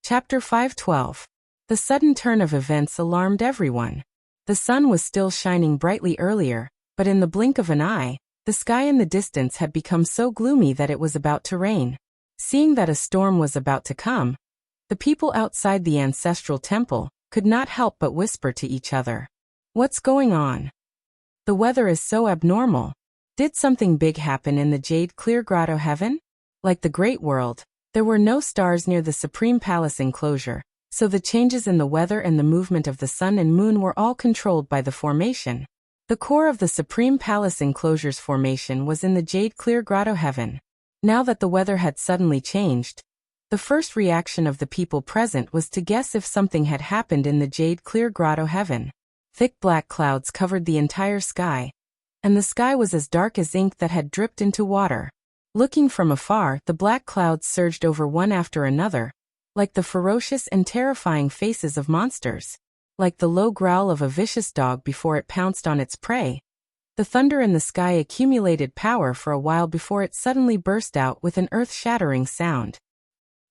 Chapter 512. The sudden turn of events alarmed everyone. The sun was still shining brightly earlier, but in the blink of an eye, the sky in the distance had become so gloomy that it was about to rain. Seeing that a storm was about to come, the people outside the ancestral temple could not help but whisper to each other. What's going on? The weather is so abnormal. Did something big happen in the jade clear grotto heaven? Like the Great World, there were no stars near the Supreme Palace enclosure, so the changes in the weather and the movement of the sun and moon were all controlled by the formation. The core of the Supreme Palace enclosure's formation was in the jade clear grotto heaven. Now that the weather had suddenly changed, the first reaction of the people present was to guess if something had happened in the jade clear grotto heaven. Thick black clouds covered the entire sky, and the sky was as dark as ink that had dripped into water. Looking from afar, the black clouds surged over one after another, like the ferocious and terrifying faces of monsters, like the low growl of a vicious dog before it pounced on its prey. The thunder in the sky accumulated power for a while before it suddenly burst out with an earth-shattering sound.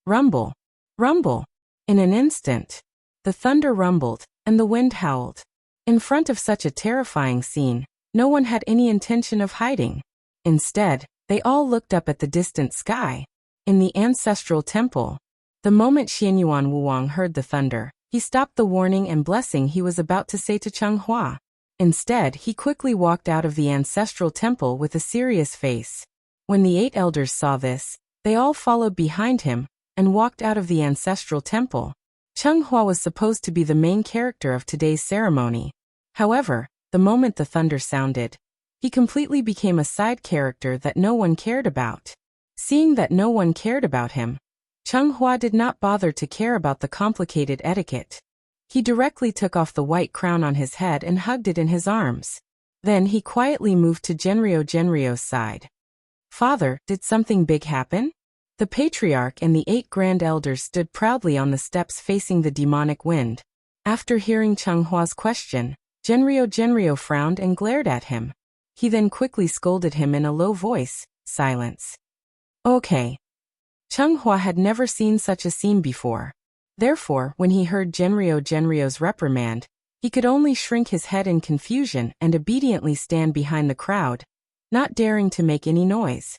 Rumble! Rumble! In an instant, the thunder rumbled, and the wind howled. In front of such a terrifying scene, no one had any intention of hiding. Instead, they all looked up at the distant sky. In the ancestral temple, the moment Xianyuan Wuwang heard the thunder, he stopped the warning and blessing he was about to say to Changhua. Instead, he quickly walked out of the ancestral temple with a serious face. When the 8 elders saw this, they all followed behind him and walked out of the ancestral temple. Changhua was supposed to be the main character of today's ceremony. However, the moment the thunder sounded, he completely became a side character that no one cared about. Seeing that no one cared about him, Changhua did not bother to care about the complicated etiquette. He directly took off the white crown on his head and hugged it in his arms. Then he quietly moved to Genryo's side. Father, did something big happen? The patriarch and the 8 grand elders stood proudly on the steps facing the demonic wind. After hearing Changhua's question, Genryo frowned and glared at him. He then quickly scolded him in a low voice, silence. Okay. Changhua had never seen such a scene before. Therefore, when he heard Genryo's reprimand, he could only shrink his head in confusion and obediently stand behind the crowd, not daring to make any noise.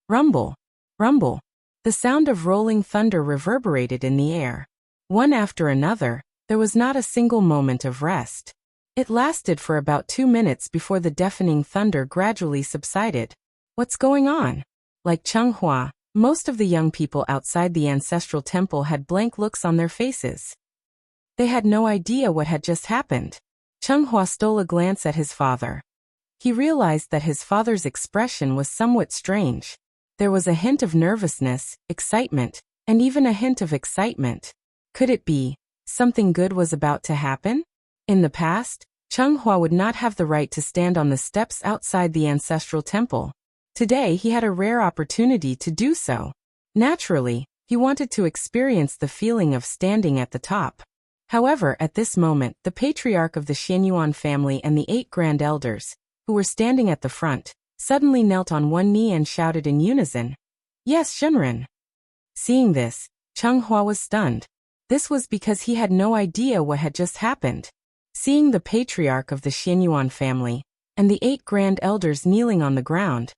Rumble! Rumble! The sound of rolling thunder reverberated in the air. One after another, there was not a single moment of rest. It lasted for about 2 minutes before the deafening thunder gradually subsided. What's going on? Like Changhua, most of the young people outside the ancestral temple had blank looks on their faces. They had no idea what had just happened. Changhua stole a glance at his father. He realized that his father's expression was somewhat strange. There was a hint of nervousness, excitement, and even a hint of excitement. Could it be something good was about to happen? In the past, Changhua would not have the right to stand on the steps outside the ancestral temple. Today he had a rare opportunity to do so. Naturally, he wanted to experience the feeling of standing at the top. However, at this moment, the patriarch of the Xianyuan family and the 8 grand elders, who were standing at the front, suddenly knelt on one knee and shouted in unison, "Yes, Shunren!" Seeing this, Changhua was stunned. This was because he had no idea what had just happened. Seeing the patriarch of the Xianyuan family and the 8 grand elders kneeling on the ground,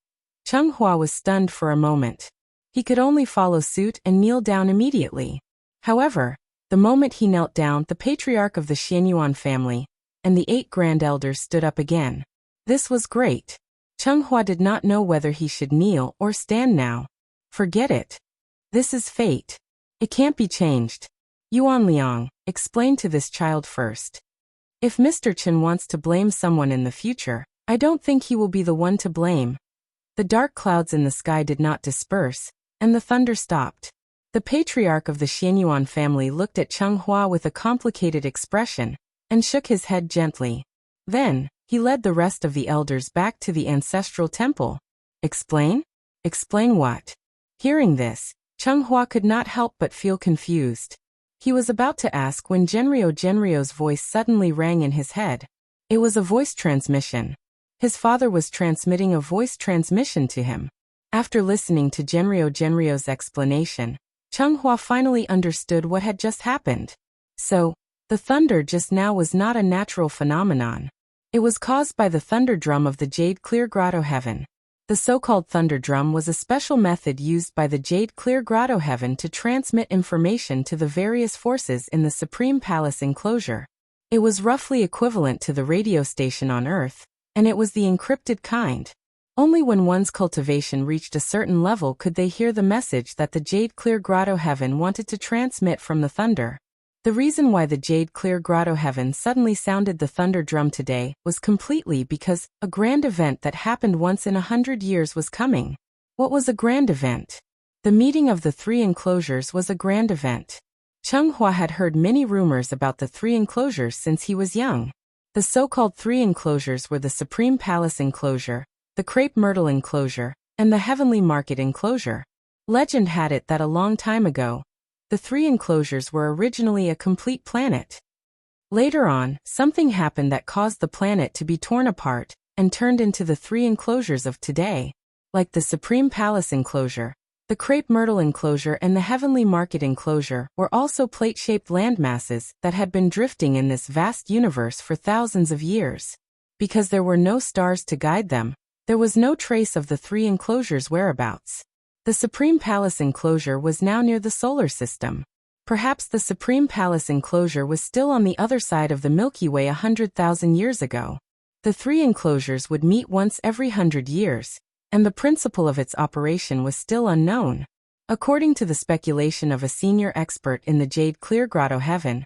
Changhua was stunned for a moment. He could only follow suit and kneel down immediately. However, the moment he knelt down, the patriarch of the Xianyuan family and the 8 grand elders stood up again. This was great. Changhua did not know whether he should kneel or stand now. Forget it. This is fate. It can't be changed. Yuan Liang, explain to this child first. If Mr. Chen wants to blame someone in the future, I don't think he will be the one to blame. The dark clouds in the sky did not disperse, and the thunder stopped. The patriarch of the Xianyuan family looked at Changhua with a complicated expression and shook his head gently. Then, he led the rest of the elders back to the ancestral temple. Explain? Explain what? Hearing this, Changhua could not help but feel confused. He was about to ask when Genryo's voice suddenly rang in his head. It was a voice transmission. His father was transmitting a voice transmission to him. After listening to Genryo's explanation, Changhua finally understood what had just happened. So, the thunder just now was not a natural phenomenon. It was caused by the thunder drum of the Jade Clear Grotto Heaven. The so-called thunder drum was a special method used by the Jade Clear Grotto Heaven to transmit information to the various forces in the Supreme Palace enclosure. It was roughly equivalent to the radio station on Earth, and it was the encrypted kind. Only when one's cultivation reached a certain level could they hear the message that the Jade Clear Grotto Heaven wanted to transmit from the thunder. The reason why the Jade Clear Grotto Heaven suddenly sounded the thunder drum today was completely because a grand event that happened once in 100 years was coming. What was a grand event? The meeting of the three enclosures was a grand event. Changhua had heard many rumors about the three enclosures since he was young. The so-called three enclosures were the Supreme Palace enclosure, the Crepe Myrtle enclosure, and the Heavenly Market enclosure. Legend had it that a long time ago, the three enclosures were originally a complete planet. Later on, something happened that caused the planet to be torn apart and turned into the three enclosures of today. Like the Supreme Palace enclosure, the Crepe Myrtle enclosure and the Heavenly Market enclosure were also plate-shaped landmasses that had been drifting in this vast universe for thousands of years. Because there were no stars to guide them, there was no trace of the three enclosures' whereabouts. The Supreme Palace enclosure was now near the solar system. Perhaps the Supreme Palace enclosure was still on the other side of the Milky Way 100,000 years ago. The three enclosures would meet once every 100 years, and the principle of its operation was still unknown. According to the speculation of a senior expert in the Jade Clear Grotto Heaven,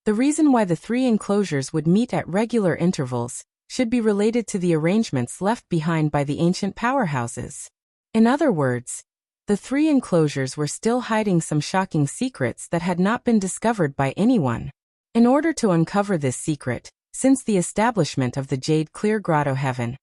the reason why the three enclosures would meet at regular intervals should be related to the arrangements left behind by the ancient powerhouses. In other words, the three enclosures were still hiding some shocking secrets that had not been discovered by anyone. In order to uncover this secret, since the establishment of the Jade Clear Grotto Heaven,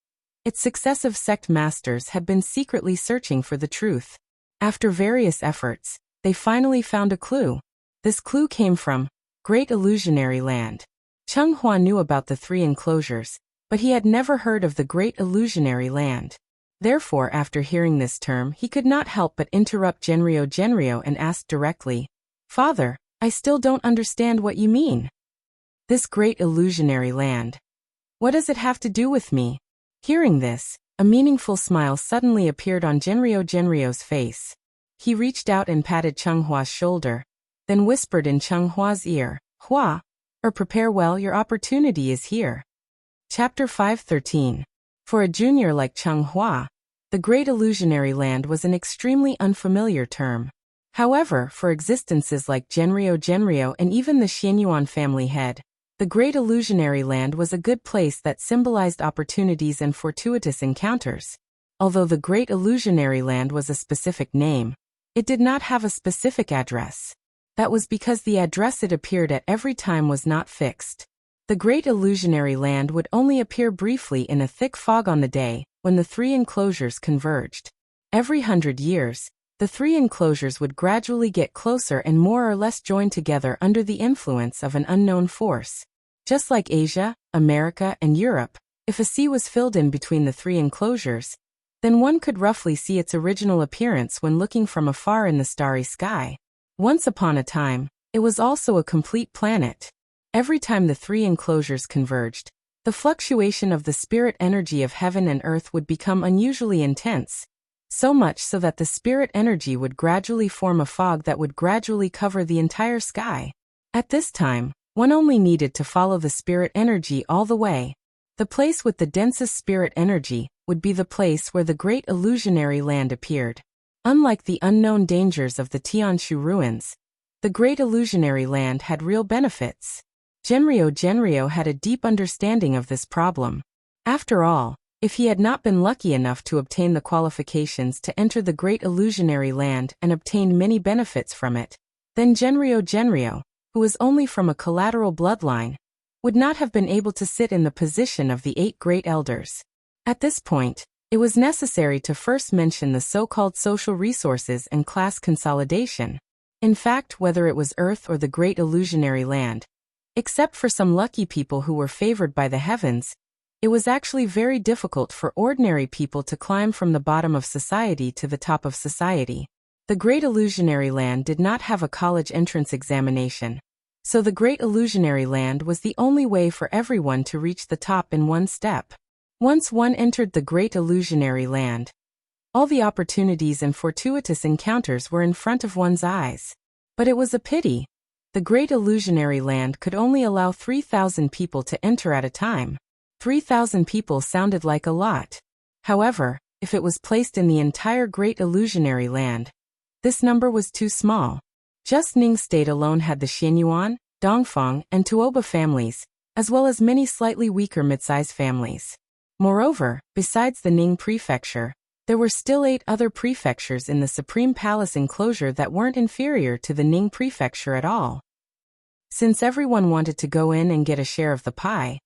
its successive sect masters had been secretly searching for the truth. After various efforts, they finally found a clue. This clue came from Great Illusionary Land. Changhua knew about the three enclosures, but he had never heard of the Great Illusionary Land. Therefore, after hearing this term, he could not help but interrupt Genryo and ask directly, "Father, I still don't understand what you mean. This Great Illusionary Land. What does it have to do with me?" Hearing this, a meaningful smile suddenly appeared on Genryo's face. He reached out and patted Chenghua's shoulder, then whispered in Chenghua's ear, "Hua, prepare well, your opportunity is here." Chapter 5:13. For a junior like Changhua, the Great Illusionary Land was an extremely unfamiliar term. However, for existences like Genryo and even the Xianyuan family head, the Great Illusionary Land was a good place that symbolized opportunities and fortuitous encounters. Although the Great Illusionary Land was a specific name, it did not have a specific address. That was because the address it appeared at every time was not fixed. The Great Illusionary Land would only appear briefly in a thick fog on the day when the three enclosures converged. Every 100 years, the three enclosures would gradually get closer and more or less join together under the influence of an unknown force. Just like Asia, America, and Europe, if a sea was filled in between the three enclosures, then one could roughly see its original appearance when looking from afar in the starry sky. Once upon a time, it was also a complete planet. Every time the three enclosures converged, the fluctuation of the spirit energy of heaven and earth would become unusually intense, so much so that the spirit energy would gradually form a fog that would gradually cover the entire sky. At this time, one only needed to follow the spirit energy all the way. The place with the densest spirit energy would be the place where the Great Illusionary Land appeared. Unlike the unknown dangers of the Tianshu ruins, the Great Illusionary Land had real benefits. Genryo had a deep understanding of this problem. After all, if he had not been lucky enough to obtain the qualifications to enter the Great Illusionary Land and obtained many benefits from it, then Genryo, who was only from a collateral bloodline, would not have been able to sit in the position of the 8 great elders. At this point, it was necessary to first mention the so-called social resources and class consolidation. In fact, whether it was Earth or the Great Illusionary Land, except for some lucky people who were favored by the heavens, it was actually very difficult for ordinary people to climb from the bottom of society to the top of society. The Great Illusionary Land did not have a college entrance examination. So the Great Illusionary Land was the only way for everyone to reach the top in one step. Once one entered the Great Illusionary Land, all the opportunities and fortuitous encounters were in front of one's eyes. But it was a pity. The Great Illusionary Land could only allow 3,000 people to enter at a time. 3,000 people sounded like a lot. However, if it was placed in the entire Great Illusionary Land, this number was too small. Just Ning State alone had the Xianyuan, Dongfang, and Tuoba families, as well as many slightly weaker mid-size families. Moreover, besides the Ning Prefecture, there were still 8 other prefectures in the Supreme Palace enclosure that weren't inferior to the Ning Prefecture at all. Since everyone wanted to go in and get a share of the pie,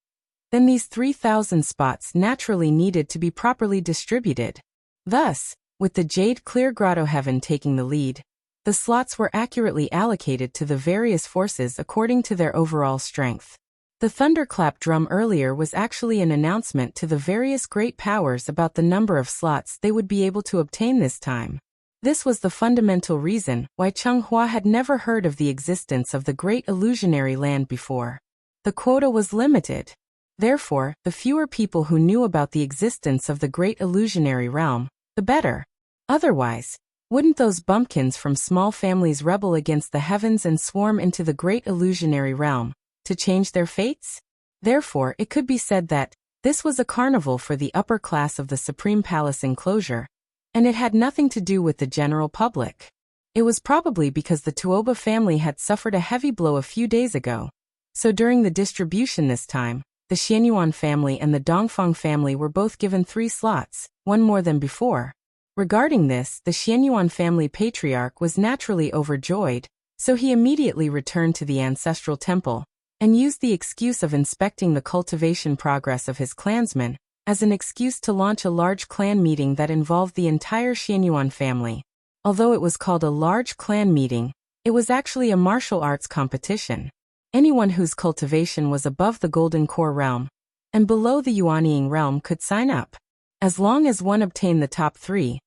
then these 3,000 spots naturally needed to be properly distributed. Thus, with the Jade Clear Grotto Heaven taking the lead, the slots were accurately allocated to the various forces according to their overall strength. The thunderclap drum earlier was actually an announcement to the various great powers about the number of slots they would be able to obtain this time. This was the fundamental reason why Changhua had never heard of the existence of the Great Illusionary Land before. The quota was limited. Therefore, the fewer people who knew about the existence of the Great Illusionary Realm, the better. Otherwise, wouldn't those bumpkins from small families rebel against the heavens and swarm into the Great Illusionary Realm to change their fates? Therefore, it could be said that this was a carnival for the upper class of the Supreme Palace enclosure, and it had nothing to do with the general public. It was probably because the Tuoba family had suffered a heavy blow a few days ago. So during the distribution this time, the Xianyuan family and the Dongfang family were both given 3 slots, one more than before. Regarding this, the Xianyuan family patriarch was naturally overjoyed, so he immediately returned to the ancestral temple and used the excuse of inspecting the cultivation progress of his clansmen as an excuse to launch a large clan meeting that involved the entire Xianyuan family. Although it was called a large clan meeting, it was actually a martial arts competition. Anyone whose cultivation was above the Golden Core realm and below the Yuanying realm could sign up. As long as one obtained the top 3,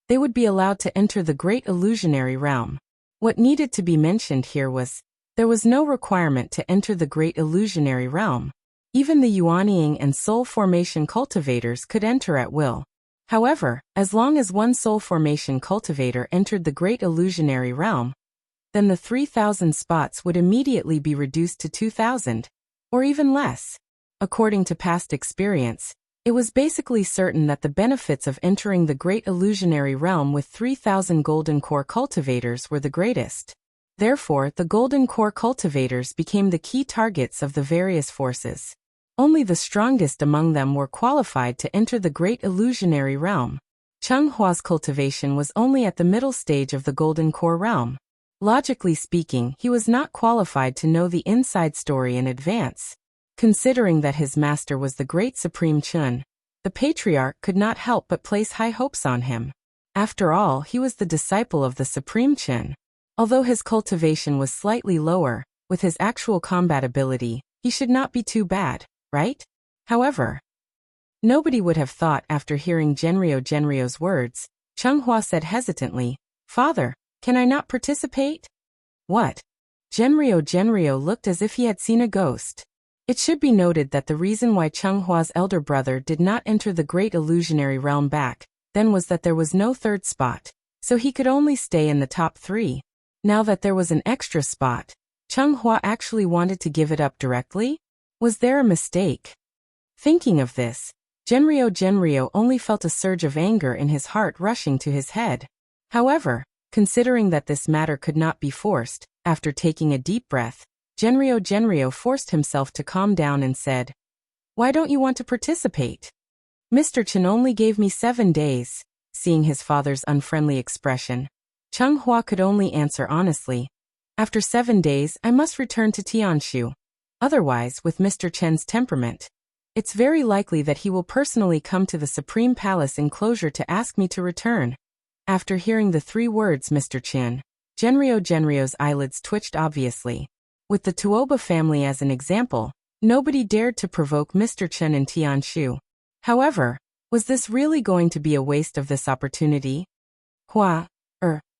they would be allowed to enter the Great Illusionary Realm. What needed to be mentioned here was, there was no requirement to enter the Great Illusionary Realm. Even the Yuanying and Soul Formation cultivators could enter at will. However, as long as one Soul Formation cultivator entered the Great Illusionary Realm, then the 3,000 spots would immediately be reduced to 2,000, or even less. According to past experience, it was basically certain that the benefits of entering the Great Illusionary Realm with 3,000 Golden Core cultivators were the greatest. Therefore, the Golden Core cultivators became the key targets of the various forces. Only the strongest among them were qualified to enter the Great Illusionary Realm. Chenghua's cultivation was only at the middle stage of the Golden Core realm. Logically speaking, he was not qualified to know the inside story in advance. Considering that his master was the great Supreme Chun, the patriarch could not help but place high hopes on him. After all, he was the disciple of the Supreme Chun. Although his cultivation was slightly lower, with his actual combat ability, he should not be too bad, right? However, nobody would have thought after hearing Genryo's words. Chenghua said hesitantly, "Father, can I not participate?" "What?" Genryo looked as if he had seen a ghost. It should be noted that the reason why Chenghua's elder brother did not enter the Great Illusionary Realm back then was that there was no third spot, so he could only stay in the top 3. Now that there was an extra spot, Chenghua actually wanted to give it up directly? Was there a mistake? Thinking of this, Genryo only felt a surge of anger in his heart rushing to his head. However, considering that this matter could not be forced, after taking a deep breath, Genryo forced himself to calm down and said, "Why don't you want to participate? Mr. Chen only gave me 7 days." Seeing his father's unfriendly expression, Chenghua could only answer honestly, "After 7 days, I must return to Tianshu. Otherwise, with Mr. Chen's temperament, it's very likely that he will personally come to the Supreme Palace enclosure to ask me to return." After hearing the 3 words Mr. Chen, Genryo's eyelids twitched obviously. With the Tuoba family as an example, nobody dared to provoke Mr. Chen in Tianshu. However, was this really going to be a waste of this opportunity?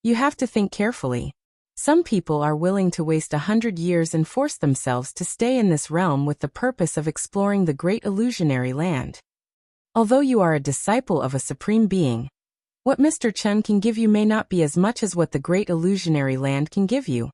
You have to think carefully. Some people are willing to waste 100 years and force themselves to stay in this realm with the purpose of exploring the great illusionary land. Although you are a disciple of a supreme being, what Mr. Chen can give you may not be as much as what the great illusionary land can give you.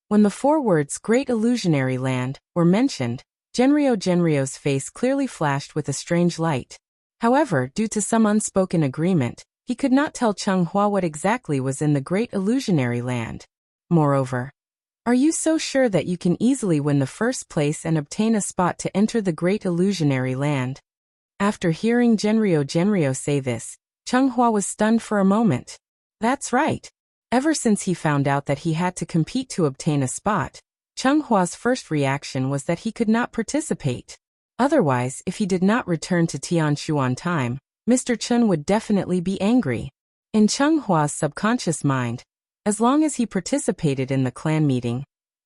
When the 4 words Great Illusionary Land were mentioned, Genryo's face clearly flashed with a strange light. However, due to some unspoken agreement, he could not tell Changhua what exactly was in the Great Illusionary Land. Moreover, are you so sure that you can easily win the first place and obtain a spot to enter the Great Illusionary Land? After hearing Genryo say this, Changhua was stunned for a moment. That's right. Ever since he found out that he had to compete to obtain a spot, Chenghua's first reaction was that he could not participate. Otherwise, if he did not return to Tianshu on time, Mr. Chen would definitely be angry. In Chenghua's subconscious mind, as long as he participated in the clan meeting,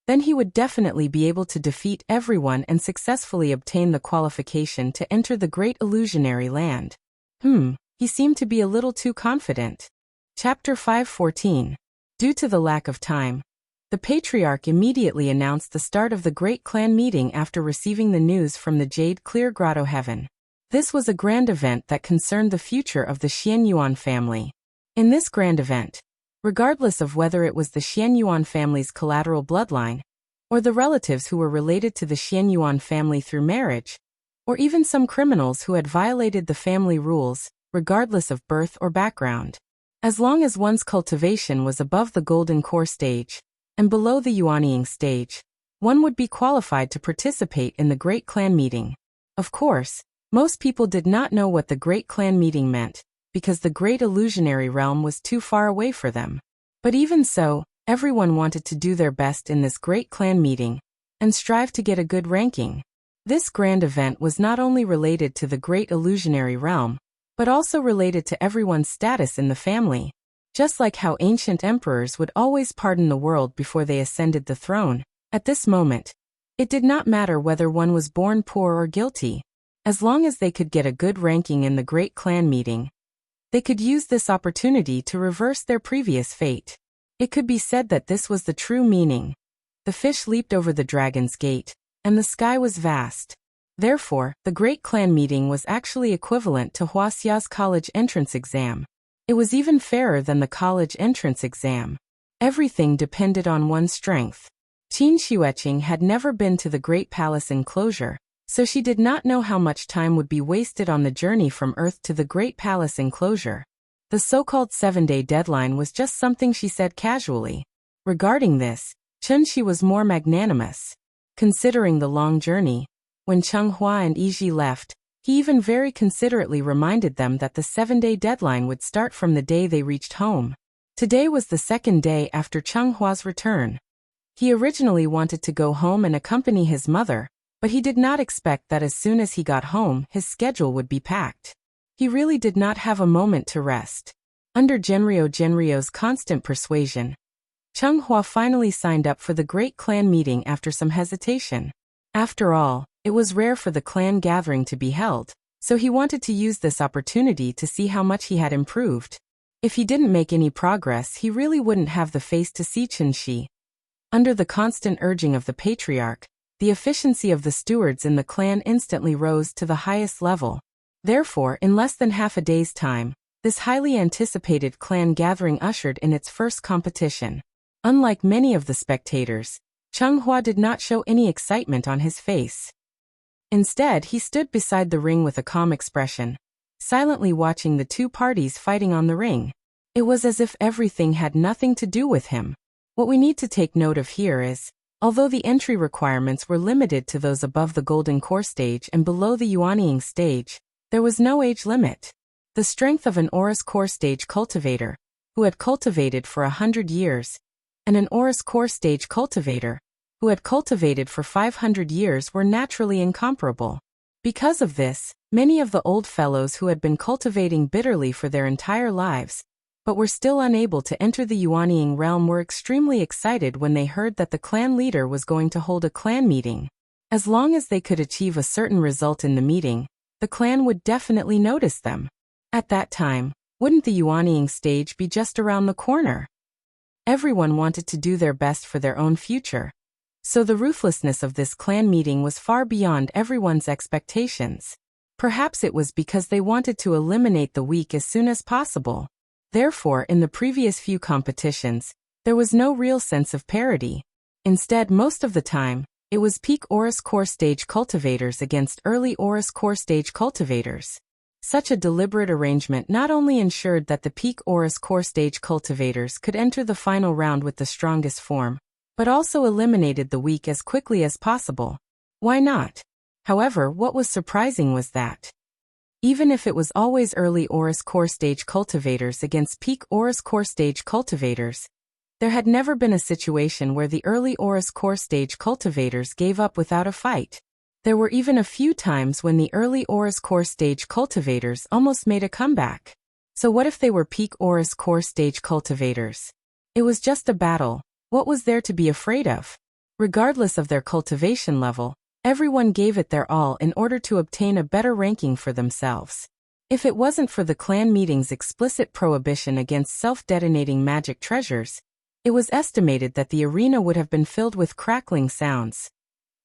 then he would definitely be able to defeat everyone and successfully obtain the qualification to enter the Great Illusionary Land. He seemed to be a little too confident. Chapter 5:14. Due to the lack of time, the Patriarch immediately announced the start of the Great Clan meeting after receiving the news from the Jade Clear Grotto Heaven. This was a grand event that concerned the future of the Xianyuan family. In this grand event, regardless of whether it was the Xianyuan family's collateral bloodline, or the relatives who were related to the Xianyuan family through marriage, or even some criminals who had violated the family rules, regardless of birth or background, as long as one's cultivation was above the Golden Core stage and below the Yuanying stage, one would be qualified to participate in the Great Clan meeting. Of course, most people did not know what the Great Clan meeting meant, because the Great Illusionary Realm was too far away for them. But even so, everyone wanted to do their best in this Great Clan meeting and strive to get a good ranking. This grand event was not only related to the Great Illusionary Realm, but also related to everyone's status in the family. Just like how ancient emperors would always pardon the world before they ascended the throne, at this moment, it did not matter whether one was born poor or guilty. As long as they could get a good ranking in the Great Clan meeting, they could use this opportunity to reverse their previous fate. It could be said that this was the true meaning. The fish leaped over the dragon's gate, and the sky was vast. Therefore, the Great Clan meeting was actually equivalent to Huaxia's college entrance exam. It was even fairer than the college entrance exam. Everything depended on one's strength. Qin Xueqing had never been to the Great Palace enclosure, so she did not know how much time would be wasted on the journey from Earth to the Great Palace enclosure. The so-called 7-day deadline was just something she said casually. Regarding this, Chen Shi was more magnanimous. Considering the long journey, when Changhua and Yiji left, he even very considerately reminded them that the 7-day deadline would start from the day they reached home. Today was the 2nd day after Chenghua's return. He originally wanted to go home and accompany his mother, but he did not expect that as soon as he got home, his schedule would be packed. He really did not have a moment to rest. Under Genryo's constant persuasion, Changhua finally signed up for the Great Clan meeting after some hesitation. After all, it was rare for the clan gathering to be held, so he wanted to use this opportunity to see how much he had improved. If he didn't make any progress, he really wouldn't have the face to see Chen Shi. Under the constant urging of the Patriarch, the efficiency of the stewards in the clan instantly rose to the highest level. Therefore, in less than half a day's time, this highly anticipated clan gathering ushered in its first competition. Unlike many of the spectators, Changhua did not show any excitement on his face. Instead, he stood beside the ring with a calm expression, silently watching the two parties fighting on the ring. It was as if everything had nothing to do with him. What we need to take note of here is, although the entry requirements were limited to those above the Golden Core stage and below the Yuanying stage, there was no age limit. The strength of an Aurus Core stage cultivator, who had cultivated for 100 years, and an Aurus Core stage cultivator, who had cultivated for 500 years were naturally incomparable. Because of this, many of the old fellows who had been cultivating bitterly for their entire lives, but were still unable to enter the Yuanying realm were extremely excited when they heard that the clan leader was going to hold a clan meeting. As long as they could achieve a certain result in the meeting, the clan would definitely notice them. At that time, wouldn't the Yuanying stage be just around the corner? Everyone wanted to do their best for their own future. So the ruthlessness of this clan meeting was far beyond everyone's expectations. Perhaps it was because they wanted to eliminate the weak as soon as possible. Therefore, in the previous few competitions, there was no real sense of parity. Instead, most of the time, it was peak Aurus core stage cultivators against early Aurus core stage cultivators. Such a deliberate arrangement not only ensured that the peak Aurus core stage cultivators could enter the final round with the strongest form, but also eliminated the weak as quickly as possible. Why not? However, what was surprising was that, even if it was always early Aurus core stage cultivators against peak Aurus core stage cultivators, there had never been a situation where the early Aurus core stage cultivators gave up without a fight. There were even a few times when the early Aurus core stage cultivators almost made a comeback. So what if they were peak Aurus core stage cultivators? It was just a battle. What was there to be afraid of? Regardless of their cultivation level, everyone gave it their all in order to obtain a better ranking for themselves. If it wasn't for the clan meeting's explicit prohibition against self-detonating magic treasures, it was estimated that the arena would have been filled with crackling sounds.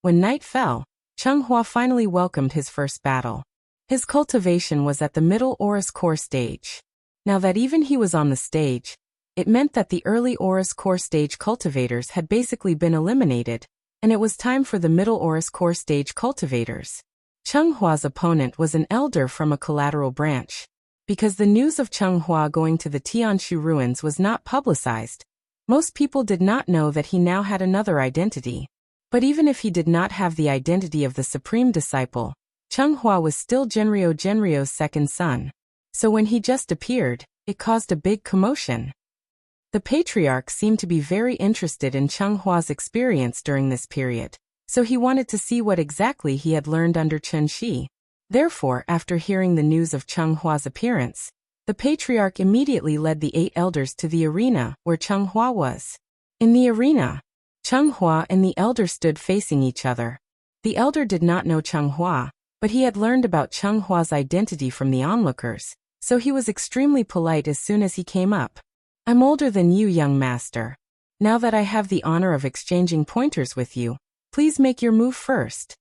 When night fell, Chunghua finally welcomed his first battle. His cultivation was at the middle Aurus core stage. Now that even he was on the stage, it meant that the early Aurus core stage cultivators had basically been eliminated, and it was time for the middle Aurus core stage cultivators. Chunghua's opponent was an elder from a collateral branch. Because the news of Chunghua going to the Tianshu ruins was not publicized, most people did not know that he now had another identity. But even if he did not have the identity of the supreme disciple, Chunghua was still Genryo's second son. So when he just appeared, it caused a big commotion. The patriarch seemed to be very interested in Chunghua's experience during this period, so he wanted to see what exactly he had learned under Chen Shi. Therefore, after hearing the news of Chunghua's appearance, the patriarch immediately led the 8 elders to the arena where Chunghua was. In the arena, Chunghua and the elder stood facing each other. The elder did not know Chunghua, but he had learned about Chunghua's identity from the onlookers, so he was extremely polite as soon as he came up. "I'm older than you, young master. Now that I have the honor of exchanging pointers with you, please make your move first."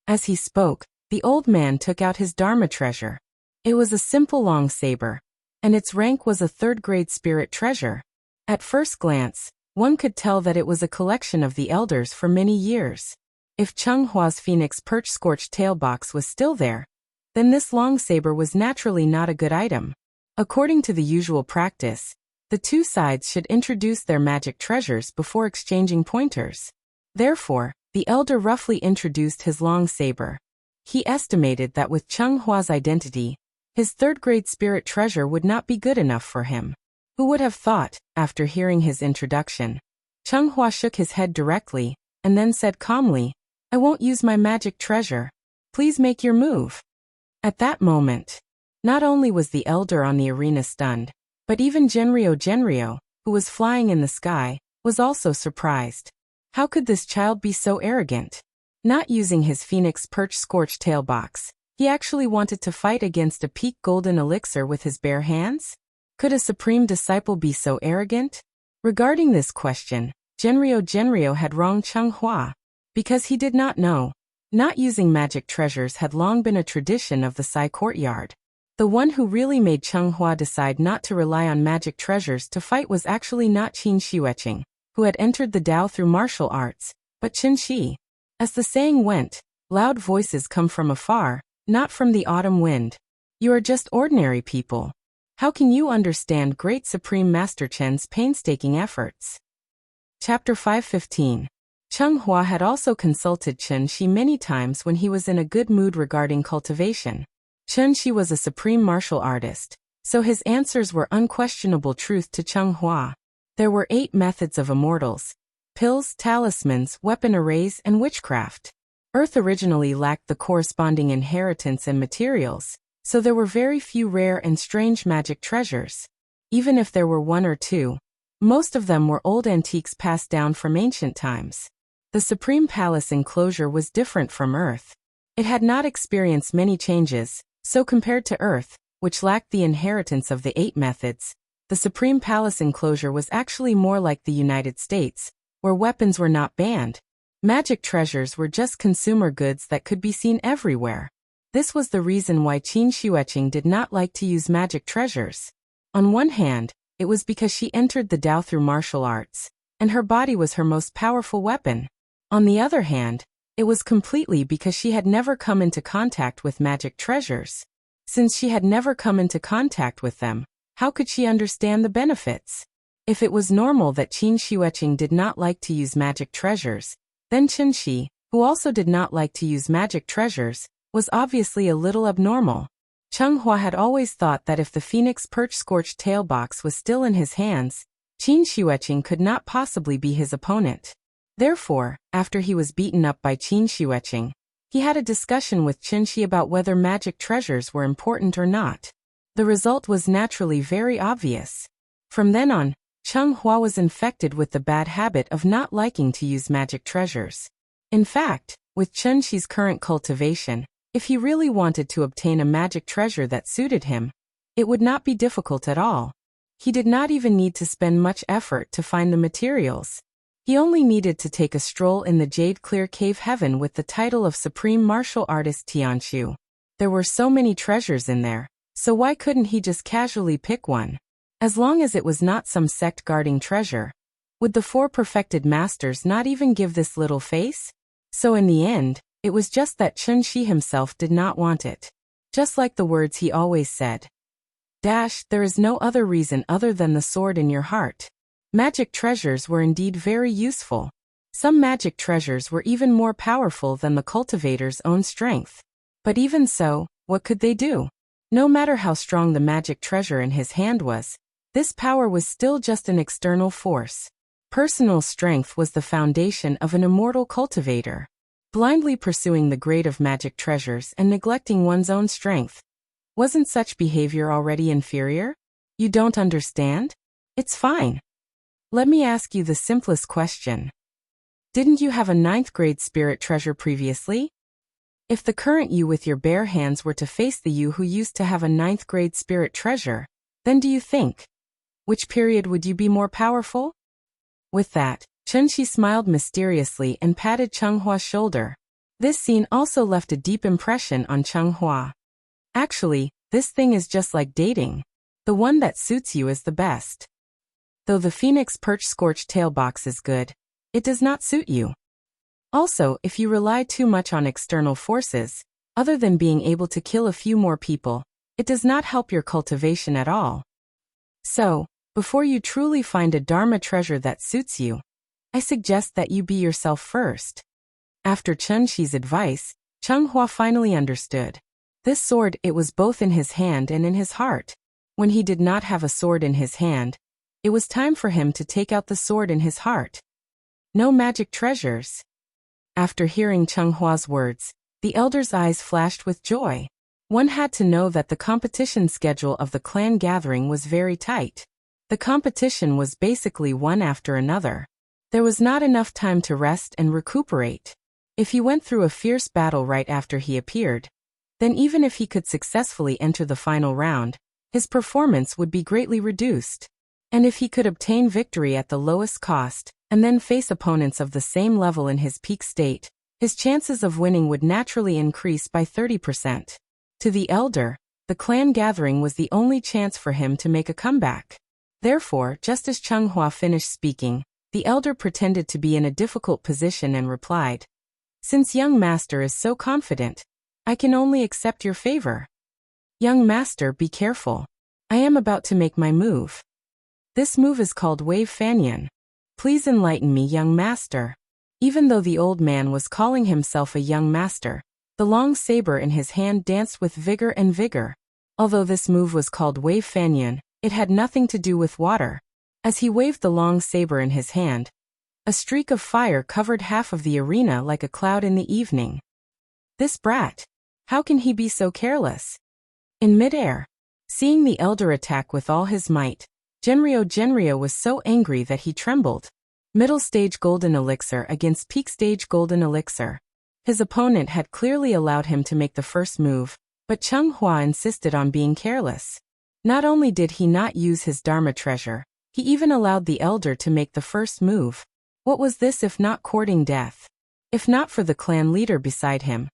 As he spoke, the old man took out his Dharma treasure. It was a simple long saber, and its rank was a 3rd-grade spirit treasure. At first glance, one could tell that it was a collection of the elders for many years. If Chunghua's phoenix perch scorched tail box was still there, then this long saber was naturally not a good item. According to the usual practice, the two sides should introduce their magic treasures before exchanging pointers. Therefore, the elder roughly introduced his long saber. He estimated that with Chunghua's identity, his 3rd-grade spirit treasure would not be good enough for him. Who would have thought, after hearing his introduction? Chunghua shook his head directly, and then said calmly, "I won't use my magic treasure. Please make your move." At that moment, not only was the elder on the arena stunned, but even Genryo, who was flying in the sky, was also surprised. How could this child be so arrogant? Not using his phoenix perch scorched tail box, he actually wanted to fight against a peak golden elixir with his bare hands? Could a supreme disciple be so arrogant? Regarding this question, Genryo had wronged Chunghua. Because he did not know, not using magic treasures had long been a tradition of the Sai courtyard. The one who really made Chunghua decide not to rely on magic treasures to fight was actually not Qin Shiueching, who had entered the Dao through martial arts, but Qin Shi. As the saying went, loud voices come from afar, not from the autumn wind. You are just ordinary people. How can you understand Great Supreme Master Chen's painstaking efforts? Chapter 515. Chunghua had also consulted Chen Shi many times when he was in a good mood regarding cultivation. Chen Shi was a supreme martial artist, so his answers were unquestionable truth to Chunghua. There were 8 methods of immortals: pills, talismans, weapon arrays, and witchcraft. Earth originally lacked the corresponding inheritance and materials, so there were very few rare and strange magic treasures. Even if there were 1 or 2, most of them were old antiques passed down from ancient times. The Supreme Palace enclosure was different from Earth. It had not experienced many changes, so compared to Earth, which lacked the inheritance of the 8 methods, The Supreme Palace enclosure was actually more like the United States, where weapons were not banned. Magic treasures were just consumer goods that could be seen everywhere. This was the reason why Qin Xueqing did not like to use magic treasures. On one hand, it was because she entered the Dao through martial arts, and her body was her most powerful weapon. On the other hand, it was completely because she had never come into contact with magic treasures. Since she had never come into contact with them, how could she understand the benefits? If it was normal that Qin Xueqing did not like to use magic treasures, then Qin Shi, who also did not like to use magic treasures, was obviously a little abnormal. Cheng Hua had always thought that if the phoenix perch scorched tail box was still in his hands, Qin Xueqing could not possibly be his opponent. Therefore, after he was beaten up by Qin Xueqing, he had a discussion with Qin Shi about whether magic treasures were important or not. The result was naturally very obvious. From then on, Cheng Hua was infected with the bad habit of not liking to use magic treasures. In fact, with Qin Shi's current cultivation, if he really wanted to obtain a magic treasure that suited him, it would not be difficult at all. He did not even need to spend much effort to find the materials. He only needed to take a stroll in the jade-clear cave heaven with the title of Supreme Martial Artist Tianqiu. There were so many treasures in there, so why couldn't he just casually pick one? As long as it was not some sect-guarding treasure. Would the four perfected masters not even give this little face? So in the end, it was just that Qin Shi himself did not want it. Just like the words he always said. There is no other reason other than the sword in your heart. Magic treasures were indeed very useful. Some magic treasures were even more powerful than the cultivator's own strength. But even so, what could they do? No matter how strong the magic treasure in his hand was, this power was still just an external force. Personal strength was the foundation of an immortal cultivator. Blindly pursuing the grade of magic treasures and neglecting one's own strength. Wasn't such behavior already inferior? You don't understand? It's fine. Let me ask you the simplest question. Didn't you have a 9th grade spirit treasure previously? If the current you with your bare hands were to face the you who used to have a 9th grade spirit treasure, then do you think? Which period would you be more powerful? With that, Qin Shi smiled mysteriously and patted Cheng Hua's shoulder. This scene also left a deep impression on Cheng Hua. Actually, this thing is just like dating. The one that suits you is the best. Though the phoenix perch scorched tail box is good, it does not suit you. Also, if you rely too much on external forces, other than being able to kill a few more people, it does not help your cultivation at all. So, before you truly find a Dharma treasure that suits you, I suggest that you be yourself first. After Qin Shi's advice, Cheng Hua finally understood. This sword, it was both in his hand and in his heart. When he did not have a sword in his hand, it was time for him to take out the sword in his heart. No magic treasures. After hearing Cheng Hua's words, the elder's eyes flashed with joy. One had to know that the competition schedule of the clan gathering was very tight. The competition was basically one after another. There was not enough time to rest and recuperate. If he went through a fierce battle right after he appeared, then even if he could successfully enter the final round, his performance would be greatly reduced. And if he could obtain victory at the lowest cost, and then face opponents of the same level in his peak state, his chances of winning would naturally increase by 30%. To the elder, the clan gathering was the only chance for him to make a comeback. Therefore, just as Cheng Hua finished speaking, the elder pretended to be in a difficult position and replied, "Since young master is so confident, I can only accept your favor. Young master, be careful. I am about to make my move. This move is called Wave Fanyan. Please enlighten me, young master." Even though the old man was calling himself a young master, the long saber in his hand danced with vigor and vigor. Although this move was called Wave Fanyan, it had nothing to do with water. As he waved the long saber in his hand, a streak of fire covered half of the arena like a cloud in the evening. This brat! How can he be so careless? In midair, seeing the elder attack with all his might, Genryo was so angry that he trembled. Middle stage golden elixir against peak stage golden elixir. His opponent had clearly allowed him to make the first move, but Cheng Hua insisted on being careless. Not only did he not use his Dharma treasure, he even allowed the elder to make the first move. What was this if not courting death? If not for the clan leader beside him,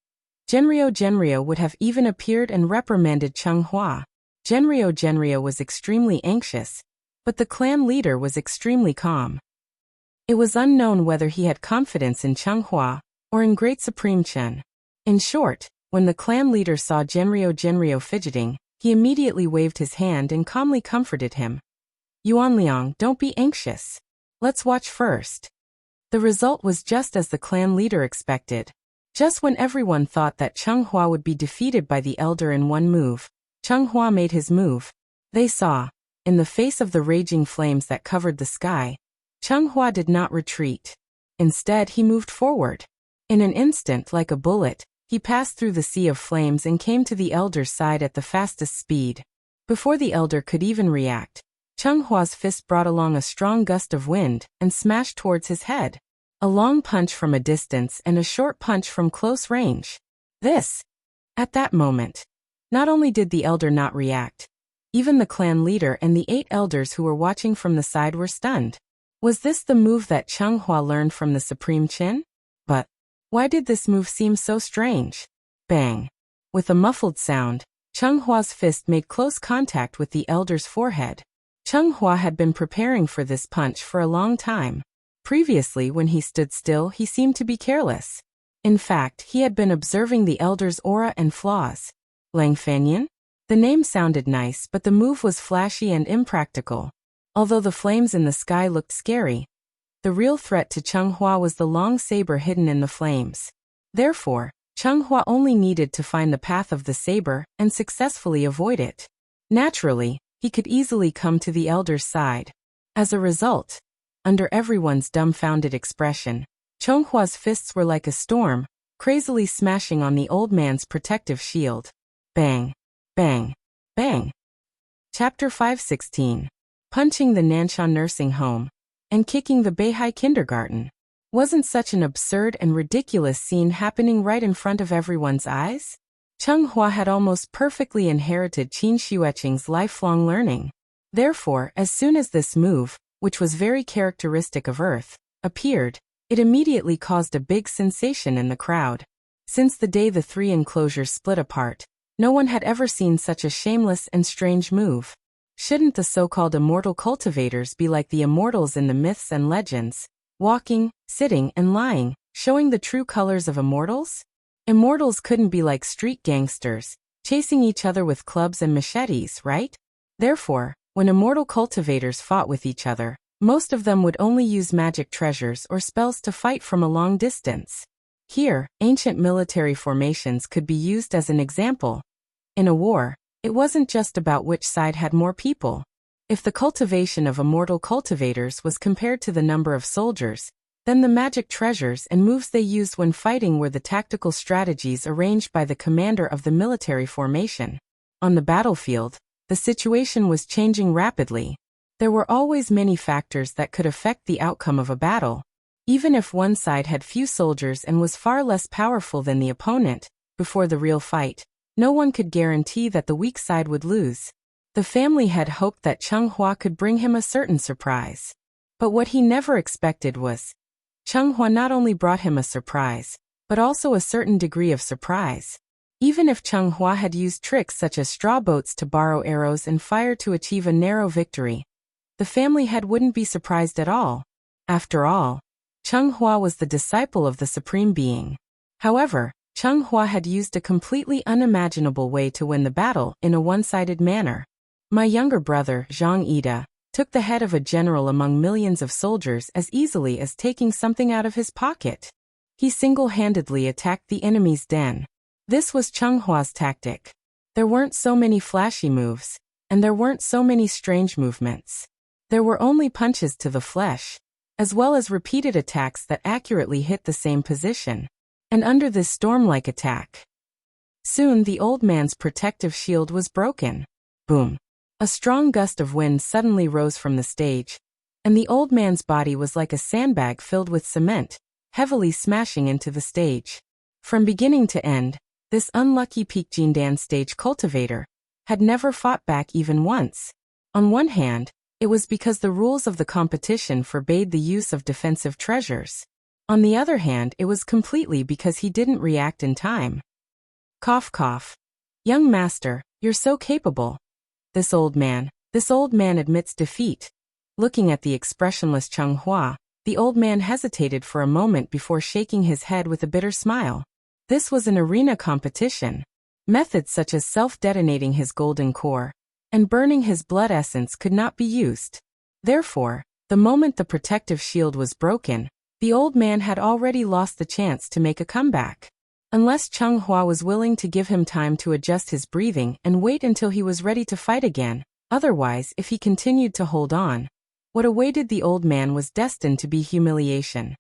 Genryo would have even appeared and reprimanded Chunghua. Genryo was extremely anxious, but the clan leader was extremely calm. It was unknown whether he had confidence in Chunghua or in Great Supreme Chen. In short, when the clan leader saw Genryo fidgeting, he immediately waved his hand and calmly comforted him. Yuanliang, don't be anxious. Let's watch first. The result was just as the clan leader expected. Just when everyone thought that Chunghua would be defeated by the elder in one move, Chunghua made his move. They saw, in the face of the raging flames that covered the sky, Chunghua did not retreat. Instead, he moved forward. In an instant, like a bullet, he passed through the sea of flames and came to the elder's side at the fastest speed. Before the elder could even react, Chunghua's fist brought along a strong gust of wind and smashed towards his head. A long punch from a distance and a short punch from close range. At that moment, not only did the elder not react, even the clan leader and the 8 elders who were watching from the side were stunned. Was this the move that Chunghua learned from the Supreme Qin? But why did this move seem so strange? Bang! With a muffled sound, Chunghua's fist made close contact with the elder's forehead. Chunghua had been preparing for this punch for a long time. Previously, when he stood still, he seemed to be careless. In fact, he had been observing the elder's aura and flaws. Lang Fanyan? The name sounded nice, but the move was flashy and impractical. Although the flames in the sky looked scary, the real threat to Chunghua was the long saber hidden in the flames. Therefore, Chunghua only needed to find the path of the saber and successfully avoid it. Naturally, he could easily come to the elder's side. As a result, under everyone's dumbfounded expression, Chunghua's fists were like a storm, crazily smashing on the old man's protective shield. Bang! Bang! Bang! Chapter 516. Punching the Nanshan nursing home and kicking the Beihai kindergarten. Wasn't such an absurd and ridiculous scene happening right in front of everyone's eyes? Chunghua had almost perfectly inherited Qin Xueqing's lifelong learning. Therefore, as soon as this move, which was very characteristic of Earth, appeared, it immediately caused a big sensation in the crowd. Since the day the 3 enclosures split apart, no one had ever seen such a shameless and strange move. Shouldn't the so-called immortal cultivators be like the immortals in the myths and legends, walking, sitting, and lying, showing the true colors of immortals? Immortals couldn't be like street gangsters, chasing each other with clubs and machetes, right? Therefore, when immortal cultivators fought with each other, most of them would only use magic treasures or spells to fight from a long distance. Here, ancient military formations could be used as an example. In a war, it wasn't just about which side had more people. If the cultivation of immortal cultivators was compared to the number of soldiers, then the magic treasures and moves they used when fighting were the tactical strategies arranged by the commander of the military formation. On the battlefield, the situation was changing rapidly. There were always many factors that could affect the outcome of a battle. Even if one side had few soldiers and was far less powerful than the opponent, before the real fight, no one could guarantee that the weak side would lose. The family had hoped that Chunghua could bring him a certain surprise. But what he never expected was, Chunghua not only brought him a surprise, but also a certain degree of surprise. Even if Chunghua had used tricks such as straw boats to borrow arrows and fire to achieve a narrow victory, the family head wouldn't be surprised at all. After all, Chunghua was the disciple of the Supreme Being. However, Chunghua had used a completely unimaginable way to win the battle in a one-sided manner. My younger brother, Zhang Ida, took the head of a general among millions of soldiers as easily as taking something out of his pocket. He single-handedly attacked the enemy's den. This was Chunghua's tactic. There weren't so many flashy moves, and there weren't so many strange movements. There were only punches to the flesh, as well as repeated attacks that accurately hit the same position. And under this storm-like attack, soon the old man's protective shield was broken. Boom! A strong gust of wind suddenly rose from the stage, and the old man's body was like a sandbag filled with cement, heavily smashing into the stage. From beginning to end, this unlucky Peak Jindan stage cultivator had never fought back even once. On one hand, it was because the rules of the competition forbade the use of defensive treasures. On the other hand, it was completely because he didn't react in time. Cough cough. Young master, you're so capable. This old man admits defeat. Looking at the expressionless Cheng Hua, the old man hesitated for a moment before shaking his head with a bitter smile. This was an arena competition. Methods such as self-detonating his golden core and burning his blood essence could not be used. Therefore, the moment the protective shield was broken, the old man had already lost the chance to make a comeback. Unless Cheng Hua was willing to give him time to adjust his breathing and wait until he was ready to fight again, otherwise, if he continued to hold on, what awaited the old man was destined to be humiliation.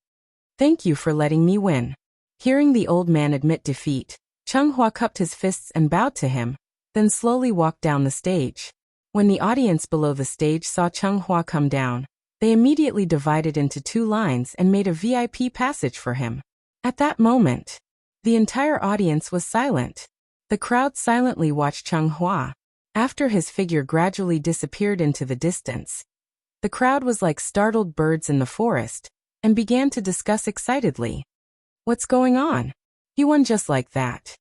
Thank you for letting me win. Hearing the old man admit defeat, Cheng Hua cupped his fists and bowed to him, then slowly walked down the stage. When the audience below the stage saw Cheng Hua come down, they immediately divided into two lines and made a VIP passage for him. At that moment, the entire audience was silent. The crowd silently watched Cheng Hua. After his figure gradually disappeared into the distance, the crowd was like startled birds in the forest and began to discuss excitedly. What's going on? He won just like that.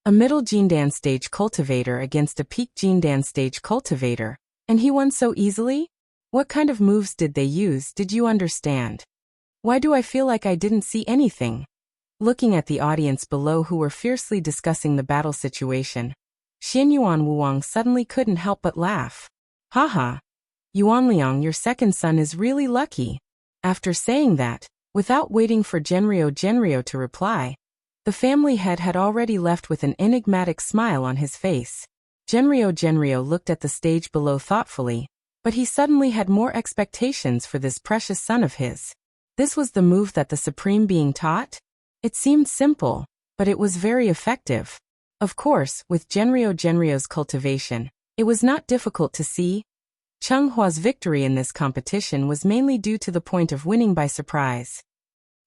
A middle Jindan stage cultivator against a peak Jindan stage cultivator, and he won so easily? What kind of moves did they use? Did you understand? Why do I feel like I didn't see anything? Looking at the audience below who were fiercely discussing the battle situation, Xianyuan Wuwang suddenly couldn't help but laugh. Haha. Yuanliang, your second son is really lucky. After saying that, without waiting for Genrio to reply, the family head had already left with an enigmatic smile on his face. Genrio looked at the stage below thoughtfully, but he suddenly had more expectations for this precious son of his. This was the move that the Supreme Being taught? It seemed simple, but it was very effective. Of course, with Genrio's cultivation, it was not difficult to see. Cheng Hua's victory in this competition was mainly due to the point of winning by surprise.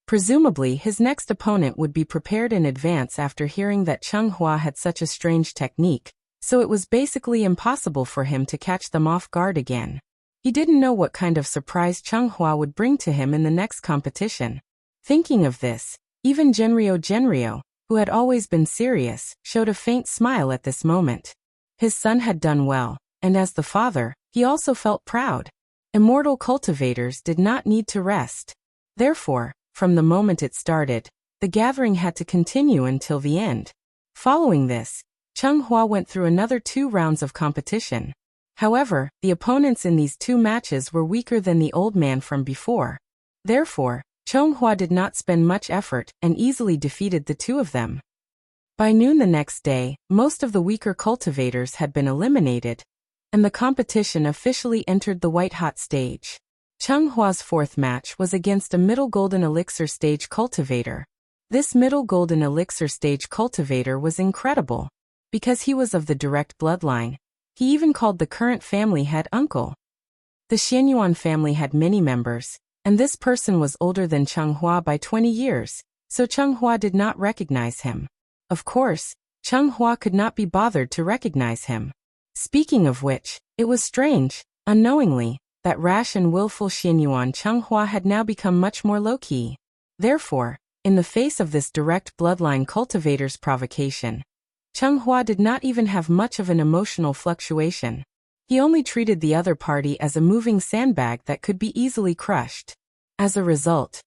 Presumably, his next opponent would be prepared in advance after hearing that Cheng Hua had such a strange technique, so it was basically impossible for him to catch them off guard again. He didn't know what kind of surprise Cheng Hua would bring to him in the next competition. Thinking of this, even Genrio, who had always been serious, showed a faint smile at this moment. His son had done well, and as the father, he also felt proud. Immortal cultivators did not need to rest. Therefore, from the moment it started, the gathering had to continue until the end. Following this, Cheng Hua went through another 2 rounds of competition. However, the opponents in these 2 matches were weaker than the old man from before. Therefore, Cheng Hua did not spend much effort and easily defeated the 2 of them. By noon the next day, most of the weaker cultivators had been eliminated, and the competition officially entered the white-hot stage. Cheng Hua's 4th match was against a middle golden elixir stage cultivator. This middle golden elixir stage cultivator was incredible. Because he was of the direct bloodline, he even called the current family head uncle. The Xianyuan family had many members, and this person was older than Cheng Hua by 20 years, so Cheng Hua did not recognize him. Of course, Cheng Hua could not be bothered to recognize him. Speaking of which, it was strange, unknowingly, that rash and willful Xianyuan Cheng Hua had now become much more low-key. Therefore, in the face of this direct bloodline cultivator's provocation, Cheng Hua did not even have much of an emotional fluctuation. He only treated the other party as a moving sandbag that could be easily crushed. As a result,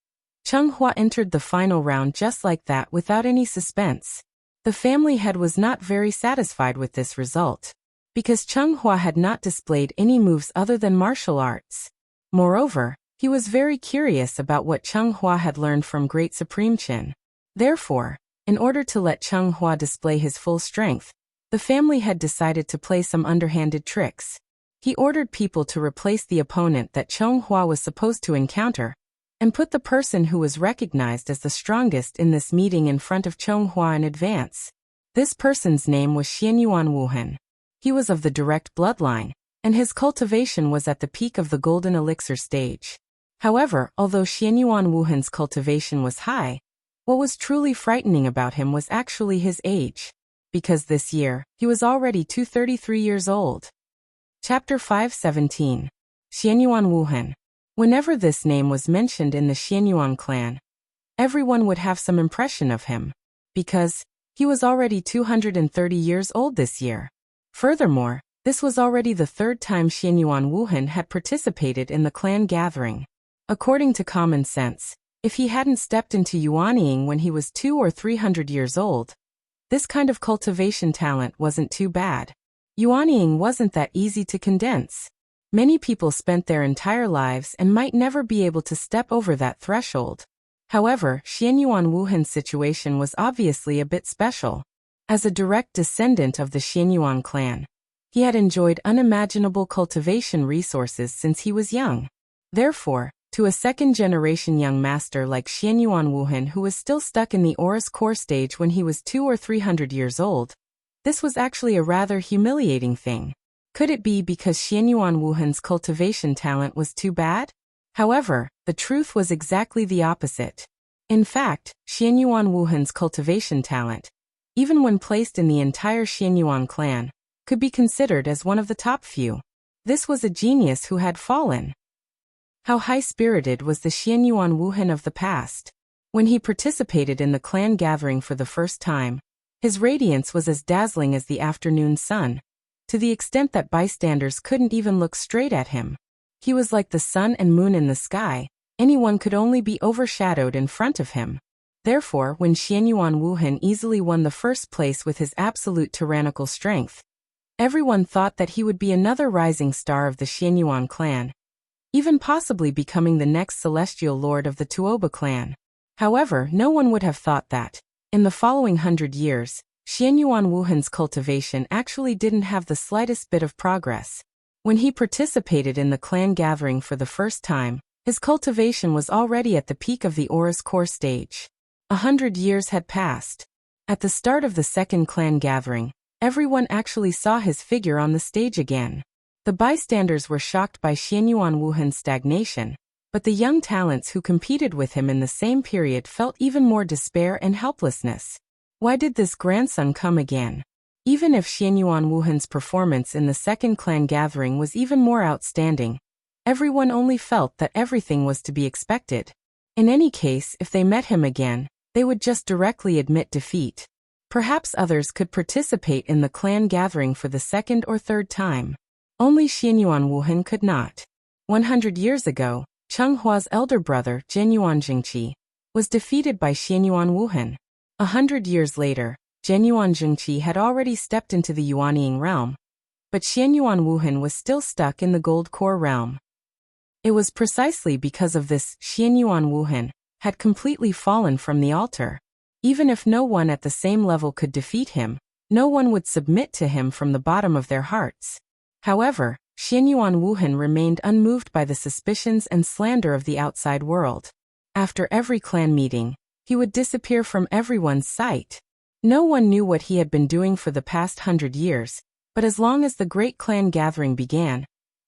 Cheng Hua entered the final round just like that without any suspense. The family head was not very satisfied with this result, because Cheng Hua had not displayed any moves other than martial arts. Moreover, he was very curious about what Cheng Hua had learned from Great Supreme Qin. Therefore, in order to let Cheng Hua display his full strength, the family had decided to play some underhanded tricks. He ordered people to replace the opponent that Cheng Hua was supposed to encounter, and put the person who was recognized as the strongest in this meeting in front of Cheng Hua in advance. This person's name was Xianyuan Wuhan. He was of the direct bloodline, and his cultivation was at the peak of the golden elixir stage. However, although Xianyuan Wuhan's cultivation was high, what was truly frightening about him was actually his age. because this year, he was already 233 years old. Chapter 517. Xianyuan Wuhan. Whenever this name was mentioned in the Xianyuan clan, everyone would have some impression of him, because he was already 230 years old this year. Furthermore, this was already the third time Xianyuan Wuhan had participated in the clan gathering. According to common sense, if he hadn't stepped into yuanying when he was 200 or 300 years old, this kind of cultivation talent wasn't too bad. Yuanying wasn't that easy to condense. Many people spent their entire lives and might never be able to step over that threshold. However, Xianyuan Wuhan's situation was obviously a bit special. As a direct descendant of the Xianyuan clan, he had enjoyed unimaginable cultivation resources since he was young. Therefore, to a second-generation young master like Xianyuan Wuhan who was still stuck in the Aurus core stage when he was 200 or 300 years old, this was actually a rather humiliating thing. Could it be because Xianyuan Wuhan's cultivation talent was too bad? However, the truth was exactly the opposite. In fact, Xianyuan Wuhan's cultivation talent, even when placed in the entire Xianyuan clan, could be considered as one of the top few. This was a genius who had fallen. How high-spirited was the Xianyuan Wuhan of the past. When he participated in the clan gathering for the first time, his radiance was as dazzling as the afternoon sun, to the extent that bystanders couldn't even look straight at him. He was like the sun and moon in the sky, anyone could only be overshadowed in front of him. Therefore, when Xianyuan Wuhan easily won the first place with his absolute tyrannical strength, everyone thought that he would be another rising star of the Xianyuan clan, even possibly becoming the next celestial lord of the Tuoba clan. However, no one would have thought that, in the following 100 years, Xianyuan Wuhan's cultivation actually didn't have the slightest bit of progress. When he participated in the clan gathering for the first time, his cultivation was already at the peak of the Aurus core stage. 100 years had passed. At the start of the second clan gathering, everyone actually saw his figure on the stage again. The bystanders were shocked by Xianyuan Wuhan's stagnation, but the young talents who competed with him in the same period felt even more despair and helplessness. Why did this grandson come again? Even if Xianyuan Wuhan's performance in the second clan gathering was even more outstanding, everyone only felt that everything was to be expected. In any case, if they met him again, they would just directly admit defeat. Perhaps others could participate in the clan gathering for the second or third time. Only Xianyuan Wuhan could not. 100 years ago, Cheng Hua's elder brother, Zhenyuan Jingqi, was defeated by Xianyuan Wuhan. 100 years later, Zhenyuan Jingqi had already stepped into the yuanying realm, but Xianyuan Wuhan was still stuck in the gold core realm. It was precisely because of this Xianyuan Wuhan had completely fallen from the altar. Even if no one at the same level could defeat him, no one would submit to him from the bottom of their hearts. However, Xianyuan Wuhan remained unmoved by the suspicions and slander of the outside world. After every clan meeting, he would disappear from everyone's sight. No one knew what he had been doing for the past 100 years, but as long as the great clan gathering began,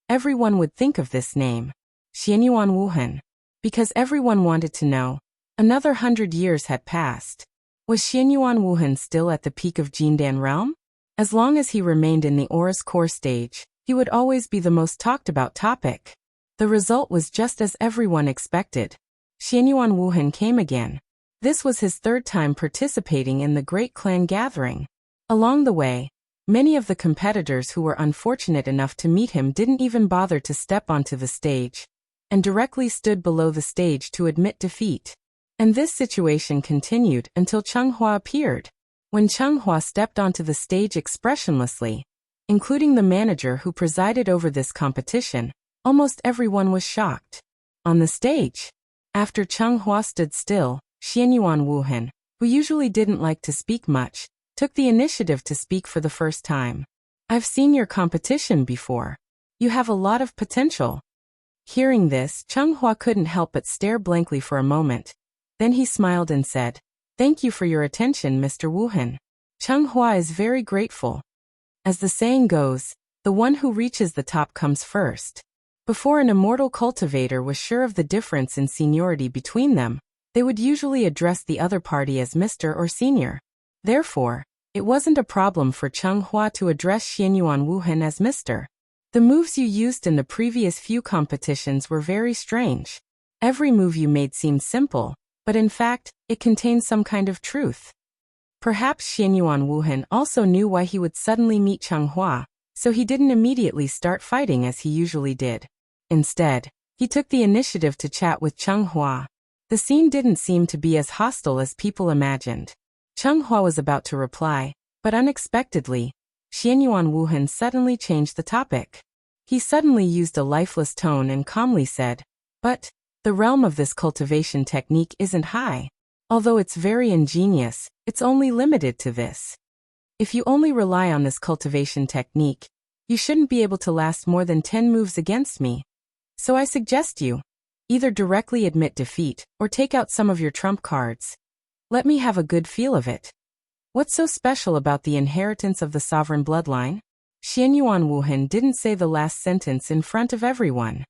everyone would think of this name, Xianyuan Wuhan, because everyone wanted to know. Another 100 years had passed. Was Xianyuan Wuhan still at the peak of Jindan realm? As long as he remained in the Aurus core stage, he would always be the most talked about topic. The result was just as everyone expected. Xianyuan Wuhan came again. This was his third time participating in the great clan gathering. Along the way, many of the competitors who were unfortunate enough to meet him didn't even bother to step onto the stage, and directly stood below the stage to admit defeat. And this situation continued until Cheng Hua appeared. When Cheng Hua stepped onto the stage expressionlessly, including the manager who presided over this competition, almost everyone was shocked. On the stage, after Cheng Hua stood still, Xianyuan Wuhan, who usually didn't like to speak much, took the initiative to speak for the first time. I've seen your competition before. You have a lot of potential. Hearing this, Cheng Hua couldn't help but stare blankly for a moment. Then he smiled and said, "Thank you for your attention, Mr. Wuhan." Cheng Hua is very grateful. As the saying goes, the one who reaches the top comes first. Before an immortal cultivator was sure of the difference in seniority between them, they would usually address the other party as Mr. or Senior. Therefore, It wasn't a problem for Cheng Hua to address Xianyuan Wuhan as Mr. The moves you used in the previous few competitions were very strange. Every move you made seemed simple, but in fact, it contained some kind of truth. Perhaps Xianyuan Wuhan also knew why he would suddenly meet Cheng Hua, so he didn't immediately start fighting as he usually did. Instead, he took the initiative to chat with Cheng Hua. The scene didn't seem to be as hostile as people imagined. Cheng Hua was about to reply, but unexpectedly, Xianyuan Wuhan suddenly changed the topic. He suddenly used a lifeless tone and calmly said, "But the realm of this cultivation technique isn't high. Although it's very ingenious, it's only limited to this. If you only rely on this cultivation technique, you shouldn't be able to last more than 10 moves against me. So I suggest you either directly admit defeat or take out some of your trump cards. Let me have a good feel of it." What's so special about the inheritance of the sovereign bloodline? Xianyuan Wuhan didn't say the last sentence in front of everyone.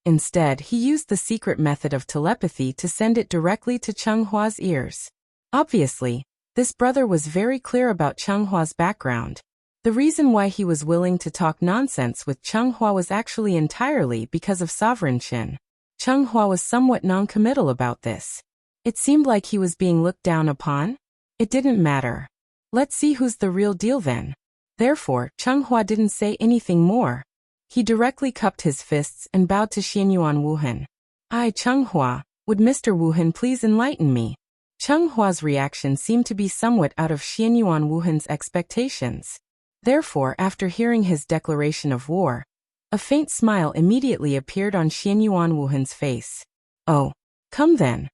Instead, he used the secret method of telepathy to send it directly to Cheng Hua's ears. Obviously, this brother was very clear about Cheng Hua's background. The reason why he was willing to talk nonsense with Cheng Hua was actually entirely because of sovereign Qin. Cheng Hua was somewhat non-committal about this. It seemed like he was being looked down upon. It didn't matter. Let's see who's the real deal then. Therefore, Cheng Hua didn't say anything more. He directly cupped his fists and bowed to Xianyuan Wuhan. "I, Cheng Hua, would Mr. Wuhan please enlighten me?" Cheng Hua's reaction seemed to be somewhat out of Xianyuan Wuhan's expectations. Therefore, after hearing his declaration of war, a faint smile immediately appeared on Xianyuan Wuhan's face. "Oh, come then."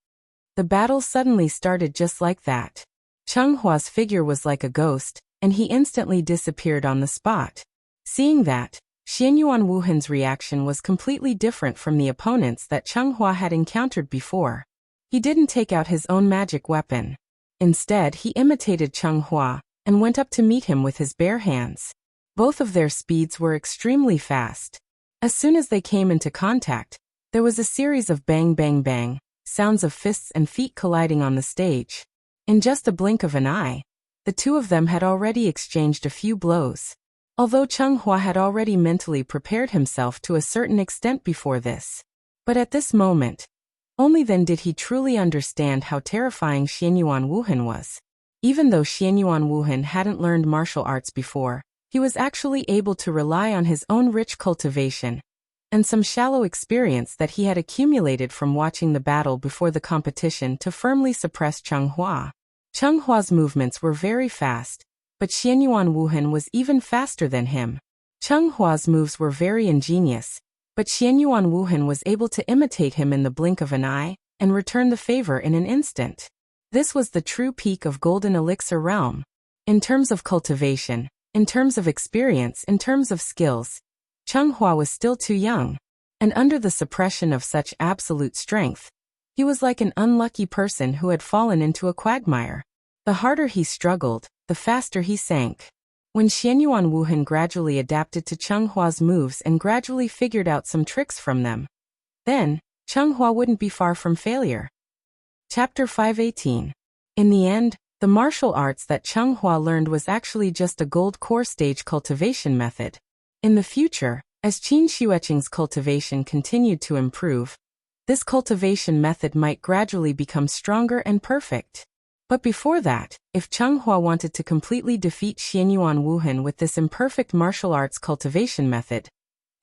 The battle suddenly started just like that. Cheng Hua's figure was like a ghost, and he instantly disappeared on the spot. Seeing that, Xianyuan Wuhan's reaction was completely different from the opponents that Cheng Hua had encountered before. He didn't take out his own magic weapon. Instead, he imitated Cheng Hua and went up to meet him with his bare hands. Both of their speeds were extremely fast. As soon as they came into contact, there was a series of bang bang bang, sounds of fists and feet colliding on the stage. In just a blink of an eye, the two of them had already exchanged a few blows. Although Cheng Hua had already mentally prepared himself to a certain extent before this. But at this moment, only then did he truly understand how terrifying Xianyuan Wuhan was. Even though Xianyuan Wuhan hadn't learned martial arts before, he was actually able to rely on his own rich cultivation and some shallow experience that he had accumulated from watching the battle before the competition to firmly suppress Cheng Hua. Cheng Hua's movements were very fast, but Xianyuan Wuhan was even faster than him. Cheng Hua's moves were very ingenious, but Xianyuan Wuhan was able to imitate him in the blink of an eye and return the favor in an instant. This was the true peak of Golden Elixir realm. In terms of cultivation, in terms of experience, in terms of skills, Cheng Hua was still too young, and under the suppression of such absolute strength, he was like an unlucky person who had fallen into a quagmire. The harder he struggled, the faster he sank. When Xianyuan Wuhan gradually adapted to Cheng Hua's moves and gradually figured out some tricks from them, then, Cheng Hua wouldn't be far from failure. Chapter 518. In the end, the martial arts that Cheng Hua learned was actually just a gold core stage cultivation method. In the future, as Qin Xueqing's cultivation continued to improve, this cultivation method might gradually become stronger and perfect. But before that, if Cheng Hua wanted to completely defeat Xianyuan Wuhan with this imperfect martial arts cultivation method,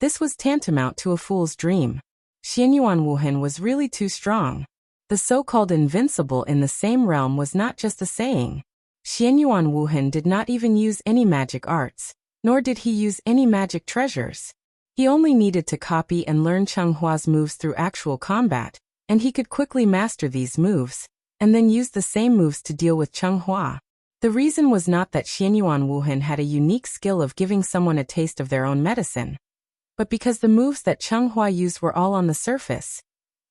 this was tantamount to a fool's dream. Xianyuan Wuhan was really too strong. The so-called invincible in the same realm was not just a saying. Xianyuan Wuhan did not even use any magic arts, nor did he use any magic treasures. He only needed to copy and learn Cheng Hua's moves through actual combat, and he could quickly master these moves, and then use the same moves to deal with Cheng Hua. The reason was not that Xianyuan Wuhan had a unique skill of giving someone a taste of their own medicine, but because the moves that Cheng Hua used were all on the surface,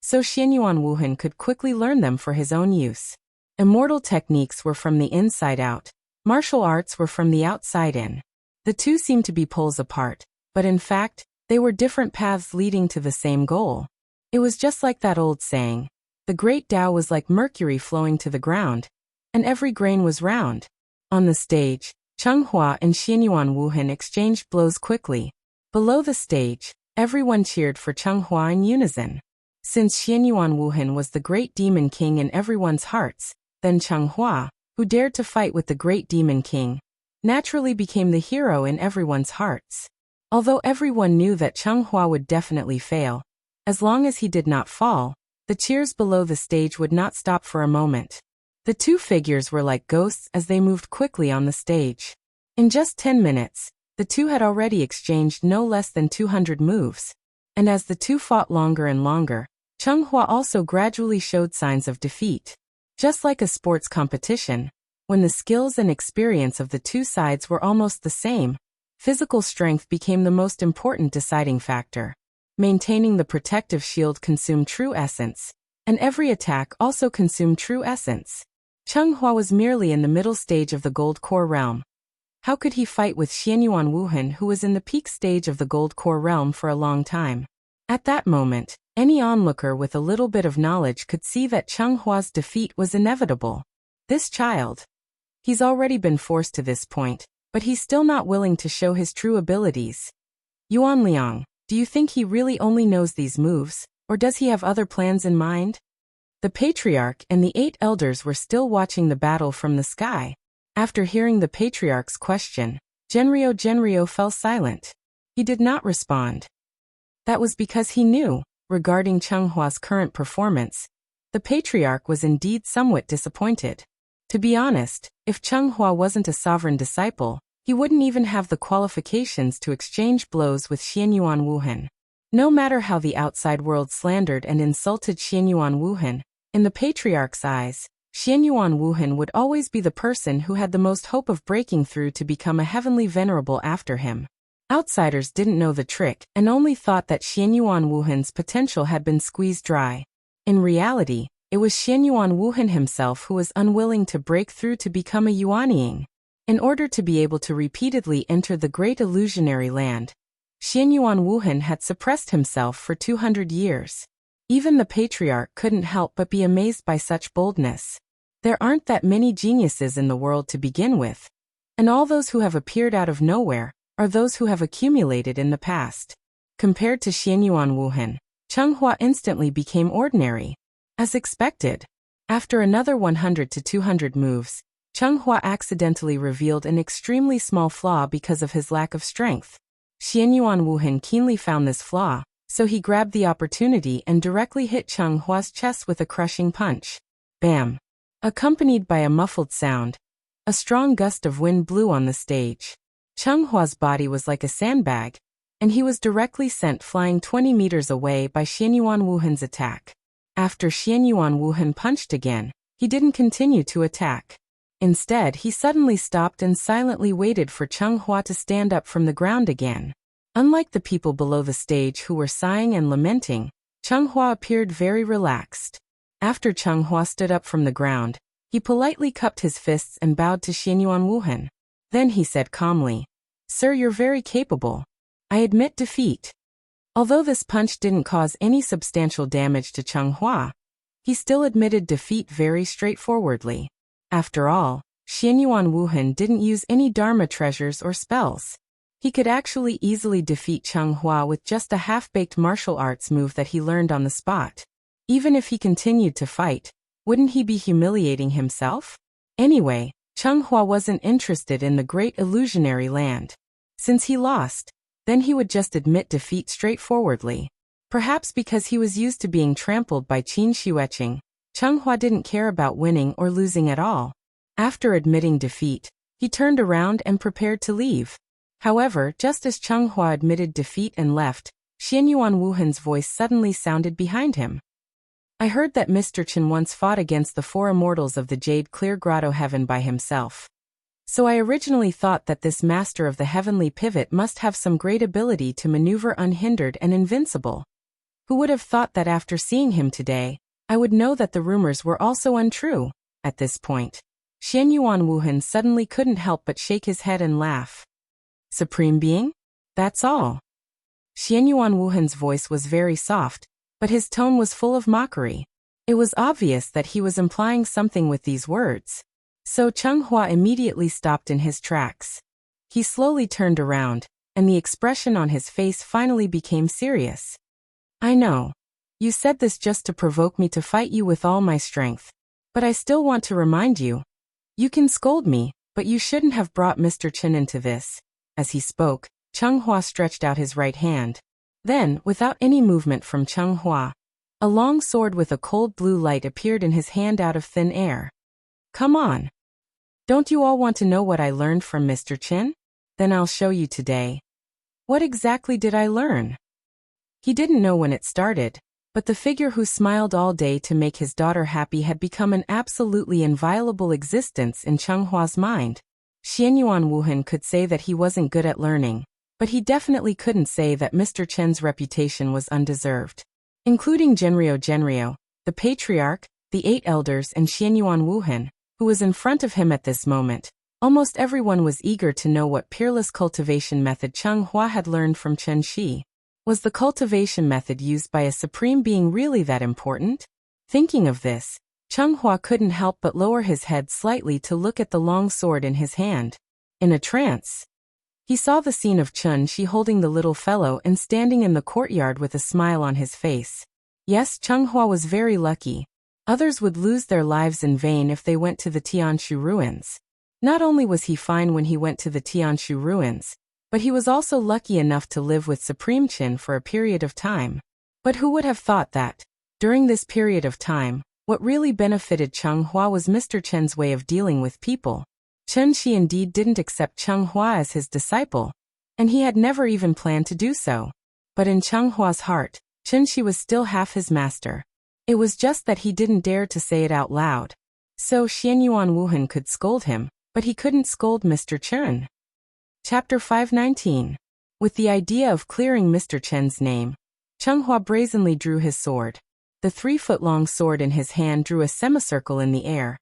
so Xianyuan Wuhan could quickly learn them for his own use. Immortal techniques were from the inside out, martial arts were from the outside in. The two seemed to be poles apart, but in fact, they were different paths leading to the same goal. It was just like that old saying, the great Tao was like mercury flowing to the ground, and every grain was round. On the stage, Chenghua and Xianyuan Wuhan exchanged blows quickly. Below the stage, everyone cheered for Chenghua in unison. Since Xianyuan Wuhan was the great demon king in everyone's hearts, then Chenghua, who dared to fight with the great demon king, naturally became the hero in everyone's hearts. Although everyone knew that Chenghua would definitely fail, as long as he did not fall, the cheers below the stage would not stop for a moment. The two figures were like ghosts as they moved quickly on the stage. In just 10 minutes, the two had already exchanged no less than 200 moves. And as the two fought longer and longer, Chenghua also gradually showed signs of defeat. Just like a sports competition, when the skills and experience of the two sides were almost the same, physical strength became the most important deciding factor. Maintaining the protective shield consumed true essence, and every attack also consumed true essence. Chenghua was merely in the middle stage of the Gold Core realm. How could he fight with Xianyuan Wuhan, who was in the peak stage of the Gold Core realm for a long time? At that moment, any onlooker with a little bit of knowledge could see that Chenghua's defeat was inevitable. This child. He's already been forced to this point, but he's still not willing to show his true abilities. Yuan Liang, do you think he really only knows these moves, or does he have other plans in mind? The patriarch and the 8 elders were still watching the battle from the sky. After hearing the patriarch's question, Genryo fell silent. He did not respond. That was because he knew, regarding Chenghua's current performance, the patriarch was indeed somewhat disappointed. To be honest, if Chenghua wasn't a sovereign disciple, he wouldn't even have the qualifications to exchange blows with Xianyuan Wuhan. No matter how the outside world slandered and insulted Xianyuan Wuhan, in the patriarch's eyes, Xianyuan Wuhan would always be the person who had the most hope of breaking through to become a heavenly venerable after him. Outsiders didn't know the trick and only thought that Xianyuan Wuhan's potential had been squeezed dry. In reality, it was Xianyuan Wuhan himself who was unwilling to break through to become a Yuanying. In order to be able to repeatedly enter the great illusionary land, Xianyuan Wuhan had suppressed himself for 200 years. Even the patriarch couldn't help but be amazed by such boldness. There aren't that many geniuses in the world to begin with, and all those who have appeared out of nowhere are those who have accumulated in the past. Compared to Xianyuan Wuhan, Chenghua instantly became ordinary. As expected, after another 100 to 200 moves, Chenghua accidentally revealed an extremely small flaw because of his lack of strength. Xianyuan Wuhan keenly found this flaw, so he grabbed the opportunity and directly hit Chenghua's chest with a crushing punch. Bam! Accompanied by a muffled sound, a strong gust of wind blew on the stage. Chenghua's body was like a sandbag, and he was directly sent flying 20 meters away by Xianyuan Wuhan's attack. After Xianyuan Wuhan punched again, he didn't continue to attack. Instead, he suddenly stopped and silently waited for Chenghua to stand up from the ground again. Unlike the people below the stage who were sighing and lamenting, Chenghua appeared very relaxed. After Chenghua stood up from the ground, he politely cupped his fists and bowed to Xianyuan Wuhan. Then he said calmly, "Sir, you're very capable. I admit defeat." Although this punch didn't cause any substantial damage to Chenghua, he still admitted defeat very straightforwardly. After all, Xianyuan Wuhan didn't use any Dharma treasures or spells. He could actually easily defeat Chenghua with just a half-baked martial arts move that he learned on the spot. Even if he continued to fight, wouldn't he be humiliating himself? Anyway, Chenghua wasn't interested in the great illusionary land. Since he lost, then he would just admit defeat straightforwardly. Perhaps because he was used to being trampled by Qin Xueqing, Chenghua didn't care about winning or losing at all. After admitting defeat, he turned around and prepared to leave. However, just as Chenghua admitted defeat and left, Xianyuan Wuhan's voice suddenly sounded behind him. "I heard that Mr. Chen once fought against the 4 immortals of the Jade Clear Grotto Heaven by himself. So I originally thought that this master of the heavenly pivot must have some great ability to maneuver unhindered and invincible. Who would have thought that after seeing him today, I would know that the rumors were also untrue?" At this point, Xianyuan Wuhan suddenly couldn't help but shake his head and laugh. "Supreme Being? That's all." Xianyuan Wuhan's voice was very soft, but his tone was full of mockery. It was obvious that he was implying something with these words. So Chung Hua immediately stopped in his tracks. He slowly turned around, and the expression on his face finally became serious. I know. You said this just to provoke me to fight you with all my strength. But I still want to remind you. You can scold me, but you shouldn't have brought Mr. Chen into this. As he spoke, Chung Hua stretched out his right hand. Then, without any movement from Chung Hua, a long sword with a cold blue light appeared in his hand out of thin air. Come on. Don't you all want to know what I learned from Mr. Chen? Then I'll show you today. What exactly did I learn? He didn't know when it started, but the figure who smiled all day to make his daughter happy had become an absolutely inviolable existence in Chung Hua's mind. Xianyuan Wuhan could say that he wasn't good at learning, but he definitely couldn't say that Mr. Chen's reputation was undeserved. Including Genryo, the patriarch, the 8 elders and Xianyuan Wuhan, who was in front of him at this moment. Almost everyone was eager to know what peerless cultivation method Chung Hua had learned from Chen Shi. Was the cultivation method used by a supreme being really that important? Thinking of this, Chung Hua couldn't help but lower his head slightly to look at the long sword in his hand. In a trance, he saw the scene of Chen Shi holding the little fellow and standing in the courtyard with a smile on his face. Yes, Chung Hua was very lucky. Others would lose their lives in vain if they went to the Tianshu ruins. Not only was he fine when he went to the Tianshu ruins, but he was also lucky enough to live with Supreme Qin for a period of time. But who would have thought that, during this period of time, what really benefited Chung Hua was Mr. Chen's way of dealing with people. Chen Shi indeed didn't accept Chung Hua as his disciple, and he had never even planned to do so. But in Chung Hua's heart, Chen Shi was still half his master. It was just that he didn't dare to say it out loud. So Xianyuan Wuhan could scold him, but he couldn't scold Mr. Chen. Chapter 519. With the idea of clearing Mr. Chen's name, Chung Hua brazenly drew his sword. The 3-foot-long sword in his hand drew a semicircle in the air,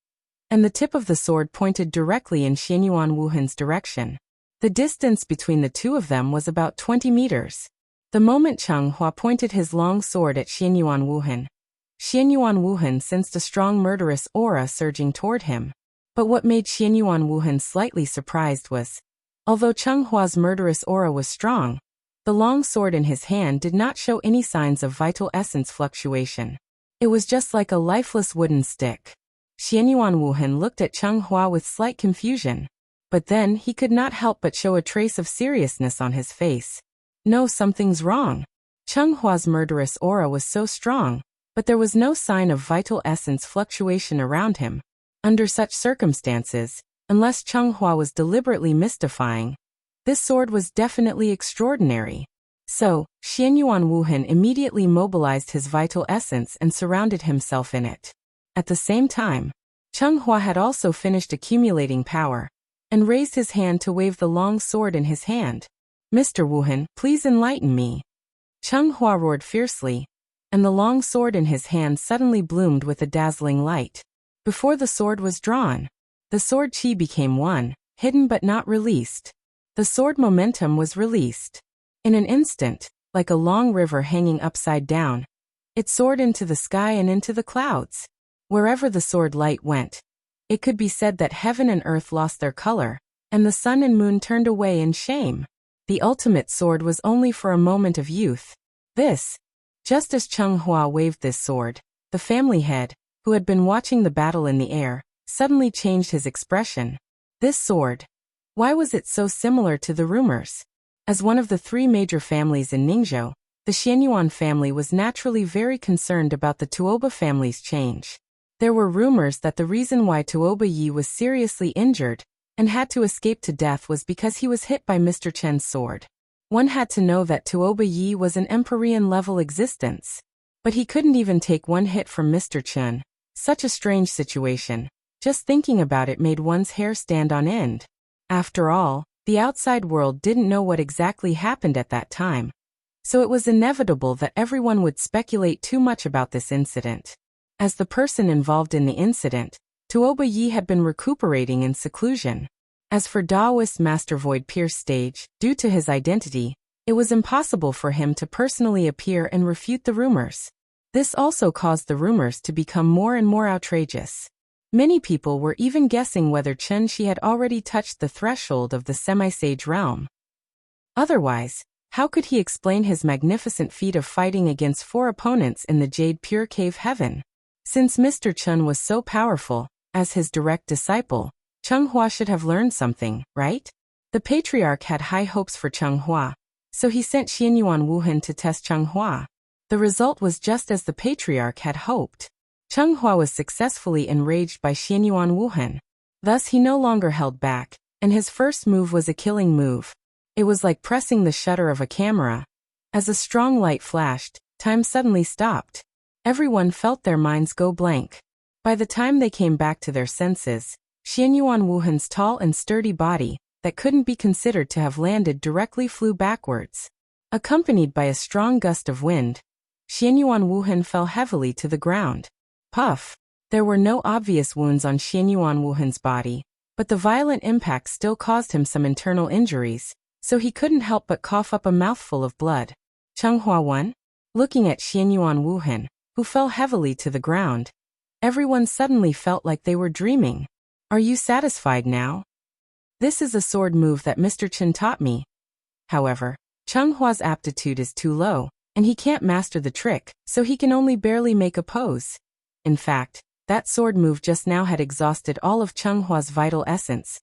and the tip of the sword pointed directly in Xianyuan Wuhan's direction. The distance between the two of them was about 20 meters. The moment Chung Hua pointed his long sword at Xianyuan Wuhan sensed a strong murderous aura surging toward him. But what made Xianyuan Wuhan slightly surprised was, although Chung Hua's murderous aura was strong, the long sword in his hand did not show any signs of vital essence fluctuation. It was just like a lifeless wooden stick. Xianyuan Wuhan looked at Chung Hua with slight confusion, but then he could not help but show a trace of seriousness on his face. No, something's wrong. Chung Hua's murderous aura was so strong, but there was no sign of vital essence fluctuation around him. Under such circumstances, unless Chung Hua was deliberately mystifying, this sword was definitely extraordinary. So, Xianyuan Wuhan immediately mobilized his vital essence and surrounded himself in it. At the same time, Chung Hua had also finished accumulating power, and raised his hand to wave the long sword in his hand. Mr. Wuhan, please enlighten me. Chung Hua roared fiercely, and the long sword in his hand suddenly bloomed with a dazzling light. Before the sword was drawn, the sword chi became one, hidden but not released. The sword momentum was released. In an instant, like a long river hanging upside down, it soared into the sky and into the clouds. Wherever the sword light went, it could be said that heaven and earth lost their color, and the sun and moon turned away in shame. The ultimate sword was only for a moment of youth. Just as Chung Hua waved this sword, the family head, who had been watching the battle in the air, suddenly changed his expression. This sword. Why was it so similar to the rumors? As one of the 3 major families in Ningzhou, the Xianyuan family was naturally very concerned about the Tuoba family's change. There were rumors that the reason why Tuoba Yi was seriously injured and had to escape to death was because he was hit by Mr. Chen's sword. One had to know that Tuoba Yi was an Empyrean-level existence. But he couldn't even take one hit from Mr. Chen. Such a strange situation. Just thinking about it made one's hair stand on end. After all, the outside world didn't know what exactly happened at that time. So it was inevitable that everyone would speculate too much about this incident. As the person involved in the incident, Tuoba Yi had been recuperating in seclusion. As for Daoist Master Void Pierce Stage, due to his identity, it was impossible for him to personally appear and refute the rumors. This also caused the rumors to become more and more outrageous. Many people were even guessing whether Chen Shi had already touched the threshold of the semi-sage realm. Otherwise, how could he explain his magnificent feat of fighting against 4 opponents in the Jade Pure Cave Heaven? Since Mr. Chen was so powerful, as his direct disciple, Cheng Hua should have learned something, right? The patriarch had high hopes for Cheng Hua, so he sent Xianyuan Wuhan to test Cheng Hua. The result was just as the patriarch had hoped. Cheng Hua was successfully enraged by Xianyuan Wuhan. Thus he no longer held back, and his first move was a killing move. It was like pressing the shutter of a camera. As a strong light flashed, time suddenly stopped. Everyone felt their minds go blank. By the time they came back to their senses, Xianyuan Wuhan's tall and sturdy body, that couldn't be considered to have landed directly, flew backwards. Accompanied by a strong gust of wind, Xianyuan Wuhan fell heavily to the ground. Puff! There were no obvious wounds on Xianyuan Wuhan's body, but the violent impact still caused him some internal injuries, so he couldn't help but cough up a mouthful of blood. Cheng Hua won? Looking at Xianyuan Wuhan, who fell heavily to the ground, everyone suddenly felt like they were dreaming. Are you satisfied now? This is a sword move that Mr. Chen taught me. However, Cheng Hua's aptitude is too low, and he can't master the trick, so he can only barely make a pose. In fact, that sword move just now had exhausted all of Cheng Hua's vital essence.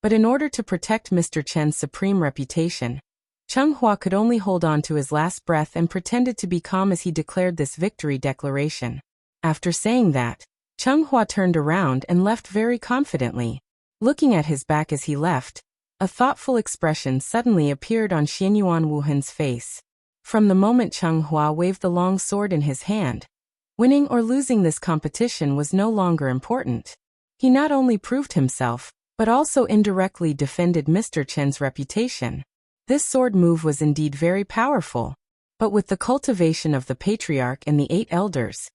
But in order to protect Mr. Chen's supreme reputation, Cheng Hua could only hold on to his last breath and pretended to be calm as he declared this victory declaration. After saying that, Cheng Hua turned around and left very confidently. Looking at his back as he left, a thoughtful expression suddenly appeared on Xianyuan Wuhan's face. From the moment Cheng Hua waved the long sword in his hand, winning or losing this competition was no longer important. He not only proved himself, but also indirectly defended Mr. Chen's reputation. This sword move was indeed very powerful. But with the cultivation of the patriarch and the 8 elders,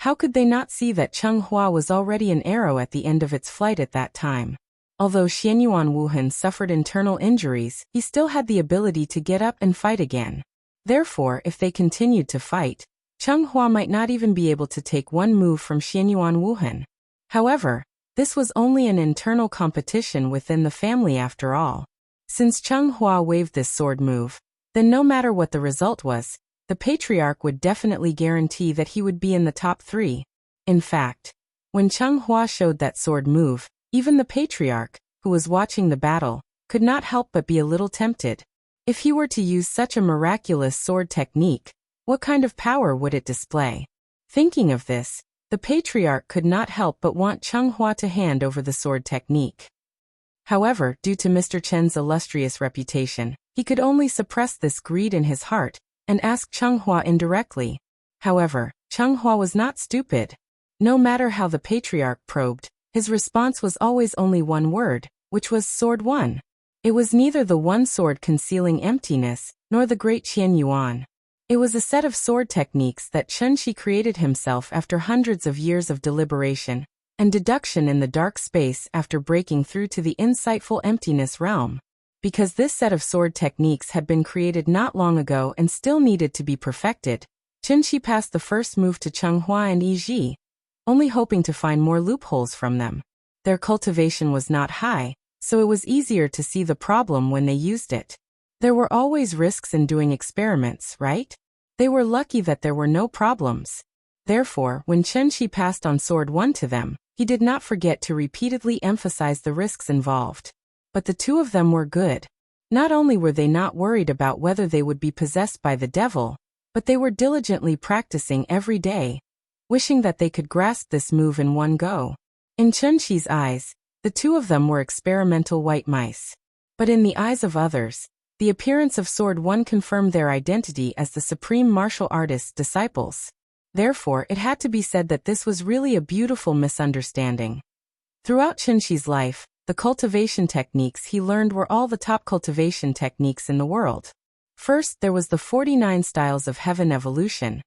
how could they not see that Cheng Hua was already an arrow at the end of its flight at that time? Although Xianyuan Wuhan suffered internal injuries, he still had the ability to get up and fight again. Therefore, if they continued to fight, Cheng Hua might not even be able to take one move from Xianyuan Wuhan. However, this was only an internal competition within the family after all. Since Cheng Hua waved this sword move, then no matter what the result was, the patriarch would definitely guarantee that he would be in the top 3. In fact, when Cheng Hua showed that sword move, even the patriarch, who was watching the battle, could not help but be a little tempted. If he were to use such a miraculous sword technique, what kind of power would it display? Thinking of this, the patriarch could not help but want Cheng Hua to hand over the sword technique. However, due to Mr. Chen's illustrious reputation, he could only suppress this greed in his heart and ask Cheng Hua indirectly. However, Cheng Hua was not stupid. No matter how the patriarch probed, his response was always only one word, which was sword 1. It was neither the one sword concealing emptiness, nor the great Qian Yuan. It was a set of sword techniques that Chen Shi created himself after hundreds of years of deliberation and deduction in the dark space after breaking through to the insightful emptiness realm. Because this set of sword techniques had been created not long ago and still needed to be perfected, Chen Shi passed the first move to Cheng Hua and Yi Ji, only hoping to find more loopholes from them. Their cultivation was not high, so it was easier to see the problem when they used it. There were always risks in doing experiments, right? They were lucky that there were no problems. Therefore, when Chen Shi passed on sword 1 to them, he did not forget to repeatedly emphasize the risks involved. But the two of them were good. Not only were they not worried about whether they would be possessed by the devil, but they were diligently practicing every day, wishing that they could grasp this move in one go. In Chen Shi's eyes, the two of them were experimental white mice. But in the eyes of others, the appearance of Sword 1 confirmed their identity as the supreme martial artist's disciples. Therefore, it had to be said that this was really a beautiful misunderstanding. Throughout Chen Shi's life, the cultivation techniques he learned were all the top cultivation techniques in the world. First, there was the 49 styles of heaven evolution.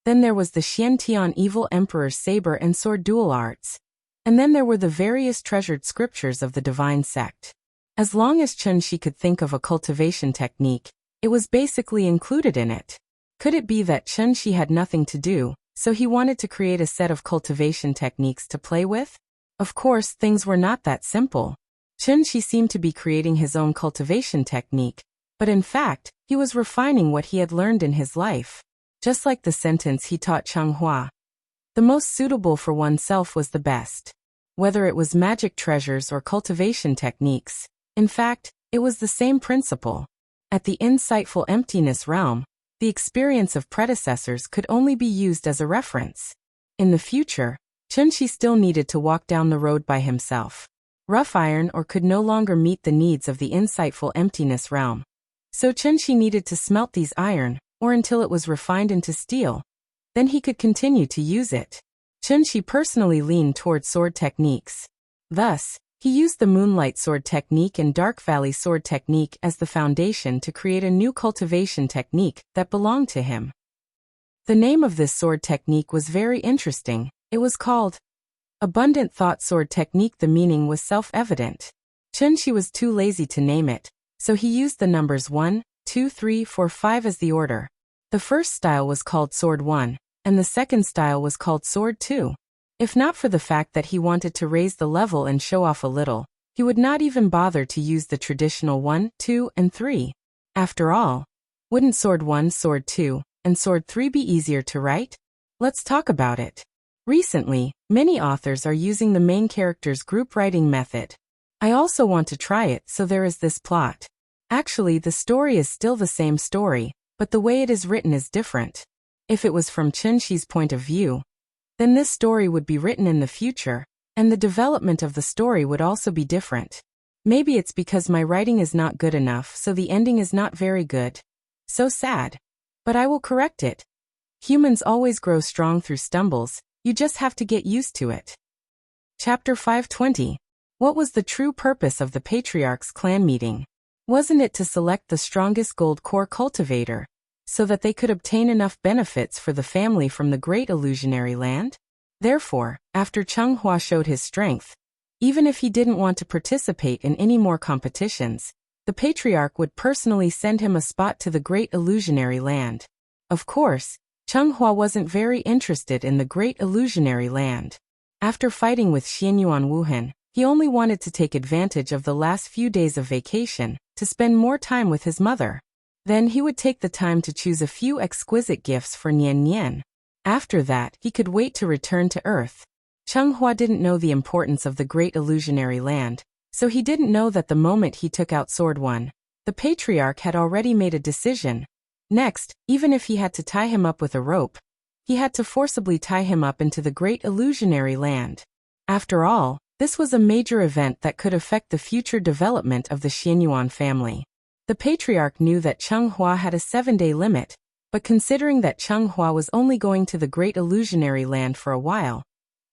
Then there was the Xiantian evil emperor's saber and sword dual arts. And then there were the various treasured scriptures of the divine sect. As long as Chen Shi could think of a cultivation technique, it was basically included in it. Could it be that Chen Shi had nothing to do, so he wanted to create a set of cultivation techniques to play with? Of course, things were not that simple. Chunshi seemed to be creating his own cultivation technique, but in fact, he was refining what he had learned in his life. Just like the sentence he taught Changhua. The most suitable for oneself was the best. Whether it was magic treasures or cultivation techniques, in fact, it was the same principle. At the insightful emptiness realm, the experience of predecessors could only be used as a reference. In the future, Chunshi still needed to walk down the road by himself. Rough iron ore could no longer meet the needs of the insightful emptiness realm. So Chunshi needed to smelt these iron ore until it was refined into steel. Then he could continue to use it. Chunshi personally leaned toward sword techniques. Thus, he used the Moonlight Sword technique and Dark Valley Sword technique as the foundation to create a new cultivation technique that belonged to him. The name of this sword technique was very interesting. It was called Abundant Thought Sword Technique. The meaning was self-evident. Chunshi was too lazy to name it, so he used the numbers 1, 2, 3, 4, 5 as the order. The first style was called Sword 1, and the second style was called Sword 2. If not for the fact that he wanted to raise the level and show off a little, he would not even bother to use the traditional 1, 2, and 3. After all, wouldn't Sword 1, Sword 2, and Sword 3 be easier to write? Let's talk about it. Recently, many authors are using the main character's group writing method. I also want to try it, so there is this plot. Actually, the story is still the same story, but the way it is written is different. If it was from Chunshi's point of view, then this story would be written in the future, and the development of the story would also be different. Maybe it's because my writing is not good enough, so the ending is not very good. So sad. But I will correct it. Humans always grow strong through stumbles, you just have to get used to it. Chapter 520. What was the true purpose of the Patriarch's clan meeting? Wasn't it to select the strongest gold core cultivator, so that they could obtain enough benefits for the family from the great illusionary land? Therefore, after Changhua showed his strength, even if he didn't want to participate in any more competitions, the Patriarch would personally send him a spot to the great illusionary land. Of course, Changhua wasn't very interested in the great illusionary land. After fighting with Xianyuan Wuhan, he only wanted to take advantage of the last few days of vacation, to spend more time with his mother. Then he would take the time to choose a few exquisite gifts for Nian Nian. After that, he could wait to return to Earth. Changhua didn't know the importance of the great illusionary land, so he didn't know that the moment he took out Sword 1, the Patriarch had already made a decision. Next, even if he had to tie him up with a rope, he had to forcibly tie him up into the great illusionary land. After all, this was a major event that could affect the future development of the Xianyuan family. The Patriarch knew that Changhua had a 7-day limit, but considering that Changhua was only going to the great illusionary land for a while,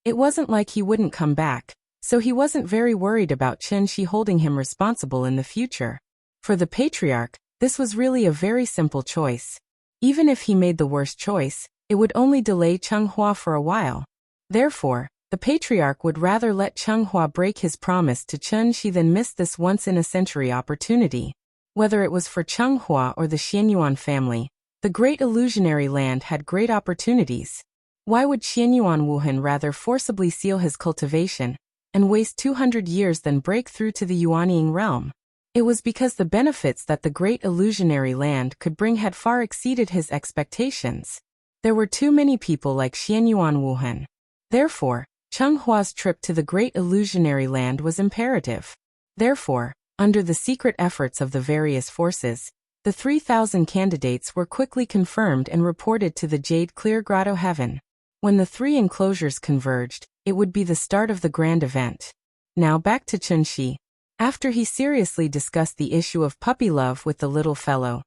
it wasn't like he wouldn't come back, so he wasn't very worried about Chunshi holding him responsible in the future. For the Patriarch, this was really a very simple choice. Even if he made the worst choice, it would only delay Changhua for a while. Therefore, the Patriarch would rather let Changhua break his promise to Chunshi than miss this once-in-a-century opportunity. Whether it was for Changhua or the Xianyuan family, the great illusionary land had great opportunities. Why would Xianyuan Wuhan rather forcibly seal his cultivation and waste 200 years than break through to the Yuanying realm? It was because the benefits that the great illusionary land could bring had far exceeded his expectations. There were too many people like Xianyuan Wuhan. Therefore, Chenghua's trip to the great illusionary land was imperative. Therefore, under the secret efforts of the various forces, the 3,000 candidates were quickly confirmed and reported to the Jade Clear Grotto Heaven. When the 3 enclosures converged, it would be the start of the grand event. Now back to Chunshi. After he seriously discussed the issue of puppy love with the little fellow,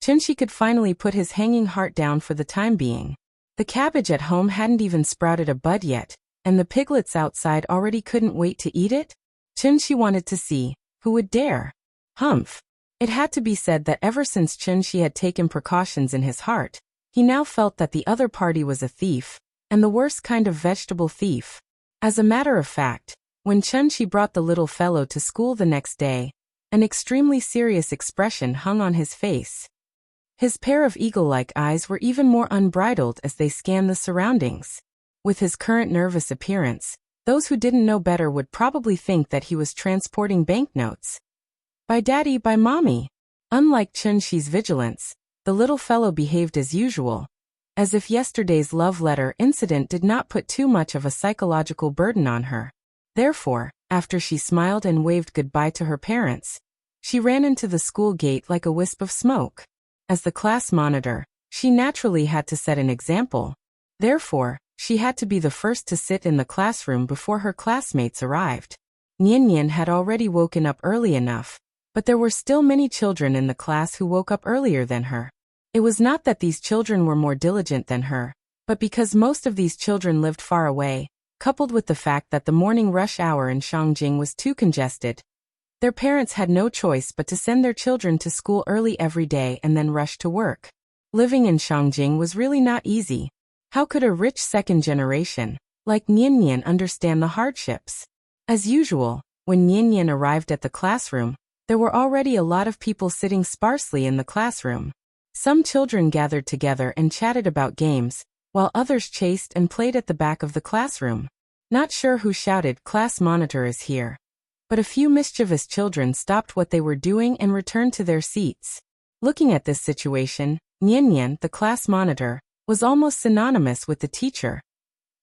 Chunshi could finally put his hanging heart down for the time being. The cabbage at home hadn't even sprouted a bud yet, and the piglets outside already couldn't wait to eat it? Chunshi wanted to see who would dare. Humph. It had to be said that ever since Chunshi had taken precautions in his heart, he now felt that the other party was a thief, and the worst kind of vegetable thief. As a matter of fact, when Chunshi brought the little fellow to school the next day, an extremely serious expression hung on his face. His pair of eagle-like eyes were even more unbridled as they scanned the surroundings. With his current nervous appearance, Those who didn't know better would probably think that he was transporting banknotes. By daddy, by mommy. Unlike Chun-Shi's vigilance, the little fellow behaved as usual, as if yesterday's love letter incident did not put too much of a psychological burden on her. Therefore, after she smiled and waved goodbye to her parents, she ran into the school gate like a wisp of smoke. As the class monitor, she naturally had to set an example. Therefore, she had to be the first to sit in the classroom before her classmates arrived. Nian Nian had already woken up early enough, but there were still many children in the class who woke up earlier than her. It was not that these children were more diligent than her, but because most of these children lived far away, coupled with the fact that the morning rush hour in Shangjing was too congested. Their parents had no choice but to send their children to school early every day and then rush to work. Living in Shangjing was really not easy. How could a rich second generation, like Nian Nian, understand the hardships? As usual, when Nian Nian arrived at the classroom, there were already a lot of people sitting sparsely in the classroom. Some children gathered together and chatted about games, while others chased and played at the back of the classroom. Not sure who shouted, "Class monitor is here." But a few mischievous children stopped what they were doing and returned to their seats. Looking at this situation, Nian Nian, the class monitor, was almost synonymous with the teacher.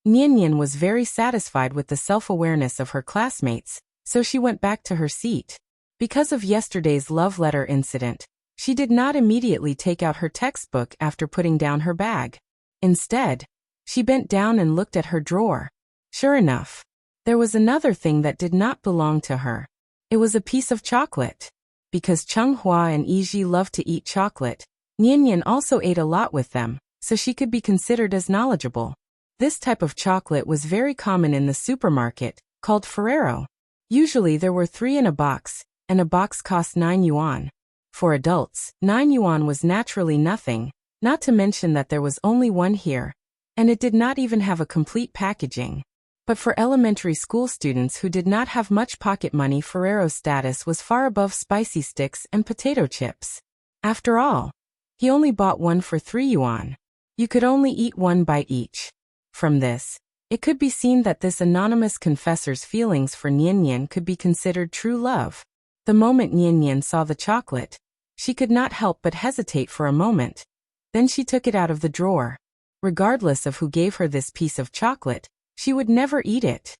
Nian Nian was very satisfied with the self-awareness of her classmates, so she went back to her seat. Because of yesterday's love letter incident, she did not immediately take out her textbook after putting down her bag. Instead, she bent down and looked at her drawer. Sure enough, there was another thing that did not belong to her. It was a piece of chocolate. Because Cheng Hua and Yiji loved to eat chocolate, Nian Nian also ate a lot with them, so she could be considered as knowledgeable. This type of chocolate was very common in the supermarket, called Ferrero. Usually there were 3 in a box, and a box cost 9 yuan. For adults, 9 yuan was naturally nothing, not to mention that there was only one here, and it did not even have a complete packaging. But for elementary school students who did not have much pocket money, Ferrero's status was far above spicy sticks and potato chips. After all, he only bought one for 3 yuan. You could only eat 1 bite each. From this, it could be seen that this anonymous confessor's feelings for Nian Nian could be considered true love. The moment Nian Nian saw the chocolate, she could not help but hesitate for a moment. Then she took it out of the drawer. Regardless of who gave her this piece of chocolate, she would never eat it.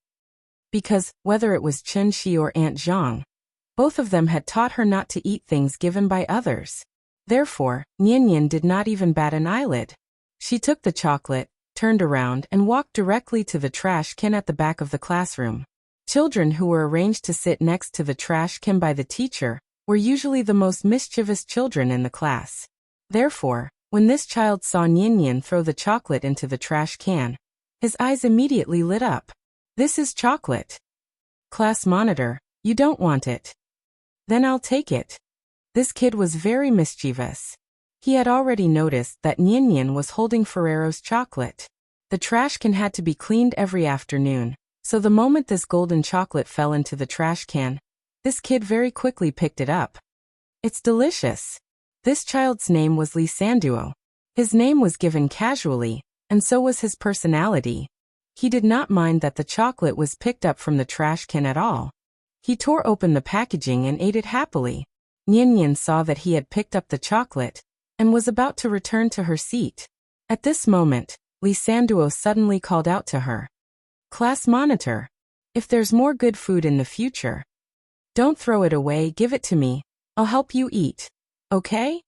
Because, whether it was Chun-Shi or Aunt Zhang, both of them had taught her not to eat things given by others. Therefore, Nian Nian did not even bat an eyelid. She took the chocolate, turned around and walked directly to the trash can at the back of the classroom. Children who were arranged to sit next to the trash can by the teacher were usually the most mischievous children in the class. Therefore, when this child saw Nian Nian throw the chocolate into the trash can, his eyes immediately lit up. "This is chocolate. Class monitor, you don't want it. Then I'll take it." This kid was very mischievous. He had already noticed that Nian Nian was holding Ferrero's chocolate. The trash can had to be cleaned every afternoon, so the moment this golden chocolate fell into the trash can, this kid very quickly picked it up. "It's delicious." This child's name was Li Sanduo. His name was given casually, and so was his personality. He did not mind that the chocolate was picked up from the trash can at all. He tore open the packaging and ate it happily. Nian Nian saw that he had picked up the chocolate, and was about to return to her seat. At this moment, Li Sanduo suddenly called out to her. "Class monitor, if there's more good food in the future, don't throw it away, give it to me. I'll help you eat. Okay?"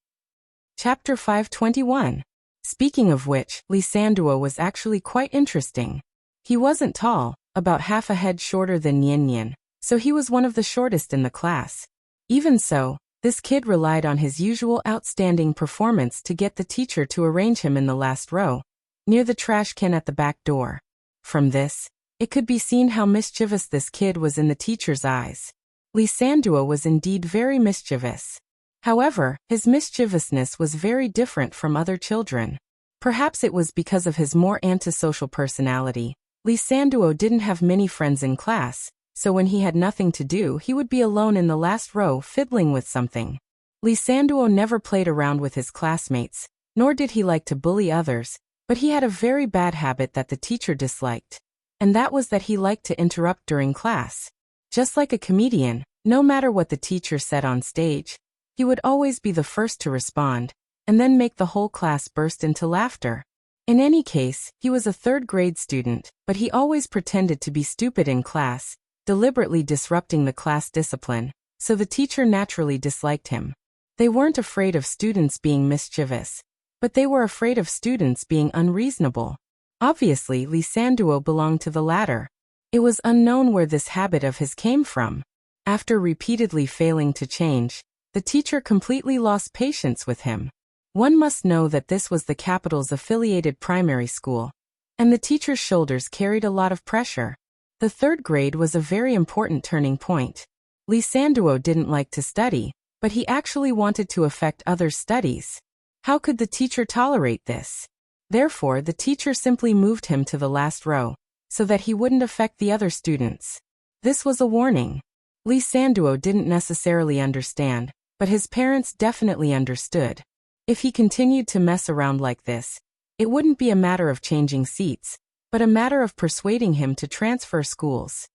Chapter 521. Speaking of which, Li Sanduo was actually quite interesting. He wasn't tall, about half a head shorter than Nian Nian, so he was one of the shortest in the class. Even so, this kid relied on his usual outstanding performance to get the teacher to arrange him in the last row, near the trash can at the back door. From this, it could be seen how mischievous this kid was in the teacher's eyes. Li Sanduo was indeed very mischievous. However, his mischievousness was very different from other children. Perhaps it was because of his more antisocial personality. Li Sanduo didn't have many friends in class, so when he had nothing to do, he would be alone in the last row fiddling with something. Li Sanduo never played around with his classmates, nor did he like to bully others, but he had a very bad habit that the teacher disliked. and that was that he liked to interrupt during class. Just like a comedian, no matter what the teacher said on stage, he would always be the first to respond, and then make the whole class burst into laughter. In any case, he was a third-grade student, but he always pretended to be stupid in class, deliberately disrupting the class discipline, so the teacher naturally disliked him. They weren't afraid of students being mischievous, but they were afraid of students being unreasonable. Obviously, Lisanduo belonged to the latter. It was unknown where this habit of his came from. After repeatedly failing to change, the teacher completely lost patience with him. One must know that this was the capital's affiliated primary school, and the teacher's shoulders carried a lot of pressure. The third grade was a very important turning point. Lisanduo didn't like to study, but he actually wanted to affect others' studies. How could the teacher tolerate this? Therefore, the teacher simply moved him to the last row, so that he wouldn't affect the other students. This was a warning. Lisanduo didn't necessarily understand, but his parents definitely understood. If he continued to mess around like this, it wouldn't be a matter of changing seats, but a matter of persuading him to transfer schools.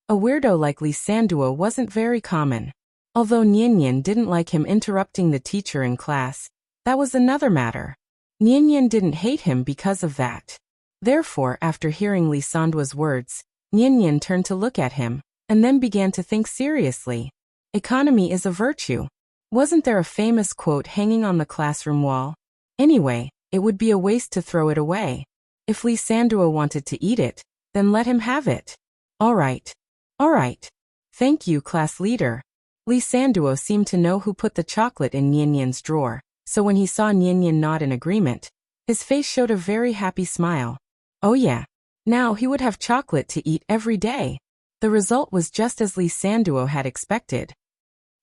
A weirdo like Lisanduo wasn't very common. Although Nianyan didn't like him interrupting the teacher in class, that was another matter. Nianyan didn't hate him because of that. Therefore, after hearing Lisanduo's words, Nianyan turned to look at him, and then began to think seriously. Economy is a virtue. Wasn't there a famous quote hanging on the classroom wall? Anyway, it would be a waste to throw it away. If Lisanduo wanted to eat it, then let him have it. All right. Thank you, class leader. Lisanduo seemed to know who put the chocolate in Nianyan's drawer, so when he saw Nianyan nod in agreement, his face showed a very happy smile. Oh yeah. Now he would have chocolate to eat every day. The result was just as Lisanduo had expected.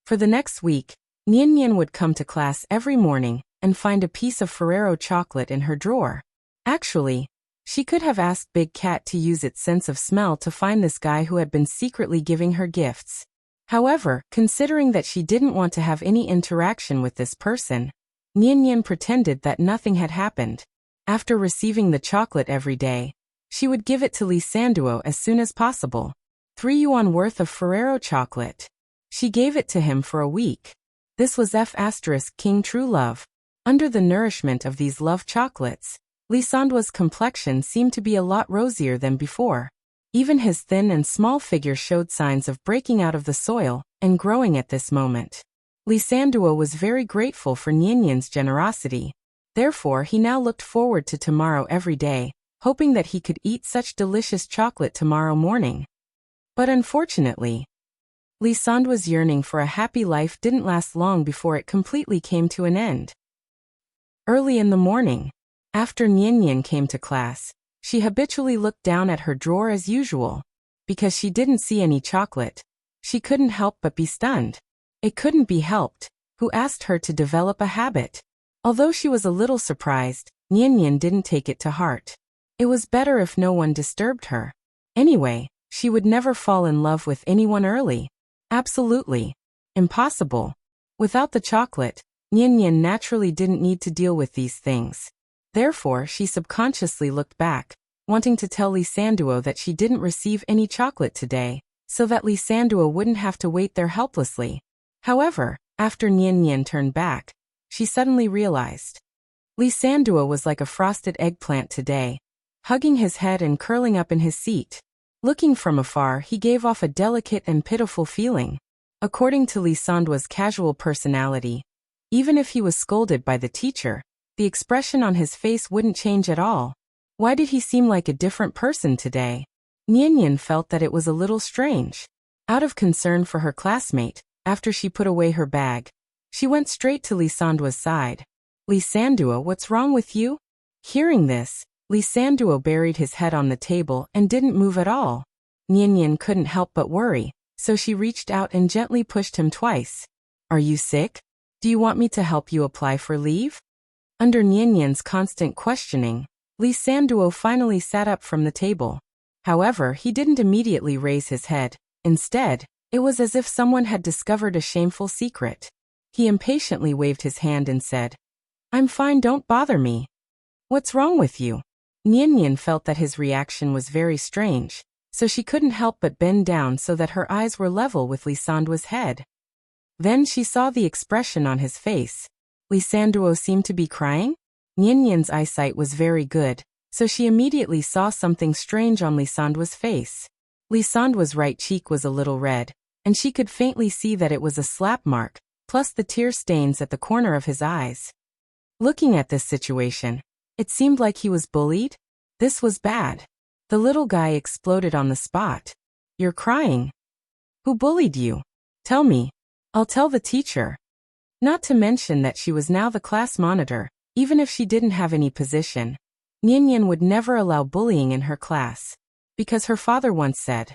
For the next week, Nianyan would come to class every morning and find a piece of Ferrero chocolate in her drawer. Actually, she could have asked Big Cat to use its sense of smell to find this guy who had been secretly giving her gifts. However, considering that she didn't want to have any interaction with this person, Nianyan pretended that nothing had happened. After receiving the chocolate every day, she would give it to Lisanduo as soon as possible. 3 yuan worth of Ferrero chocolate. She gave it to him for a week. This was King True Love. Under the nourishment of these love chocolates, Lisanduo's complexion seemed to be a lot rosier than before. Even his thin and small figure showed signs of breaking out of the soil and growing at this moment. Lisanduo was very grateful for Nianyan's generosity. Therefore, he now looked forward to tomorrow every day, hoping that he could eat such delicious chocolate tomorrow morning. But unfortunately, Lisanduo's yearning for a happy life didn't last long before it completely came to an end. Early in the morning, after Nianyan came to class, she habitually looked down at her drawer as usual. Because she didn't see any chocolate, she couldn't help but be stunned. It couldn't be helped. Who asked her to develop a habit? Although she was a little surprised, Nianyan didn't take it to heart. It was better if no one disturbed her. Anyway, she would never fall in love with anyone early. Absolutely impossible. Without the chocolate, Nianyan naturally didn't need to deal with these things. Therefore, she subconsciously looked back, wanting to tell Lisanduo that she didn't receive any chocolate today, so that Lisanduo wouldn't have to wait there helplessly. However, after Nianyan turned back, she suddenly realized. Lisanduo was like a frosted eggplant today, hugging his head and curling up in his seat. Looking from afar, he gave off a delicate and pitiful feeling. According to Lisanduo's casual personality, even if he was scolded by the teacher, the expression on his face wouldn't change at all. Why did he seem like a different person today? Nianyan felt that it was a little strange. Out of concern for her classmate, after she put away her bag, she went straight to Lisanduo's side. Lisanduo, what's wrong with you? Hearing this, Lisanduo buried his head on the table and didn't move at all. Nianyan couldn't help but worry, so she reached out and gently pushed him twice. Are you sick? Do you want me to help you apply for leave? Under Nianyan's constant questioning, Lisanduo finally sat up from the table. However, he didn't immediately raise his head. Instead, it was as if someone had discovered a shameful secret. He impatiently waved his hand and said, I'm fine, don't bother me. What's wrong with you? Nian felt that his reaction was very strange, so she couldn't help but bend down so that her eyes were level with Lisanduo's head. Then she saw the expression on his face. Lisanduo seemed to be crying? Nian's eyesight was very good, so she immediately saw something strange on Lisanduo's face. Lisanduo's right cheek was a little red, and she could faintly see that it was a slap mark, plus the tear stains at the corner of his eyes. Looking at this situation, it seemed like he was bullied. This was bad. The little guy exploded on the spot. You're crying? Who bullied you? Tell me. I'll tell the teacher. Not to mention that she was now the class monitor, even if she didn't have any position. Nian would never allow bullying in her class, because her father once said,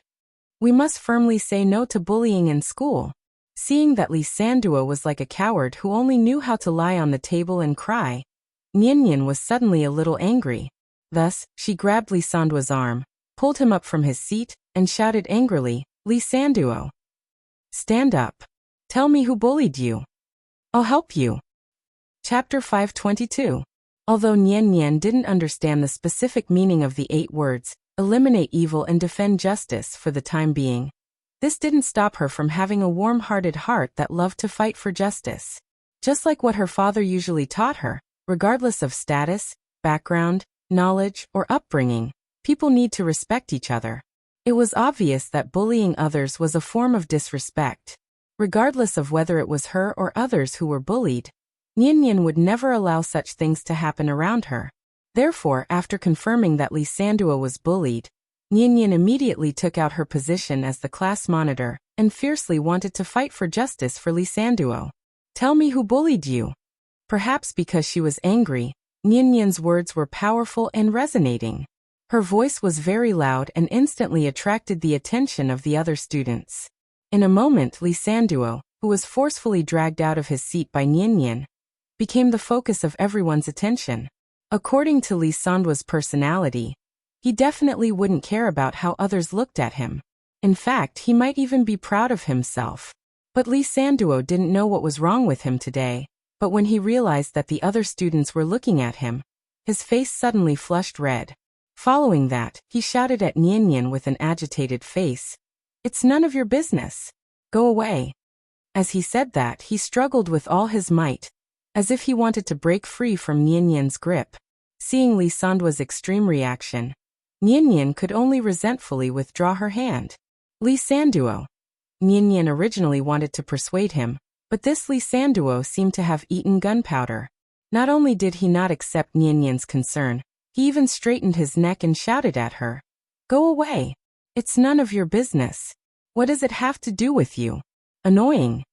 "We must firmly say no to bullying in school." Seeing that Lisanduo was like a coward who only knew how to lie on the table and cry, Nian was suddenly a little angry. Thus, she grabbed Lisanduo's arm, pulled him up from his seat, and shouted angrily, "Lisanduo! Stand up. Tell me who bullied you. I'll help you." Chapter 522. Although Nian didn't understand the specific meaning of the 8 words, eliminate evil and defend justice for the time being, this didn't stop her from having a warm-hearted heart that loved to fight for justice. Just like what her father usually taught her, regardless of status, background, knowledge, or upbringing, people need to respect each other. It was obvious that bullying others was a form of disrespect. Regardless of whether it was her or others who were bullied, Nian would never allow such things to happen around her. Therefore, after confirming that Lisanduo was bullied, Nian immediately took out her position as the class monitor and fiercely wanted to fight for justice for Lisanduo. Tell me who bullied you. Perhaps because she was angry, Nian's words were powerful and resonating. Her voice was very loud and instantly attracted the attention of the other students. In a moment, Lisanduo, who was forcefully dragged out of his seat by Nian, became the focus of everyone's attention. According to Lisanduo's personality, he definitely wouldn't care about how others looked at him. In fact, he might even be proud of himself. But Lisanduo didn't know what was wrong with him today, but when he realized that the other students were looking at him, his face suddenly flushed red. Following that, he shouted at Nian with an agitated face, "It's none of your business. Go away." As he said that, he struggled with all his might, as if he wanted to break free from Nian's grip. Seeing Lisanduo's extreme reaction, Nian could only resentfully withdraw her hand. Lisanduo. Nian originally wanted to persuade him, but this Lisanduo seemed to have eaten gunpowder. Not only did he not accept Nian's concern, he even straightened his neck and shouted at her, "Go away. It's none of your business. What does it have to do with you? Annoying."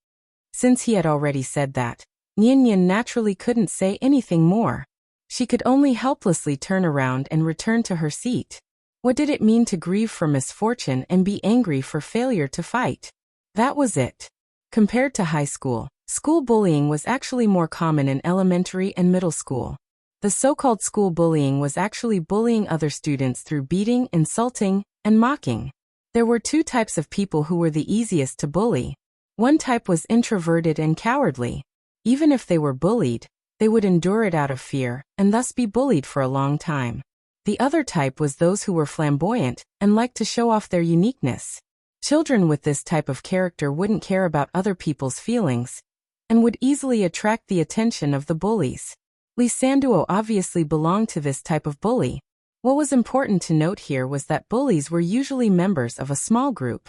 Since he had already said that, Nian naturally couldn't say anything more. She could only helplessly turn around and return to her seat. What did it mean to grieve for misfortune and be angry for failure to fight? That was it. Compared to high school, school bullying was actually more common in elementary and middle school. The so-called school bullying was actually bullying other students through beating, insulting, and mocking. There were 2 types of people who were the easiest to bully. One type was introverted and cowardly. Even if they were bullied, they would endure it out of fear, and thus be bullied for a long time. The other type was those who were flamboyant and liked to show off their uniqueness. Children with this type of character wouldn't care about other people's feelings, and would easily attract the attention of the bullies. Lisanduo obviously belonged to this type of bully. What was important to note here was that bullies were usually members of a small group.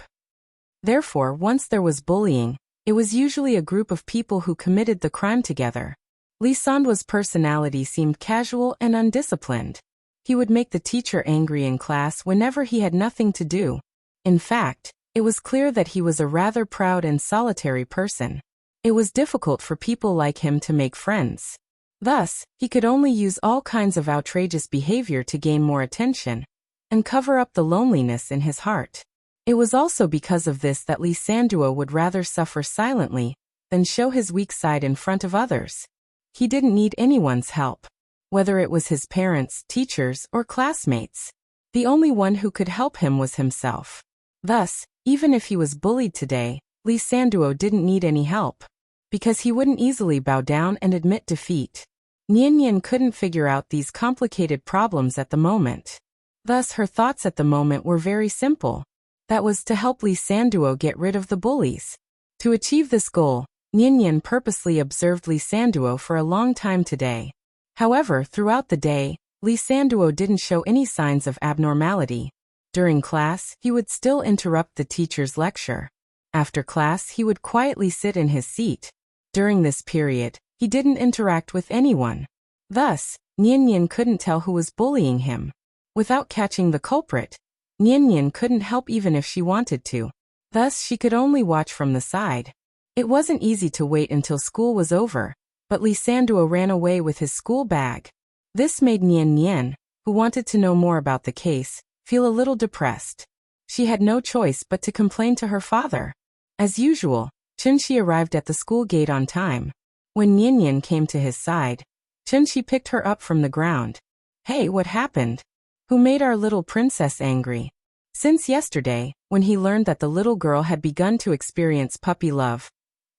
Therefore, once there was bullying, it was usually a group of people who committed the crime together. Lisanduo's personality seemed casual and undisciplined. He would make the teacher angry in class whenever he had nothing to do. In fact, it was clear that he was a rather proud and solitary person. It was difficult for people like him to make friends. Thus, he could only use all kinds of outrageous behavior to gain more attention and cover up the loneliness in his heart. It was also because of this that Lisanduo would rather suffer silently than show his weak side in front of others. He didn't need anyone's help, whether it was his parents, teachers, or classmates. The only one who could help him was himself. Thus, even if he was bullied today, Lisanduo didn't need any help, because he wouldn't easily bow down and admit defeat. Nian couldn't figure out these complicated problems at the moment. Thus, her thoughts at the moment were very simple. That was to help Lee Sanduo get rid of the bullies. To achieve this goal, Nian purposely observed Lee Sanduo for a long time today. However, throughout the day, Lee Sanduo didn't show any signs of abnormality. During class, he would still interrupt the teacher's lecture. After class, he would quietly sit in his seat. During this period, he didn't interact with anyone. Thus, Nian couldn't tell who was bullying him. Without catching the culprit, Nian couldn't help even if she wanted to. Thus, she could only watch from the side. It wasn't easy to wait until school was over, but Lee Sanduo ran away with his school bag. This made Nian, who wanted to know more about the case, feel a little depressed. She had no choice but to complain to her father. As usual, Chunshi arrived at the school gate on time. When Nian came to his side, Chunshi picked her up from the ground. "Hey, what happened? Who made our little princess angry?" Since yesterday, when he learned that the little girl had begun to experience puppy love,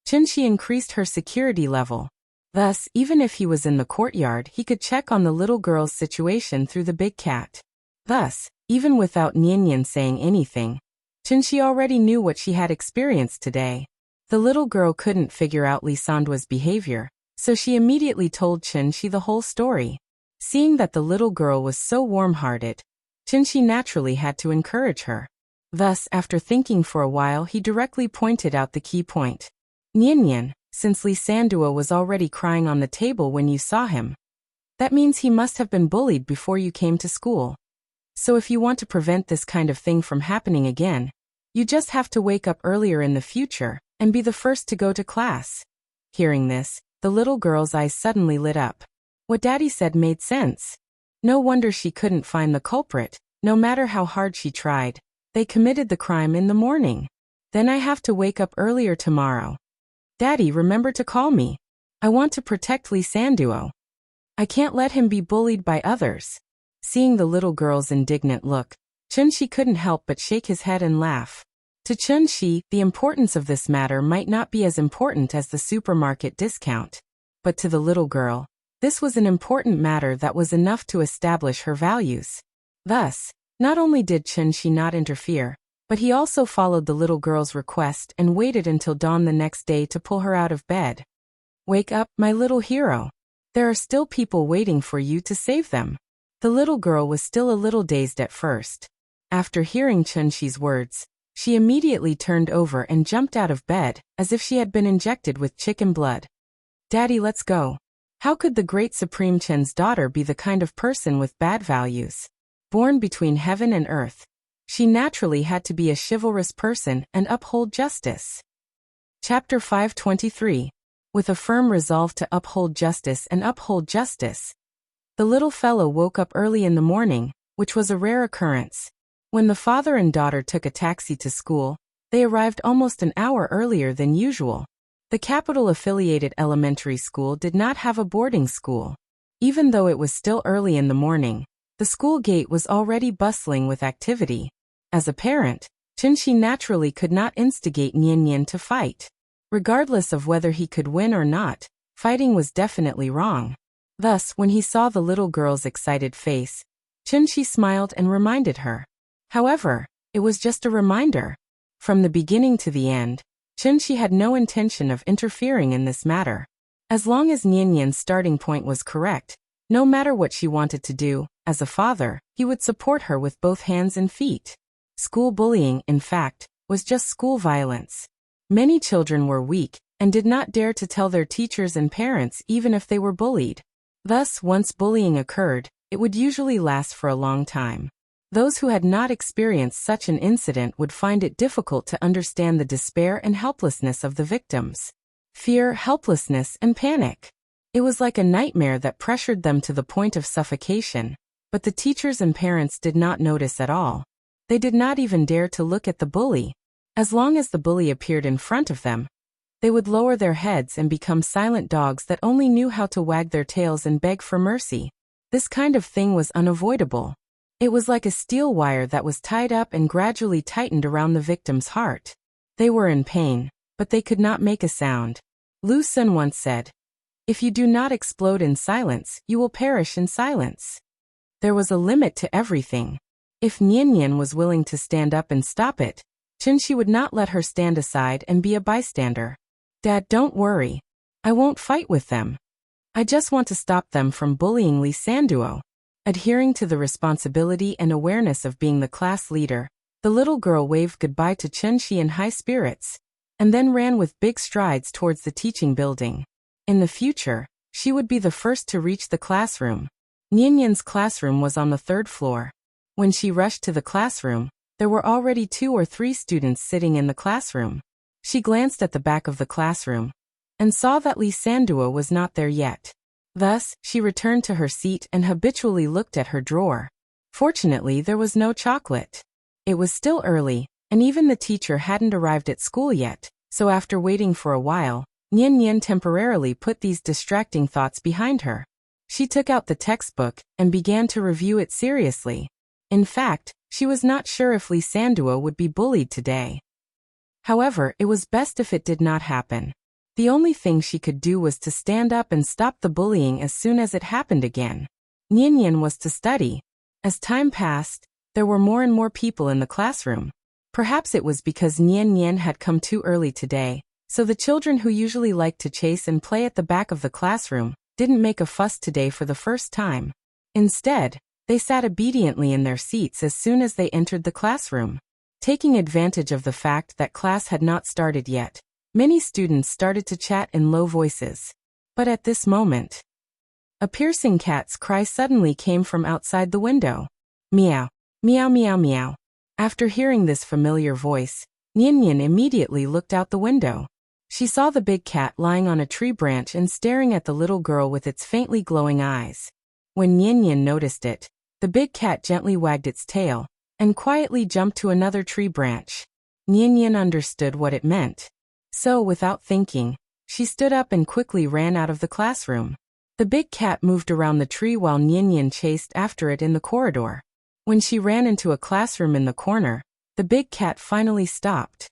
Chunshi increased her security level. Thus, even if he was in the courtyard, he could check on the little girl's situation through the big cat. Thus, even without Nian saying anything, Chunshi already knew what she had experienced today. The little girl couldn't figure out Lee Sanduo's behavior, so she immediately told Chunshi the whole story. Seeing that the little girl was so warm-hearted, Chunshi naturally had to encourage her. Thus, after thinking for a while, he directly pointed out the key point. "Nian, since Lee Sanduo was already crying on the table when you saw him, that means he must have been bullied before you came to school. So if you want to prevent this kind of thing from happening again, you just have to wake up earlier in the future and be the first to go to class." Hearing this, the little girl's eyes suddenly lit up. What Daddy said made sense. No wonder she couldn't find the culprit. No matter how hard she tried, they committed the crime in the morning. "Then I have to wake up earlier tomorrow. Daddy, remember to call me. I want to protect Lee Sanduo. I can't let him be bullied by others." Seeing the little girl's indignant look, Chunshi couldn't help but shake his head and laugh. To Chunshi, the importance of this matter might not be as important as the supermarket discount. But to the little girl, this was an important matter that was enough to establish her values. Thus, not only did Chunshi not interfere, but he also followed the little girl's request and waited until dawn the next day to pull her out of bed. "Wake up, my little hero. There are still people waiting for you to save them." The little girl was still a little dazed at first. After hearing Chunshi's words, she immediately turned over and jumped out of bed, as if she had been injected with chicken blood. "Daddy, let's go." How could the great Supreme Chen's daughter be the kind of person with bad values? Born between heaven and earth, she naturally had to be a chivalrous person and uphold justice. Chapter 523. With a firm resolve to uphold justice and uphold justice, the little fellow woke up early in the morning, which was a rare occurrence. When the father and daughter took a taxi to school, they arrived almost an hour earlier than usual. The capital-affiliated elementary school did not have a boarding school. Even though it was still early in the morning, the school gate was already bustling with activity. As a parent, Chunshi naturally could not instigate Nian to fight. Regardless of whether he could win or not, fighting was definitely wrong. Thus, when he saw the little girl's excited face, Chunshi smiled and reminded her. However, it was just a reminder. From the beginning to the end, Chunshi had no intention of interfering in this matter. As long as Nian's starting point was correct, no matter what she wanted to do, as a father, he would support her with both hands and feet. School bullying, in fact, was just school violence. Many children were weak and did not dare to tell their teachers and parents even if they were bullied. Thus, once bullying occurred, it would usually last for a long time. Those who had not experienced such an incident would find it difficult to understand the despair and helplessness of the victims. Fear, helplessness, and panic. It was like a nightmare that pressured them to the point of suffocation, but the teachers and parents did not notice at all. They did not even dare to look at the bully. As long as the bully appeared in front of them, they would lower their heads and become silent dogs that only knew how to wag their tails and beg for mercy. This kind of thing was unavoidable. It was like a steel wire that was tied up and gradually tightened around the victim's heart. They were in pain, but they could not make a sound. Lu Sun once said, If you do not explode in silence, you will perish in silence. There was a limit to everything. If Nian was willing to stand up and stop it, Chenxi would not let her stand aside and be a bystander. Dad, don't worry. I won't fight with them. I just want to stop them from bullying Lee Sanduo. Adhering to the responsibility and awareness of being the class leader, the little girl waved goodbye to Chenxi in high spirits, and then ran with big strides towards the teaching building. In the future, she would be the first to reach the classroom. Nianyan's classroom was on the 3rd floor. When she rushed to the classroom, there were already 2 or 3 students sitting in the classroom. She glanced at the back of the classroom and saw that Lee Sanduo was not there yet. Thus, she returned to her seat and habitually looked at her drawer. Fortunately, there was no chocolate. It was still early, and even the teacher hadn't arrived at school yet, so after waiting for a while, Nian temporarily put these distracting thoughts behind her. She took out the textbook and began to review it seriously. In fact, she was not sure if Lee Sanduo would be bullied today. However, it was best if it did not happen. The only thing she could do was to stand up and stop the bullying as soon as it happened again. Nian was to study. As time passed, there were more and more people in the classroom. Perhaps it was because Nian had come too early today, so the children who usually liked to chase and play at the back of the classroom didn't make a fuss today for the first time. Instead, they sat obediently in their seats as soon as they entered the classroom. Taking advantage of the fact that class had not started yet, many students started to chat in low voices. But at this moment, a piercing cat's cry suddenly came from outside the window. Meow, meow, meow, meow. After hearing this familiar voice, Nian immediately looked out the window. She saw the big cat lying on a tree branch and staring at the little girl with its faintly glowing eyes. When Nian noticed it, the big cat gently wagged its tail and quietly jumped to another tree branch. Nian understood what it meant. So, without thinking, she stood up and quickly ran out of the classroom. The big cat moved around the tree while Nian chased after it in the corridor. When she ran into a classroom in the corner, the big cat finally stopped.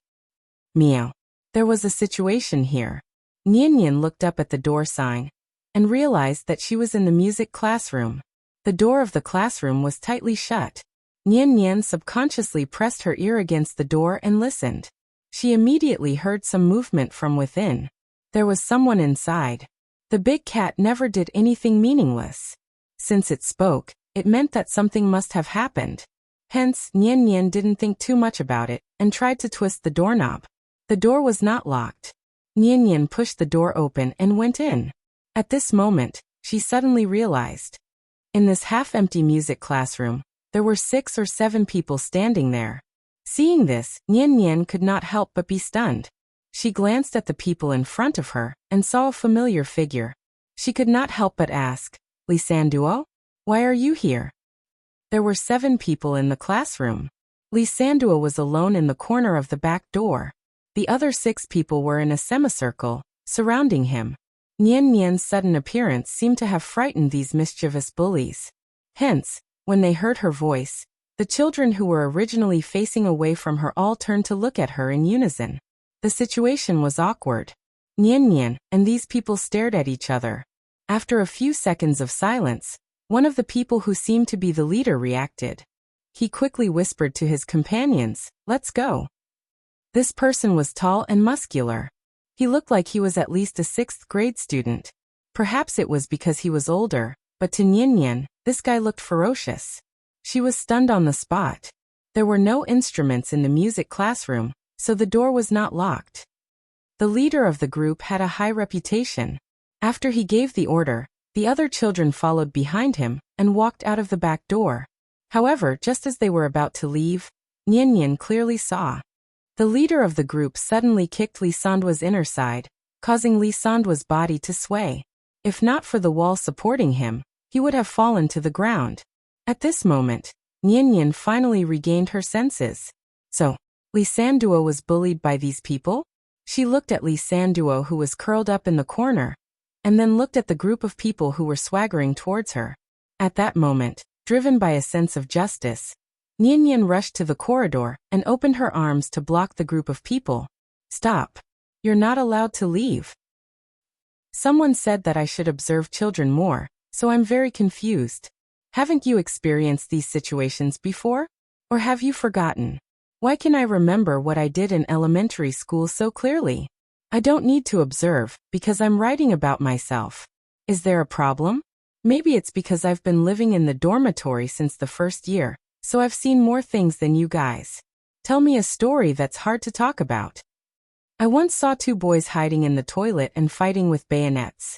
Meow. There was a situation here. Nian looked up at the door sign and realized that she was in the music classroom. The door of the classroom was tightly shut. Nian subconsciously pressed her ear against the door and listened. She immediately heard some movement from within. There was someone inside. The big cat never did anything meaningless. Since it spoke, it meant that something must have happened. Hence, Nian didn't think too much about it and tried to twist the doorknob. The door was not locked. Nian pushed the door open and went in. At this moment, she suddenly realized. In this half-empty music classroom, there were 6 or 7 people standing there. Seeing this, Nian could not help but be stunned. She glanced at the people in front of her and saw a familiar figure. She could not help but ask, Lee Sanduo? Why are you here? There were 7 people in the classroom. Lee Sanduo was alone in the corner of the back door. The other 6 people were in a semicircle, surrounding him. Nian's sudden appearance seemed to have frightened these mischievous bullies. Hence, when they heard her voice, the children who were originally facing away from her all turned to look at her in unison. The situation was awkward. Nian and these people stared at each other. After a few seconds of silence, one of the people who seemed to be the leader reacted. He quickly whispered to his companions, "Let's go." This person was tall and muscular. He looked like he was at least a 6th grade student. Perhaps it was because he was older, but to Nian, this guy looked ferocious. She was stunned on the spot. There were no instruments in the music classroom, so the door was not locked. The leader of the group had a high reputation. After he gave the order, the other children followed behind him and walked out of the back door. However, just as they were about to leave, Nian clearly saw. The leader of the group suddenly kicked Lee Sanduo's inner side, causing Lee Sanduo's body to sway. If not for the wall supporting him, he would have fallen to the ground. At this moment, Nian finally regained her senses. So, Lee Sanduo was bullied by these people? She looked at Lee Sanduo, who was curled up in the corner, and then looked at the group of people who were swaggering towards her. At that moment, driven by a sense of justice, Nian rushed to the corridor and opened her arms to block the group of people. "Stop. You're not allowed to leave." Someone said that I should observe children more, so I'm very confused. Haven't you experienced these situations before? Or have you forgotten? Why can I remember what I did in elementary school so clearly? I don't need to observe, because I'm writing about myself. Is there a problem? Maybe it's because I've been living in the dormitory since the first year, so I've seen more things than you guys. Tell me a story that's hard to talk about. I once saw two boys hiding in the toilet and fighting with bayonets.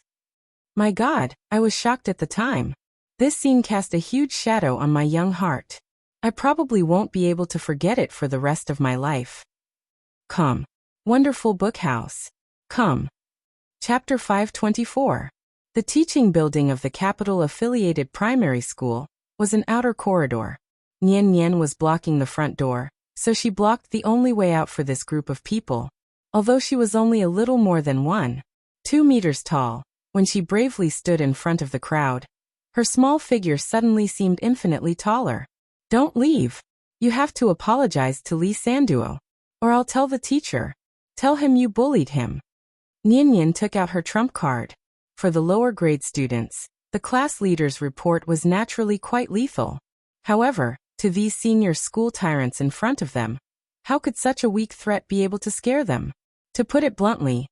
My God, I was shocked at the time. This scene cast a huge shadow on my young heart. I probably won't be able to forget it for the rest of my life. Come. Wonderful book house. Come. Chapter 524. The teaching building of the capital-affiliated primary school was an outer corridor. Nian Nian was blocking the front door, so she blocked the only way out for this group of people. Although she was only a little more than 1.2 meters tall, when she bravely stood in front of the crowd, her small figure suddenly seemed infinitely taller. Don't leave. You have to apologize to Lee Sanduo, or I'll tell the teacher. Tell him you bullied him. Nian Nian took out her trump card. For the lower grade students, the class leader's report was naturally quite lethal. However, to these senior school tyrants in front of them, how could such a weak threat be able to scare them? To put it bluntly,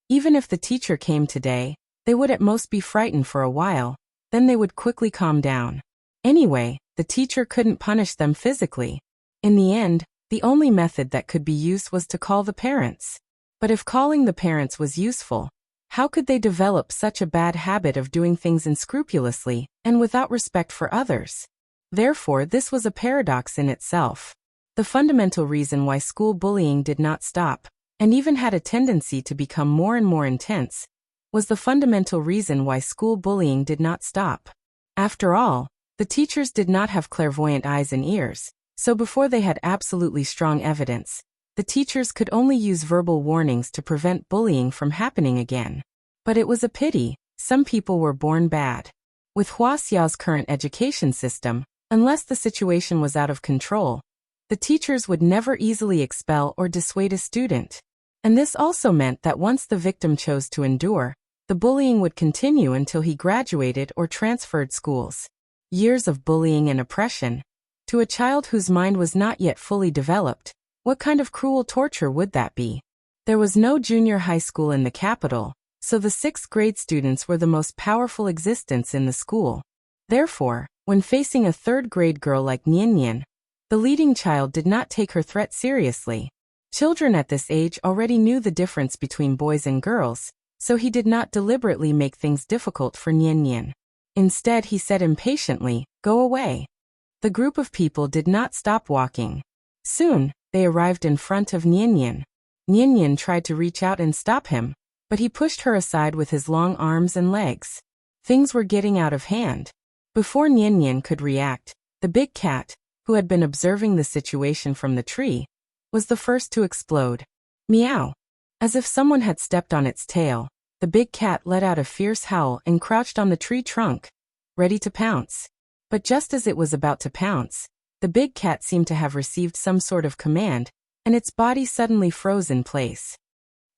even if the teacher came today, they would at most be frightened for a while, then they would quickly calm down. Anyway, the teacher couldn't punish them physically. In the end, the only method that could be used was to call the parents. But if calling the parents was useful, how could they develop such a bad habit of doing things unscrupulously and without respect for others? Therefore, this was a paradox in itself. The fundamental reason why school bullying did not stop, and even had a tendency to become more and more intense, was the fundamental reason why school bullying did not stop. After all, the teachers did not have clairvoyant eyes and ears, so before they had absolutely strong evidence, the teachers could only use verbal warnings to prevent bullying from happening again. But it was a pity, some people were born bad. With Hua Xiao's current education system, unless the situation was out of control, the teachers would never easily expel or dissuade a student. And this also meant that once the victim chose to endure, the bullying would continue until he graduated or transferred schools. Years of bullying and oppression. To a child whose mind was not yet fully developed, what kind of cruel torture would that be? There was no junior high school in the capital, so the 6th grade students were the most powerful existence in the school. Therefore, when facing a 3rd grade girl like Nian Nian, the leading child did not take her threat seriously. Children at this age already knew the difference between boys and girls, so he did not deliberately make things difficult for Nian Nian. Instead, he said impatiently, "Go away." The group of people did not stop walking. Soon, they arrived in front of Nian Nian. Nian Nian tried to reach out and stop him, but he pushed her aside with his long arms and legs. Things were getting out of hand. Before Nian Nian could react, the big cat, who had been observing the situation from the tree, was the first to explode. Meow. As if someone had stepped on its tail, the big cat let out a fierce howl and crouched on the tree trunk, ready to pounce. But just as it was about to pounce, the big cat seemed to have received some sort of command, and its body suddenly froze in place.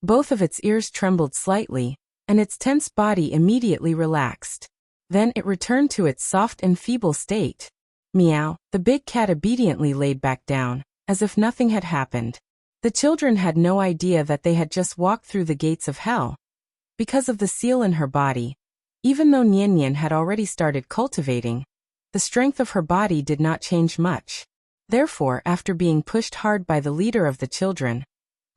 Both of its ears trembled slightly, and its tense body immediately relaxed. Then it returned to its soft and feeble state. Meow. The big cat obediently laid back down, as if nothing had happened. The children had no idea that they had just walked through the gates of hell. Because of the seal in her body, even though Nian Nian had already started cultivating, the strength of her body did not change much. Therefore, after being pushed hard by the leader of the children,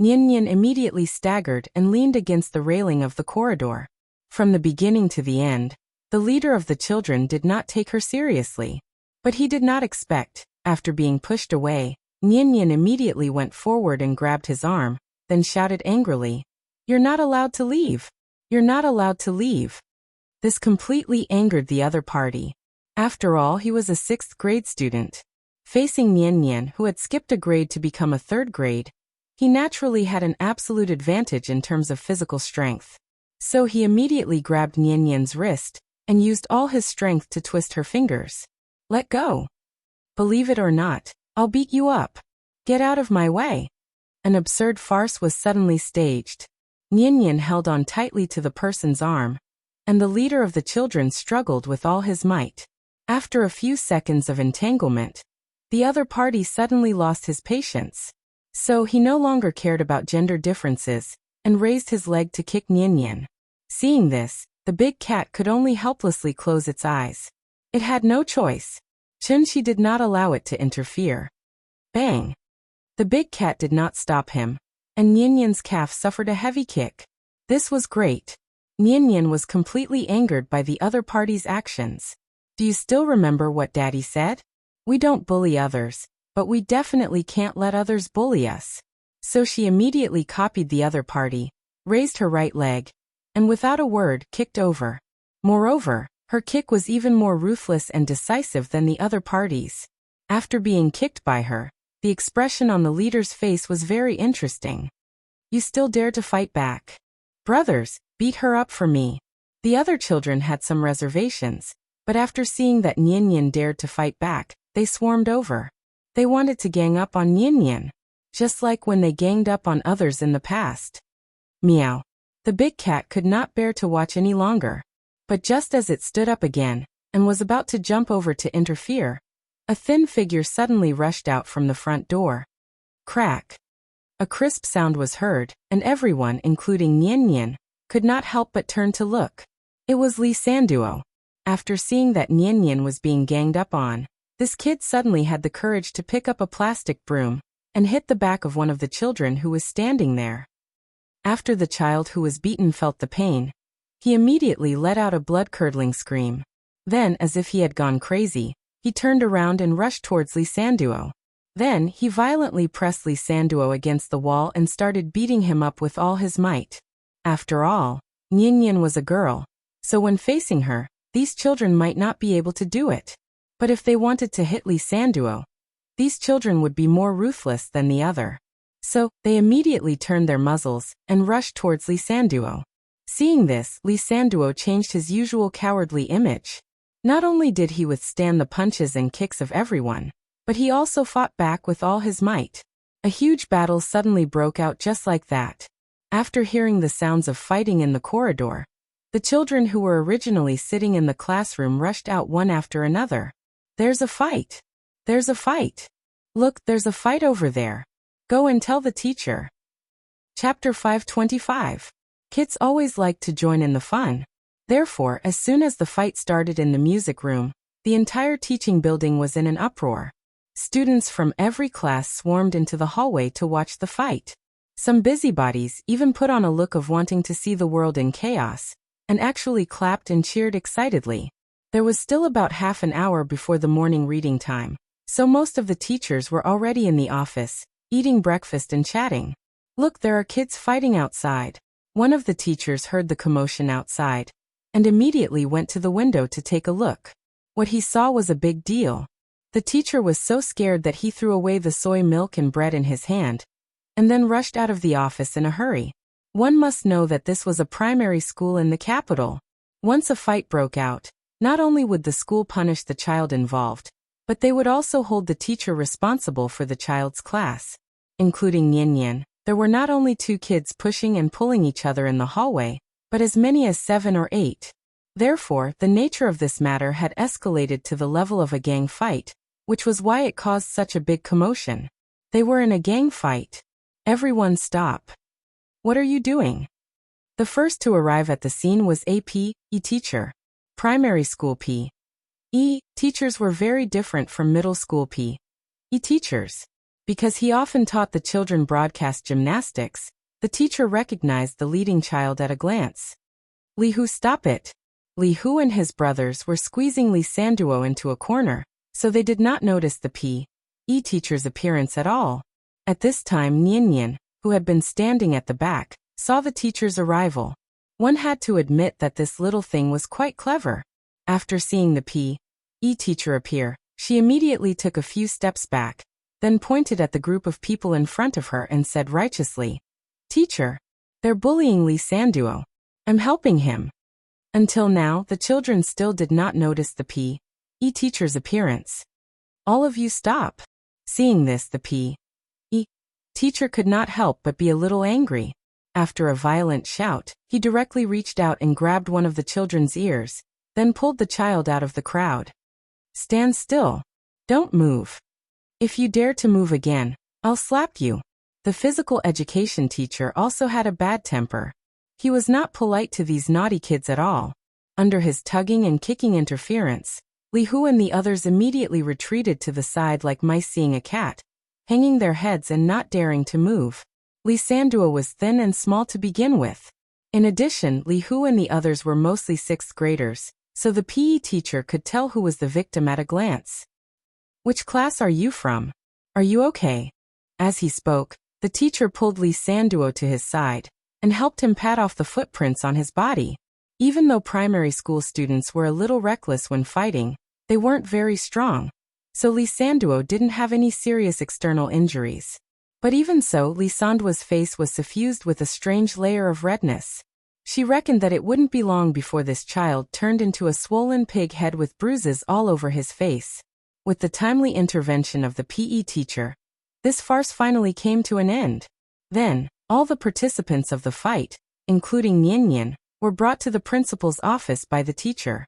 Nian Nian immediately staggered and leaned against the railing of the corridor. From the beginning to the end, the leader of the children did not take her seriously. But he did not expect, after being pushed away, Nian Nian immediately went forward and grabbed his arm, then shouted angrily, "You're not allowed to leave! You're not allowed to leave!" This completely angered the other party. After all, he was a 6th grade student. Facing Nian Nian, who had skipped a grade to become a 3rd grade, he naturally had an absolute advantage in terms of physical strength. So he immediately grabbed Nian Nian's wrist and used all his strength to twist her fingers. "Let go. Believe it or not, I'll beat you up. Get out of my way." An absurd farce was suddenly staged. Nian held on tightly to the person's arm, and the leader of the children struggled with all his might. After a few seconds of entanglement, the other party suddenly lost his patience. So he no longer cared about gender differences, and raised his leg to kick Nian. Seeing this, the big cat could only helplessly close its eyes. It had no choice. Chunchi did not allow it to interfere. Bang! The big cat did not stop him, and Nian's calf suffered a heavy kick. This was great. Nian was completely angered by the other party's actions. Do you still remember what Daddy said? We don't bully others, but we definitely can't let others bully us. So she immediately copied the other party, raised her right leg, and without a word, kicked over. Moreover, her kick was even more ruthless and decisive than the other party's. After being kicked by her, the expression on the leader's face was very interesting. You still dare to fight back? Brothers, beat her up for me. The other children had some reservations, but after seeing that Nian dared to fight back, they swarmed over. They wanted to gang up on Nian, just like when they ganged up on others in the past. Meow. The big cat could not bear to watch any longer. But just as it stood up again, and was about to jump over to interfere, a thin figure suddenly rushed out from the front door. Crack. A crisp sound was heard, and everyone, including Nian, could not help but turn to look. It was Lee Sanduo. After seeing that Nian was being ganged up on, this kid suddenly had the courage to pick up a plastic broom and hit the back of one of the children who was standing there. After the child who was beaten felt the pain, he immediately let out a blood-curdling scream. Then, as if he had gone crazy, he turned around and rushed towards Lee Sanduo. Then, he violently pressed Lee Sanduo against the wall and started beating him up with all his might. After all, Nian was a girl, so when facing her, these children might not be able to do it. But if they wanted to hit Lee Sanduo, these children would be more ruthless than the other. So, they immediately turned their muzzles and rushed towards Lee Sanduo. Seeing this, Lee Sanduo changed his usual cowardly image. Not only did he withstand the punches and kicks of everyone, but he also fought back with all his might. A huge battle suddenly broke out just like that. After hearing the sounds of fighting in the corridor, the children who were originally sitting in the classroom rushed out one after another. There's a fight! There's a fight! Look, there's a fight over there. Go and tell the teacher. Chapter 525. Kids always like to join in the fun. Therefore, as soon as the fight started in the music room, the entire teaching building was in an uproar. Students from every class swarmed into the hallway to watch the fight. Some busybodies even put on a look of wanting to see the world in chaos, and actually clapped and cheered excitedly. There was still about half an hour before the morning reading time, so most of the teachers were already in the office, eating breakfast and chatting. Look, there are kids fighting outside. One of the teachers heard the commotion outside, and immediately went to the window to take a look. What he saw was a big deal. The teacher was so scared that he threw away the soy milk and bread in his hand, and then rushed out of the office in a hurry. One must know that this was a primary school in the capital. Once a fight broke out, not only would the school punish the child involved, but they would also hold the teacher responsible for the child's class. Including Nian, there were not only 2 kids pushing and pulling each other in the hallway, but as many as 7 or 8. Therefore, the nature of this matter had escalated to the level of a gang fight, which was why it caused such a big commotion. They were in a gang fight. Everyone stop. What are you doing? The first to arrive at the scene was a P.E. teacher. Primary school P.E. teachers were very different from middle school P.E. teachers. Because he often taught the children broadcast gymnastics, the teacher recognized the leading child at a glance. Li Hu, stop it! Li Hu and his brothers were squeezing Lee Sanduo into a corner, so they did not notice the P.E. teacher's appearance at all. At this time Nian, who had been standing at the back, saw the teacher's arrival. One had to admit that this little thing was quite clever. After seeing the P.E. teacher appear, she immediately took a few steps back, then pointed at the group of people in front of her and said righteously, "Teacher, they're bullying Lee Sanduo. I'm helping him." Until now, the children still did not notice the P.E. teacher's appearance. All of you stop. Seeing this, the P.E. teacher could not help but be a little angry. After a violent shout, he directly reached out and grabbed one of the children's ears, then pulled the child out of the crowd. "Stand still. Don't move. If you dare to move again, I'll slap you." The physical education teacher also had a bad temper. He was not polite to these naughty kids at all. Under his tugging and kicking interference, Li Hu and the others immediately retreated to the side like mice seeing a cat, hanging their heads and not daring to move. Li Sanduo was thin and small to begin with. In addition, Li Hu and the others were mostly 6th graders, so the PE teacher could tell who was the victim at a glance. "Which class are you from? Are you okay?" As he spoke, the teacher pulled Li Sanduo to his side and helped him pat off the footprints on his body. Even though primary school students were a little reckless when fighting, they weren't very strong, so Li Sanduo didn't have any serious external injuries. But even so, Li Sanduo's face was suffused with a strange layer of redness. She reckoned that it wouldn't be long before this child turned into a swollen pig head with bruises all over his face. With the timely intervention of the PE teacher, this farce finally came to an end. Then, all the participants of the fight, including Nian, were brought to the principal's office by the teacher.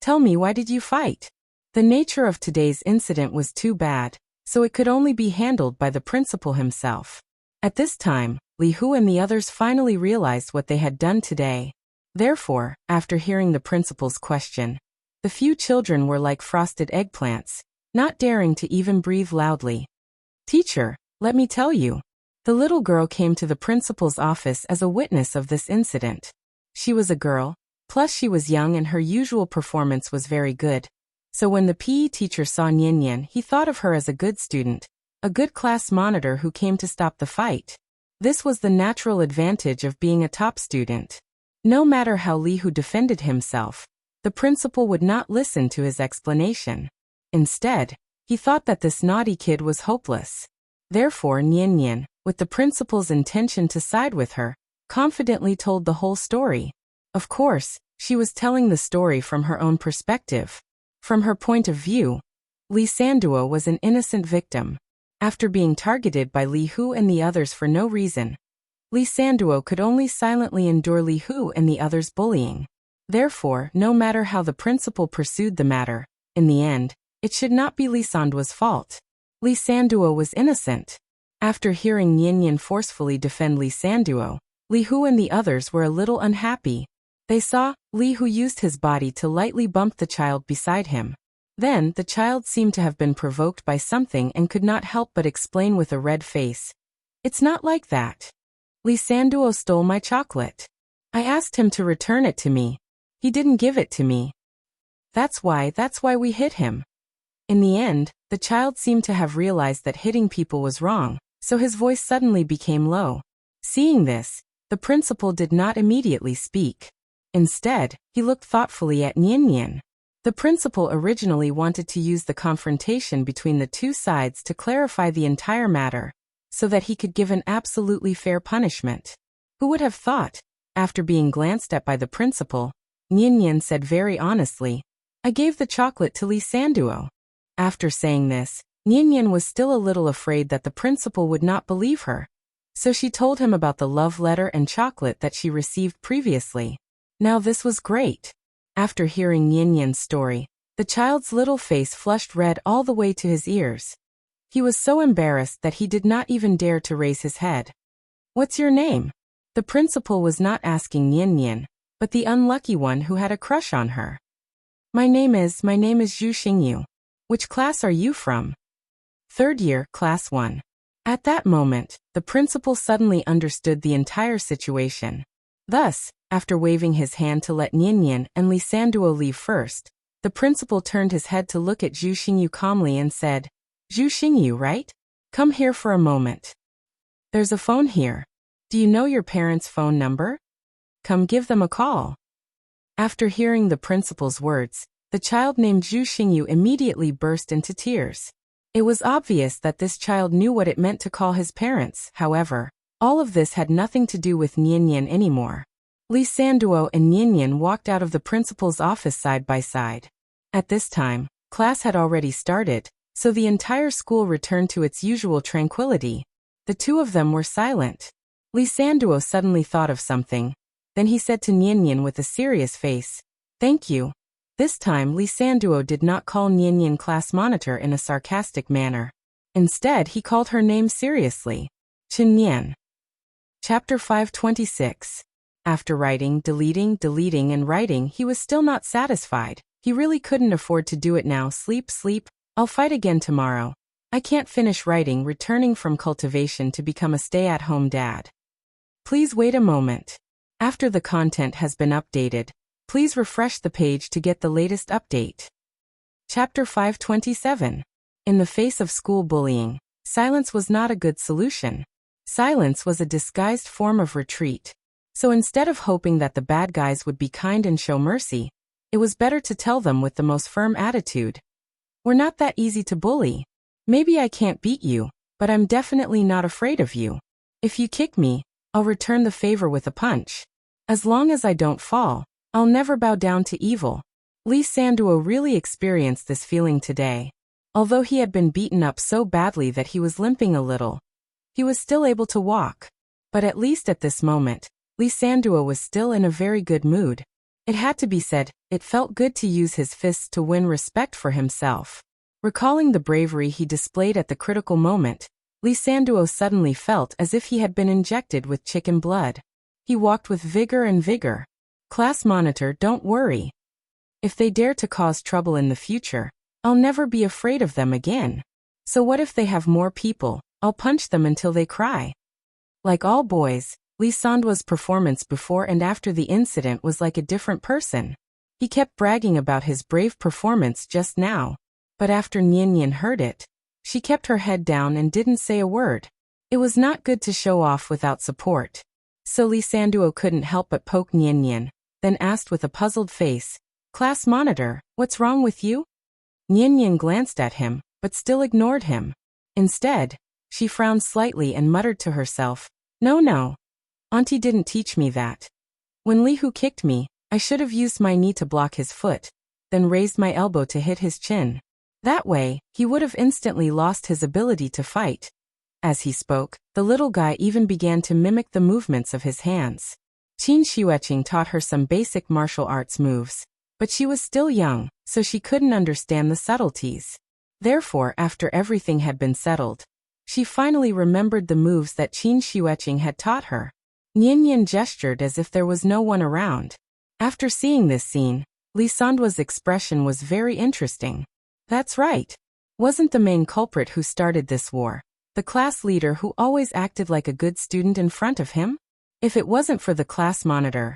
"Tell me, why did you fight?" The nature of today's incident was too bad, so it could only be handled by the principal himself. At this time, Li Hu and the others finally realized what they had done today. Therefore, after hearing the principal's question, the few children were like frosted eggplants, not daring to even breathe loudly. "Teacher, let me tell you." The little girl came to the principal's office as a witness of this incident. She was a girl, plus she was young and her usual performance was very good. So when the PE teacher saw Nian, he thought of her as a good student, a good class monitor who came to stop the fight. This was the natural advantage of being a top student. No matter how Li Hu defended himself, the principal would not listen to his explanation. Instead, he thought that this naughty kid was hopeless. Therefore Nian, with the principal's intention to side with her, confidently told the whole story. Of course, she was telling the story from her own perspective. From her point of view, Li Sanduo was an innocent victim. After being targeted by Li Hu and the others for no reason, Li Sanduo could only silently endure Li Hu and the others' bullying. Therefore, no matter how the principal pursued the matter, in the end, it should not be Li Sanduo's fault. Li Sanduo was innocent. After hearing Nian forcefully defend Li Sanduo, Li Hu and the others were a little unhappy. They saw Li Hu used his body to lightly bump the child beside him. Then, the child seemed to have been provoked by something and could not help but explain with a red face, "It's not like that. Li Sanduo stole my chocolate. I asked him to return it to me. He didn't give it to me. That's why we hit him." In the end, the child seemed to have realized that hitting people was wrong, so his voice suddenly became low. Seeing this, the principal did not immediately speak. Instead, he looked thoughtfully at Nian. The principal originally wanted to use the confrontation between the two sides to clarify the entire matter, so that he could give an absolutely fair punishment. Who would have thought? After being glanced at by the principal, Nian said very honestly, "I gave the chocolate to Li Sanduo." After saying this, Nian was still a little afraid that the principal would not believe her, so she told him about the love letter and chocolate that she received previously. Now this was great. After hearing Nian's story, the child's little face flushed red all the way to his ears. He was so embarrassed that he did not even dare to raise his head. "What's your name?" The principal was not asking Nian, but the unlucky one who had a crush on her. My name is Zhu Xingyu. Which class are you from?" "Third year, class 1. At that moment, the principal suddenly understood the entire situation. Thus, after waving his hand to let Nian and Li Sanduo leave first, the principal turned his head to look at Zhu Xingyu calmly and said, "Zhu Xingyu, right? Come here for a moment. There's a phone here. Do you know your parents' phone number? Come give them a call." After hearing the principal's words, the child named Zhu Xingyu immediately burst into tears. It was obvious that this child knew what it meant to call his parents. However, all of this had nothing to do with Nian anymore. Li Sanduo and Nian walked out of the principal's office side by side. At this time, class had already started, so the entire school returned to its usual tranquility. The two of them were silent. Lee Sanduo suddenly thought of something. Then he said to Nian with a serious face, "Thank you." This time Lee Sanduo did not call Nian class monitor in a sarcastic manner. Instead, he called her name seriously. Chen Nian. Chapter 526. After writing, deleting, and writing, he was still not satisfied. He really couldn't afford to do it now. Sleep. I'll fight again tomorrow. I can't finish writing, returning from cultivation to become a stay-at-home dad. Please wait a moment. After the content has been updated, please refresh the page to get the latest update. Chapter 527. In the face of school bullying, silence was not a good solution. Silence was a disguised form of retreat. So instead of hoping that the bad guys would be kind and show mercy, it was better to tell them with the most firm attitude. "We're not that easy to bully. Maybe I can't beat you, but I'm definitely not afraid of you. If you kick me, I'll return the favor with a punch. As long as I don't fall, I'll never bow down to evil." Lee Sanduo really experienced this feeling today. Although he had been beaten up so badly that he was limping a little, he was still able to walk. But at least at this moment, Lee Sanduo was still in a very good mood. It had to be said, it felt good to use his fists to win respect for himself. Recalling the bravery he displayed at the critical moment, Lee Sanduo suddenly felt as if he had been injected with chicken blood. He walked with vigor. "Class monitor, don't worry. If they dare to cause trouble in the future, I'll never be afraid of them again. So what if they have more people? I'll punch them until they cry." Like all boys, Lee Sanduo's performance before and after the incident was like a different person. He kept bragging about his brave performance just now. But after Nian heard it, she kept her head down and didn't say a word. It was not good to show off without support. So Lee Sanduo couldn't help but poke Nian, then asked with a puzzled face, "Class monitor, what's wrong with you?" Nian glanced at him, but still ignored him. Instead, she frowned slightly and muttered to herself, No. Auntie didn't teach me that. When Li Hu kicked me, I should have used my knee to block his foot, then raised my elbow to hit his chin. That way, he would have instantly lost his ability to fight." As he spoke, the little guy even began to mimic the movements of his hands. Qin Shiueqing taught her some basic martial arts moves, but she was still young, so she couldn't understand the subtleties. Therefore, after everything had been settled, she finally remembered the moves that Qin Shiueqing had taught her. Nian gestured as if there was no one around. After seeing this scene, Lee Sanduo's expression was very interesting. That's right. Wasn't the main culprit who started this war the class leader who always acted like a good student in front of him? If it wasn't for the class monitor,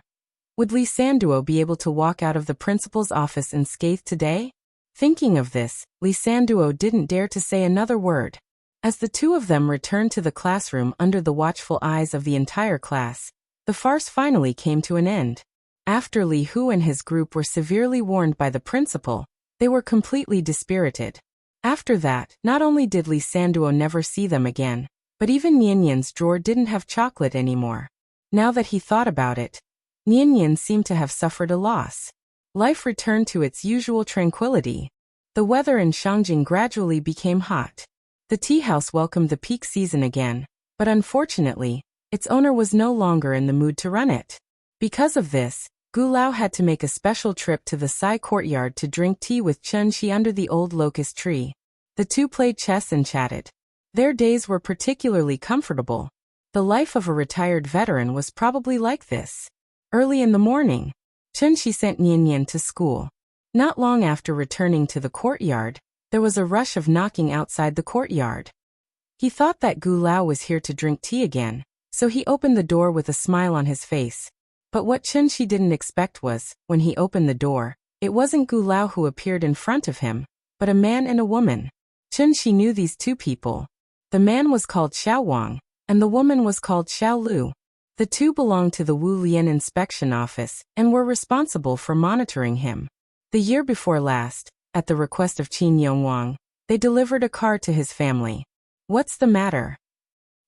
would Lee Sanduo be able to walk out of the principal's office unscathed today? Thinking of this, Lee Sanduo didn't dare to say another word. As the two of them returned to the classroom under the watchful eyes of the entire class, the farce finally came to an end. After Li Hu and his group were severely warned by the principal, they were completely dispirited. After that, not only did Lee Sanduo never see them again, but even Nian's drawer didn't have chocolate anymore. Now that he thought about it, Nian seemed to have suffered a loss. Life returned to its usual tranquility. The weather in Shangjing gradually became hot. The tea house welcomed the peak season again, but unfortunately, its owner was no longer in the mood to run it. Because of this, Gu Lao had to make a special trip to the Sai courtyard to drink tea with Chen Shi under the old locust tree. The two played chess and chatted. Their days were particularly comfortable. The life of a retired veteran was probably like this. Early in the morning, Chen Shi sent Nian to school. Not long after returning to the courtyard, there was a rush of knocking outside the courtyard. He thought that Gu Lao was here to drink tea again, so he opened the door with a smile on his face. But what Chen Shi didn't expect was, when he opened the door, it wasn't Gu Lao who appeared in front of him, but a man and a woman. Chen Shi knew these two people. The man was called Xiao Wang, and the woman was called Xiao Lu. The two belonged to the Wu Lian inspection office and were responsible for monitoring him. The year before last, at the request of Qin Yongwang, they delivered a car to his family. What's the matter?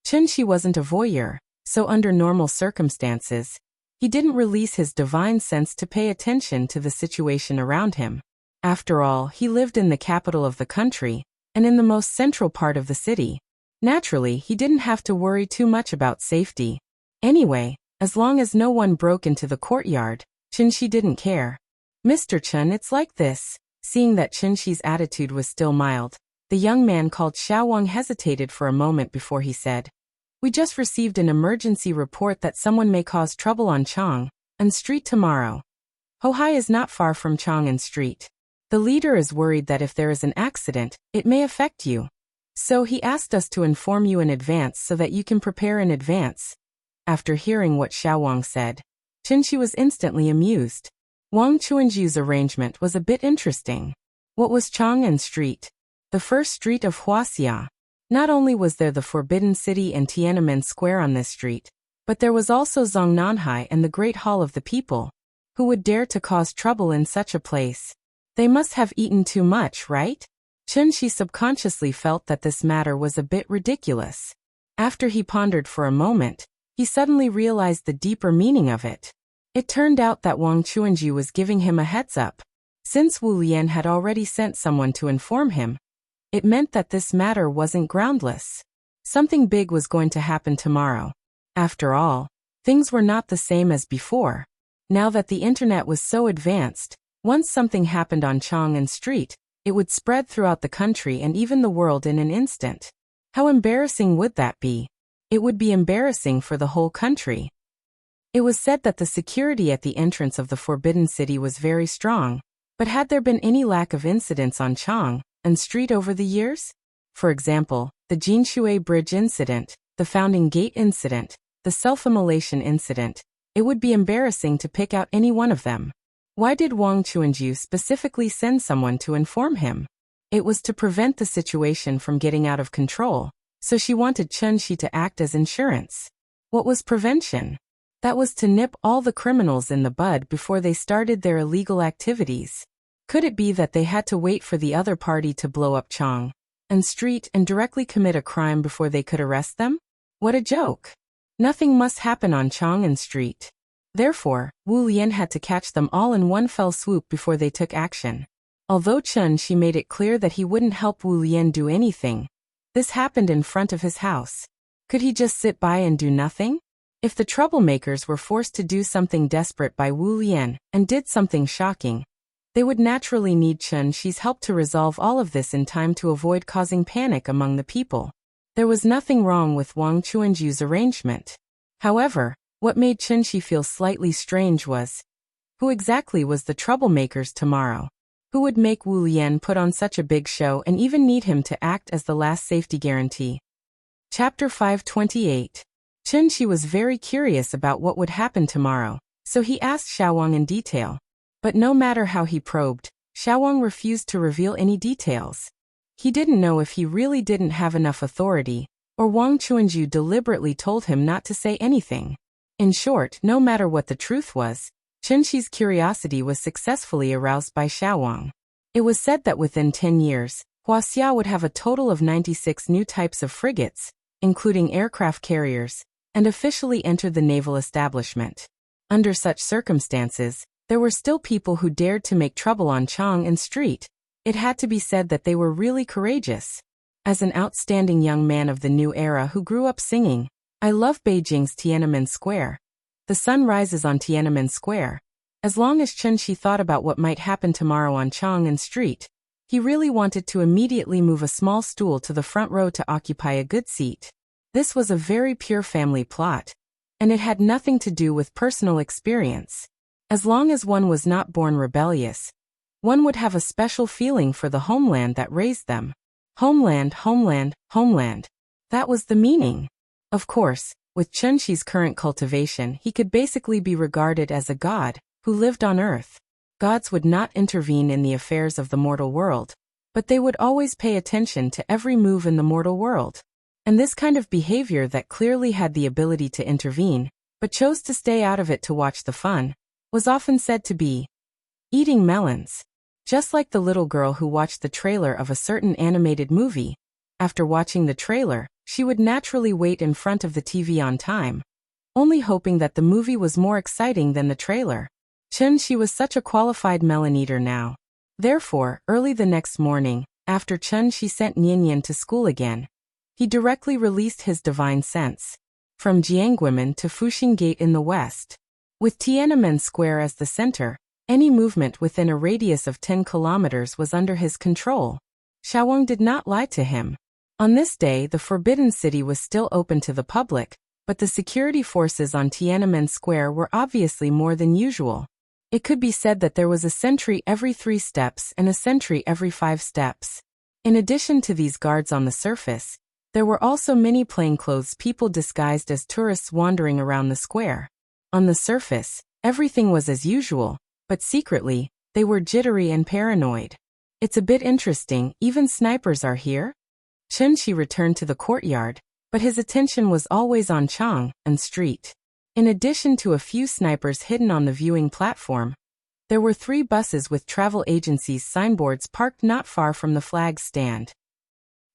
Chen Shi wasn't a voyeur, so under normal circumstances, he didn't release his divine sense to pay attention to the situation around him. After all, he lived in the capital of the country, and in the most central part of the city. Naturally, he didn't have to worry too much about safety. Anyway, as long as no one broke into the courtyard, Chunxi didn't care. Mr. Chun, it's like this. Seeing that Chunxi's attitude was still mild, the young man called Xiaowang hesitated for a moment before he said, "We just received an emergency report that someone may cause trouble on Chang'an Street tomorrow. Hohai is not far from Chang'an Street. The leader is worried that if there is an accident, it may affect you. So he asked us to inform you in advance so that you can prepare in advance." After hearing what Xiaowang said, Chunxi was instantly amused. Wang Chuanju's arrangement was a bit interesting. What was Chang'an Street? The first street of Huaxia. Not only was there the Forbidden City and Tiananmen Square on this street, but there was also Zongnanhai and the Great Hall of the People. Who would dare to cause trouble in such a place? They must have eaten too much, right? Chunxi subconsciously felt that this matter was a bit ridiculous. After he pondered for a moment, he suddenly realized the deeper meaning of it. It turned out that Wang Chuanju was giving him a heads-up. Since Wu Lian had already sent someone to inform him, it meant that this matter wasn't groundless. Something big was going to happen tomorrow. After all, things were not the same as before. Now that the internet was so advanced, once something happened on Chang'an Street, it would spread throughout the country and even the world in an instant. How embarrassing would that be? It would be embarrassing for the whole country. It was said that the security at the entrance of the Forbidden City was very strong, but had there been any lack of incidents on Chang'an Street over the years? For example, the Jinshui Bridge incident, the Founding Gate incident, the self-immolation incident, it would be embarrassing to pick out any one of them. Why did Wang Chuanju specifically send someone to inform him? It was to prevent the situation from getting out of control, so she wanted Chunxi to act as insurance. What was prevention? That was to nip all the criminals in the bud before they started their illegal activities. Could it be that they had to wait for the other party to blow up Chang'an Street and directly commit a crime before they could arrest them? What a joke! Nothing must happen on Chang'an Street. Therefore, Wu Lian had to catch them all in one fell swoop before they took action. Although Chunxi made it clear that he wouldn't help Wu Lian do anything, this happened in front of his house. Could he just sit by and do nothing? If the troublemakers were forced to do something desperate by Wu Lian and did something shocking, they would naturally need Chunxi's help to resolve all of this in time to avoid causing panic among the people. There was nothing wrong with Wang Chuanju's arrangement. However, what made Chunxi feel slightly strange was, who exactly was the troublemakers tomorrow? Who would make Wu Lian put on such a big show and even need him to act as the last safety guarantee? Chapter 528. Chunxi was very curious about what would happen tomorrow, so he asked Xiaowang in detail. But no matter how he probed, Xiaowang refused to reveal any details. He didn't know if he really didn't have enough authority, or Wang Chuanju deliberately told him not to say anything. In short, no matter what the truth was, Chunxi's curiosity was successfully aroused by Xiaowang. It was said that within 10 years, Huaxia would have a total of 96 new types of frigates, including aircraft carriers, and officially entered the naval establishment. Under such circumstances, there were still people who dared to make trouble on Chang'an Street. It had to be said that they were really courageous. As an outstanding young man of the new era who grew up singing, "I love Beijing's Tiananmen Square. The sun rises on Tiananmen Square." As long as Chunxi thought about what might happen tomorrow on Chang'an Street, he really wanted to immediately move a small stool to the front row to occupy a good seat. This was a very pure family plot, and it had nothing to do with personal experience. As long as one was not born rebellious, one would have a special feeling for the homeland that raised them. Homeland, homeland, homeland. That was the meaning. Of course, with Chunxi's current cultivation, he could basically be regarded as a god who lived on Earth. Gods would not intervene in the affairs of the mortal world, but they would always pay attention to every move in the mortal world. And this kind of behavior that clearly had the ability to intervene, but chose to stay out of it to watch the fun, was often said to be eating melons. Just like the little girl who watched the trailer of a certain animated movie. After watching the trailer, she would naturally wait in front of the TV on time, only hoping that the movie was more exciting than the trailer. Chunxi was such a qualified melon eater now. Therefore, early the next morning, after Chunxi sent Nian to school again, he directly released his divine sense. from Jiangguimen to Fuxing Gate in the west. With Tiananmen Square as the center, any movement within a radius of 10 kilometers was under his control. Xiaowang did not lie to him. On this day, the Forbidden City was still open to the public, but the security forces on Tiananmen Square were obviously more than usual. It could be said that there was a sentry every 3 steps and a sentry every 5 steps. In addition to these guards on the surface, there were also many plainclothes people disguised as tourists wandering around the square. On the surface, everything was as usual, but secretly, they were jittery and paranoid. It's a bit interesting, even snipers are here? Chen Shi returned to the courtyard, but his attention was always on Chang and Street. In addition to a few snipers hidden on the viewing platform, there were 3 buses with travel agencies' signboards parked not far from the flag stand.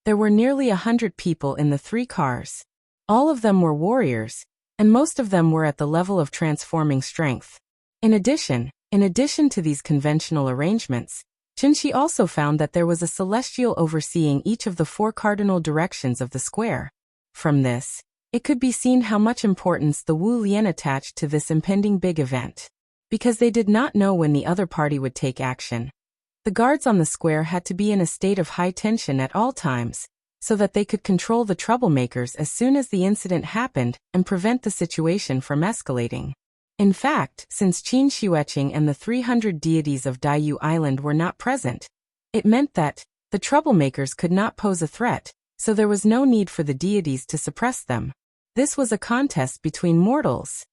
There were nearly 100 people in the 3 cars. All of them were warriors, and most of them were at the level of transforming strength. In addition to these conventional arrangements, Chen Shi also found that there was a celestial overseeing each of the 4 cardinal directions of the square. From this, it could be seen how much importance the Wu Lian attached to this impending big event. Because they did not know when the other party would take action, the guards on the square had to be in a state of high tension at all times, so that they could control the troublemakers as soon as the incident happened and prevent the situation from escalating. In fact, since Qin Xueqing and the 300 deities of Daiyu Island were not present, it meant that the troublemakers could not pose a threat, so there was no need for the deities to suppress them. This was a contest between mortals.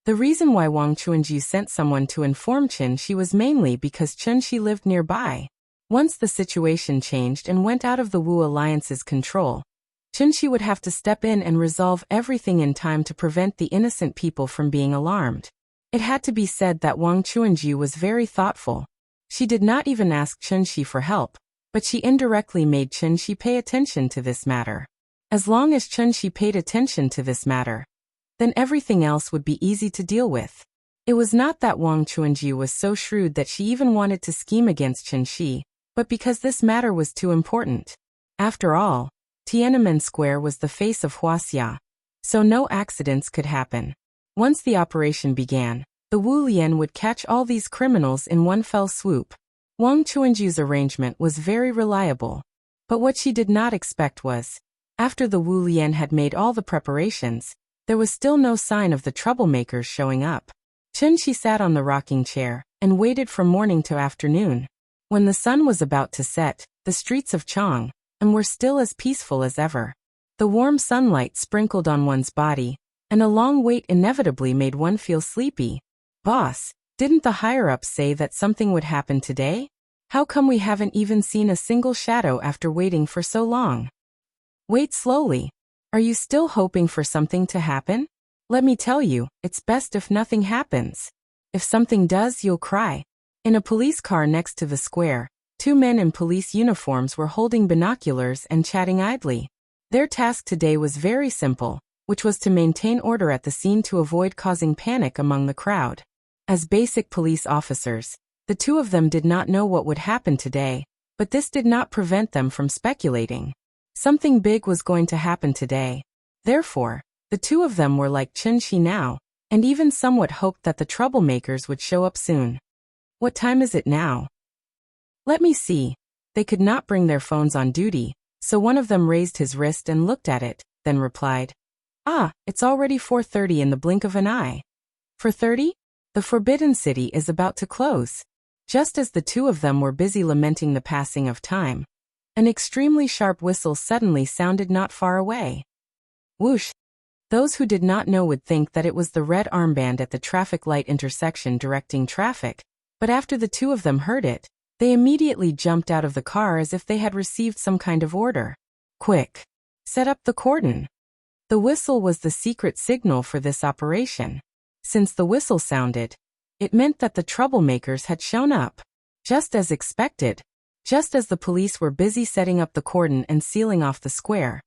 The reason why Wang Chuanju sent someone to inform Chen Shi was mainly because Chen Shi lived nearby. Once the situation changed and went out of the Wu Alliance's control, Chen Shi would have to step in and resolve everything in time to prevent the innocent people from being alarmed. It had to be said that Wang Chuanju was very thoughtful. She did not even ask Chen Shi for help, but she indirectly made Chen Shi pay attention to this matter. As long as Chen Shi paid attention to this matter, then everything else would be easy to deal with. It was not that Wang Chuanju was so shrewd that she even wanted to scheme against Chen Shi, but because this matter was too important. After all, Tiananmen Square was the face of Huaxia, so no accidents could happen. Once the operation began, the Wu Lian would catch all these criminals in one fell swoop. Wang Chuanju's arrangement was very reliable. But what she did not expect was, after the Wu Lian had made all the preparations, there was still no sign of the troublemakers showing up. Chen Shi sat on the rocking chair and waited from morning to afternoon. When the sun was about to set, the streets of Chang'an were still as peaceful as ever. The warm sunlight sprinkled on one's body, and a long wait inevitably made one feel sleepy. Boss, didn't the higher-ups say that something would happen today? How come we haven't even seen a single shadow after waiting for so long? Wait slowly. Are you still hoping for something to happen? Let me tell you, it's best if nothing happens. If something does, you'll cry. In a police car next to the square, 2 men in police uniforms were holding binoculars and chatting idly. Their task today was very simple, which was to maintain order at the scene to avoid causing panic among the crowd. As basic police officers, the 2 of them did not know what would happen today, but this did not prevent them from speculating. Something big was going to happen today. Therefore, the 2 of them were like Chen Shi now, and even somewhat hoped that the troublemakers would show up soon. What time is it now? Let me see. They could not bring their phones on duty, so one of them raised his wrist and looked at it, then replied, it's already 4:30 in the blink of an eye. 4:30? The Forbidden City is about to close. Just as the 2 of them were busy lamenting the passing of time, an extremely sharp whistle suddenly sounded not far away. Whoosh! Those who did not know would think that it was the red armband at the traffic light intersection directing traffic, but after the 2 of them heard it, they immediately jumped out of the car as if they had received some kind of order. Quick! Set up the cordon! The whistle was the secret signal for this operation. Since the whistle sounded, it meant that the troublemakers had shown up. Just as expected, just as the police were busy setting up the cordon and sealing off the square,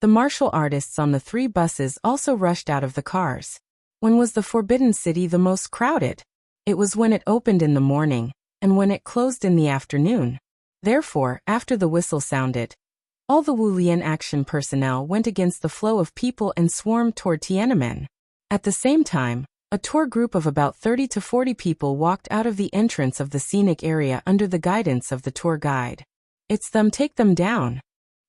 the martial artists on the 3 buses also rushed out of the cars. When was the Forbidden City the most crowded? It was when it opened in the morning, and when it closed in the afternoon. Therefore, after the whistle sounded, All the Wulian action personnel went against the flow of people and swarmed toward Tiananmen. At the same time, a tour group of about 30 to 40 people walked out of the entrance of the scenic area under the guidance of the tour guide. It's them, take them down.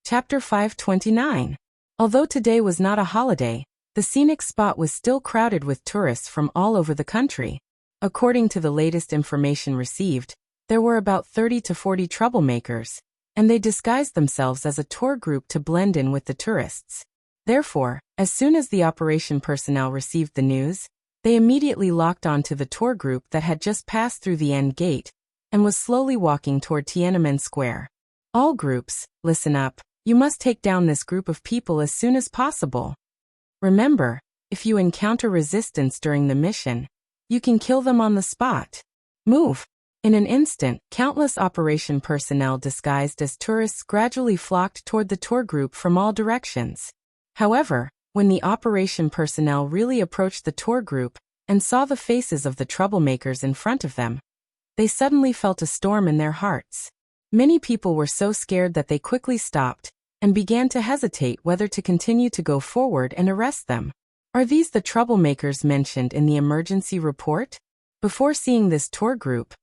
Chapter 529. Although today was not a holiday, the scenic spot was still crowded with tourists from all over the country. According to the latest information received, there were about 30 to 40 troublemakers, and they disguised themselves as a tour group to blend in with the tourists. Therefore, as soon as the operation personnel received the news, they immediately locked on to the tour group that had just passed through the end gate and was slowly walking toward Tiananmen Square. All groups, listen up, you must take down this group of people as soon as possible. Remember, if you encounter resistance during the mission, you can kill them on the spot. Move. In an instant, countless operation personnel disguised as tourists gradually flocked toward the tour group from all directions. However, when the operation personnel really approached the tour group and saw the faces of the troublemakers in front of them, they suddenly felt a storm in their hearts. Many people were so scared that they quickly stopped and began to hesitate whether to continue to go forward and arrest them. Are these the troublemakers mentioned in the emergency report? Before seeing this tour group,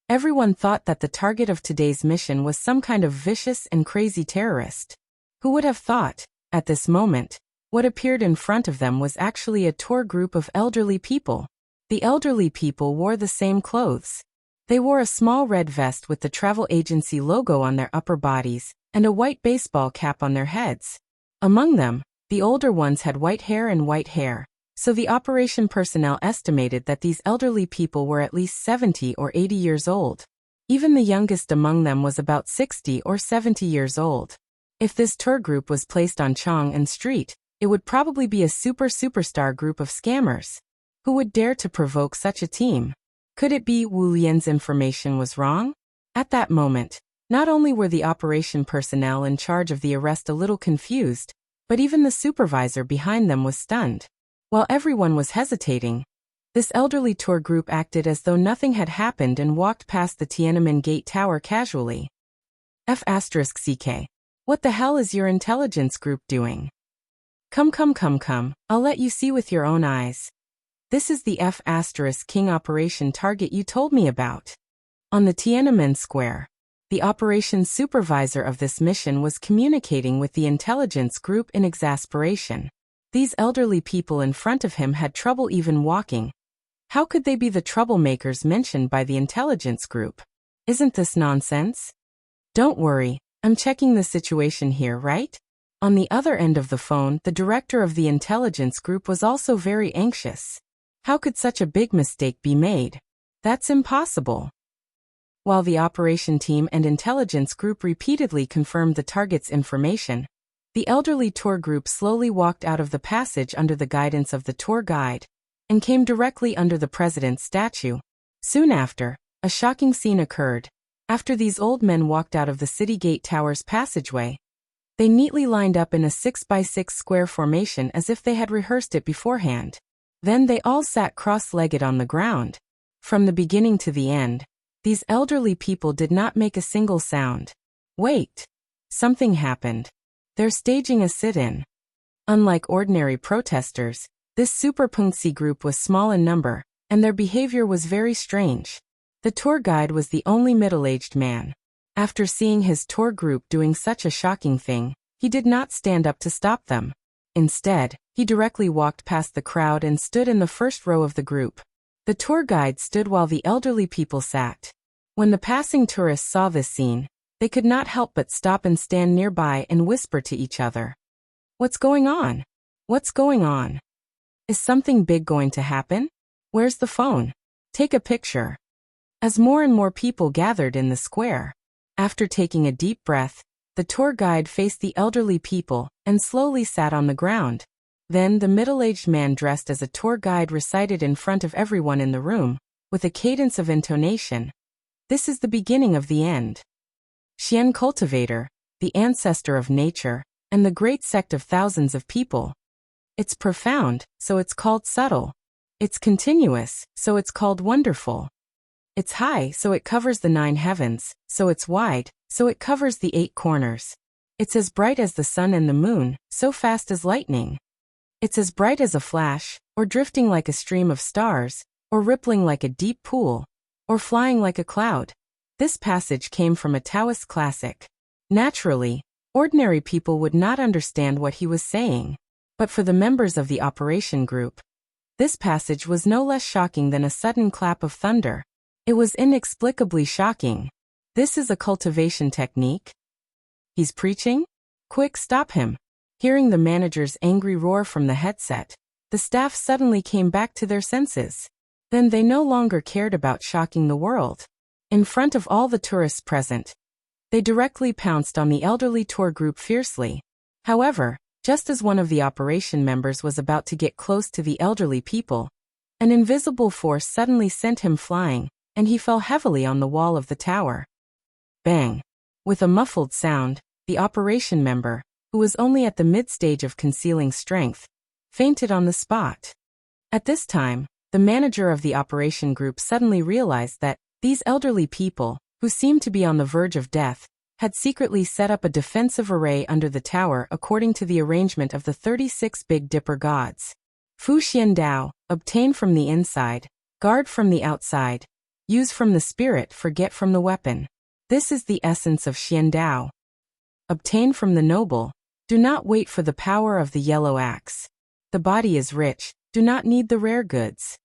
everyone thought that the target of today's mission was some kind of vicious and crazy terrorist. Who would have thought, at this moment, what appeared in front of them was actually a tour group of elderly people. The elderly people wore the same clothes. They wore a small red vest with the travel agency logo on their upper bodies and a white baseball cap on their heads. Among them, the older ones had white hair, so the operation personnel estimated that these elderly people were at least 70 or 80 years old. Even the youngest among them was about 60 or 70 years old. If this tour group was placed on Chang'an Street, it would probably be a superstar group of scammers. Who would dare to provoke such a team? Could it be Wu Lian's information was wrong? At that moment, not only were the operation personnel in charge of the arrest a little confused, but even the supervisor behind them was stunned. While everyone was hesitating, this elderly tour group acted as though nothing had happened and walked past the Tiananmen Gate Tower casually. F***CK. What the hell is your intelligence group doing? Come, I'll let you see with your own eyes. This is the F***King operation target you told me about. On the Tiananmen Square, the operations supervisor of this mission was communicating with the intelligence group in exasperation. These elderly people in front of him had trouble even walking. How could they be the troublemakers mentioned by the intelligence group? Isn't this nonsense? Don't worry, I'm checking the situation here, right? On the other end of the phone, the director of the intelligence group was also very anxious. How could such a big mistake be made? That's impossible. While the operation team and intelligence group repeatedly confirmed the target's information, the elderly tour group slowly walked out of the passage under the guidance of the tour guide and came directly under the president's statue. Soon after, a shocking scene occurred. After these old men walked out of the city gate tower's passageway, they neatly lined up in a 6x6 square formation as if they had rehearsed it beforehand. Then they all sat cross-legged on the ground. From the beginning to the end, these elderly people did not make a single sound. Wait. Something happened. They're staging a sit-in. Unlike ordinary protesters, this Superpungsi group was small in number, and their behavior was very strange. The tour guide was the only middle-aged man. After seeing his tour group doing such a shocking thing, he did not stand up to stop them. Instead, he directly walked past the crowd and stood in the first row of the group. The tour guide stood while the elderly people sat. When the passing tourists saw this scene, they could not help but stop and stand nearby and whisper to each other. What's going on? What's going on? Is something big going to happen? Where's the phone? Take a picture. As more and more people gathered in the square, after taking a deep breath, the tour guide faced the elderly people and slowly sat on the ground. Then the middle-aged man dressed as a tour guide recited in front of everyone in the room, with a cadence of intonation. This is the beginning of the end. Xian cultivator, the ancestor of nature, and the great sect of thousands of people. It's profound, so it's called subtle. It's continuous, so it's called wonderful. It's high, so it covers the 9 heavens, so it's wide, so it covers the 8 corners. It's as bright as the sun and the moon, so fast as lightning. It's as bright as a flash, or drifting like a stream of stars, or rippling like a deep pool, or flying like a cloud. This passage came from a Taoist classic. Naturally, ordinary people would not understand what he was saying. But for the members of the operation group, this passage was no less shocking than a sudden clap of thunder. It was inexplicably shocking. This is a cultivation technique? He's preaching? Quick, stop him. Hearing the manager's angry roar from the headset, the staff suddenly came back to their senses. Then they no longer cared about shocking the world. In front of all the tourists present, they directly pounced on the elderly tour group fiercely. However, just as one of the operation members was about to get close to the elderly people, an invisible force suddenly sent him flying, and he fell heavily on the wall of the tower. Bang! With a muffled sound, the operation member, who was only at the mid-stage of concealing strength, fainted on the spot. At this time, the manager of the operation group suddenly realized that these elderly people, who seemed to be on the verge of death, had secretly set up a defensive array under the tower according to the arrangement of the 36 Big Dipper gods. Fu Xian Dao, obtain from the inside, guard from the outside, use from the spirit, forget from the weapon. This is the essence of Xian Dao. Obtain from the noble, do not wait for the power of the yellow axe. The body is rich, do not need the rare goods.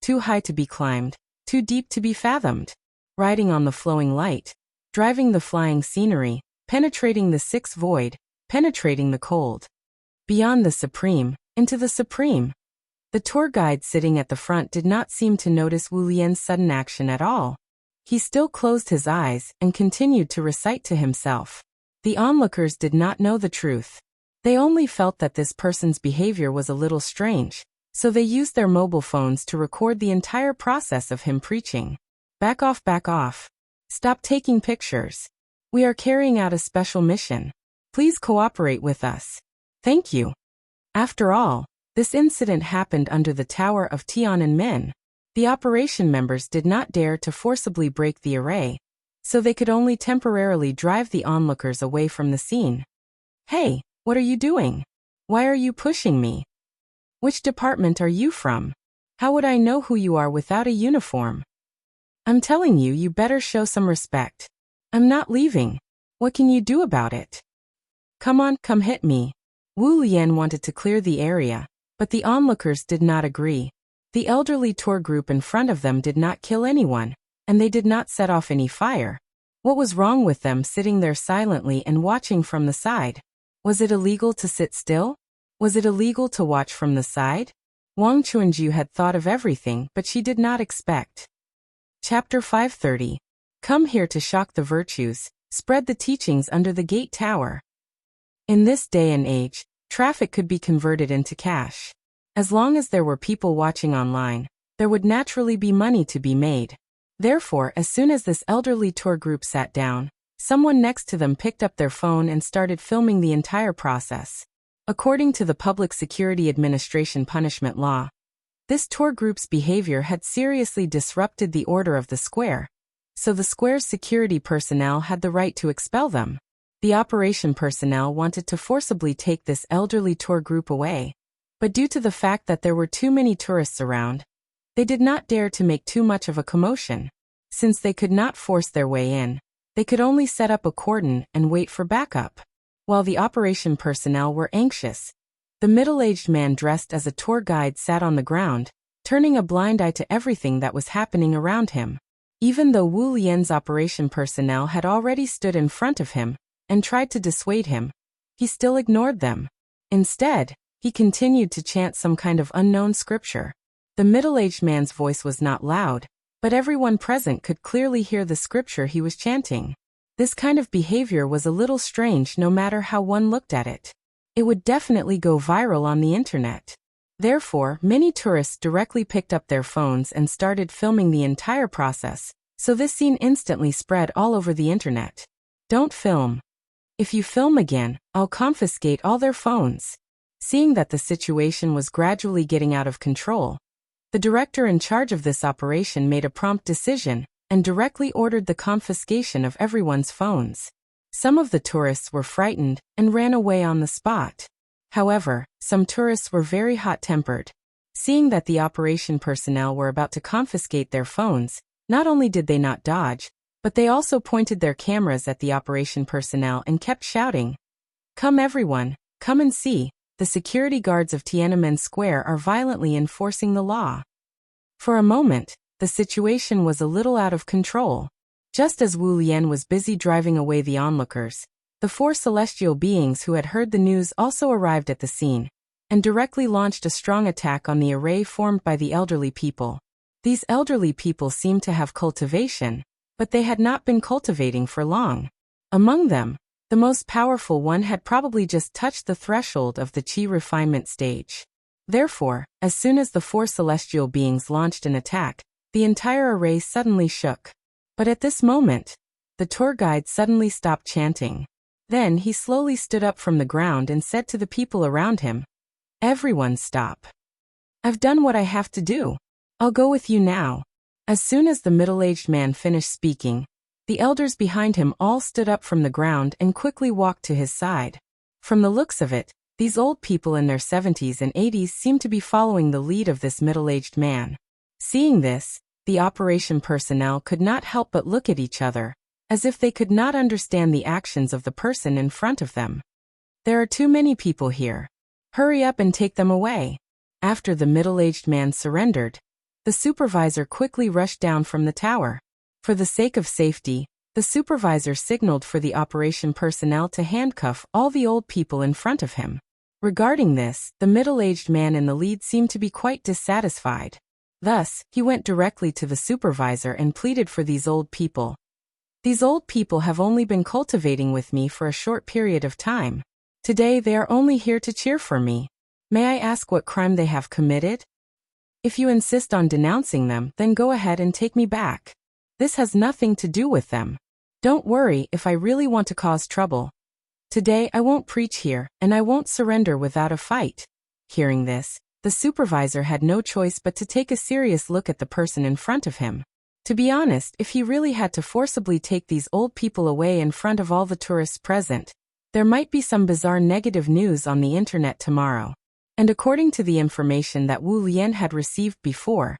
Too high to be climbed, too deep to be fathomed. Riding on the flowing light, driving the flying scenery, penetrating the sixth void, penetrating the cold. Beyond the supreme, into the supreme. The tour guide sitting at the front did not seem to notice Wu Lian's sudden action at all. He still closed his eyes and continued to recite to himself. The onlookers did not know the truth. They only felt that this person's behavior was a little strange, so they used their mobile phones to record the entire process of him preaching. Back off, back off. Stop taking pictures. We are carrying out a special mission. Please cooperate with us. Thank you. After all, this incident happened under the Tower of Tiananmen. The operation members did not dare to forcibly break the array, so they could only temporarily drive the onlookers away from the scene. Hey, what are you doing? Why are you pushing me? Which department are you from? How would I know who you are without a uniform? I'm telling you, you better show some respect. I'm not leaving. What can you do about it? Come on, come hit me. Wu Lian wanted to clear the area, but the onlookers did not agree. The elderly tour group in front of them did not kill anyone, and they did not set off any fire. What was wrong with them sitting there silently and watching from the side? Was it illegal to sit still? Was it illegal to watch from the side? Wang Chuanju had thought of everything, but she did not expect. Chapter 530. Come here to shock the virtues, spread the teachings under the gate tower. In this day and age, traffic could be converted into cash. As long as there were people watching online, there would naturally be money to be made. Therefore, as soon as this elderly tour group sat down, someone next to them picked up their phone and started filming the entire process. According to the Public Security Administration punishment law, this tour group's behavior had seriously disrupted the order of the square, so the square's security personnel had the right to expel them. The operation personnel wanted to forcibly take this elderly tour group away, but due to the fact that there were too many tourists around, they did not dare to make too much of a commotion. Since they could not force their way in, they could only set up a cordon and wait for backup. While the operation personnel were anxious, the middle-aged man dressed as a tour guide sat on the ground, turning a blind eye to everything that was happening around him. Even though Wu Lian's operation personnel had already stood in front of him and tried to dissuade him, he still ignored them. Instead, he continued to chant some kind of unknown scripture. The middle-aged man's voice was not loud, but everyone present could clearly hear the scripture he was chanting. This kind of behavior was a little strange no matter how one looked at it. It would definitely go viral on the internet. Therefore, many tourists directly picked up their phones and started filming the entire process, so this scene instantly spread all over the internet. Don't film. If you film again, I'll confiscate all their phones. Seeing that the situation was gradually getting out of control, the director in charge of this operation made a prompt decision and directly ordered the confiscation of everyone's phones. Some of the tourists were frightened and ran away on the spot. However, some tourists were very hot-tempered. Seeing that the operation personnel were about to confiscate their phones, not only did they not dodge, but they also pointed their cameras at the operation personnel and kept shouting, "Come everyone, come and see, the security guards of Tiananmen Square are violently enforcing the law." For a moment, the situation was a little out of control. Just as Wu Lian was busy driving away the onlookers, the 4 celestial beings who had heard the news also arrived at the scene, and directly launched a strong attack on the array formed by the elderly people. These elderly people seemed to have cultivation, but they had not been cultivating for long. Among them, the most powerful one had probably just touched the threshold of the Qi refinement stage. Therefore, as soon as the 4 celestial beings launched an attack, the entire array suddenly shook. But at this moment, the tour guide suddenly stopped chanting. Then he slowly stood up from the ground and said to the people around him, "Everyone stop. I've done what I have to do. I'll go with you now." As soon as the middle-aged man finished speaking, the elders behind him all stood up from the ground and quickly walked to his side. From the looks of it, these old people in their 70s and 80s seemed to be following the lead of this middle-aged man. Seeing this, the operation personnel could not help but look at each other, as if they could not understand the actions of the person in front of them. "There are too many people here. Hurry up and take them away." After the middle-aged man surrendered, the supervisor quickly rushed down from the tower. For the sake of safety, the supervisor signaled for the operation personnel to handcuff all the old people in front of him. Regarding this, the middle-aged man in the lead seemed to be quite dissatisfied. Thus, he went directly to the supervisor and pleaded for these old people. "These old people have only been cultivating with me for a short period of time. Today they are only here to cheer for me. May I ask what crime they have committed? If you insist on denouncing them, then go ahead and take me back. This has nothing to do with them. Don't worry if I really want to cause trouble. Today I won't preach here, and I won't surrender without a fight." Hearing this, the supervisor had no choice but to take a serious look at the person in front of him. To be honest, if he really had to forcibly take these old people away in front of all the tourists present, there might be some bizarre negative news on the internet tomorrow. And according to the information that Wu Lian had received before,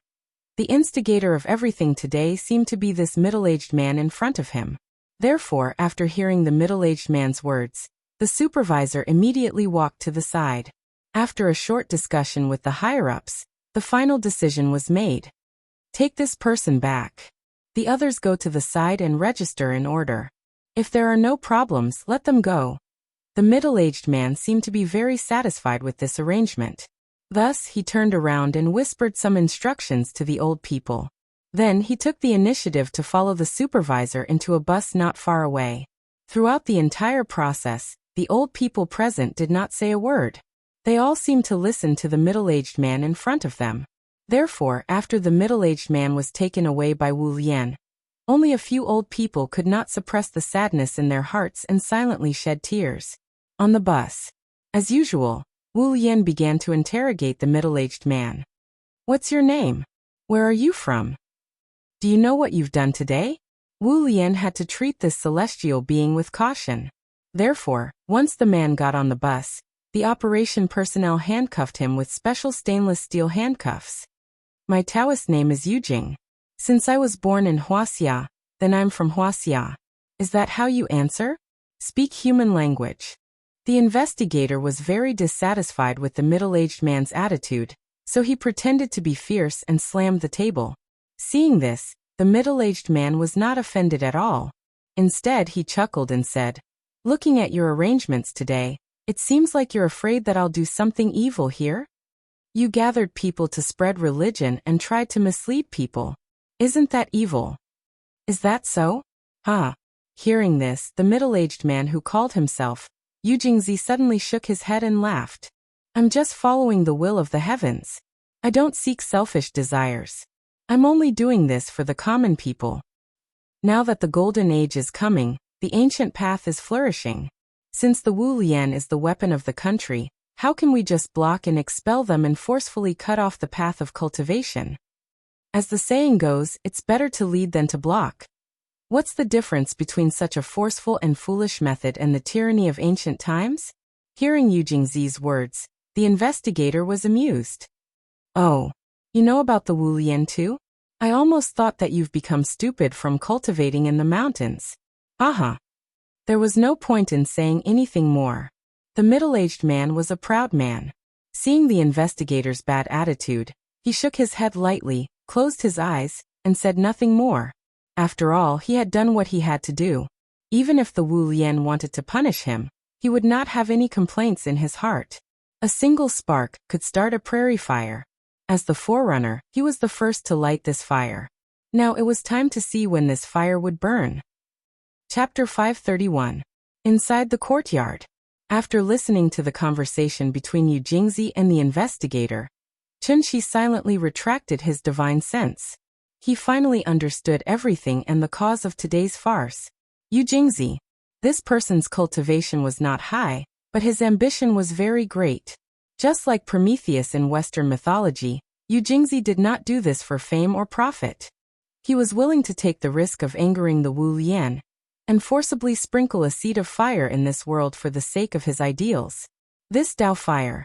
the instigator of everything today seemed to be this middle-aged man in front of him. Therefore, after hearing the middle-aged man's words, the supervisor immediately walked to the side. After a short discussion with the higher-ups, the final decision was made. Take this person back. The others go to the side and register in order. If there are no problems, let them go. The middle-aged man seemed to be very satisfied with this arrangement. Thus, he turned around and whispered some instructions to the old people. Then he took the initiative to follow the supervisor into a bus not far away. Throughout the entire process, the old people present did not say a word. They all seemed to listen to the middle-aged man in front of them. Therefore, after the middle-aged man was taken away by Wu Lian, only a few old people could not suppress the sadness in their hearts and silently shed tears. On the bus, as usual, Wu Lian began to interrogate the middle-aged man. "What's your name? Where are you from? Do you know what you've done today?" Wu Lian had to treat this celestial being with caution. Therefore, once the man got on the bus, the operation personnel handcuffed him with special stainless steel handcuffs. "My Taoist name is Yujing. Since I was born in Huaxia, then I'm from Huaxia. Is that how you answer? Speak human language." The investigator was very dissatisfied with the middle-aged man's attitude, so he pretended to be fierce and slammed the table. Seeing this, the middle-aged man was not offended at all. Instead, he chuckled and said, "Looking at your arrangements today, it seems like you're afraid that I'll do something evil here? You gathered people to spread religion and tried to mislead people. Isn't that evil? Is that so? Huh?" Hearing this, the middle-aged man who called himself Yu Jingzi suddenly shook his head and laughed. "I'm just following the will of the heavens. I don't seek selfish desires. I'm only doing this for the common people. Now that the golden age is coming, the ancient path is flourishing. Since the Wu Lian is the weapon of the country, how can we just block and expel them and forcefully cut off the path of cultivation? As the saying goes, it's better to lead than to block. What's the difference between such a forceful and foolish method and the tyranny of ancient times? Hearing Yu Jingzi's words, the investigator was amused. Oh, you know about the Wu Lian too? I almost thought that you've become stupid from cultivating in the mountains. Aha. There was no point in saying anything more. The middle-aged man was a proud man. Seeing the investigator's bad attitude, he shook his head lightly, closed his eyes, and said nothing more. After all, he had done what he had to do. Even if the Wu Lian wanted to punish him, he would not have any complaints in his heart. A single spark could start a prairie fire. As the forerunner, he was the first to light this fire. Now it was time to see when this fire would burn. Chapter 531. Inside the courtyard. After listening to the conversation between Yu Jingzi and the investigator, Chunxi silently retracted his divine sense. He finally understood everything and the cause of today's farce. Yu Jingzi. This person's cultivation was not high, but his ambition was very great. Just like Prometheus in Western mythology, Yu Jingzi did not do this for fame or profit. He was willing to take the risk of angering the Wu Lian, and forcibly sprinkle a seed of fire in this world for the sake of his ideals. This Tao fire.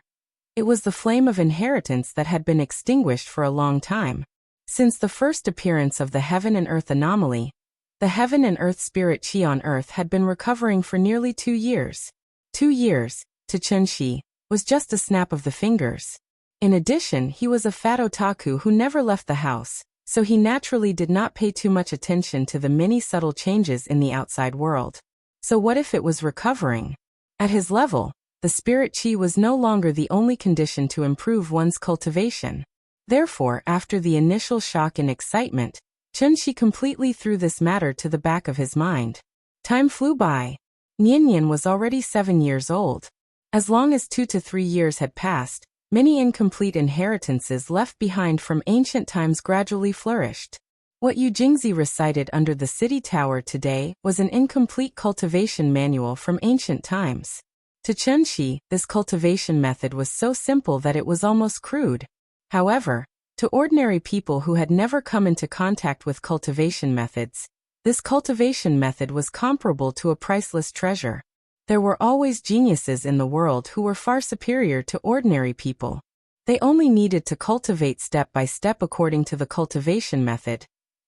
It was the flame of inheritance that had been extinguished for a long time. Since the first appearance of the heaven and earth anomaly, the heaven and earth spirit qi on earth had been recovering for nearly 2 years. 2 years, to Chunxi, was just a snap of the fingers. In addition, he was a fat otaku who never left the house, so he naturally did not pay too much attention to the many subtle changes in the outside world. So what if it was recovering? At his level, the spirit qi was no longer the only condition to improve one's cultivation. Therefore, after the initial shock and excitement, Chunxi completely threw this matter to the back of his mind. Time flew by. Nianyan was already 7 years old. As long as 2 to 3 years had passed, many incomplete inheritances left behind from ancient times gradually flourished. What Yu Jingzi recited under the city tower today was an incomplete cultivation manual from ancient times. To Chunxi, this cultivation method was so simple that it was almost crude. However, to ordinary people who had never come into contact with cultivation methods, this cultivation method was comparable to a priceless treasure. There were always geniuses in the world who were far superior to ordinary people. They only needed to cultivate step by step according to the cultivation method,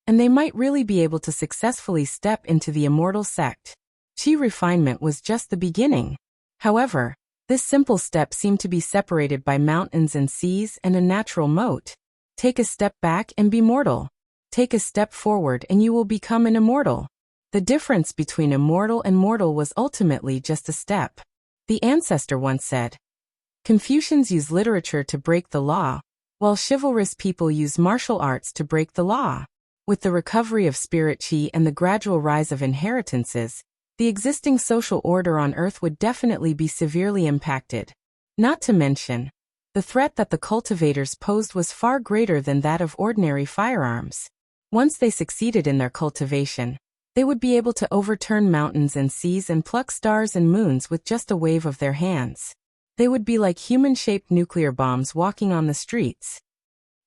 and they might really be able to successfully step into the immortal sect. Qi refinement was just the beginning. However, this simple step seemed to be separated by mountains and seas and a natural moat. Take a step back and be mortal. Take a step forward and you will become an immortal. The difference between immortal and mortal was ultimately just a step. The ancestor once said, Confucians use literature to break the law, while chivalrous people use martial arts to break the law. With the recovery of spirit qi and the gradual rise of inheritances, the existing social order on Earth would definitely be severely impacted. Not to mention, the threat that the cultivators posed was far greater than that of ordinary firearms. Once they succeeded in their cultivation, they would be able to overturn mountains and seas and pluck stars and moons with just a wave of their hands. They would be like human-shaped nuclear bombs walking on the streets.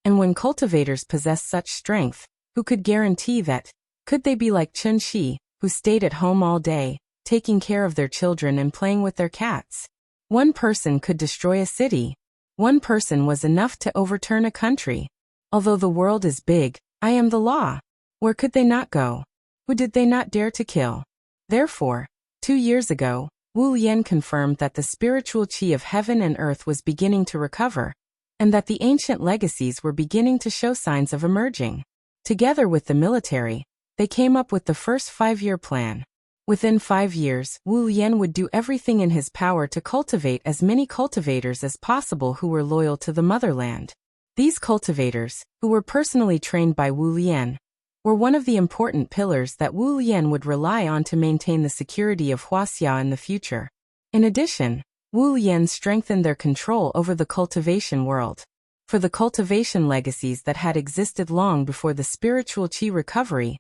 And when cultivators possess such strength, who could guarantee that? Could they be like Chunxi, who stayed at home all day, taking care of their children and playing with their cats? One person could destroy a city. One person was enough to overturn a country. Although the world is big, I am the law. Where could they not go? Who did they not dare to kill? Therefore, 2 years ago, Wu Lian confirmed that the spiritual qi of heaven and earth was beginning to recover, and that the ancient legacies were beginning to show signs of emerging. Together with the military, they came up with the first 5-year plan. Within 5 years, Wu Lian would do everything in his power to cultivate as many cultivators as possible who were loyal to the motherland. These cultivators, who were personally trained by Wu Lian, were one of the important pillars that Wu Lian would rely on to maintain the security of Huaxia in the future. In addition, Wu Lian strengthened their control over the cultivation world. For the cultivation legacies that had existed long before the spiritual qi recovery,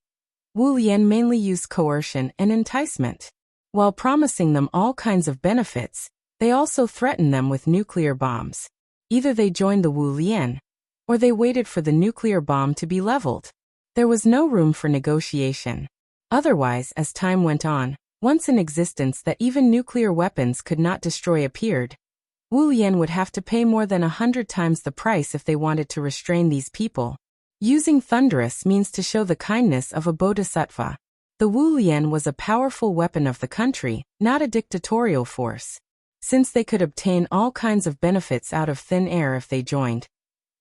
Wu Lian mainly used coercion and enticement. While promising them all kinds of benefits, they also threatened them with nuclear bombs. Either they joined the Wu Lian, or they waited for the nuclear bomb to be leveled. There was no room for negotiation. Otherwise, as time went on, once in existence that even nuclear weapons could not destroy appeared, Wu Lian would have to pay more than 100 times the price if they wanted to restrain these people. Using thunderous means to show the kindness of a bodhisattva. The Wu Lian was a powerful weapon of the country, not a dictatorial force. Since they could obtain all kinds of benefits out of thin air if they joined,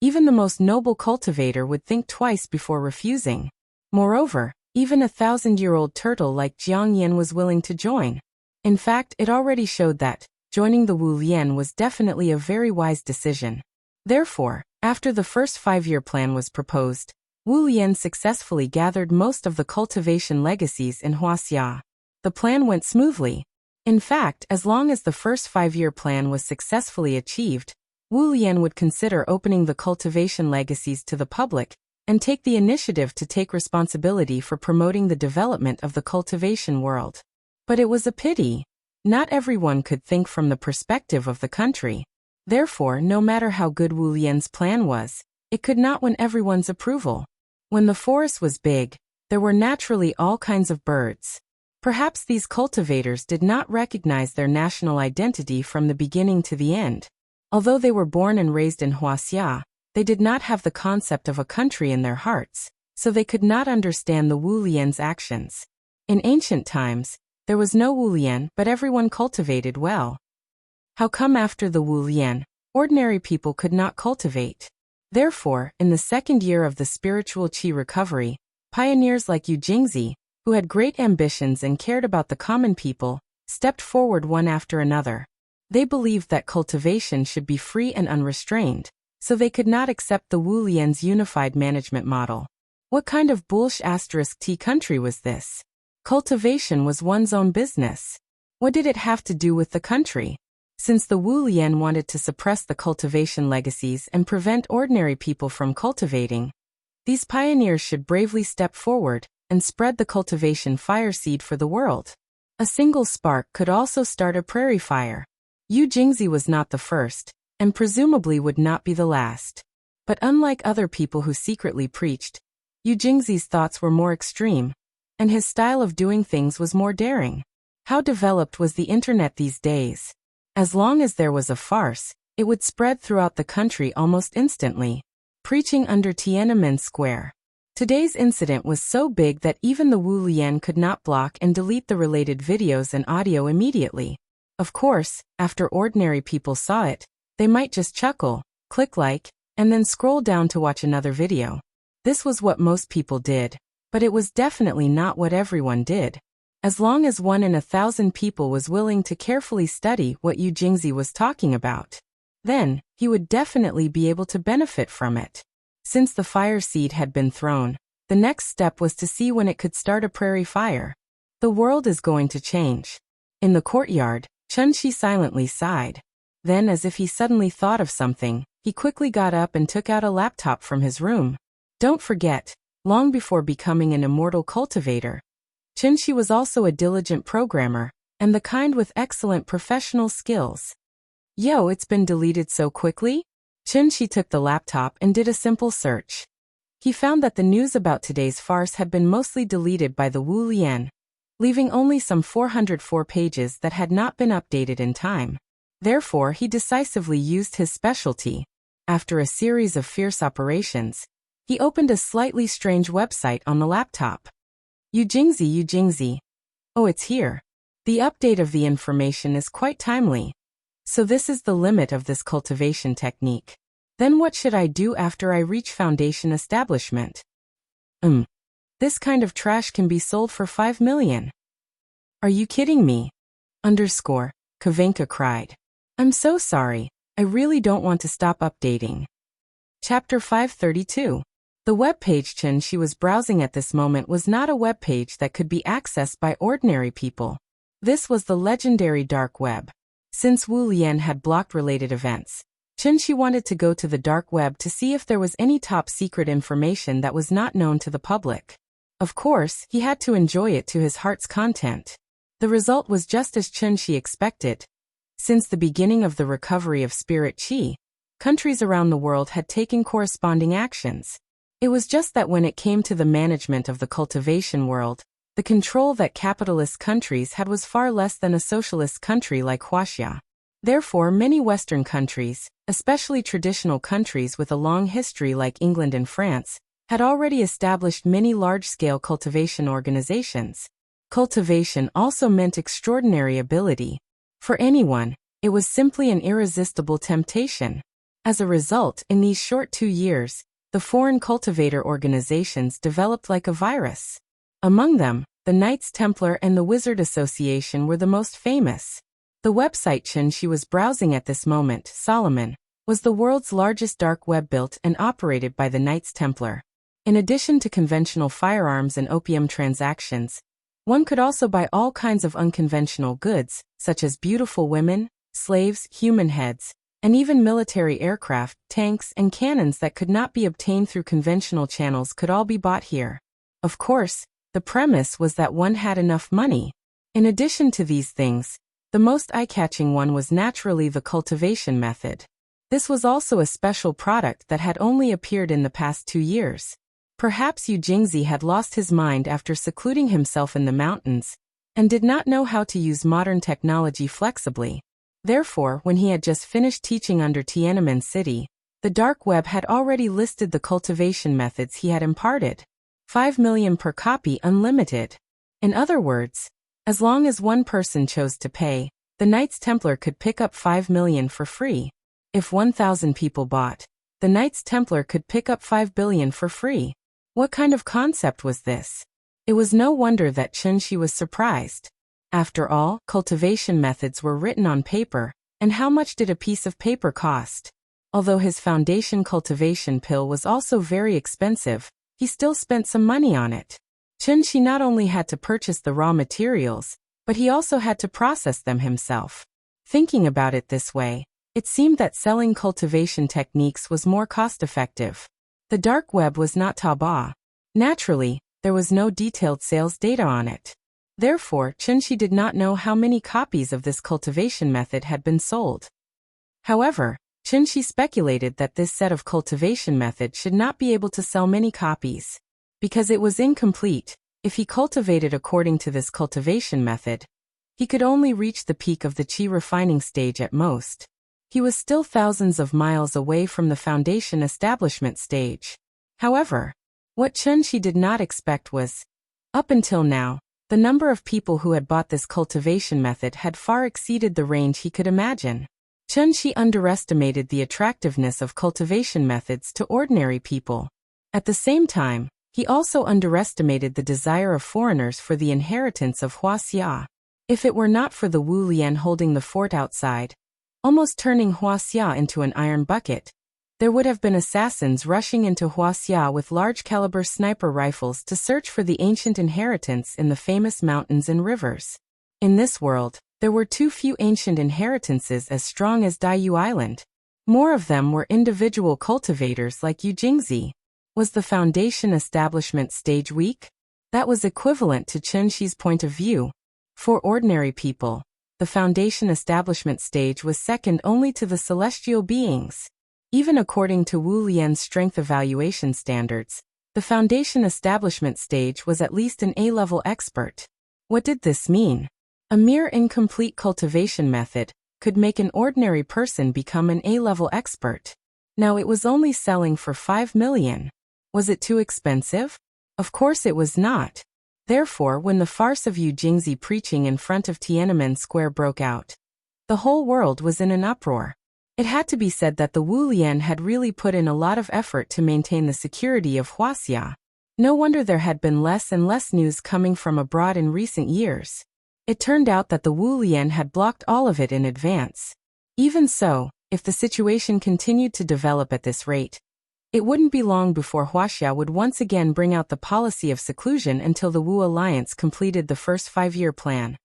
even the most noble cultivator would think twice before refusing. Moreover, even a 1,000-year-old turtle like Jiang Yan was willing to join. In fact, it already showed that joining the Wu Lian was definitely a very wise decision. Therefore, after the first 5-year plan was proposed, Wu Lian successfully gathered most of the cultivation legacies in Huaxia. The plan went smoothly. In fact, as long as the first 5-year plan was successfully achieved, Wu Lian would consider opening the cultivation legacies to the public and take the initiative to take responsibility for promoting the development of the cultivation world. But it was a pity. Not everyone could think from the perspective of the country. Therefore, no matter how good Wu Lian's plan was, it could not win everyone's approval. When the forest was big, there were naturally all kinds of birds. Perhaps these cultivators did not recognize their national identity from the beginning to the end. Although they were born and raised in Huaxia, they did not have the concept of a country in their hearts, so they could not understand the Wu Lian's actions. In ancient times, there was no Wu Lian, but everyone cultivated well. How come after the Wu Lian, ordinary people could not cultivate? Therefore, in the second year of the spiritual qi recovery, pioneers like Yu Jingzi, who had great ambitions and cared about the common people, stepped forward one after another. They believed that cultivation should be free and unrestrained, so they could not accept the Wu Lian's unified management model. What kind of *T country was this? Cultivation was one's own business. What did it have to do with the country? Since the Wu Lian wanted to suppress the cultivation legacies and prevent ordinary people from cultivating, these pioneers should bravely step forward and spread the cultivation fire seed for the world. A single spark could also start a prairie fire. Yu Jingzi was not the first, and presumably would not be the last. But unlike other people who secretly preached, Yu Jingzi's thoughts were more extreme, and his style of doing things was more daring. How developed was the internet these days? As long as there was a farce, it would spread throughout the country almost instantly. Preaching under Tiananmen Square. Today's incident was so big that even the Wu Lian could not block and delete the related videos and audio immediately. Of course, after ordinary people saw it, they might just chuckle, click like, and then scroll down to watch another video. This was what most people did, but it was definitely not what everyone did. As long as 1 in 1,000 people was willing to carefully study what Yu Jingzi was talking about, then he would definitely be able to benefit from it. Since the fire seed had been thrown, the next step was to see when it could start a prairie fire. The world is going to change. In the courtyard, Chunxi silently sighed. Then, as if he suddenly thought of something, he quickly got up and took out a laptop from his room. Don't forget, long before becoming an immortal cultivator, Chunxi was also a diligent programmer, and the kind with excellent professional skills. Yo, it's been deleted so quickly? Chunxi took the laptop and did a simple search. He found that the news about today's farce had been mostly deleted by the Wu Lian, leaving only some 404 pages that had not been updated in time. Therefore, he decisively used his specialty. After a series of fierce operations, he opened a slightly strange website on the laptop. Yu Jingzi. Oh, it's here. The update of the information is quite timely. So this is the limit of this cultivation technique. Then what should I do after I reach foundation establishment? This kind of trash can be sold for 5 million. Are you kidding me? Kavenka cried. I'm so sorry. I really don't want to stop updating. Chapter 532. The webpage she was browsing at this moment was not a webpage that could be accessed by ordinary people. This was the legendary dark web. Since Wu Lian had blocked related events, Chunxi wanted to go to the dark web to see if there was any top secret information that was not known to the public. Of course, he had to enjoy it to his heart's content. The result was just as Chunxi expected. Since the beginning of the recovery of spirit qi, countries around the world had taken corresponding actions. It was just that when it came to the management of the cultivation world, The control that capitalist countries had was far less than a socialist country like Huaxia. Therefore, many Western countries, especially traditional countries with a long history like England and France, had already established many large-scale cultivation organizations. Cultivation also meant extraordinary ability. For anyone, it was simply an irresistible temptation. As a result, in these short 2 years, the foreign cultivator organizations developed like a virus. Among them, the Knights Templar and the Wizard Association were the most famous. The website she was browsing at this moment, Solomon, was the world's largest dark web built and operated by the Knights Templar. In addition to conventional firearms and opium transactions, one could also buy all kinds of unconventional goods, such as beautiful women, slaves, human heads, and even military aircraft, tanks, and cannons that could not be obtained through conventional channels could all be bought here. Of course, the premise was that one had enough money. In addition to these things, the most eye-catching one was naturally the cultivation method. This was also a special product that had only appeared in the past 2 years. Perhaps Yu Jingzi had lost his mind after secluding himself in the mountains, and did not know how to use modern technology flexibly. Therefore, when he had just finished teaching under Tiananmen City, the dark web had already listed the cultivation methods he had imparted. 5 million per copy unlimited. In other words, as long as one person chose to pay, the Knights Templar could pick up 5 million for free. If 1,000 people bought, the Knights Templar could pick up 5 billion for free. What kind of concept was this? It was no wonder that Chunxi was surprised. After all, cultivation methods were written on paper, and how much did a piece of paper cost? Although his foundation cultivation pill was also very expensive, he still spent some money on it. Chunxi not only had to purchase the raw materials, but he also had to process them himself. Thinking about it this way, it seemed that selling cultivation techniques was more cost-effective. The dark web was not Taobao. Naturally, there was no detailed sales data on it. Therefore, Chunxi did not know how many copies of this cultivation method had been sold. However, Chunxi speculated that this set of cultivation method should not be able to sell many copies. Because it was incomplete, if he cultivated according to this cultivation method, he could only reach the peak of the qi refining stage at most. He was still thousands of miles away from the foundation establishment stage. However, what Chunxi did not expect was, up until now, the number of people who had bought this cultivation method had far exceeded the range he could imagine. Chunxi underestimated the attractiveness of cultivation methods to ordinary people. At the same time, he also underestimated the desire of foreigners for the inheritance of Huaxia. If it were not for the Wu Lian holding the fort outside, almost turning Huaxia into an iron bucket, there would have been assassins rushing into Huaxia with large-caliber sniper rifles to search for the ancient inheritance in the famous mountains and rivers. In this world, there were too few ancient inheritances as strong as Daiyu Island. More of them were individual cultivators like Yu Jingzi. Was the foundation establishment stage weak? That was equivalent to Chunxi's point of view. For ordinary people, the foundation establishment stage was second only to the celestial beings. Even according to Wu Lian's strength evaluation standards, the foundation establishment stage was at least an A-level expert. What did this mean? A mere incomplete cultivation method could make an ordinary person become an A-level expert. Now it was only selling for 5 million. Was it too expensive? Of course it was not. Therefore, when the farce of Yu Jingzi preaching in front of Tiananmen Square broke out, the whole world was in an uproar. It had to be said that the Wu Lian had really put in a lot of effort to maintain the security of Huaxia. No wonder there had been less and less news coming from abroad in recent years. It turned out that the Wu Lian had blocked all of it in advance. Even so, if the situation continued to develop at this rate, it wouldn't be long before Huaxia would once again bring out the policy of seclusion until the Wu Alliance completed the first 5-year plan.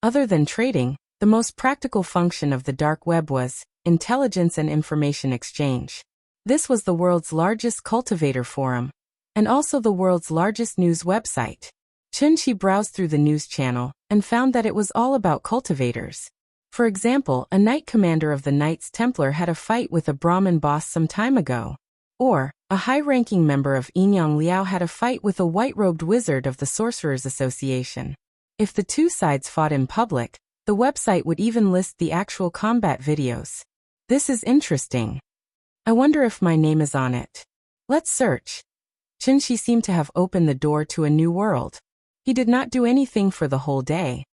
Other than trading, the most practical function of the dark web was intelligence and information exchange. This was the world's largest cultivator forum, and also the world's largest news website. Chunxi browsed through the news channel and found that it was all about cultivators. For example, a knight commander of the Knights Templar had a fight with a Brahmin boss some time ago. Or, a high-ranking member of Inyang Liao had a fight with a white-robed wizard of the Sorcerers Association. If the two sides fought in public, the website would even list the actual combat videos. This is interesting. I wonder if my name is on it. Let's search. Chinshi seemed to have opened the door to a new world. He did not do anything for the whole day.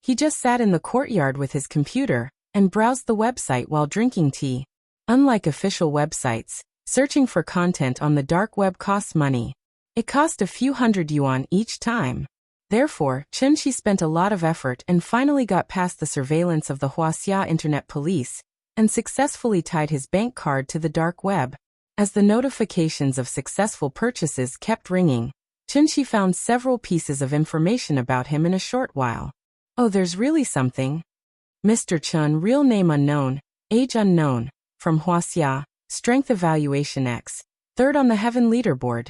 He just sat in the courtyard with his computer and browsed the website while drinking tea. Unlike official websites, searching for content on the dark web costs money. It cost a few hundred yuan each time. Therefore, Chinshi spent a lot of effort and finally got past the surveillance of the Huaxia Internet Police and successfully tied his bank card to the dark web. As the notifications of successful purchases kept ringing, Chinshi found several pieces of information about him in a short while. Oh, there's really something. Mr. Chun, real name unknown, age unknown, from Huaxia, strength evaluation X, third on the heaven leaderboard.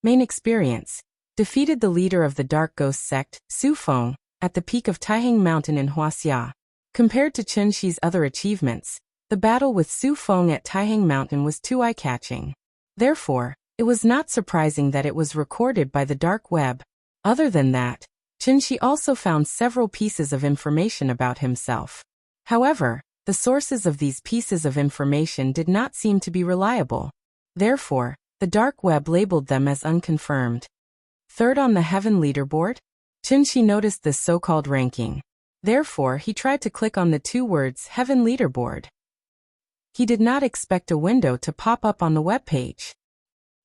Main experience. Defeated the leader of the Dark Ghost sect, Su Feng, at the peak of Taihang Mountain in Huaxia. Compared to Chinshi's other achievements, the battle with Su Feng at Taihang Mountain was too eye-catching. Therefore, it was not surprising that it was recorded by the dark web. Other than that, Chinshi also found several pieces of information about himself. However, the sources of these pieces of information did not seem to be reliable. Therefore, the dark web labeled them as unconfirmed. Third on the heaven leaderboard? Chinshi noticed this so-called ranking. Therefore, he tried to click on the two words heaven leaderboard. He did not expect a window to pop up on the webpage.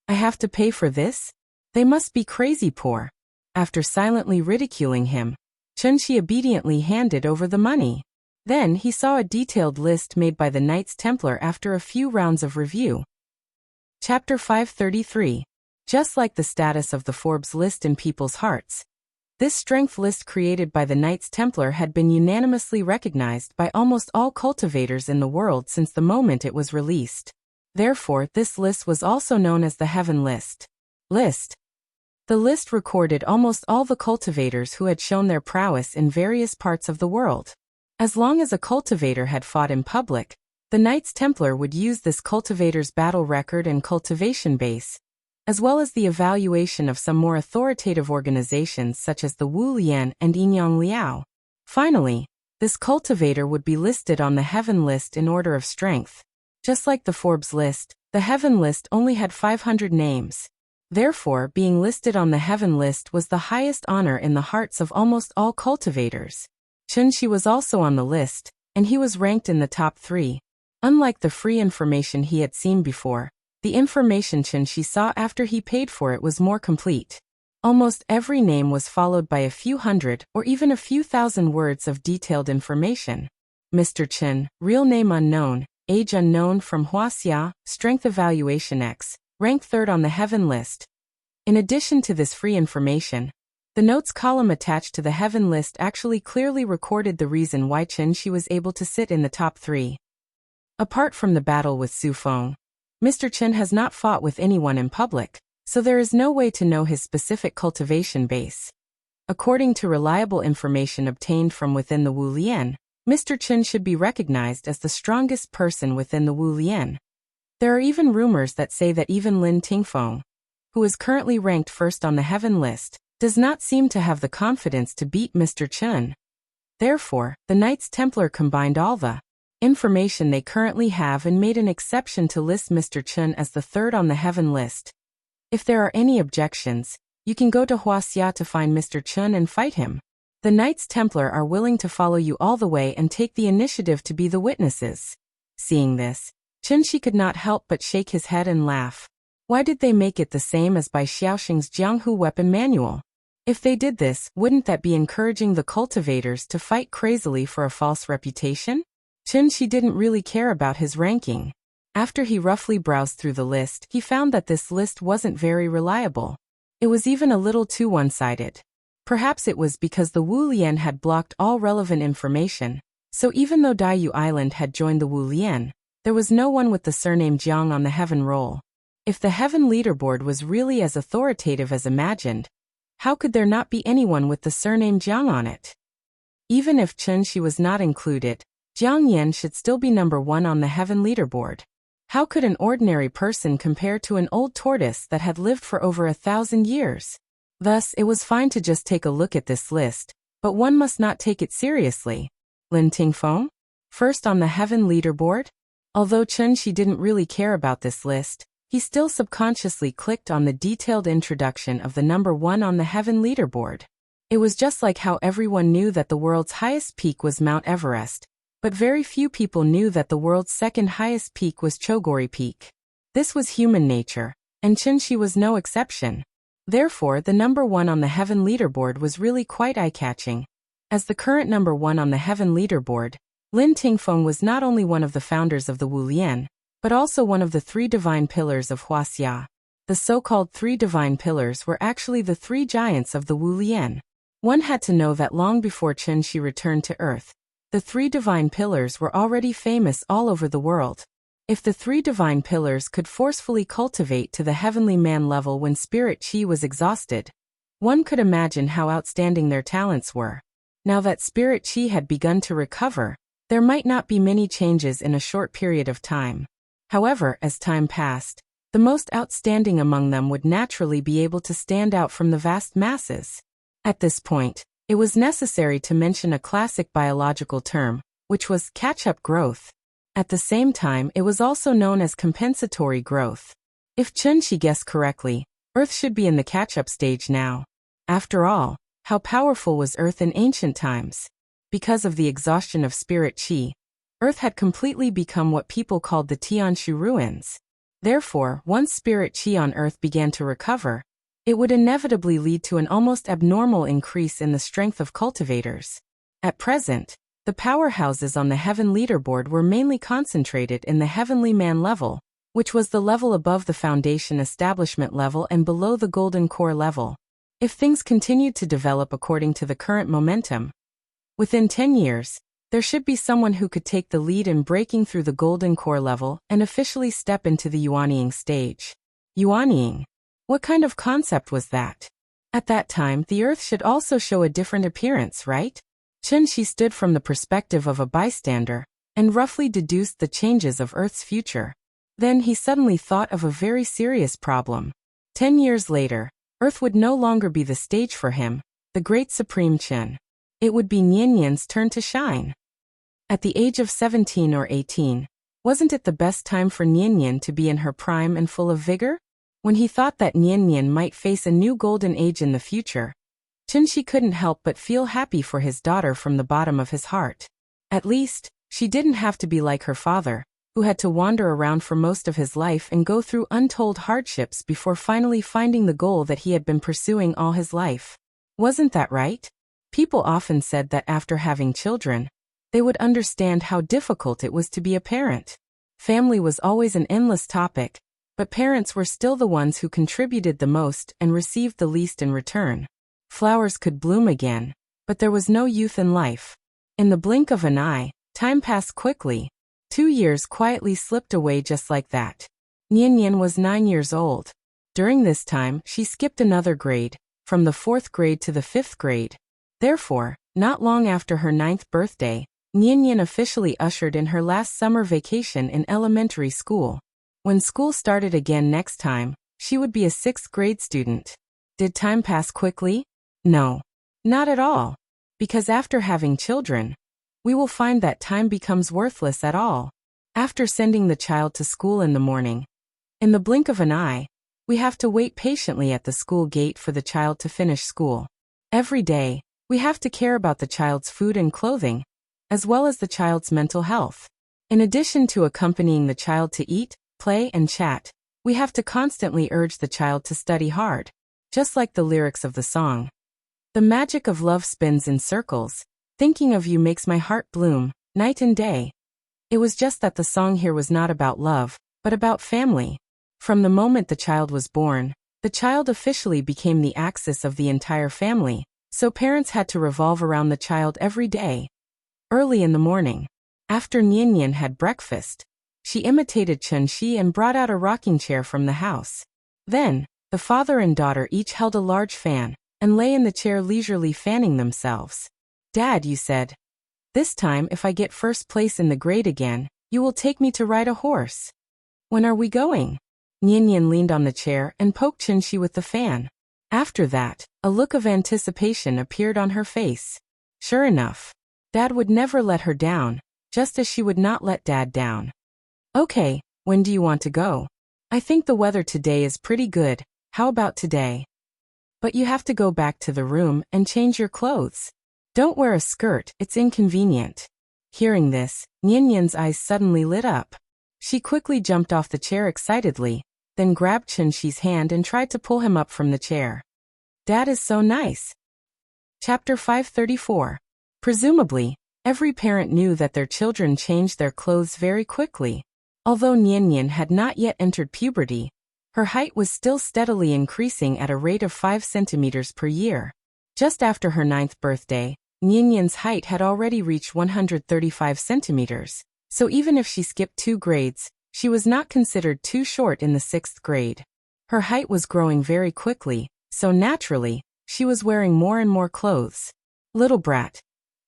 I have to pay for this? They must be crazy poor. After silently ridiculing him, Chinshi obediently handed over the money. Then he saw a detailed list made by the Knights Templar after a few rounds of review. Chapter 533. Just like the status of the Forbes list in people's hearts, this strength list created by the Knights Templar had been unanimously recognized by almost all cultivators in the world since the moment it was released. Therefore, this list was also known as the Heaven List. The list recorded almost all the cultivators who had shown their prowess in various parts of the world. As long as a cultivator had fought in public, the Knights Templar would use this cultivator's battle record and cultivation base, as well as the evaluation of some more authoritative organizations such as the Wu Lian and Inyang Liao. Finally, this cultivator would be listed on the Heaven List in order of strength. Just like the Forbes list, the Heaven List only had 500 names. Therefore, being listed on the Heaven List was the highest honor in the hearts of almost all cultivators. Chinshi was also on the list, and he was ranked in the top 3. Unlike the free information he had seen before, the information Chinshi saw after he paid for it was more complete. Almost every name was followed by a few hundred or even a few thousand words of detailed information. Mr. Chen, real name unknown, age unknown, from Huaxia, strength evaluation X, rank 3rd on the Heaven List. In addition to this free information, the notes column attached to the Heaven List actually clearly recorded the reason why Chinshi was able to sit in the top 3. Apart from the battle with Su Feng, Mr. Chen has not fought with anyone in public, so there is no way to know his specific cultivation base. According to reliable information obtained from within the Wu Lian, Mr. Chen should be recognized as the strongest person within the Wu Lian. There are even rumors that say that even Lin Tingfeng, who is currently ranked 1st on the Heaven List, does not seem to have the confidence to beat Mr. Chen. Therefore, the Knights Templar combined all the information they currently have and made an exception to list Mr. Chen as the 3rd on the Heaven List. If there are any objections, you can go to Huaxia to find Mr. Chen and fight him. The Knights Templar are willing to follow you all the way and take the initiative to be the witnesses. Seeing this, Chinshi could not help but shake his head and laugh. Why did they make it the same as by Xiaoxing's Jianghu weapon manual? If they did this, wouldn't that be encouraging the cultivators to fight crazily for a false reputation? Chinshi didn't really care about his ranking. After he roughly browsed through the list, he found that this list wasn't very reliable. It was even a little too one-sided. Perhaps it was because the Wu Lian had blocked all relevant information, so even though Daiyu Island had joined the Wu Lian, there was no one with the surname Jiang on the Heaven roll. If the Heaven leaderboard was really as authoritative as imagined, how could there not be anyone with the surname Jiang on it? Even if Chinshi was not included, Jiang Yan should still be number 1 on the Heaven leaderboard. How could an ordinary person compare to an old tortoise that had lived for over 1,000 years? Thus, it was fine to just take a look at this list, but one must not take it seriously. Lin Tingfeng? First on the heaven leaderboard? Although Chen Shi didn't really care about this list, he still subconsciously clicked on the detailed introduction of the number 1 on the heaven leaderboard. It was just like how everyone knew that the world's highest peak was Mount Everest, but very few people knew that the world's second highest peak was Chogori Peak. This was human nature, and Chen Shi was no exception. Therefore, the number 1 on the heaven leaderboard was really quite eye-catching. As the current number 1 on the heaven leaderboard, Lin Tingfeng was not only one of the founders of the Wu Lian, but also one of the 3 divine pillars of Huaxia. The so-called 3 divine pillars were actually the 3 giants of the Wu Lian. One had to know that long before Chen Shi returned to Earth, the 3 divine pillars were already famous all over the world. If the 3 divine pillars could forcefully cultivate to the heavenly man level when spirit chi was exhausted, one could imagine how outstanding their talents were. Now that spirit chi had begun to recover, there might not be many changes in a short period of time. However, as time passed, the most outstanding among them would naturally be able to stand out from the vast masses. At this point, it was necessary to mention a classic biological term, which was catch-up growth. At the same time, it was also known as compensatory growth. If Chen Shi guessed correctly, Earth should be in the catch-up stage now. After all, how powerful was Earth in ancient times? Because of the exhaustion of spirit chi, Earth had completely become what people called the Tianshu ruins. Therefore, once spirit chi on Earth began to recover, it would inevitably lead to an almost abnormal increase in the strength of cultivators. At present, the powerhouses on the heaven leaderboard were mainly concentrated in the heavenly man level, which was the level above the foundation establishment level and below the golden core level. If things continued to develop according to the current momentum, within 10 years, there should be someone who could take the lead in breaking through the golden core level and officially step into the yuanying stage. Yuanying? What kind of concept was that? At that time, the Earth should also show a different appearance, right? Chen Shi stood from the perspective of a bystander, and roughly deduced the changes of Earth's future. Then he suddenly thought of a very serious problem. 10 years later, Earth would no longer be the stage for him, the great supreme Chen. It would be Nianyan's turn to shine. At the age of 17 or 18, wasn't it the best time for Nianyan to be in her prime and full of vigor? When he thought that Nianyan might face a new golden age in the future, Chen Shi couldn't help but feel happy for his daughter from the bottom of his heart. At least, she didn't have to be like her father, who had to wander around for most of his life and go through untold hardships before finally finding the goal that he had been pursuing all his life. Wasn't that right? People often said that after having children, they would understand how difficult it was to be a parent. Family was always an endless topic, but parents were still the ones who contributed the most and received the least in return. Flowers could bloom again, but there was no youth in life. In the blink of an eye, time passed quickly. 2 years quietly slipped away just like that. Nianyan was 9 years old. During this time, she skipped another grade, from the 4th grade to the 5th grade. Therefore, not long after her 9th birthday, Nianyan officially ushered in her last summer vacation in elementary school. When school started again next time, she would be a 6th grade student. Did time pass quickly? No. Not at all. Because after having children, we will find that time becomes worthless at all. After sending the child to school in the morning, in the blink of an eye, we have to wait patiently at the school gate for the child to finish school. Every day, we have to care about the child's food and clothing, as well as the child's mental health. In addition to accompanying the child to eat, play, and chat, we have to constantly urge the child to study hard, just like the lyrics of the song. The magic of love spins in circles. Thinking of you makes my heart bloom, night and day. It was just that the song here was not about love, but about family. From the moment the child was born, the child officially became the axis of the entire family, so parents had to revolve around the child every day. Early in the morning, after Nianyan had breakfast, she imitated Chen Shi and brought out a rocking chair from the house. Then, the father and daughter each held a large fan, and lay in the chair leisurely fanning themselves. Dad, you said, this time if I get first place in the grade again, you will take me to ride a horse. When are we going? Nian leaned on the chair and poked Chunxi with the fan. After that, a look of anticipation appeared on her face. Sure enough, Dad would never let her down, just as she would not let Dad down. Okay, when do you want to go? I think the weather today is pretty good. How about today? But you have to go back to the room and change your clothes. Don't wear a skirt, it's inconvenient. Hearing this, Nian's eyes suddenly lit up. She quickly jumped off the chair excitedly, then grabbed Chunxi's hand and tried to pull him up from the chair. Dad is so nice. Chapter 534. Presumably, every parent knew that their children changed their clothes very quickly. Although Nian had not yet entered puberty, her height was still steadily increasing at a rate of 5 centimeters per year. Just after her 9th birthday, Nian's height had already reached 135 centimeters, so even if she skipped 2 grades, she was not considered too short in the 6th grade. Her height was growing very quickly, so naturally, she was wearing more and more clothes. Little brat.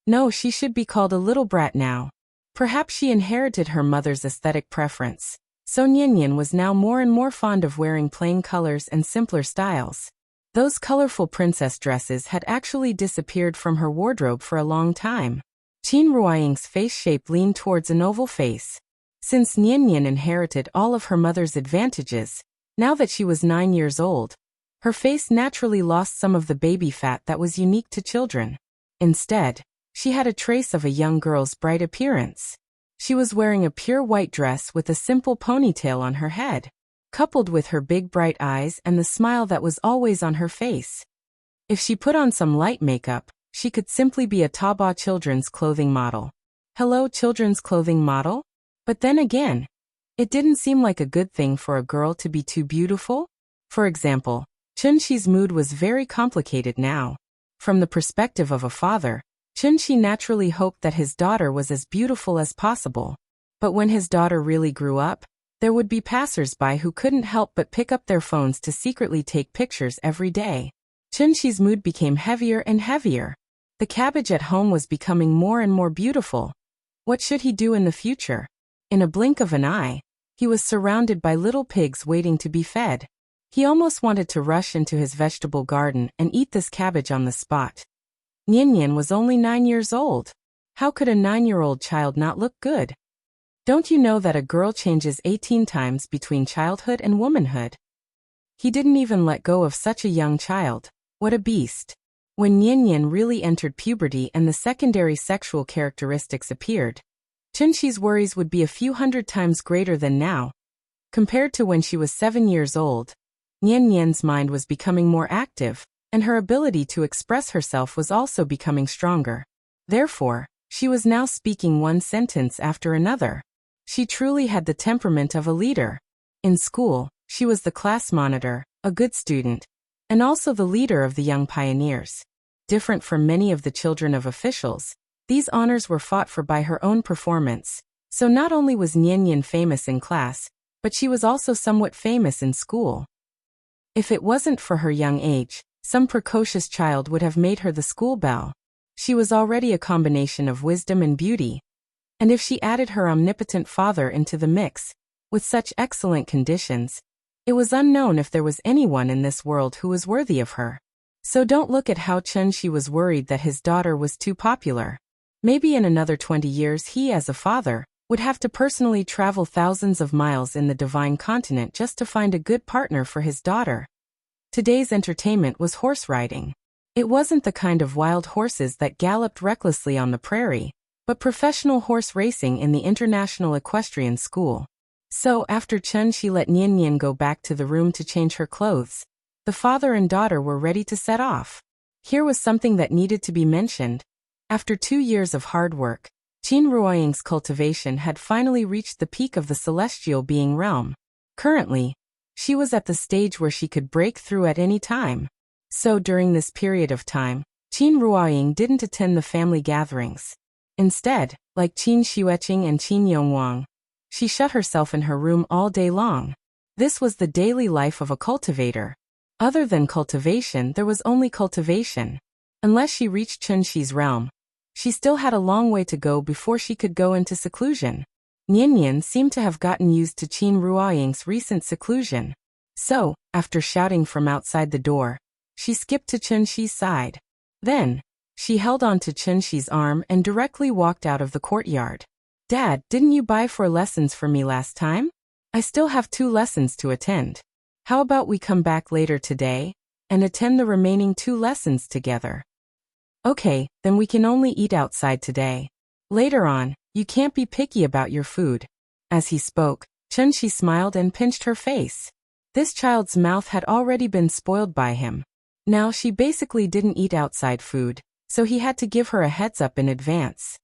No, she should be called a little brat now. Perhaps she inherited her mother's aesthetic preference, so Nian was now more and more fond of wearing plain colors and simpler styles. Those colorful princess dresses had actually disappeared from her wardrobe for a long time. Qin Ruoying's face shape leaned towards an oval face. Since Nian inherited all of her mother's advantages, now that she was 9 years old, her face naturally lost some of the baby fat that was unique to children. Instead, she had a trace of a young girl's bright appearance. She was wearing a pure white dress with a simple ponytail on her head, coupled with her big bright eyes and the smile that was always on her face. If she put on some light makeup, she could simply be a Taobao children's clothing model. Hello, children's clothing model? But then again, it didn't seem like a good thing for a girl to be too beautiful. For example, Chunxi's mood was very complicated now. From the perspective of a father, Chunxi naturally hoped that his daughter was as beautiful as possible. But when his daughter really grew up, there would be passers-by who couldn't help but pick up their phones to secretly take pictures every day. Chunxi's mood became heavier and heavier. The cabbage at home was becoming more and more beautiful. What should he do in the future? In a blink of an eye, he was surrounded by little pigs waiting to be fed. He almost wanted to rush into his vegetable garden and eat this cabbage on the spot. Nian was only 9 years old. How could a 9-year-old child not look good? Don't you know that a girl changes 18 times between childhood and womanhood? He didn't even let go of such a young child. What a beast. When Nian really entered puberty and the secondary sexual characteristics appeared, Chunxi's worries would be a few hundred times greater than now. Compared to when she was 7 years old, Nian's mind was becoming more active, and her ability to express herself was also becoming stronger. Therefore, she was now speaking one sentence after another. She truly had the temperament of a leader. In school, she was the class monitor, a good student, and also the leader of the young pioneers. Different from many of the children of officials, these honors were fought for by her own performance. So not only was Nian famous in class, but she was also somewhat famous in school. If it wasn't for her young age, some precocious child would have made her the school belle. She was already a combination of wisdom and beauty. And if she added her omnipotent father into the mix, with such excellent conditions, it was unknown if there was anyone in this world who was worthy of her. So don't look at how Chunxi was worried that his daughter was too popular. Maybe in another 20 years he, as a father, would have to personally travel thousands of miles in the divine continent just to find a good partner for his daughter. Today's entertainment was horse riding. It wasn't the kind of wild horses that galloped recklessly on the prairie, but professional horse racing in the International Equestrian School. So after Chunxi let Nian go back to the room to change her clothes, the father and daughter were ready to set off. Here was something that needed to be mentioned. After 2 years of hard work, Qin Ruoying's cultivation had finally reached the peak of the celestial being realm. Currently, she was at the stage where she could break through at any time. So during this period of time, Qin Ruoying didn't attend the family gatherings. Instead, like Qin Xueqing and Qin Yongwang, she shut herself in her room all day long. This was the daily life of a cultivator. Other than cultivation, there was only cultivation. Unless she reached Chunxi's realm, she still had a long way to go before she could go into seclusion. Nian seemed to have gotten used to Qin Ruoying's recent seclusion. So, after shouting from outside the door, she skipped to Chunxi's side. Then, she held on to Chunxi's arm and directly walked out of the courtyard. Dad, didn't you buy 4 lessons for me last time? I still have 2 lessons to attend. How about we come back later today and attend the remaining 2 lessons together? Okay, then we can only eat outside today. Later on, you can't be picky about your food. As he spoke, Chunxi smiled and pinched her face. This child's mouth had already been spoiled by him. Now she basically didn't eat outside food, so he had to give her a heads up in advance.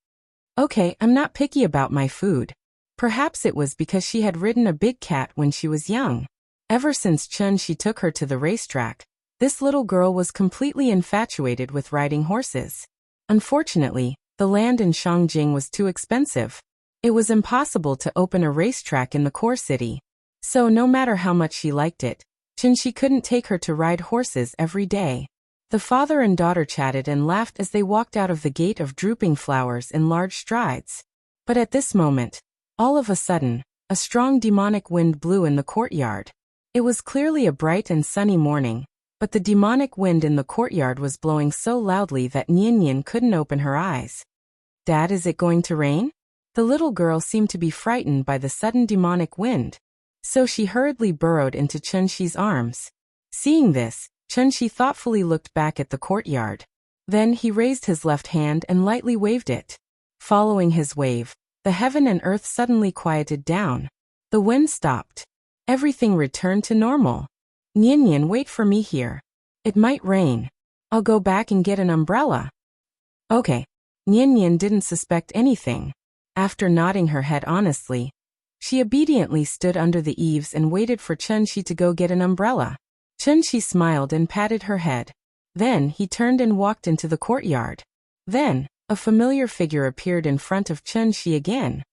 Okay, I'm not picky about my food. Perhaps it was because she had ridden a big cat when she was young. Ever since Chunxi took her to the racetrack, this little girl was completely infatuated with riding horses. Unfortunately, the land in Shangjing was too expensive. It was impossible to open a racetrack in the core city. So no matter how much she liked it, Chunxi couldn't take her to ride horses every day. The father and daughter chatted and laughed as they walked out of the gate of drooping flowers in large strides. But at this moment, all of a sudden, a strong demonic wind blew in the courtyard. It was clearly a bright and sunny morning, but the demonic wind in the courtyard was blowing so loudly that Nian couldn't open her eyes. Dad, is it going to rain? The little girl seemed to be frightened by the sudden demonic wind, so she hurriedly burrowed into Chunxi's arms. Seeing this, Chunxi thoughtfully looked back at the courtyard. Then he raised his left hand and lightly waved it. Following his wave, the heaven and earth suddenly quieted down. The wind stopped. Everything returned to normal. Nian, wait for me here. It might rain. I'll go back and get an umbrella. Okay. Nian didn't suspect anything. After nodding her head honestly, she obediently stood under the eaves and waited for Chunxi to go get an umbrella. Chunxi smiled and patted her head. Then he turned and walked into the courtyard. Then, a familiar figure appeared in front of Chunxi again.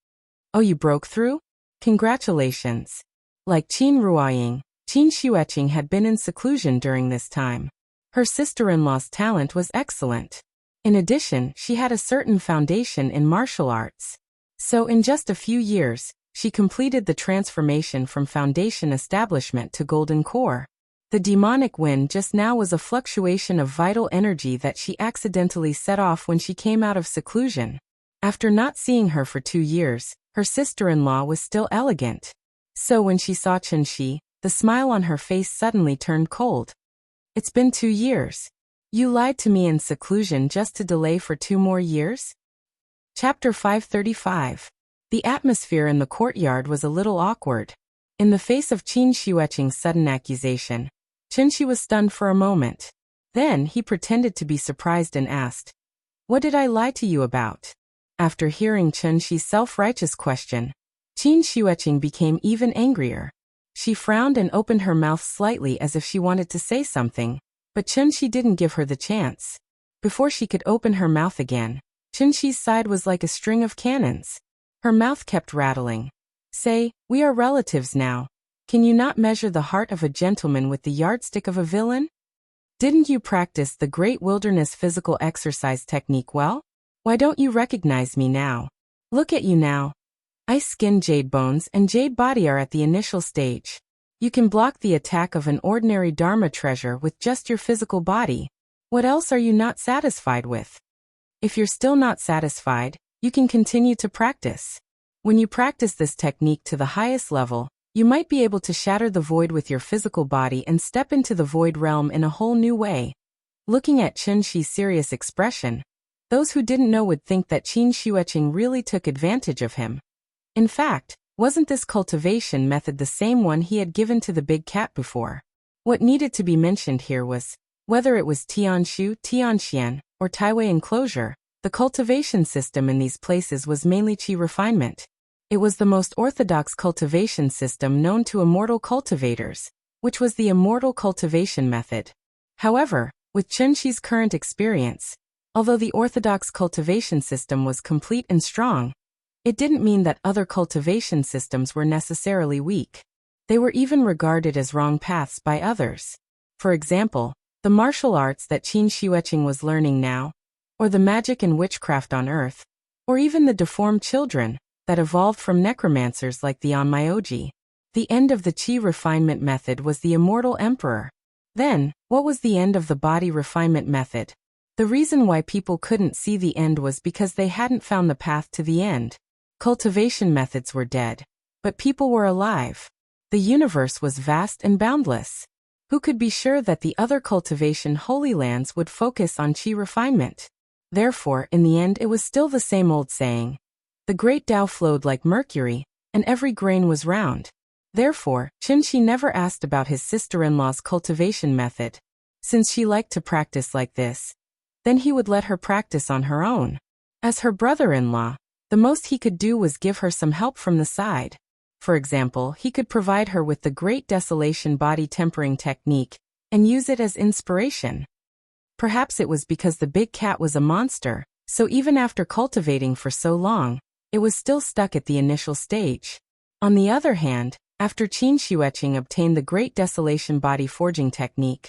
Oh, you broke through? Congratulations. Like Qin Ruoying, Qin Xueqing had been in seclusion during this time. Her sister-in-law's talent was excellent. In addition, she had a certain foundation in martial arts. So in just a few years, she completed the transformation from foundation establishment to golden core. The demonic wind just now was a fluctuation of vital energy that she accidentally set off when she came out of seclusion. After not seeing her for 2 years, her sister-in-law was still elegant. So when she saw Chunxi, the smile on her face suddenly turned cold. It's been 2 years. You lied to me in seclusion just to delay for 2 more years? Chapter 535. The atmosphere in the courtyard was a little awkward. In the face of Qin Xueqing's sudden accusation, Chunxi was stunned for a moment. Then he pretended to be surprised and asked, "What did I lie to you about?" After hearing Chunxi's self-righteous question, Qin Xueqing became even angrier. She frowned and opened her mouth slightly as if she wanted to say something, but Chunxi didn't give her the chance. Before she could open her mouth again, Chunxi's side was like a string of cannons. Her mouth kept rattling. Say, we are relatives now. Can you not measure the heart of a gentleman with the yardstick of a villain? Didn't you practice the great wilderness physical exercise technique well? Why don't you recognize me now? Look at you now. Ice skin, jade bones, and jade body are at the initial stage. You can block the attack of an ordinary Dharma treasure with just your physical body. What else are you not satisfied with? If you're still not satisfied, you can continue to practice. When you practice this technique to the highest level, you might be able to shatter the void with your physical body and step into the void realm in a whole new way. Looking at Chunxi's serious expression, those who didn't know would think that Qin Xueqing really took advantage of him. In fact, wasn't this cultivation method the same one he had given to the big cat before? What needed to be mentioned here was, whether it was Tianshu, Tianxian, or Taiwei enclosure, the cultivation system in these places was mainly qi refinement. It was the most orthodox cultivation system known to immortal cultivators, which was the immortal cultivation method. However, with Chunxi's current experience, although the orthodox cultivation system was complete and strong, it didn't mean that other cultivation systems were necessarily weak. They were even regarded as wrong paths by others. For example, the martial arts that Qin Xueqing was learning now, or the magic and witchcraft on earth, or even the deformed children, that evolved from necromancers like the Onmyoji. The end of the chi refinement method was the Immortal Emperor. Then, what was the end of the body refinement method? The reason why people couldn't see the end was because they hadn't found the path to the end. Cultivation methods were dead. But people were alive. The universe was vast and boundless. Who could be sure that the other cultivation holy lands would focus on chi refinement? Therefore, in the end it was still the same old saying. The great Tao flowed like mercury, and every grain was round. Therefore, Qinshi never asked about his sister-in-law's cultivation method. Since she liked to practice like this, then he would let her practice on her own. As her brother-in-law, the most he could do was give her some help from the side. For example, he could provide her with the Great Desolation body tempering technique and use it as inspiration. Perhaps it was because the big cat was a monster, so even after cultivating for so long, it was still stuck at the initial stage. On the other hand, after Qin Shiueqing obtained the Great Desolation body forging technique,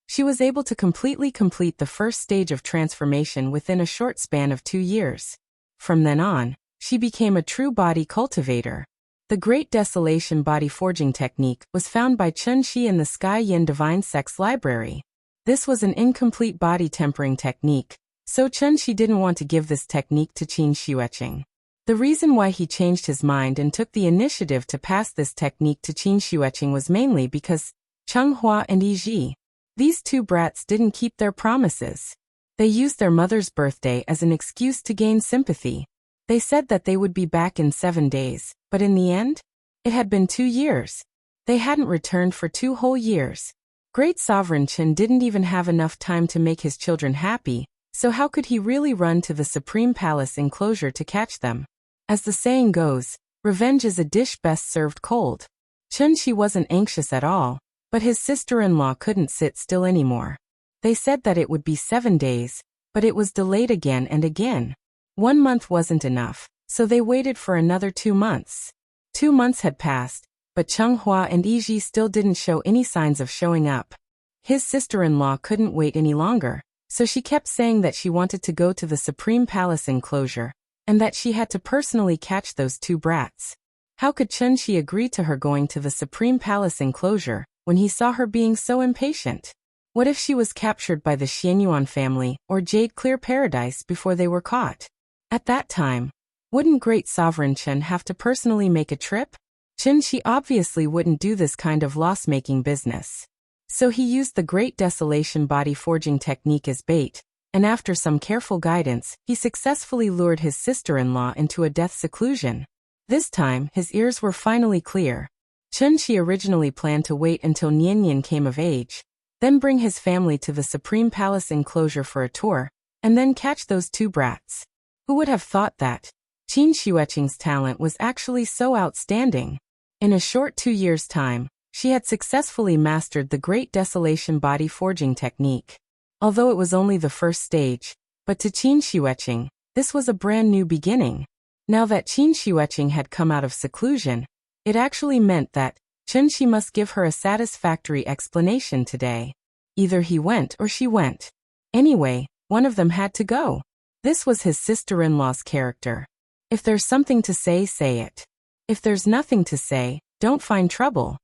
she was able to completely complete the first stage of transformation within a short span of 2 years. From then on, she became a true body cultivator. The Great Desolation body forging technique was found by Chun Shi in the Sky Yin Divine Sex Library. This was an incomplete body tempering technique, so Chun Shi didn't want to give this technique to Qin Shiueqing. The reason why he changed his mind and took the initiative to pass this technique to Qin Shiueqing was mainly because Cheng Hua and Yi Ji, these two brats, didn't keep their promises. They used their mother's birthday as an excuse to gain sympathy. They said that they would be back in 7 days, but in the end, it had been 2 years. They hadn't returned for 2 whole years. Great Sovereign Chen didn't even have enough time to make his children happy, so how could he really run to the Supreme Palace enclosure to catch them? As the saying goes, revenge is a dish best served cold. Chun Shi wasn't anxious at all, but his sister-in-law couldn't sit still anymore. They said that it would be 7 days, but it was delayed again and again. 1 month wasn't enough, so they waited for another 2 months. 2 months had passed, but Cheng Hua and Yi Ji still didn't show any signs of showing up. His sister-in-law couldn't wait any longer, so she kept saying that she wanted to go to the Supreme Palace enclosure, and that she had to personally catch those 2 brats. How could Chun Shi agree to her going to the Supreme Palace enclosure when he saw her being so impatient? What if she was captured by the Xianyuan family or Jade Clear Paradise before they were caught? At that time, wouldn't Great Sovereign Chen have to personally make a trip? Chun Shi obviously wouldn't do this kind of loss-making business. So he used the Great Desolation body forging technique as bait, and after some careful guidance, he successfully lured his sister-in-law into a death seclusion. This time, his ears were finally clear. Chun Shi originally planned to wait until Nian came of age, then bring his family to the Supreme Palace enclosure for a tour, and then catch those 2 brats. Who would have thought that? Qin Shiueqing's talent was actually so outstanding. In a short 2 years' time, she had successfully mastered the Great Desolation body forging technique. Although it was only the first stage, but to Qin Shiueqing, this was a brand new beginning. Now that Qin Shiueqing had come out of seclusion, it actually meant that Chun Shi must give her a satisfactory explanation today. Either he went or she went. Anyway, one of them had to go. This was his sister-in-law's character. If there's something to say, say it. If there's nothing to say, don't find trouble.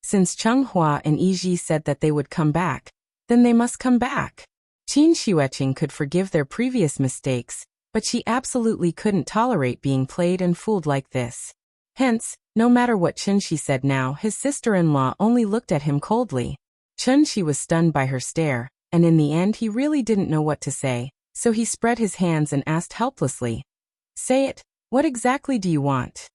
Since Cheng Hua and Yi Ji said that they would come back, then they must come back. Qin Shiueqing could forgive their previous mistakes, but she absolutely couldn't tolerate being played and fooled like this. Hence, no matter what Chun Shi said now, his sister-in-law only looked at him coldly. Chun Shi was stunned by her stare, and in the end he really didn't know what to say, so he spread his hands and asked helplessly, "Say it, what exactly do you want?"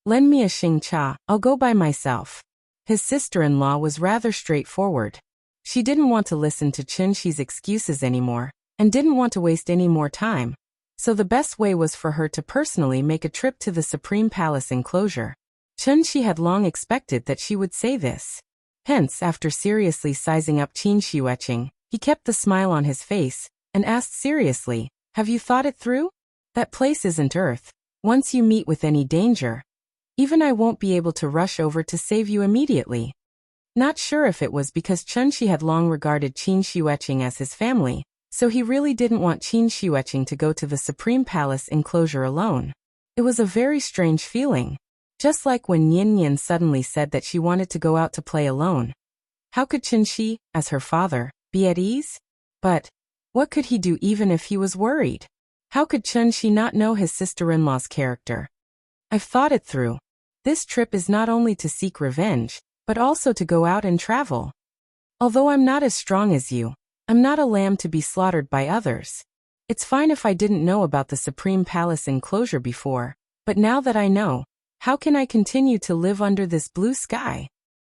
"Lend me a Xing Cha, I'll go by myself." His sister-in-law was rather straightforward. She didn't want to listen to Chun Shi's excuses anymore, and didn't want to waste any more time. So the best way was for her to personally make a trip to the Supreme Palace enclosure. Chun Shi had long expected that she would say this. Hence, after seriously sizing up Qin Shiueqing, he kept the smile on his face, and asked seriously, "Have you thought it through? That place isn't Earth. Once you meet with any danger, even I won't be able to rush over to save you immediately." Not sure if it was because Chun Shi had long regarded Qin Shiueqing as his family, so he really didn't want Qin Shiueqing to go to the Supreme Palace enclosure alone. It was a very strange feeling. Just like when Nian suddenly said that she wanted to go out to play alone. How could Qinshi, as her father, be at ease? But what could he do even if he was worried? How could Qinshi not know his sister-in-law's character? I've thought it through. This trip is not only to seek revenge, but also to go out and travel. Although I'm not as strong as you, I'm not a lamb to be slaughtered by others. It's fine if I didn't know about the Supreme Palace enclosure before, but now that I know, how can I continue to live under this blue sky?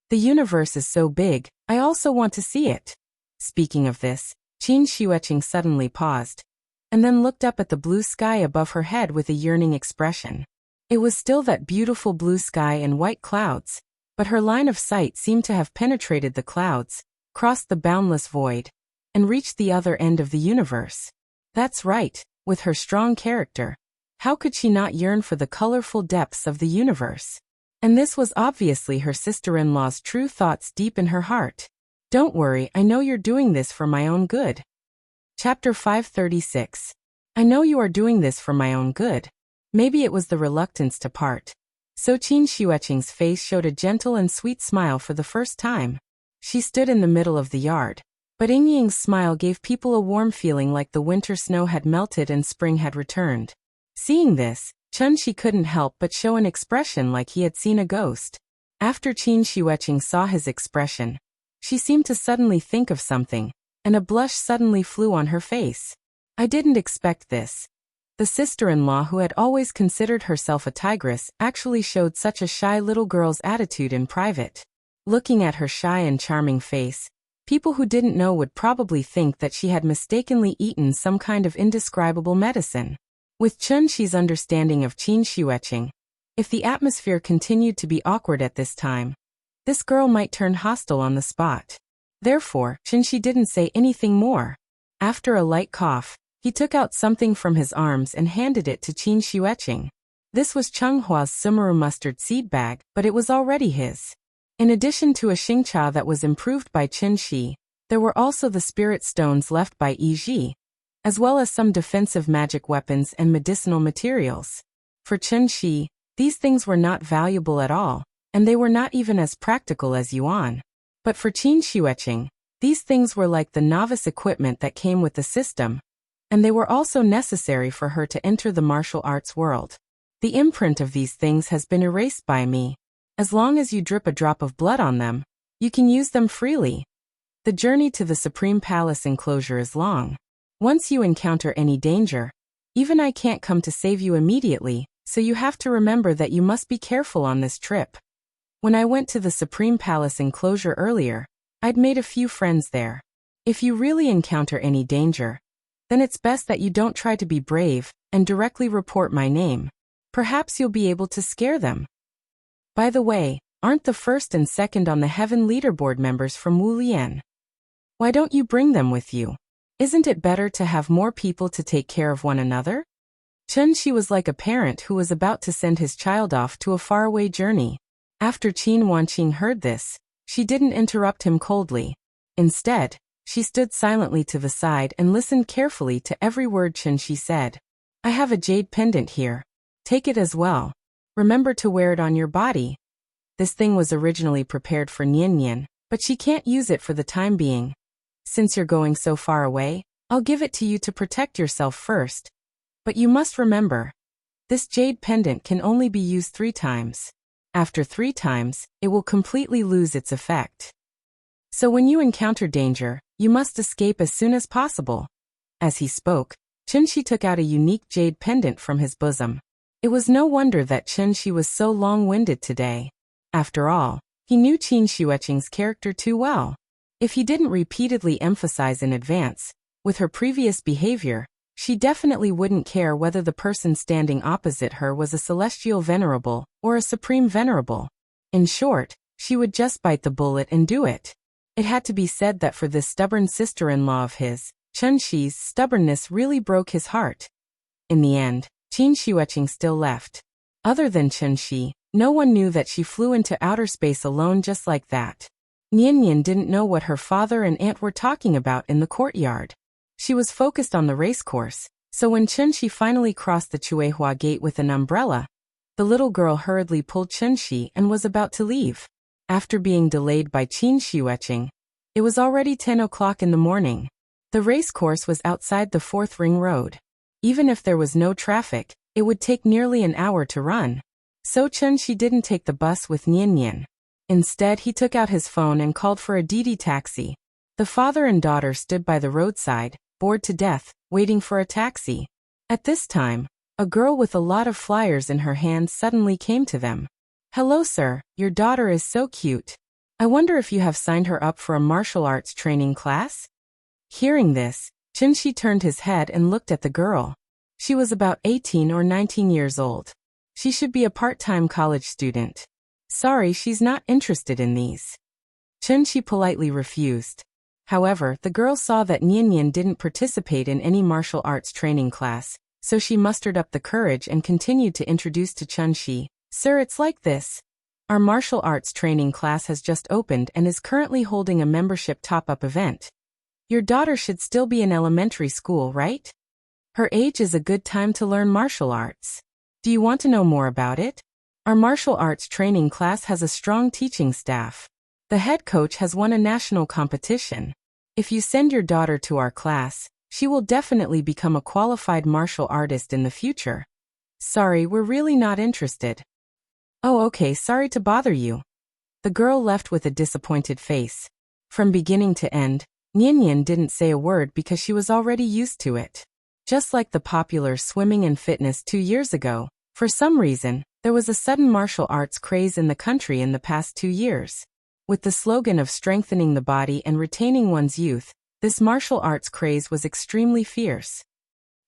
The universe is so big, I also want to see it. Speaking of this, Qin Xueqing suddenly paused, and then looked up at the blue sky above her head with a yearning expression. It was still that beautiful blue sky and white clouds, but her line of sight seemed to have penetrated the clouds, crossed the boundless void, and reached the other end of the universe. That's right, with her strong character. How could she not yearn for the colorful depths of the universe? And this was obviously her sister-in-law's true thoughts deep in her heart. Don't worry, I know you're doing this for my own good. Chapter 536. I know you are doing this for my own good. Maybe it was the reluctance to part. So Qin Xueqing's face showed a gentle and sweet smile for the first time. She stood in the middle of the yard, but Ying's smile gave people a warm feeling like the winter snow had melted and spring had returned. Seeing this, Qinshi couldn't help but show an expression like he had seen a ghost. After Qin Xueqing saw his expression, she seemed to suddenly think of something, and a blush suddenly flew on her face. I didn't expect this. The sister-in-law who had always considered herself a tigress actually showed such a shy little girl's attitude in private. Looking at her shy and charming face, people who didn't know would probably think that she had mistakenly eaten some kind of indescribable medicine. With Qinshi's understanding of Qin Xueqing, if the atmosphere continued to be awkward at this time, this girl might turn hostile on the spot. Therefore, Qinshi didn't say anything more. After a light cough, he took out something from his arms and handed it to Qin Xueqing. This was Chenghua's Sumaru mustard seed bag, but it was already his. In addition to a xingcha that was improved by Qinshi, there were also the spirit stones left by Yi, as well as some defensive magic weapons and medicinal materials. For Qinshi, these things were not valuable at all, and they were not even as practical as yuan. But for Qin Xueqing, these things were like the novice equipment that came with the system, and they were also necessary for her to enter the martial arts world. The imprint of these things has been erased by me. As long as you drip a drop of blood on them, you can use them freely. The journey to the Supreme Palace enclosure is long. Once you encounter any danger, even I can't come to save you immediately, so you have to remember that you must be careful on this trip. When I went to the Supreme Palace enclosure earlier, I'd made a few friends there. If you really encounter any danger, then it's best that you don't try to be brave and directly report my name. Perhaps you'll be able to scare them. By the way, aren't the first and second on the Heaven leaderboard members from Wulian? Why don't you bring them with you? Isn't it better to have more people to take care of one another? Qinshi was like a parent who was about to send his child off to a faraway journey. After Qin Wanqing heard this, she didn't interrupt him coldly. Instead, she stood silently to the side and listened carefully to every word Qinshi said. I have a jade pendant here. Take it as well. Remember to wear it on your body. This thing was originally prepared for Nian, but she can't use it for the time being. Since you're going so far away, I'll give it to you to protect yourself first. But you must remember, this jade pendant can only be used 3 times. After 3 times, it will completely lose its effect. So when you encounter danger, you must escape as soon as possible. As he spoke, Qinshi took out a unique jade pendant from his bosom. It was no wonder that Qinshi was so long-winded today. After all, he knew Qin Xueqing's character too well. If he didn't repeatedly emphasize in advance, with her previous behavior, she definitely wouldn't care whether the person standing opposite her was a celestial venerable or a supreme venerable. In short, she would just bite the bullet and do it. It had to be said that for this stubborn sister-in-law of his, Qinshi's stubbornness really broke his heart. In the end, Qin Xueqing still left. Other than Qinshi, no one knew that she flew into outer space alone just like that. Nian didn't know what her father and aunt were talking about in the courtyard. She was focused on the racecourse, So when Chunxi finally crossed the Chuehua gate with an umbrella, the little girl hurriedly pulled Chunxi and was about to leave. After being delayed by Qin Xiueqing, it was already 10 o'clock in the morning. The racecourse was outside the 4th Ring Road. Even if there was no traffic, it would take nearly an hour to run. So Chunxi didn't take the bus with Nian. Instead, he took out his phone and called for a Didi taxi. The father and daughter stood by the roadside, bored to death, waiting for a taxi. At this time, a girl with a lot of flyers in her hand suddenly came to them. "Hello sir, your daughter is so cute. I wonder if you have signed her up for a martial arts training class?" Hearing this, Chunxi turned his head and looked at the girl. She was about 18 or 19 years old. She should be a part-time college student. "Sorry, she's not interested in these." Chunxi politely refused. However, the girl saw that Nian didn't participate in any martial arts training class, so she mustered up the courage and continued to introduce to Chunxi, "Sir, it's like this. Our martial arts training class has just opened and is currently holding a membership top-up event. Your daughter should still be in elementary school, right? Her age is a good time to learn martial arts. Do you want to know more about it? Our martial arts training class has a strong teaching staff. The head coach has won a national competition. If you send your daughter to our class, she will definitely become a qualified martial artist in the future." "Sorry, we're really not interested." "Oh, okay, sorry to bother you." The girl left with a disappointed face. From beginning to end, Nian didn't say a word because she was already used to it. Just like the popular swimming and fitness 2 years ago, for some reason, there was a sudden martial arts craze in the country in the past 2 years. With the slogan of strengthening the body and retaining one's youth, this martial arts craze was extremely fierce.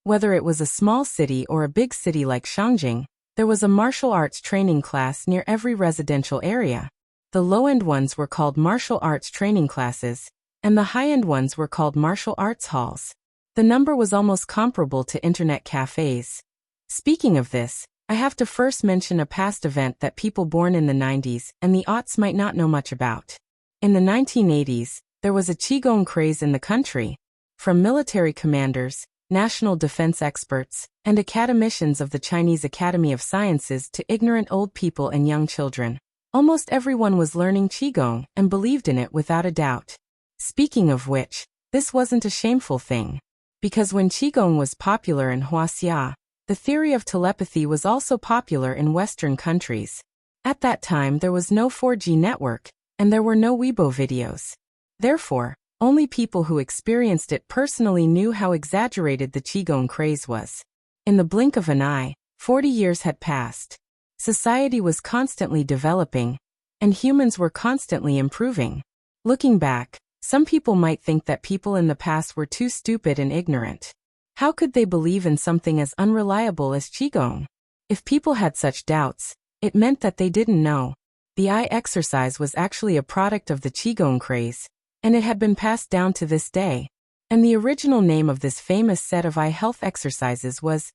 Whether it was a small city or a big city like Shangjing, there was a martial arts training class near every residential area. The low-end ones were called martial arts training classes, and the high-end ones were called martial arts halls. The number was almost comparable to internet cafes. Speaking of this, I have to first mention a past event that people born in the 90s and the aughts might not know much about. In the 1980s, there was a Qigong craze in the country. From military commanders, national defense experts, and academicians of the Chinese Academy of Sciences to ignorant old people and young children, almost everyone was learning Qigong and believed in it without a doubt. Speaking of which, this wasn't a shameful thing. Because when Qigong was popular in Huaxia, the theory of telepathy was also popular in Western countries. At that time there was no 4G network, and there were no Weibo videos. Therefore, only people who experienced it personally knew how exaggerated the Qigong craze was. In the blink of an eye, 40 years had passed. Society was constantly developing, and humans were constantly improving. Looking back, some people might think that people in the past were too stupid and ignorant. How could they believe in something as unreliable as Qigong? If people had such doubts, it meant that they didn't know. The eye exercise was actually a product of the Qigong craze, and it had been passed down to this day. And the original name of this famous set of eye health exercises was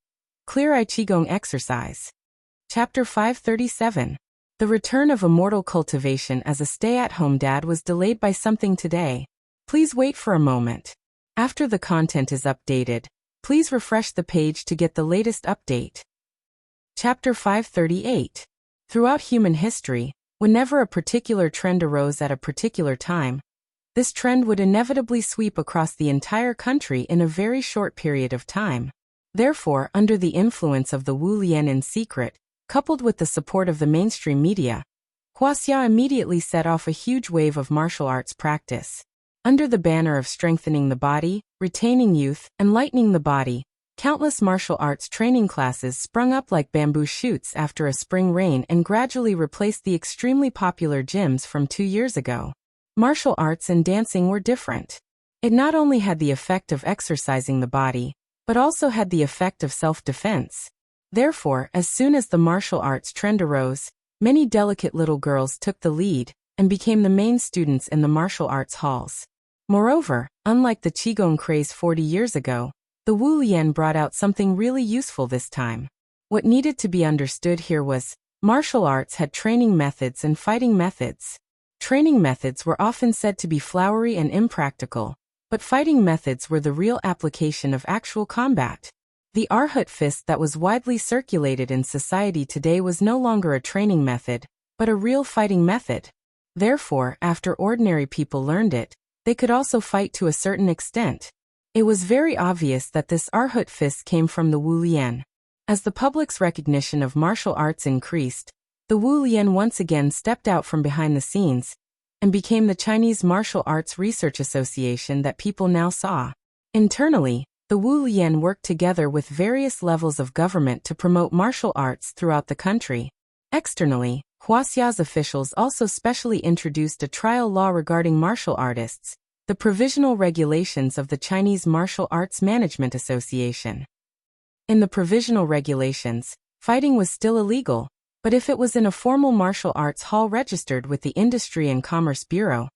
Clear Eye Qigong Exercise. Chapter 537. The return of Immortal cultivation as a stay-at-home dad was delayed by something today. Please wait for a moment. After the content is updated, please refresh the page to get the latest update. Chapter 538. Throughout human history, whenever a particular trend arose at a particular time, this trend would inevitably sweep across the entire country in a very short period of time. Therefore, under the influence of the Wu Lian in secret, coupled with the support of the mainstream media, Huaxia immediately set off a huge wave of martial arts practice. Under the banner of strengthening the body, retaining youth, and lightening the body, countless martial arts training classes sprung up like bamboo shoots after a spring rain and gradually replaced the extremely popular gyms from 2 years ago. Martial arts and dancing were different. It not only had the effect of exercising the body, but also had the effect of self-defense. Therefore, as soon as the martial arts trend arose, many delicate little girls took the lead and became the main students in the martial arts halls. Moreover, unlike the Qigong craze 40 years ago, the Wu Lian brought out something really useful this time. What needed to be understood here was, martial arts had training methods and fighting methods. Training methods were often said to be flowery and impractical, but fighting methods were the real application of actual combat. The Arhut fist that was widely circulated in society today was no longer a training method, but a real fighting method. Therefore, after ordinary people learned it, they could also fight to a certain extent. It was very obvious that this Arhut fist came from the Wu Lian. As the public's recognition of martial arts increased, the Wu Lian once again stepped out from behind the scenes and became the Chinese Martial Arts Research Association that people now saw. Internally, the Wu Lian worked together with various levels of government to promote martial arts throughout the country. Externally, Huaxia's officials also specially introduced a trial law regarding martial artists, the Provisional Regulations of the Chinese Martial Arts Management Association. In the Provisional Regulations, fighting was still illegal, but if it was in a formal martial arts hall registered with the Industry and Commerce Bureau,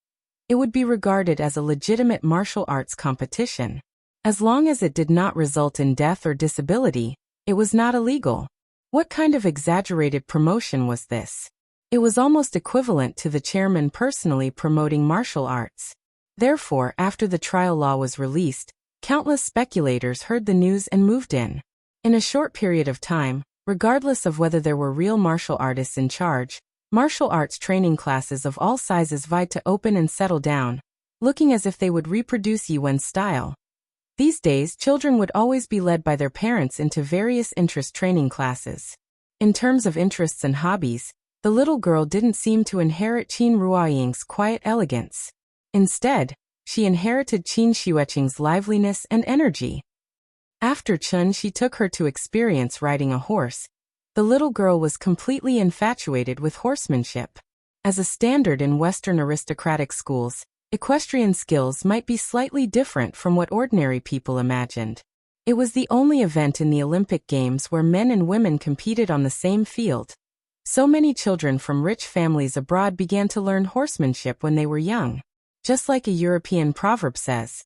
it would be regarded as a legitimate martial arts competition. As long as it did not result in death or disability, it was not illegal. What kind of exaggerated promotion was this? It was almost equivalent to the chairman personally promoting martial arts. Therefore, after the trial law was released, countless speculators heard the news and moved in. In a short period of time, regardless of whether there were real martial artists in charge, martial arts training classes of all sizes vied to open and settle down, looking as if they would reproduce Yuan's style. These days, children would always be led by their parents into various interest training classes. In terms of interests and hobbies, the little girl didn't seem to inherit Qin Ruoying's quiet elegance. Instead, she inherited Qin Xueqing's liveliness and energy. After Chen Shi took her to experience riding a horse, the little girl was completely infatuated with horsemanship. As a standard in Western aristocratic schools, equestrian skills might be slightly different from what ordinary people imagined. It was the only event in the Olympic Games where men and women competed on the same field. So many children from rich families abroad began to learn horsemanship when they were young. Just like a European proverb says,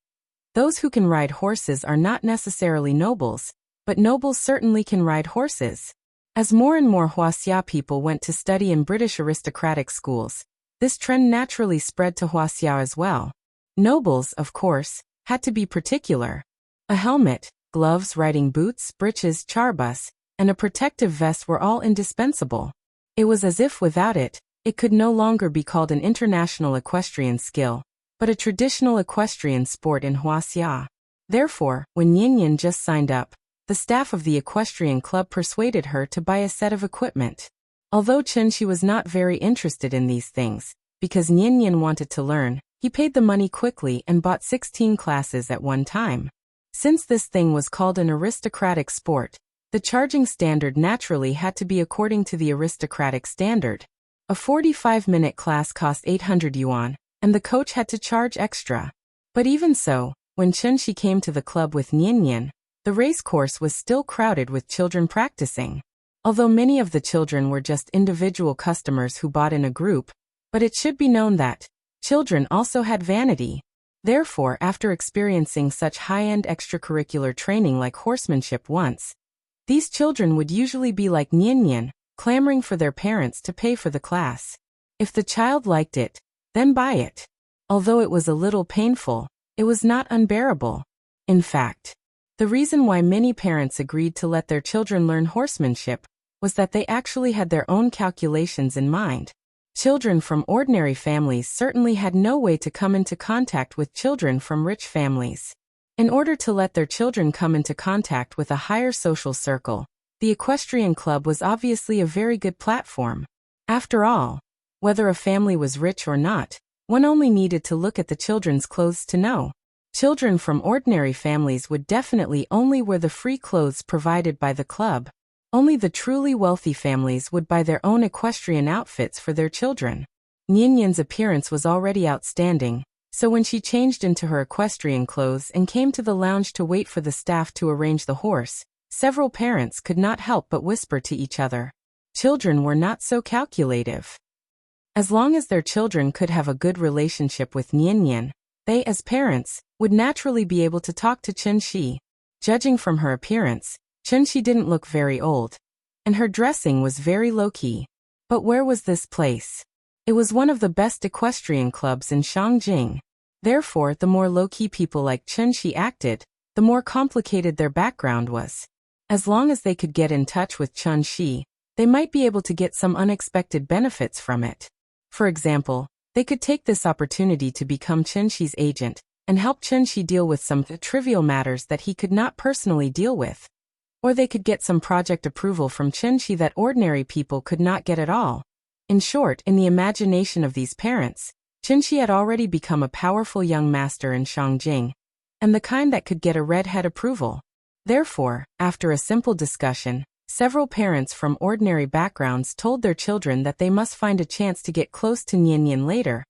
those who can ride horses are not necessarily nobles, but nobles certainly can ride horses. As more and more Huaxia people went to study in British aristocratic schools, this trend naturally spread to Huaxia as well. Nobles, of course, had to be particular. A helmet, gloves, riding boots, breeches, charbus, and a protective vest were all indispensable. It was as if without it, it could no longer be called an international equestrian skill, but a traditional equestrian sport in Huaxia. Therefore, when Nianyan just signed up, the staff of the equestrian club persuaded her to buy a set of equipment. Although Chen Shi was not very interested in these things, because Nianyan wanted to learn, he paid the money quickly and bought 16 classes at one time. Since this thing was called an aristocratic sport, the charging standard naturally had to be according to the aristocratic standard. A 45-minute class cost 800 yuan, and the coach had to charge extra. But even so, when Chen Shi came to the club with Nianyan, the race course was still crowded with children practicing. Although many of the children were just individual customers who bought in a group, but it should be known that children also had vanity. Therefore, after experiencing such high-end extracurricular training like horsemanship once, these children would usually be like Nianyan, clamoring for their parents to pay for the class. If the child liked it, then buy it. Although it was a little painful, it was not unbearable. In fact, the reason why many parents agreed to let their children learn horsemanship was that they actually had their own calculations in mind. Children from ordinary families certainly had no way to come into contact with children from rich families. In order to let their children come into contact with a higher social circle, the equestrian club was obviously a very good platform. After all, whether a family was rich or not, one only needed to look at the children's clothes to know. Children from ordinary families would definitely only wear the free clothes provided by the club. Only the truly wealthy families would buy their own equestrian outfits for their children. Nianyan's appearance was already outstanding, so when she changed into her equestrian clothes and came to the lounge to wait for the staff to arrange the horse, several parents could not help but whisper to each other. Children were not so calculative. As long as their children could have a good relationship with Nianyan, they, as parents, would naturally be able to talk to Chen Shi. Judging from her appearance, Chen Shi didn't look very old, and her dressing was very low-key. But where was this place? It was one of the best equestrian clubs in Shangjing. Therefore, the more low-key people like Chen Shi acted, the more complicated their background was. As long as they could get in touch with Chun-Shi, they might be able to get some unexpected benefits from it. For example, they could take this opportunity to become Chun-Shi's agent and help Chun-Shi deal with some trivial matters that he could not personally deal with. Or they could get some project approval from Chun-Shi that ordinary people could not get at all. In short, in the imagination of these parents, Chun-Shi had already become a powerful young master in Shangjing, and the kind that could get a redhead approval. Therefore, after a simple discussion, several parents from ordinary backgrounds told their children that they must find a chance to get close to Nian later,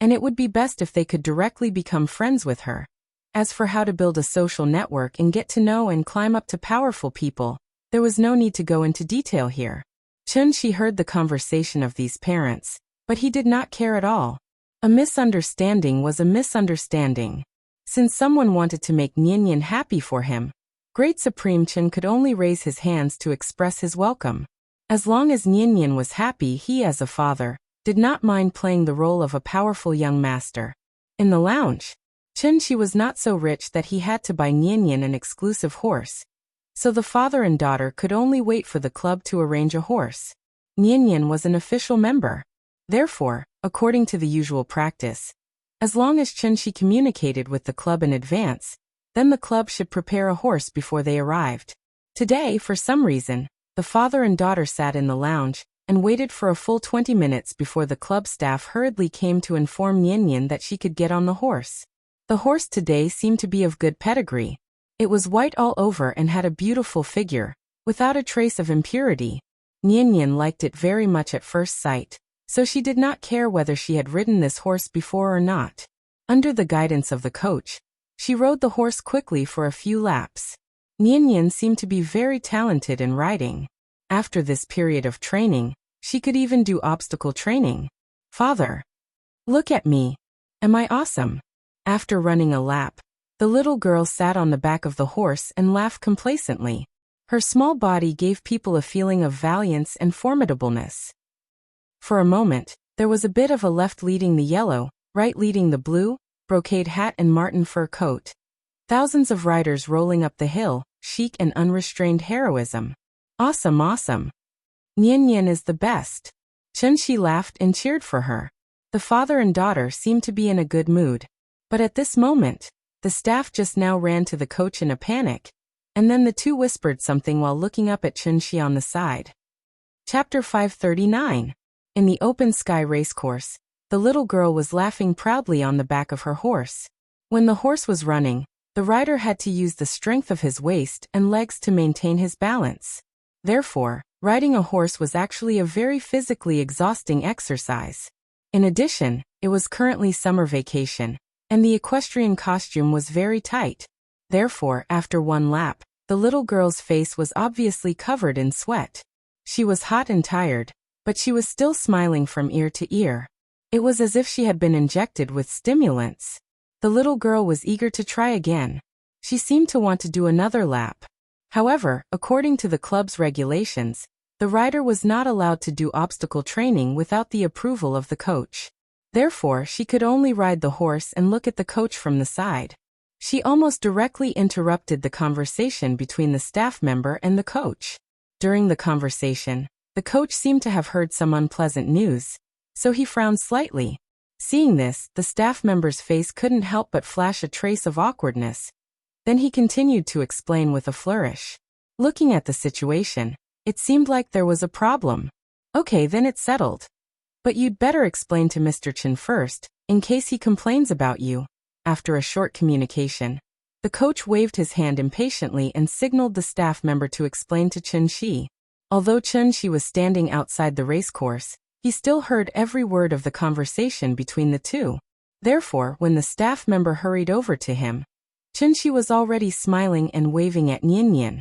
and it would be best if they could directly become friends with her. As for how to build a social network and get to know and climb up to powerful people, there was no need to go into detail here. Chun-Shi heard the conversation of these parents, but he did not care at all. A misunderstanding was a misunderstanding. Since someone wanted to make Nian happy for him, Great Supreme Chen could only raise his hands to express his welcome. As long as Nian was happy, he as a father did not mind playing the role of a powerful young master. In the lounge, Chun-Shi was not so rich that he had to buy Nian an exclusive horse, so the father and daughter could only wait for the club to arrange a horse. Nian was an official member. Therefore, according to the usual practice, as long as Chun-Shi communicated with the club in advance, then the club should prepare a horse before they arrived. Today, for some reason, the father and daughter sat in the lounge and waited for a full 20 minutes before the club staff hurriedly came to inform Nian that she could get on the horse. The horse today seemed to be of good pedigree. It was white all over and had a beautiful figure, without a trace of impurity. Nian liked it very much at first sight, so she did not care whether she had ridden this horse before or not. Under the guidance of the coach, she rode the horse quickly for a few laps. Nian seemed to be very talented in riding. After this period of training, she could even do obstacle training. Father, look at me. Am I awesome? After running a lap, the little girl sat on the back of the horse and laughed complacently. Her small body gave people a feeling of valiance and formidableness. For a moment, there was a bit of a left leading the yellow, right leading the blue, brocade hat and marten fur coat. Thousands of riders rolling up the hill, chic and unrestrained heroism. Awesome, awesome. Nian is the best. Chun-Shi laughed and cheered for her. The father and daughter seemed to be in a good mood. But at this moment, the staff just now ran to the coach in a panic, and then the two whispered something while looking up at Chun-Shi on the side. Chapter 539. In the open sky racecourse, the little girl was laughing proudly on the back of her horse. When the horse was running, the rider had to use the strength of his waist and legs to maintain his balance. Therefore, riding a horse was actually a very physically exhausting exercise. In addition, it was currently summer vacation, and the equestrian costume was very tight. Therefore, after one lap, the little girl's face was obviously covered in sweat. She was hot and tired, but she was still smiling from ear to ear. It was as if she had been injected with stimulants. The little girl was eager to try again. She seemed to want to do another lap. However, according to the club's regulations, the rider was not allowed to do obstacle training without the approval of the coach. Therefore, she could only ride the horse and look at the coach from the side. She almost directly interrupted the conversation between the staff member and the coach. During the conversation, the coach seemed to have heard some unpleasant news, so he frowned slightly. Seeing this, the staff member's face couldn't help but flash a trace of awkwardness. Then he continued to explain with a flourish. Looking at the situation, it seemed like there was a problem. Okay, then it's settled. But you'd better explain to Mr. Chen first, in case he complains about you. After a short communication, the coach waved his hand impatiently and signaled the staff member to explain to Chun-Shi. Although Chun-Shi was standing outside the racecourse, he still heard every word of the conversation between the two. Therefore, when the staff member hurried over to him, Chun-Shi was already smiling and waving at Nian.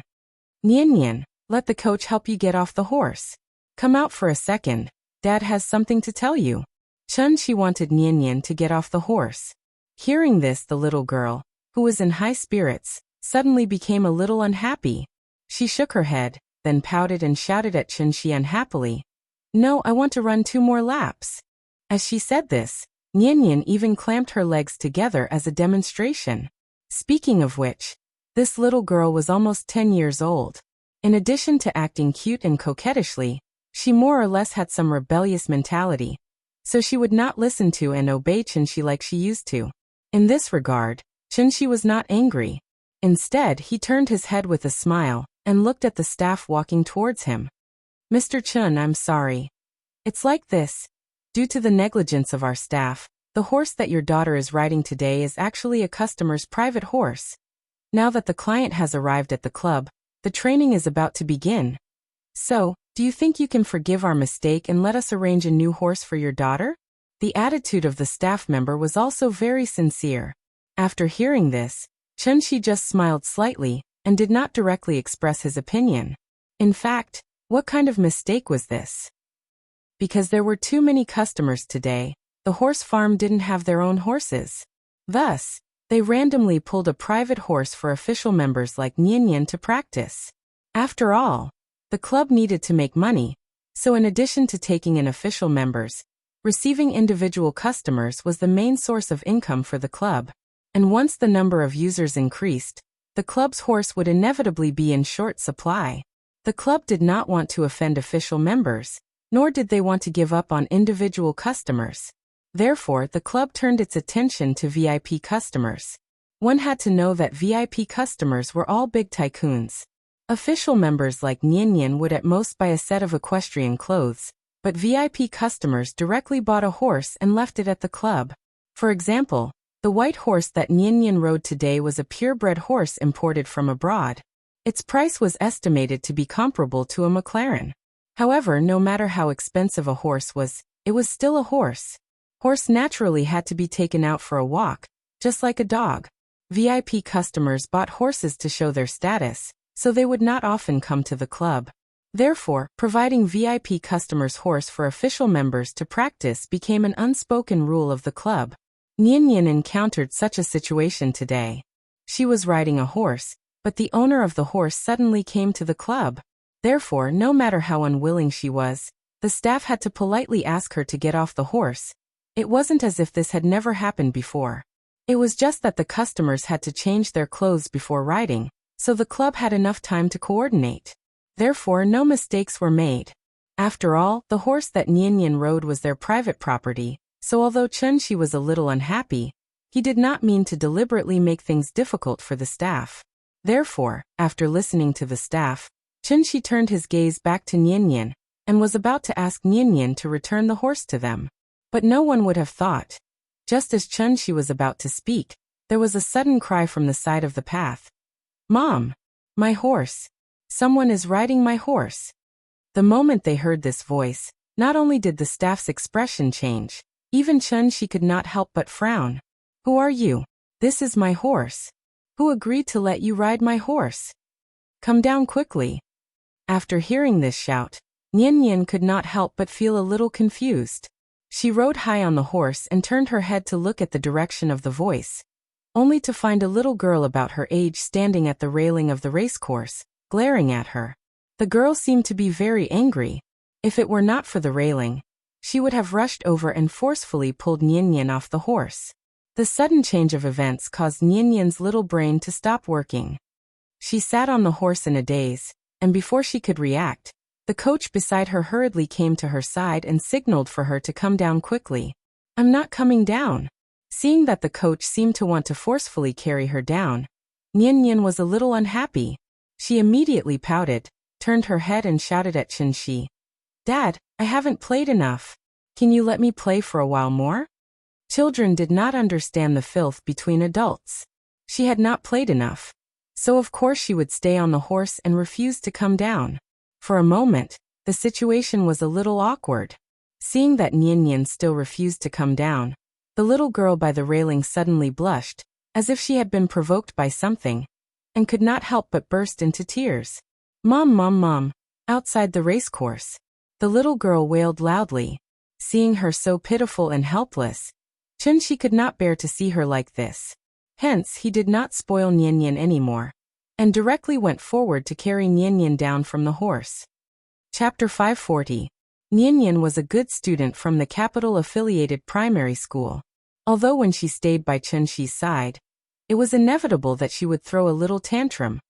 Nian, let the coach help you get off the horse. Come out for a second. Dad has something to tell you. Chun-Shi wanted Nian to get off the horse. Hearing this, the little girl, who was in high spirits, suddenly became a little unhappy. She shook her head, then pouted and shouted at Chun-Shi unhappily. No, I want to run 2 more laps. As she said this, Nian even clamped her legs together as a demonstration. Speaking of which, this little girl was almost 10 years old. In addition to acting cute and coquettishly, she more or less had some rebellious mentality, so she would not listen to and obey Chunshi like she used to. In this regard, Chunshi was not angry. Instead, he turned his head with a smile and looked at the staff walking towards him. Mr. Chun, I'm sorry. It's like this. Due to the negligence of our staff, the horse that your daughter is riding today is actually a customer's private horse. Now that the client has arrived at the club, the training is about to begin. So, do you think you can forgive our mistake and let us arrange a new horse for your daughter? The attitude of the staff member was also very sincere. After hearing this, Chunshi just smiled slightly and did not directly express his opinion. In fact, what kind of mistake was this? Because there were too many customers today, the horse farm didn't have their own horses. Thus, they randomly pulled a private horse for official members like Nian to practice. After all, the club needed to make money, so in addition to taking in official members, receiving individual customers was the main source of income for the club. And once the number of users increased, the club's horse would inevitably be in short supply. The club did not want to offend official members, nor did they want to give up on individual customers. Therefore, the club turned its attention to VIP customers. One had to know that VIP customers were all big tycoons. Official members like Nian would at most buy a set of equestrian clothes, but VIP customers directly bought a horse and left it at the club. For example, the white horse that Nian rode today was a purebred horse imported from abroad. Its price was estimated to be comparable to a McLaren. However, no matter how expensive a horse was, it was still a horse. Horse naturally had to be taken out for a walk, just like a dog. VIP customers bought horses to show their status, so they would not often come to the club. Therefore, providing VIP customers' horse for official members to practice became an unspoken rule of the club. Nian encountered such a situation today. She was riding a horse, but the owner of the horse suddenly came to the club. Therefore, no matter how unwilling she was, the staff had to politely ask her to get off the horse. It wasn't as if this had never happened before. It was just that the customers had to change their clothes before riding, so the club had enough time to coordinate. Therefore, no mistakes were made. After all, the horse that Nian rode was their private property, so although Chunshi was a little unhappy, he did not mean to deliberately make things difficult for the staff. Therefore, after listening to the staff, Chunshi turned his gaze back to Nian and was about to ask Nian to return the horse to them. But no one would have thought. Just as Chunshi was about to speak, there was a sudden cry from the side of the path. "Mom! My horse! Someone is riding my horse!" The moment they heard this voice, not only did the staff's expression change, even Chunshi could not help but frown. "Who are you? This is my horse. Who agreed to let you ride my horse? Come down quickly." After hearing this shout, Nian could not help but feel a little confused. She rode high on the horse and turned her head to look at the direction of the voice, only to find a little girl about her age standing at the railing of the racecourse, glaring at her. The girl seemed to be very angry. If it were not for the railing, she would have rushed over and forcefully pulled Nian off the horse. The sudden change of events caused Nian's little brain to stop working. She sat on the horse in a daze, and before she could react, the coach beside her hurriedly came to her side and signaled for her to come down quickly. "I'm not coming down." Seeing that the coach seemed to want to forcefully carry her down, Nian was a little unhappy. She immediately pouted, turned her head and shouted at Chunshi. "Dad, I haven't played enough. Can you let me play for a while more?" Children did not understand the filth between adults. She had not played enough, so of course she would stay on the horse and refuse to come down. For a moment, the situation was a little awkward. Seeing that Nian still refused to come down, the little girl by the railing suddenly blushed, as if she had been provoked by something, and could not help but burst into tears. "Mom, Mom, Mom!" Outside the racecourse, the little girl wailed loudly. Seeing her so pitiful and helpless, Chunshi could not bear to see her like this. Hence, he did not spoil Nian anymore, and directly went forward to carry Nian down from the horse. Chapter 540. Nian was a good student from the capital-affiliated primary school. Although when she stayed by Chunshi's side, it was inevitable that she would throw a little tantrum.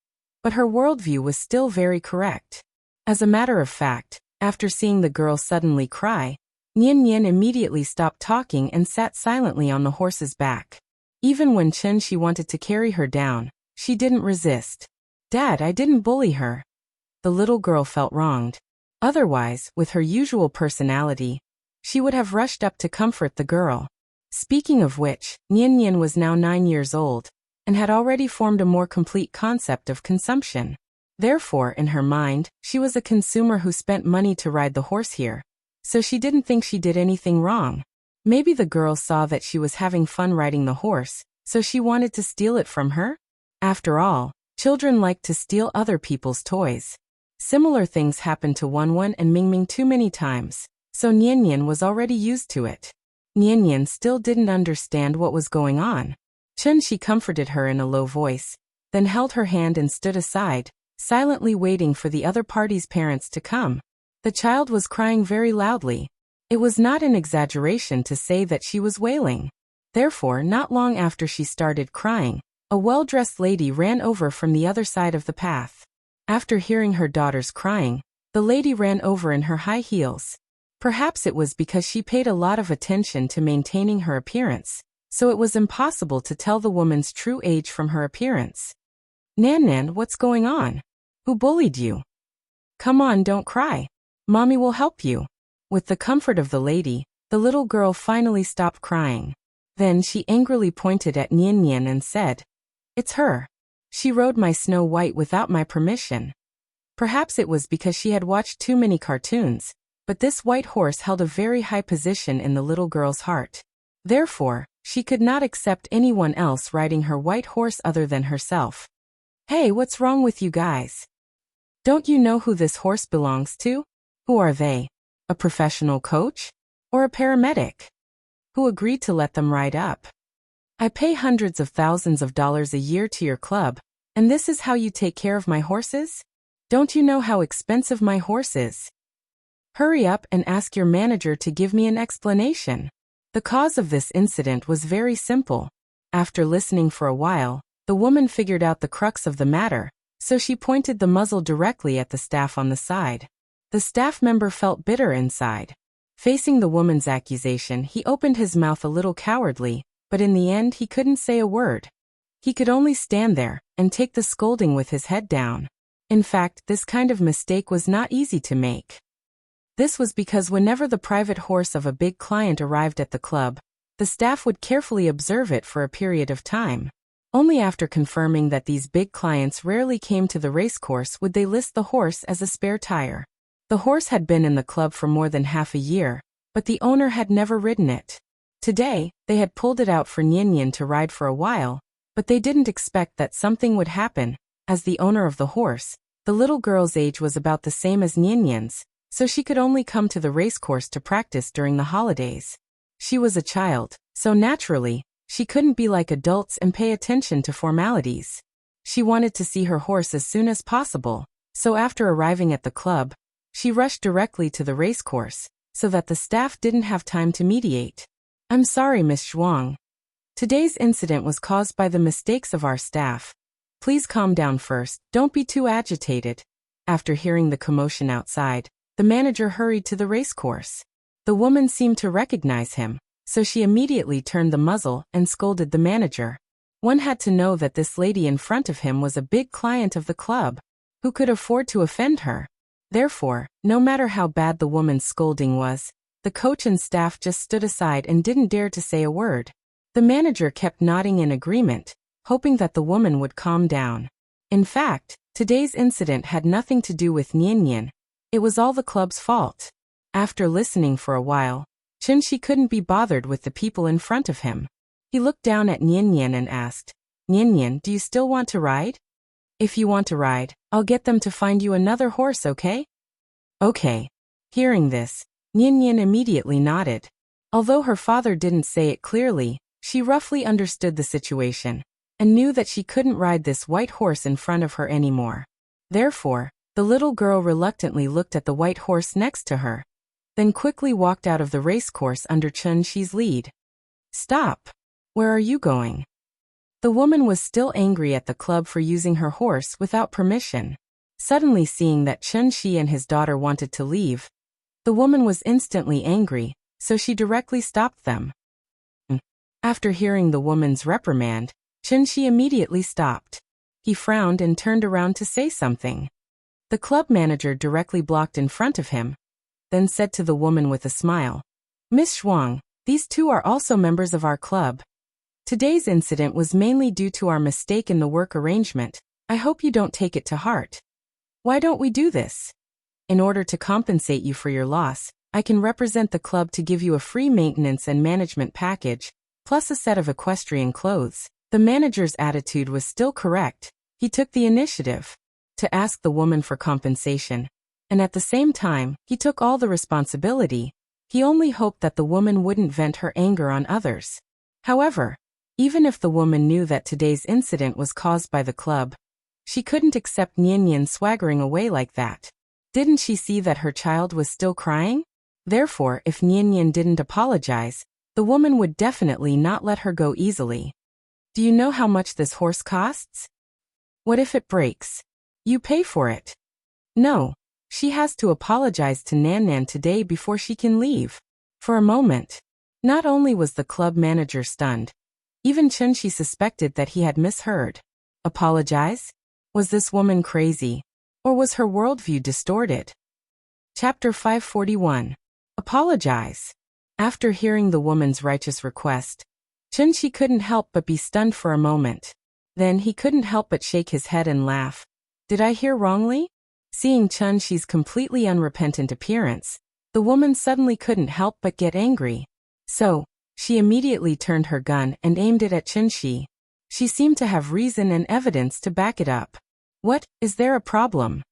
but her worldview was still very correct. As a matter of fact, after seeing the girl suddenly cry, Nian Nian immediately stopped talking and sat silently on the horse's back. Even when Chen Shi wanted to carry her down, she didn't resist. "Dad, I didn't bully her." The little girl felt wronged. Otherwise, with her usual personality, she would have rushed up to comfort the girl. Speaking of which, Nian Nian was now 9 years old, and had already formed a more complete concept of consumption. Therefore, in her mind, she was a consumer who spent money to ride the horse here, so she didn't think she did anything wrong. Maybe the girl saw that she was having fun riding the horse, so she wanted to steal it from her? After all, children like to steal other people's toys. Similar things happened to Wenwen and Mingming too many times, so Nian Nian was already used to it. Nian Nian still didn't understand what was going on. Chen Shi comforted her in a low voice, then held her hand and stood aside, silently waiting for the other party's parents to come. The child was crying very loudly. It was not an exaggeration to say that she was wailing. Therefore, not long after she started crying, a well-dressed lady ran over from the other side of the path. After hearing her daughter's crying, the lady ran over in her high heels. Perhaps it was because she paid a lot of attention to maintaining her appearance, so it was impossible to tell the woman's true age from her appearance. "Nan Nan, what's going on? Who bullied you? Come on, don't cry. Mommy will help you." With the comfort of the lady, the little girl finally stopped crying. Then she angrily pointed at Nian Nian and said, "It's her. She rode my Snow White without my permission." Perhaps it was because she had watched too many cartoons, but this white horse held a very high position in the little girl's heart. Therefore, she could not accept anyone else riding her white horse other than herself. "Hey, what's wrong with you guys? Don't you know who this horse belongs to? Who are they? A professional coach? Or a paramedic? Who agreed to let them ride up? I pay hundreds of thousands of dollars a year to your club, and this is how you take care of my horses? Don't you know how expensive my horse is? Hurry up and ask your manager to give me an explanation." The cause of this incident was very simple. After listening for a while, the woman figured out the crux of the matter, so she pointed the muzzle directly at the staff on the side. The staff member felt bitter inside. Facing the woman's accusation, he opened his mouth a little cowardly, but in the end he couldn't say a word. He could only stand there and take the scolding with his head down. In fact, this kind of mistake was not easy to make. This was because whenever the private horse of a big client arrived at the club, the staff would carefully observe it for a period of time. Only after confirming that these big clients rarely came to the racecourse would they list the horse as a spare tire. The horse had been in the club for more than half a year, but the owner had never ridden it. Today, they had pulled it out for Nian Nian to ride for a while, but they didn't expect that something would happen. As the owner of the horse, the little girl's age was about the same as Nian Nian's, so she could only come to the racecourse to practice during the holidays. She was a child, so naturally, she couldn't be like adults and pay attention to formalities. She wanted to see her horse as soon as possible, so after arriving at the club, she rushed directly to the racecourse, so that the staff didn't have time to mediate. "I'm sorry, Miss Zhuang. Today's incident was caused by the mistakes of our staff. Please calm down first, don't be too agitated." After hearing the commotion outside, the manager hurried to the racecourse. The woman seemed to recognize him, so she immediately turned the muzzle and scolded the manager. One had to know that this lady in front of him was a big client of the club. Who could afford to offend her? Therefore, no matter how bad the woman's scolding was, the coach and staff just stood aside and didn't dare to say a word. The manager kept nodding in agreement, hoping that the woman would calm down. In fact, today's incident had nothing to do with Nian Nian. It was all the club's fault. After listening for a while, Chen Shi couldn't be bothered with the people in front of him. He looked down at Nian Nian and asked, "Nian Nian, do you still want to ride? If you want to ride, I'll get them to find you another horse, okay?" "Okay." Hearing this, Nian Nian immediately nodded. Although her father didn't say it clearly, she roughly understood the situation, and knew that she couldn't ride this white horse in front of her anymore. Therefore, the little girl reluctantly looked at the white horse next to her, then quickly walked out of the racecourse under Chen Shi's lead. "Stop! Where are you going?" The woman was still angry at the club for using her horse without permission. Suddenly seeing that Chun-Shi and his daughter wanted to leave, the woman was instantly angry, so she directly stopped them. After hearing the woman's reprimand, Chun-Shi immediately stopped. He frowned and turned around to say something. The club manager directly blocked in front of him, then said to the woman with a smile, "Miss Zhuang, these two are also members of our club. Today's incident was mainly due to our mistake in the work arrangement. I hope you don't take it to heart. Why don't we do this? In order to compensate you for your loss, I can represent the club to give you a free maintenance and management package, plus a set of equestrian clothes." The manager's attitude was still correct. He took the initiative to ask the woman for compensation, and at the same time, he took all the responsibility. He only hoped that the woman wouldn't vent her anger on others. However, even if the woman knew that today's incident was caused by the club, she couldn't accept Nian swaggering away like that. Didn't she see that her child was still crying? Therefore, if Nian didn't apologize, the woman would definitely not let her go easily. "Do you know how much this horse costs? What if it breaks? You pay for it." No, she has to apologize to Nan today before she can leave. For a moment, not only was the club manager stunned, even Chun-Shi suspected that he had misheard. Apologize? Was this woman crazy? Or was her worldview distorted? Chapter 541. Apologize. After hearing the woman's righteous request, Chun-Shi couldn't help but be stunned for a moment. Then he couldn't help but shake his head and laugh. Did I hear wrongly? Seeing Chun-Shi's completely unrepentant appearance, the woman suddenly couldn't help but get angry. So, she immediately turned her gun and aimed it at Chun-Shi. She seemed to have reason and evidence to back it up. "What, is there a problem?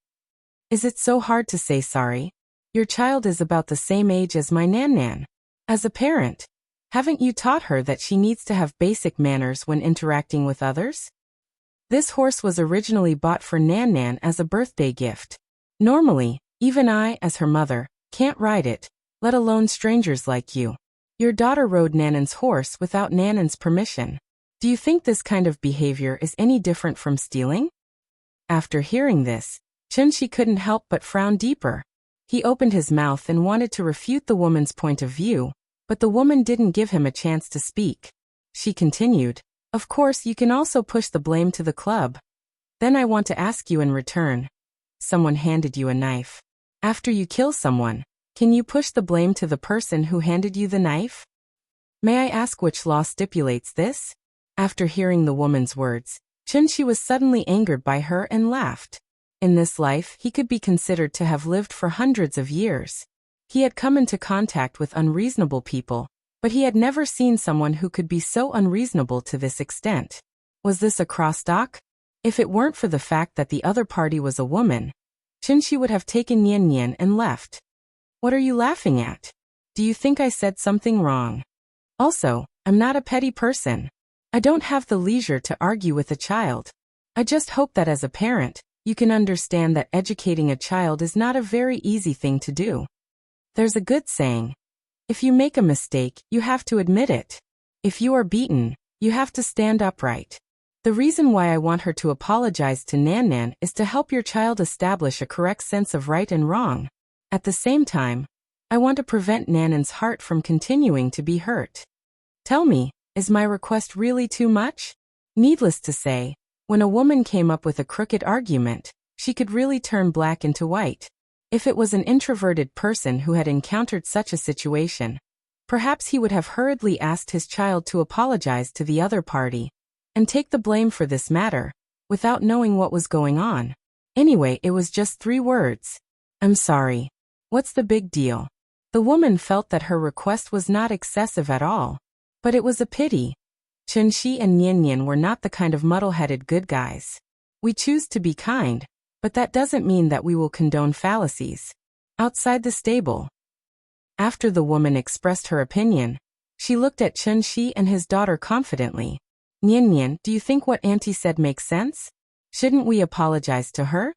Is it so hard to say sorry? Your child is about the same age as my Nan. As a parent, haven't you taught her that she needs to have basic manners when interacting with others? This horse was originally bought for Nan as a birthday gift. Normally, even I, as her mother, can't ride it, let alone strangers like you. Your daughter rode Nan's horse without Nan's permission. Do you think this kind of behavior is any different from stealing?" After hearing this, Chun-Shi couldn't help but frown deeper. He opened his mouth and wanted to refute the woman's point of view, but the woman didn't give him a chance to speak. She continued, "Of course you can also push the blame to the club. Then I want to ask you in return. Someone handed you a knife. After you kill someone, can you push the blame to the person who handed you the knife? May I ask which law stipulates this?" After hearing the woman's words, Chun-Shi was suddenly angered by her and laughed. In this life, he could be considered to have lived for hundreds of years. He had come into contact with unreasonable people, but he had never seen someone who could be so unreasonable to this extent. Was this a crosstalk? If it weren't for the fact that the other party was a woman, Chun-Shi would have taken Nian and left. "What are you laughing at? Do you think I said something wrong? Also, I'm not a petty person. I don't have the leisure to argue with a child. I just hope that as a parent, you can understand that educating a child is not a very easy thing to do. There's a good saying, if you make a mistake, you have to admit it. If you are beaten, you have to stand upright. The reason why I want her to apologize to Nan is to help your child establish a correct sense of right and wrong. At the same time, I want to prevent Nan's heart from continuing to be hurt. Tell me, is my request really too much?" Needless to say, when a woman came up with a crooked argument, she could really turn black into white. If it was an introverted person who had encountered such a situation, perhaps he would have hurriedly asked his child to apologize to the other party and take the blame for this matter, without knowing what was going on. Anyway, it was just 3 words. "I'm sorry. What's the big deal?" The woman felt that her request was not excessive at all. But it was a pity. Chun-Shi and Nian were not the kind of muddle-headed good guys. We choose to be kind, but that doesn't mean that we will condone fallacies. Outside the stable, after the woman expressed her opinion, she looked at Chun-Shi and his daughter confidently. "Nian, do you think what Auntie said makes sense? Shouldn't we apologize to her?"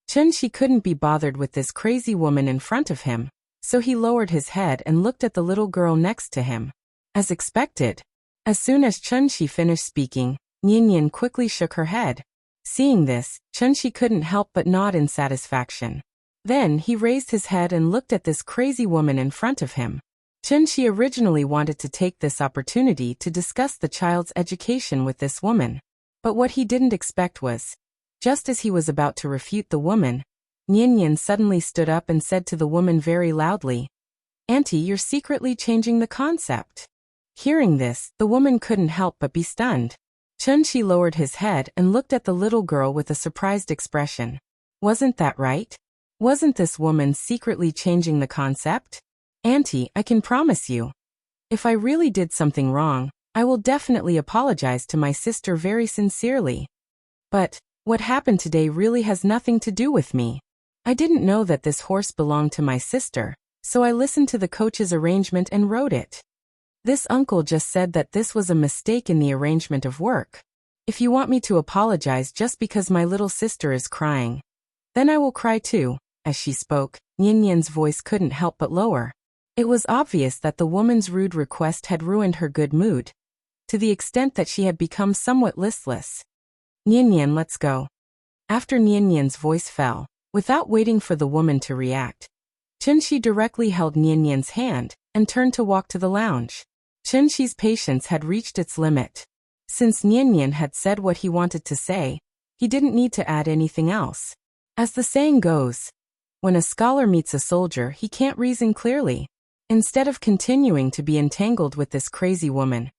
Chun-Shi couldn't be bothered with this crazy woman in front of him, so he lowered his head and looked at the little girl next to him. As expected, as soon as Chun-Shi finished speaking, Nian quickly shook her head. Seeing this, Chunshi couldn't help but nod in satisfaction. Then he raised his head and looked at this crazy woman in front of him. Chunshi originally wanted to take this opportunity to discuss the child's education with this woman. But what he didn't expect was, just as he was about to refute the woman, Nian suddenly stood up and said to the woman very loudly, "Auntie, you're secretly changing the concept." Hearing this, the woman couldn't help but be stunned. Chunshi lowered his head and looked at the little girl with a surprised expression. Wasn't that right? Wasn't this woman secretly changing the concept? Auntie, I can promise you, if I really did something wrong, I will definitely apologize to my sister very sincerely. But what happened today really has nothing to do with me. I didn't know that this horse belonged to my sister, so I listened to the coach's arrangement and rode it. This uncle just said that this was a mistake in the arrangement of work. If you want me to apologize just because my little sister is crying, then I will cry too. As she spoke, Nian's voice couldn't help but lower. It was obvious that the woman's rude request had ruined her good mood, to the extent that she had become somewhat listless. Nian, let's go. After Nian's voice fell, without waiting for the woman to react, Chunshi directly held Nian's hand and turned to walk to the lounge. Chunshi's patience had reached its limit. Since Nian had said what he wanted to say, he didn't need to add anything else. As the saying goes, when a scholar meets a soldier, he can't reason clearly. Instead of continuing to be entangled with this crazy woman,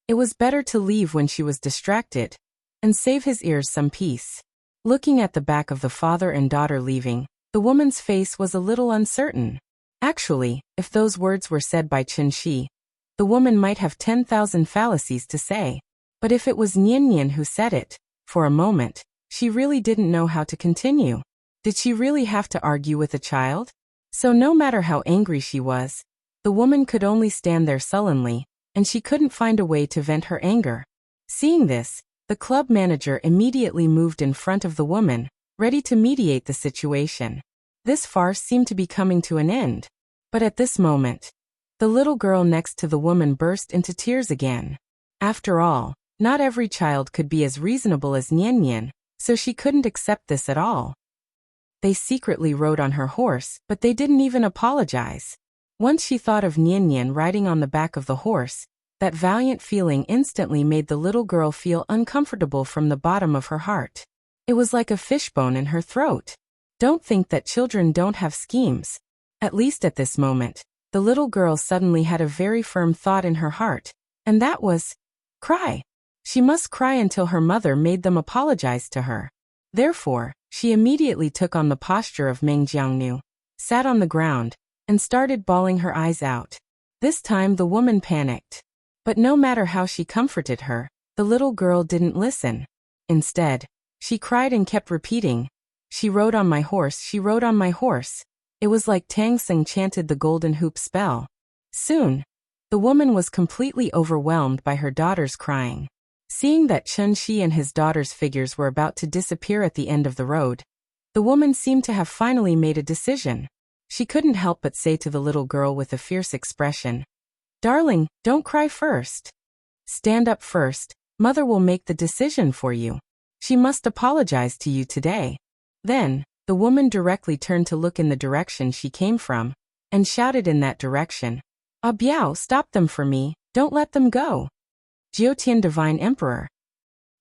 it was better to leave when she was distracted and save his ears some peace. Looking at the back of the father and daughter leaving, the woman's face was a little uncertain. Actually, if those words were said by Chunshi, the woman might have 10,000 fallacies to say. But if it was Nian who said it, for a moment, she really didn't know how to continue. Did she really have to argue with a child? So no matter how angry she was, the woman could only stand there sullenly, and she couldn't find a way to vent her anger. Seeing this, the club manager immediately moved in front of the woman, ready to mediate the situation. This farce seemed to be coming to an end. But at this moment, the little girl next to the woman burst into tears again. After all, not every child could be as reasonable as Nian, so she couldn't accept this at all. They secretly rode on her horse, but they didn't even apologize. Once she thought of Nian riding on the back of the horse, that valiant feeling instantly made the little girl feel uncomfortable from the bottom of her heart. It was like a fishbone in her throat. Don't think that children don't have schemes. At least at this moment, the little girl suddenly had a very firm thought in her heart, and that was, cry. She must cry until her mother made them apologize to her. Therefore, she immediately took on the posture of Meng Jiangnu, sat on the ground, and started bawling her eyes out. This time the woman panicked. But no matter how she comforted her, the little girl didn't listen. Instead, she cried and kept repeating, "She rode on my horse, she rode on my horse." It was like Tang Sing chanted the golden hoop spell. Soon, the woman was completely overwhelmed by her daughter's crying. Seeing that Chunshi and his daughter's figures were about to disappear at the end of the road, the woman seemed to have finally made a decision. She couldn't help but say to the little girl with a fierce expression, "Darling, don't cry first. Stand up first, mother will make the decision for you. She must apologize to you today." Then, the woman directly turned to look in the direction she came from, and shouted in that direction, "Ah Biao, stop them for me, don't let them go." Jiutian Divine Emperor.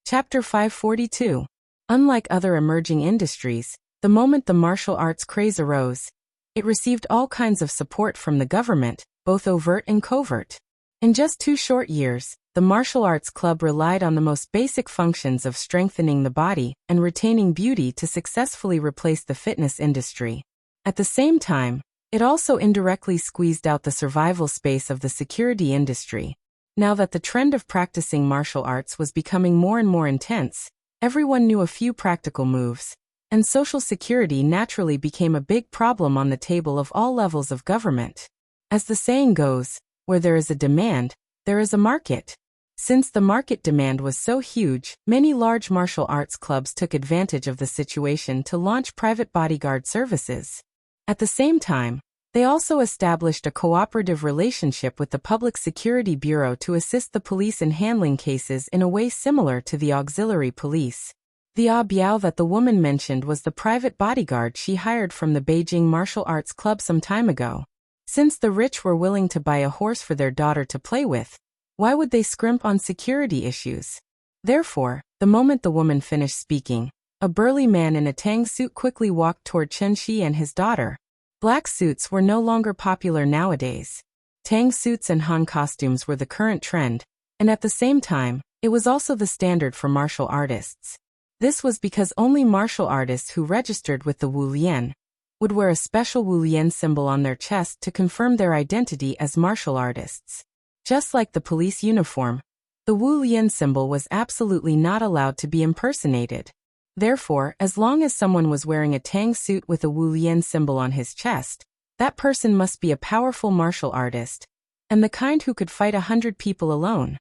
Chapter 542. Unlike other emerging industries, the moment the martial arts craze arose, it received all kinds of support from the government, both overt and covert. In just 2 short years, the martial arts club relied on the most basic functions of strengthening the body and retaining beauty to successfully replace the fitness industry. At the same time, it also indirectly squeezed out the survival space of the security industry. Now that the trend of practicing martial arts was becoming more and more intense, everyone knew a few practical moves, and social security naturally became a big problem on the table of all levels of government. As the saying goes, where there is a demand, there is a market. Since the market demand was so huge, many large martial arts clubs took advantage of the situation to launch private bodyguard services. At the same time, They also established a cooperative relationship with the Public Security Bureau to assist the police in handling cases in a way similar to the auxiliary police. The Biao that the woman mentioned was the private bodyguard she hired from the Beijing Martial Arts Club some time ago. Since the rich were willing to buy a horse for their daughter to play with, why would they scrimp on security issues? Therefore, the moment the woman finished speaking, a burly man in a tang suit quickly walked toward Chen Shi and his daughter. Black suits were no longer popular nowadays. Tang suits and Han costumes were the current trend, and at the same time, it was also the standard for martial artists. This was because only martial artists who registered with the Wu Lian would wear a special Wu Lian symbol on their chest to confirm their identity as martial artists. Just like the police uniform, the Wu Lian symbol was absolutely not allowed to be impersonated. Therefore, as long as someone was wearing a tang suit with a Wu Lian symbol on his chest, that person must be a powerful martial artist, and the kind who could fight 100 people alone.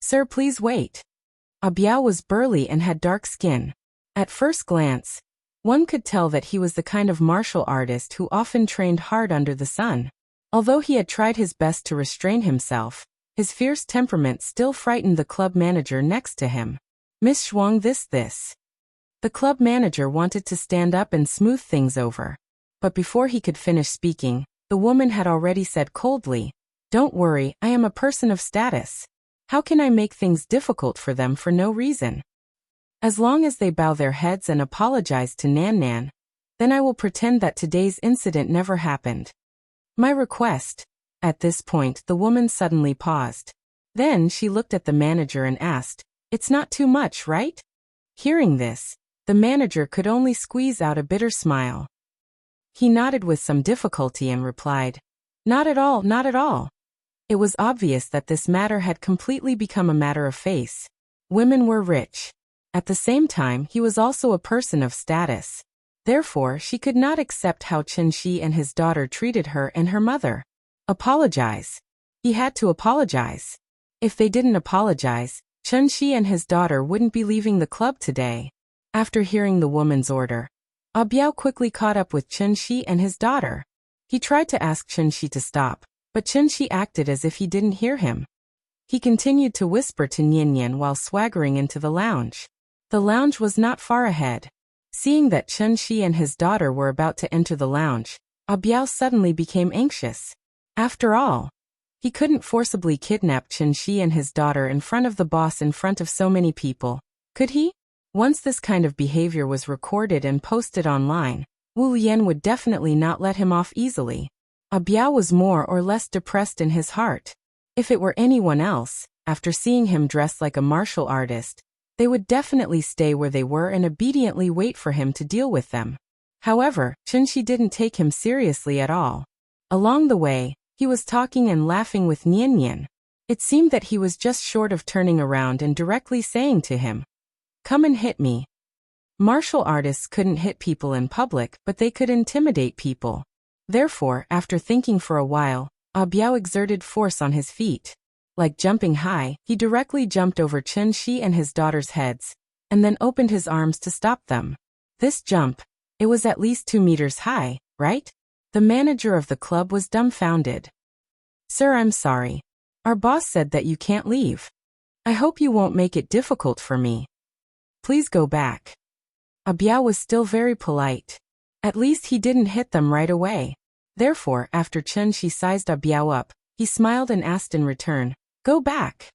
Sir, please wait. Biao was burly and had dark skin. At first glance, one could tell that he was the kind of martial artist who often trained hard under the sun. Although he had tried his best to restrain himself, his fierce temperament still frightened the club manager next to him. Miss Shuang, this. The club manager wanted to stand up and smooth things over. But before he could finish speaking, the woman had already said coldly, "Don't worry, I am a person of status. How can I make things difficult for them for no reason? As long as they bow their heads and apologize to Nan, then I will pretend that today's incident never happened. My request." At this point, the woman suddenly paused. Then she looked at the manager and asked, "It's not too much, right?" Hearing this, the manager could only squeeze out a bitter smile. He nodded with some difficulty and replied, "Not at all, not at all." It was obvious that this matter had completely become a matter of face. Women were rich. At the same time, he was also a person of status. Therefore, she could not accept how Chen Shi and his daughter treated her and her mother. Apologize. He had to apologize. If they didn't apologize, Chen Shi and his daughter wouldn't be leaving the club today. After hearing the woman's order, Biao quickly caught up with Chen Shi and his daughter. He tried to ask Chen Shi to stop, but Chen Shi acted as if he didn't hear him. He continued to whisper to Nian while swaggering into the lounge. The lounge was not far ahead. Seeing that Chen Shi and his daughter were about to enter the lounge, Biao suddenly became anxious. After all, he couldn't forcibly kidnap Chen Shi and his daughter in front of the boss in front of so many people, could he? Once this kind of behavior was recorded and posted online, Wu Lian would definitely not let him off easily. Biao was more or less depressed in his heart. If it were anyone else, after seeing him dressed like a martial artist, they would definitely stay where they were and obediently wait for him to deal with them. However, Chen Shi didn't take him seriously at all. Along the way, he was talking and laughing with Nian. It seemed that he was just short of turning around and directly saying to him, "Come and hit me." Martial artists couldn't hit people in public, but they could intimidate people. Therefore, after thinking for a while, Biao exerted force on his feet. Like jumping high, he directly jumped over Chen Shi and his daughter's heads, and then opened his arms to stop them. This jump, it was at least 2 meters high, right? The manager of the club was dumbfounded. "Sir, I'm sorry. Our boss said that you can't leave. I hope you won't make it difficult for me. Please go back." Biao was still very polite. At least he didn't hit them right away. Therefore, after Chen Shi sized Biao up, he smiled and asked in return, "Go back.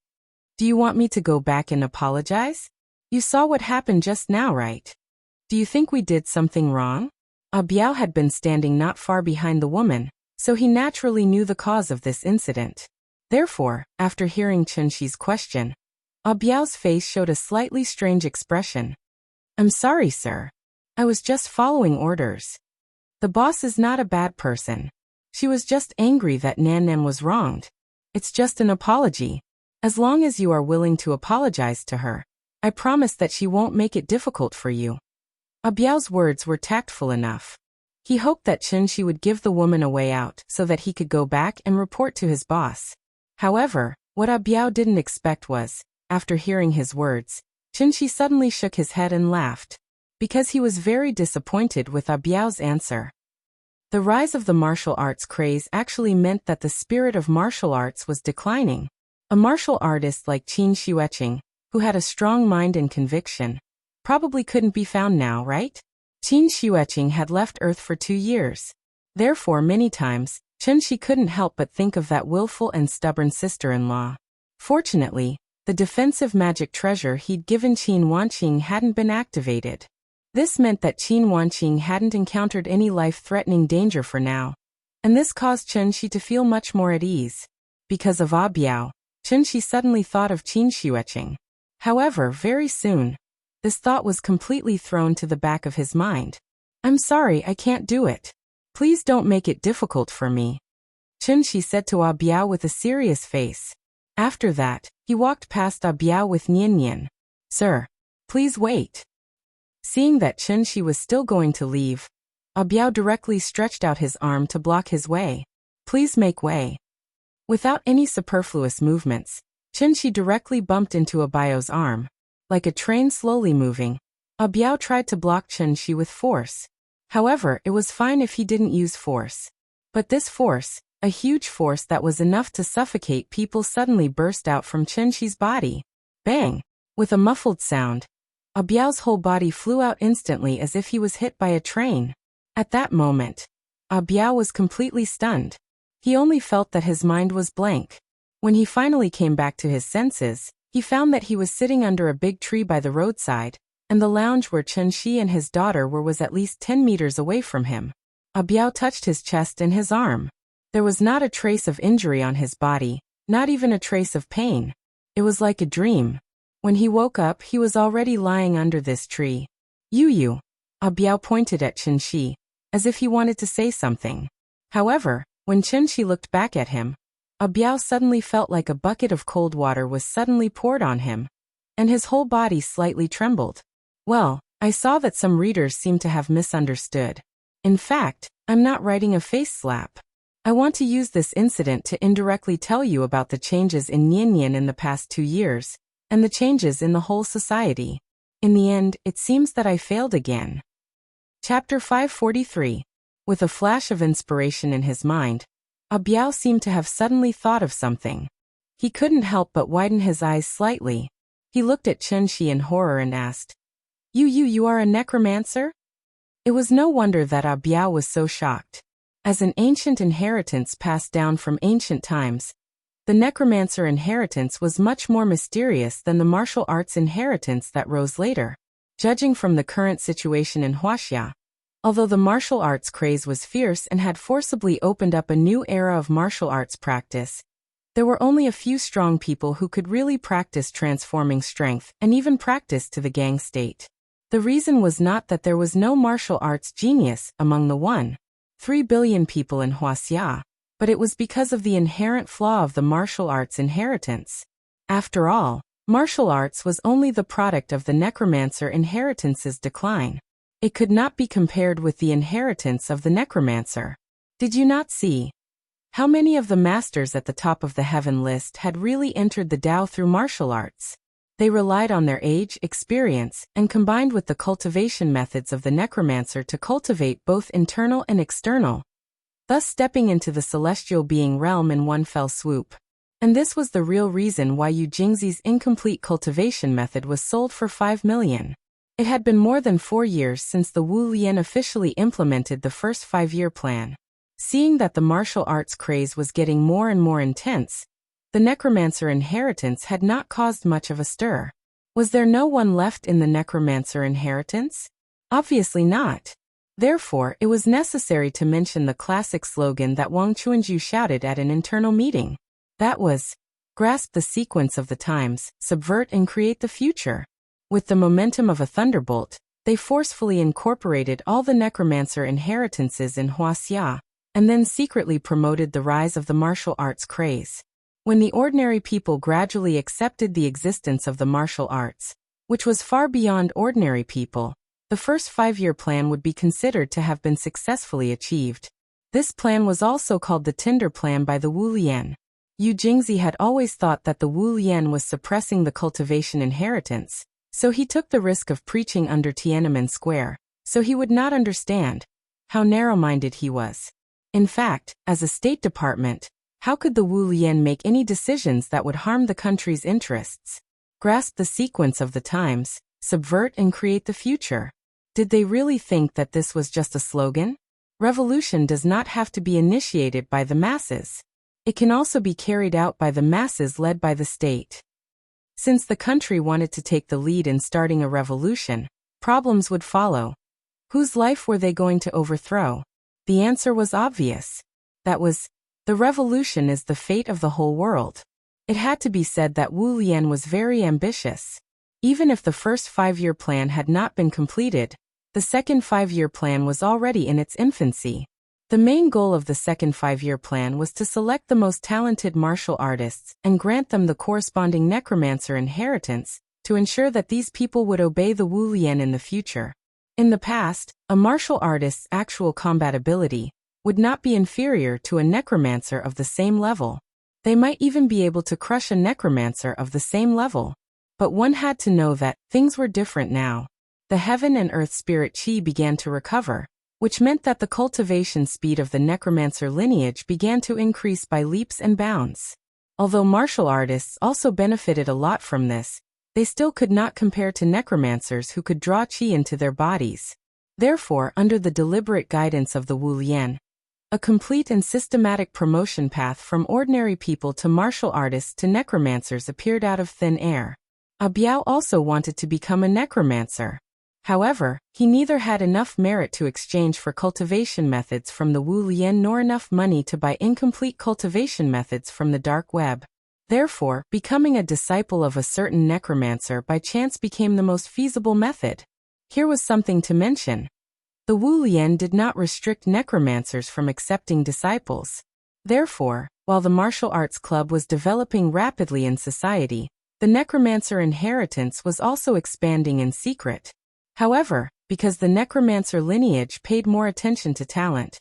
Do you want me to go back and apologize? You saw what happened just now, right? Do you think we did something wrong?" Biao had been standing not far behind the woman, so he naturally knew the cause of this incident. Therefore, after hearing Chen Shi's question, Biao's face showed a slightly strange expression. "I'm sorry, sir. I was just following orders. The boss is not a bad person. She was just angry that Nan was wronged. It's just an apology. As long as you are willing to apologize to her, I promise that she won't make it difficult for you." Biao's words were tactful enough. He hoped that Chen Shi would give the woman a way out so that he could go back and report to his boss. However, what Biao didn't expect was, after hearing his words, Chen Shi suddenly shook his head and laughed, because he was very disappointed with Biao's answer. The rise of the martial arts craze actually meant that the spirit of martial arts was declining. A martial artist like Qin Shiueqing, who had a strong mind and conviction, probably couldn't be found now, right? Qin Shiueqing had left Earth for 2 years. Therefore, many times, Chen-Shi couldn't help but think of that willful and stubborn sister-in-law. Fortunately, the defensive magic treasure he'd given Qin Wanqing hadn't been activated. This meant that Qin Wanqing hadn't encountered any life-threatening danger for now, and this caused Chen-Shi to feel much more at ease. Because of Ah Biao, Chen-Shi suddenly thought of Qin Shiueqing. However, very soon, this thought was completely thrown to the back of his mind. "I'm sorry, I can't do it. Please don't make it difficult for me," Chen-Shi said to Ah Biao with a serious face. After that, he walked past Ah Biao with Nian Nian. "Sir, please wait." Seeing that Chen-Shi was still going to leave, Ah Biao directly stretched out his arm to block his way. "Please make way." Without any superfluous movements, Chen-Shi directly bumped into Ah Biao's arm. Like a train slowly moving, Ah Biao tried to block Chen-Shi with force. However, it was fine if he didn't use force. But this force, a huge force that was enough to suffocate people, suddenly burst out from Chen-Shi's body. Bang! With a muffled sound, Ah Biao's whole body flew out instantly as if he was hit by a train. At that moment, Ah Biao was completely stunned. He only felt that his mind was blank. When he finally came back to his senses, he found that he was sitting under a big tree by the roadside, and the lounge where Chen-Shi and his daughter were was at least 10 meters away from him. Ah Biao touched his chest and his arm. There was not a trace of injury on his body, not even a trace of pain. It was like a dream. When he woke up, he was already lying under this tree. "You." Ah Biao pointed at Chen-Shi, as if he wanted to say something. However, when Chen-Shi looked back at him, Ah Biao suddenly felt like a bucket of cold water was suddenly poured on him, and his whole body slightly trembled. "Well, I saw that some readers seem to have misunderstood. In fact, I'm not writing a face slap. I want to use this incident to indirectly tell you about the changes in Nian Nian in the past 2 years, and the changes in the whole society. In the end, it seems that I failed again." Chapter 543. With a flash of inspiration in his mind, Ah Biao seemed to have suddenly thought of something. He couldn't help but widen his eyes slightly. He looked at Chen-Shi in horror and asked, You are a necromancer?" It was no wonder that Ah Biao was so shocked. As an ancient inheritance passed down from ancient times, the necromancer inheritance was much more mysterious than the martial arts inheritance that rose later. Judging from the current situation in Huaxia, although the martial arts craze was fierce and had forcibly opened up a new era of martial arts practice, there were only a few strong people who could really practice transforming strength and even practice to the gang state. The reason was not that there was no martial arts genius among the 1.3 billion people in Huaxia, but it was because of the inherent flaw of the martial arts inheritance. After all, martial arts was only the product of the necromancer inheritance's decline. It could not be compared with the inheritance of the necromancer. Did you not see how many of the masters at the top of the heaven list had really entered the Tao through martial arts? They relied on their age, experience, and combined with the cultivation methods of the necromancer to cultivate both internal and external, thus stepping into the celestial being realm in one fell swoop. And this was the real reason why Yu Jingzi's incomplete cultivation method was sold for 5 million. It had been more than 4 years since the Wu Lian officially implemented the first 5-year plan. Seeing that the martial arts craze was getting more and more intense, the necromancer inheritance had not caused much of a stir. Was there no one left in the necromancer inheritance? Obviously not. Therefore, it was necessary to mention the classic slogan that Wang Chuanju shouted at an internal meeting. That was, "Grasp the sequence of the times, subvert and create the future." With the momentum of a thunderbolt, they forcefully incorporated all the necromancer inheritances in Huaxia, and then secretly promoted the rise of the martial arts craze. When the ordinary people gradually accepted the existence of the martial arts, which was far beyond ordinary people, the first 5-year plan would be considered to have been successfully achieved. This plan was also called the Tinder Plan by the Wu Lian. Yu Jingzi had always thought that the Wu Lian was suppressing the cultivation inheritance, so he took the risk of preaching under Tiananmen Square, so he would not understand. How narrow-minded he was. In fact, as a State Department, how could the Wu Lian make any decisions that would harm the country's interests? Grasp the sequence of the times, subvert and create the future. Did they really think that this was just a slogan? Revolution does not have to be initiated by the masses. It can also be carried out by the masses led by the state. Since the country wanted to take the lead in starting a revolution, problems would follow. Whose life were they going to overthrow? The answer was obvious. That was, the revolution is the fate of the whole world. It had to be said that Wu Lian was very ambitious. Even if the first 5-year plan had not been completed, the second 5-year plan was already in its infancy. The main goal of the second 5-year plan was to select the most talented martial artists and grant them the corresponding necromancer inheritance to ensure that these people would obey the Wu Lian in the future. In the past, a martial artist's actual combat ability would not be inferior to a necromancer of the same level. They might even be able to crush a necromancer of the same level. But one had to know that things were different now. The heaven and earth spirit chi began to recover, which meant that the cultivation speed of the necromancer lineage began to increase by leaps and bounds. Although martial artists also benefited a lot from this, they still could not compare to necromancers who could draw chi into their bodies. Therefore, under the deliberate guidance of the Wu Lian, a complete and systematic promotion path from ordinary people to martial artists to necromancers appeared out of thin air. Biao also wanted to become a necromancer. However, he neither had enough merit to exchange for cultivation methods from the Wu Lian nor enough money to buy incomplete cultivation methods from the dark web. Therefore, becoming a disciple of a certain necromancer by chance became the most feasible method. Here was something to mention. The Wu Lian did not restrict necromancers from accepting disciples. Therefore, while the martial arts club was developing rapidly in society, the necromancer inheritance was also expanding in secret. However, because the necromancer lineage paid more attention to talent,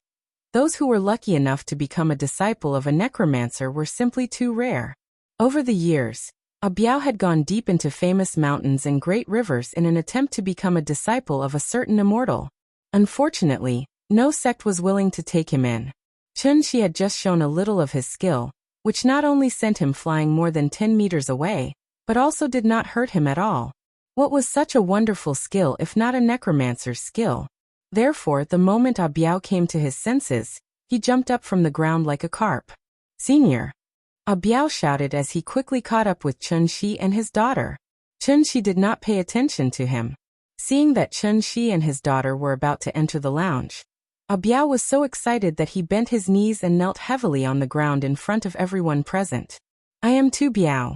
those who were lucky enough to become a disciple of a necromancer were simply too rare. Over the years, Biao had gone deep into famous mountains and great rivers in an attempt to become a disciple of a certain immortal. Unfortunately, no sect was willing to take him in. Chun Shi had just shown a little of his skill, which not only sent him flying more than 10 meters away, but also did not hurt him at all. What was such a wonderful skill if not a necromancer's skill? Therefore, the moment Biao came to his senses, he jumped up from the ground like a carp. "Senior!" Biao shouted as he quickly caught up with Chun Shi and his daughter. Chun Shi did not pay attention to him. Seeing that Chun Shi and his daughter were about to enter the lounge, Biao was so excited that he bent his knees and knelt heavily on the ground in front of everyone present. "I am Tu Biao.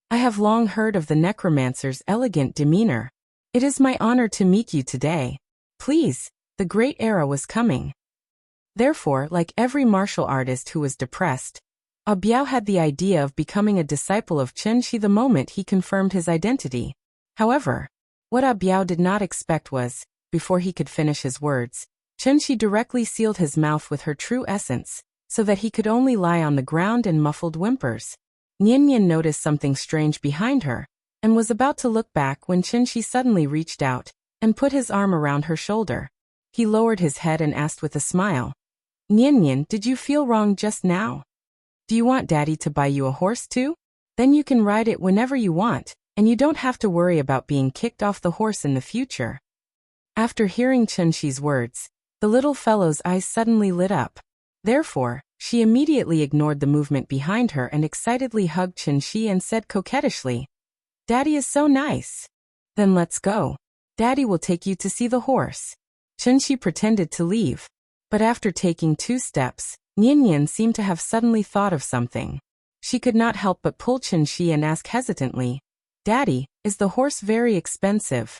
I have long heard of the necromancer's elegant demeanor. It is my honor to meet you today. Please, the great era was coming." Therefore, like every martial artist who was depressed, Biao had the idea of becoming a disciple of Chun Shi the moment he confirmed his identity. However, what Biao did not expect was, before he could finish his words, Chun Shi directly sealed his mouth with her true essence, so that he could only lie on the ground and muffled whimpers. Nian Nian noticed something strange behind her, and was about to look back when Chun Shi suddenly reached out and put his arm around her shoulder. He lowered his head and asked with a smile, "Nian Nian, did you feel wrong just now? Do you want Daddy to buy you a horse too? Then you can ride it whenever you want, and you don't have to worry about being kicked off the horse in the future." After hearing Chun Shi's words, the little fellow's eyes suddenly lit up. Therefore, she immediately ignored the movement behind her and excitedly hugged Chun Shi and said coquettishly, "Daddy is so nice. Then let's go. Daddy will take you to see the horse." Chun Shi pretended to leave, but after taking 2 steps, Nian Nian seemed to have suddenly thought of something. She could not help but pull Chun Shi and ask hesitantly, "Daddy, is the horse very expensive?"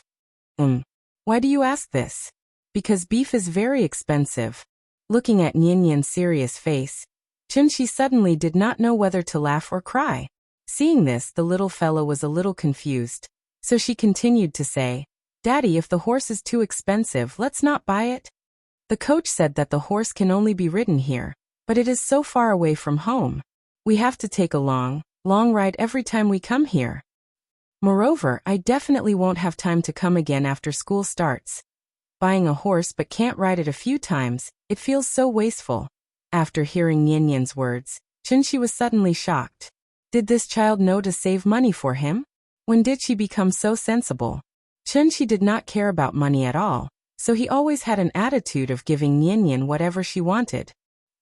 Why do you ask this?" "Because beef is very expensive." Looking at Nian Nian's serious face, Chun Shi suddenly did not know whether to laugh or cry. Seeing this, the little fellow was a little confused, so she continued to say, "Daddy, if the horse is too expensive, let's not buy it. The coach said that the horse can only be ridden here, but it is so far away from home. We have to take a long ride every time we come here. Moreover, I definitely won't have time to come again after school starts." buying a horse but can't ride it a few times, it feels so wasteful. After hearing Nian words, Chunxi was suddenly shocked. Did this child know to save money for him? When did she become so sensible? Chunxi did not care about money at all, so he always had an attitude of giving Nian whatever she wanted.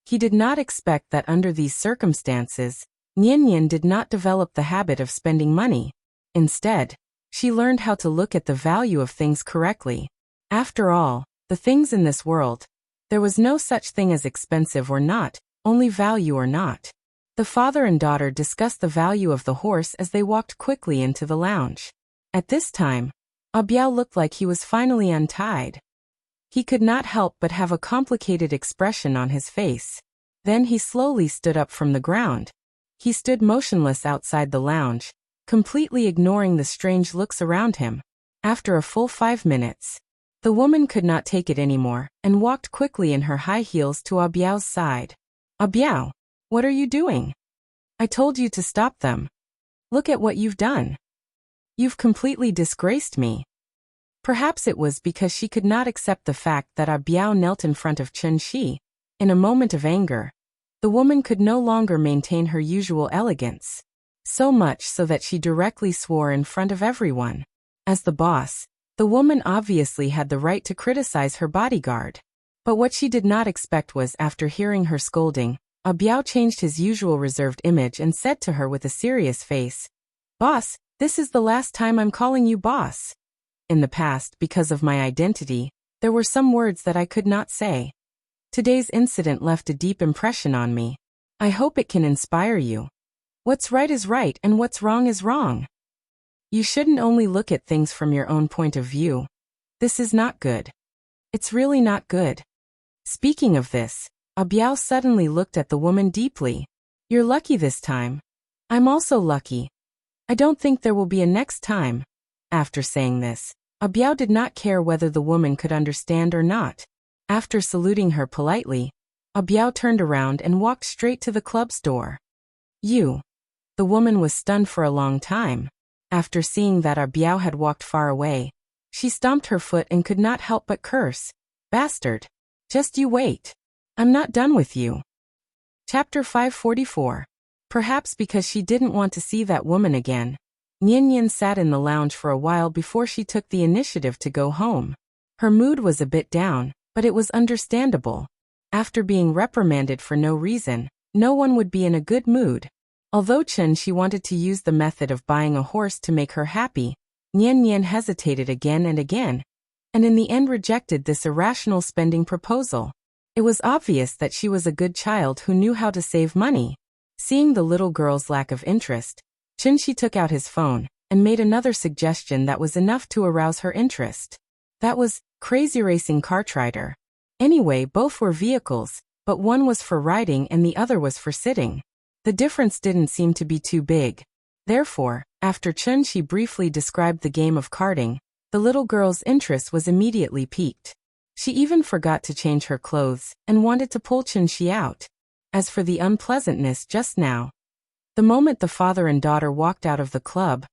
He did not expect that under these circumstances, Nian did not develop the habit of spending money. Instead, she learned how to look at the value of things correctly. After all, the things in this world, there was no such thing as expensive or not, only value or not. The father and daughter discussed the value of the horse as they walked quickly into the lounge. At this time, Abiao looked like he was finally untied. He could not help but have a complicated expression on his face. Then he slowly stood up from the ground. He stood motionless outside the lounge, completely ignoring the strange looks around him. After a full 5 minutes, the woman could not take it anymore and walked quickly in her high heels to Abiao's side. Abiao, what are you doing? I told you to stop them. Look at what you've done. You've completely disgraced me. Perhaps it was because she could not accept the fact that Abiao knelt in front of Chunxi. In a moment of anger, the woman could no longer maintain her usual elegance. So much so that she directly swore in front of everyone. As the boss, the woman obviously had the right to criticize her bodyguard. But what she did not expect was, after hearing her scolding, Abiao changed his usual reserved image and said to her with a serious face, "Boss, this is the last time I'm calling you boss. In the past, because of my identity, there were some words that I could not say. Today's incident left a deep impression on me. I hope it can inspire you. What's right is right and what's wrong is wrong. You shouldn't only look at things from your own point of view. This is not good. It's really not good." Speaking of this, Abiao suddenly looked at the woman deeply. "You're lucky this time. I'm also lucky. I don't think there will be a next time." After saying this, Abiao did not care whether the woman could understand or not. After saluting her politely, Abiao turned around and walked straight to the club's door. "You." The woman was stunned for a long time. After seeing that Abiao had walked far away, she stomped her foot and could not help but curse. "Bastard. Just you wait. I'm not done with you." Chapter 544. Perhaps because she didn't want to see that woman again, Nian sat in the lounge for a while before she took the initiative to go home. Her mood was a bit down, but it was understandable. After being reprimanded for no reason, no one would be in a good mood. Although she wanted to use the method of buying a horse to make her happy, Nian hesitated again and again, and in the end rejected this irrational spending proposal. It was obvious that she was a good child who knew how to save money. Seeing the little girl's lack of interest, Chunxi took out his phone and made another suggestion that was enough to arouse her interest. That was Crazy Racing Cartrider. Anyway, both were vehicles, but one was for riding and the other was for sitting. The difference didn't seem to be too big. Therefore, after Chunxi briefly described the game of karting, the little girl's interest was immediately piqued. She even forgot to change her clothes and wanted to pull Chunxi out. As for the unpleasantness just now, the moment the father and daughter walked out of the club,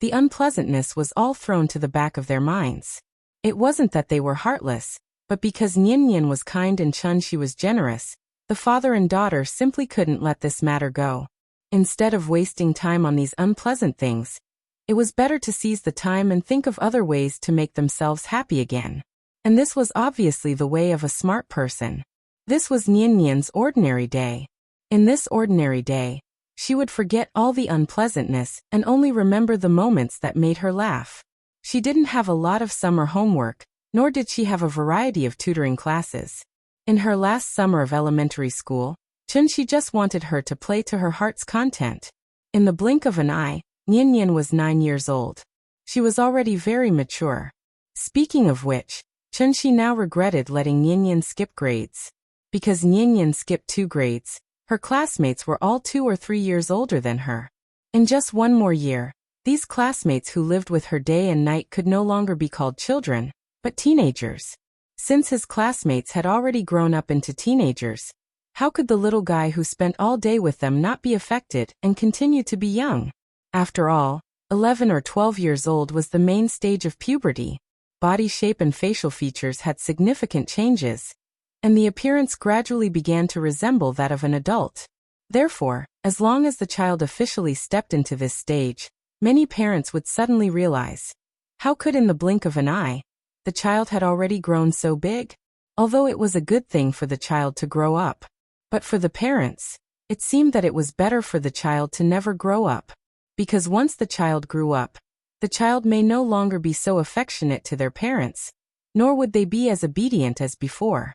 the unpleasantness was all thrown to the back of their minds. It wasn't that they were heartless, but because Nian was kind and Chunxi was generous, the father and daughter simply couldn't let this matter go. Instead of wasting time on these unpleasant things, it was better to seize the time and think of other ways to make themselves happy again. And this was obviously the way of a smart person. This was Nian's ordinary day. In this ordinary day, she would forget all the unpleasantness and only remember the moments that made her laugh. She didn't have a lot of summer homework, nor did she have a variety of tutoring classes. In her last summer of elementary school, Chunxi just wanted her to play to her heart's content. In the blink of an eye, Nian was 9 years old. She was already very mature. Speaking of which, Chunxi now regretted letting Nian skip grades. Because Nian skipped 2 grades, her classmates were all 2 or 3 years older than her. In just one more year, these classmates who lived with her day and night could no longer be called children, but teenagers. Since his classmates had already grown up into teenagers, how could the little guy who spent all day with them not be affected and continue to be young? After all, 11 or 12 years old was the main stage of puberty. body shape and facial features had significant changes, and the appearance gradually began to resemble that of an adult. Therefore, as long as the child officially stepped into this stage, many parents would suddenly realize, how could in the blink of an eye, the child had already grown so big? Although it was a good thing for the child to grow up. But for the parents, it seemed that it was better for the child to never grow up. Because once the child grew up, the child may no longer be so affectionate to their parents, nor would they be as obedient as before.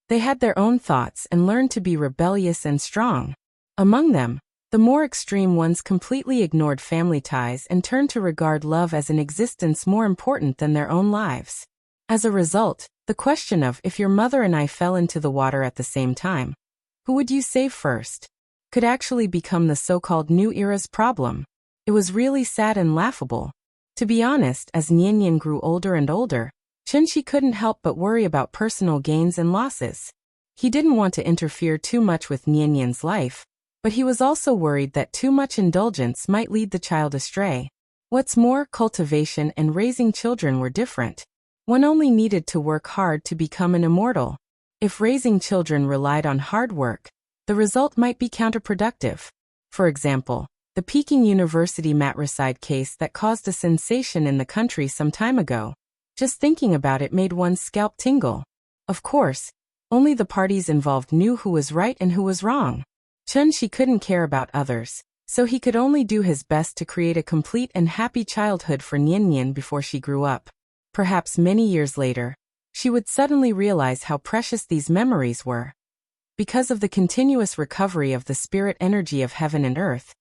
They had their own thoughts and learned to be rebellious and strong. Among them, the more extreme ones completely ignored family ties and turned to regard love as an existence more important than their own lives. As a result, the question of if your mother and I fell into the water at the same time, who would you save first, could actually become the so-called new era's problem. It was really sad and laughable. To be honest, as Nian grew older and older, Chunxi couldn't help but worry about personal gains and losses. He didn't want to interfere too much with Nian's life, but he was also worried that too much indulgence might lead the child astray. What's more, cultivation and raising children were different. One only needed to work hard to become an immortal. If raising children relied on hard work, the result might be counterproductive. For example, the Peking University matricide case that caused a sensation in the country some time ago. Just thinking about it made one's scalp tingle. Of course, only the parties involved knew who was right and who was wrong. Chunxi couldn't care about others, so he could only do his best to create a complete and happy childhood for Nian before she grew up. Perhaps many years later, she would suddenly realize how precious these memories were. Because of the continuous recovery of the spirit energy of heaven and earth,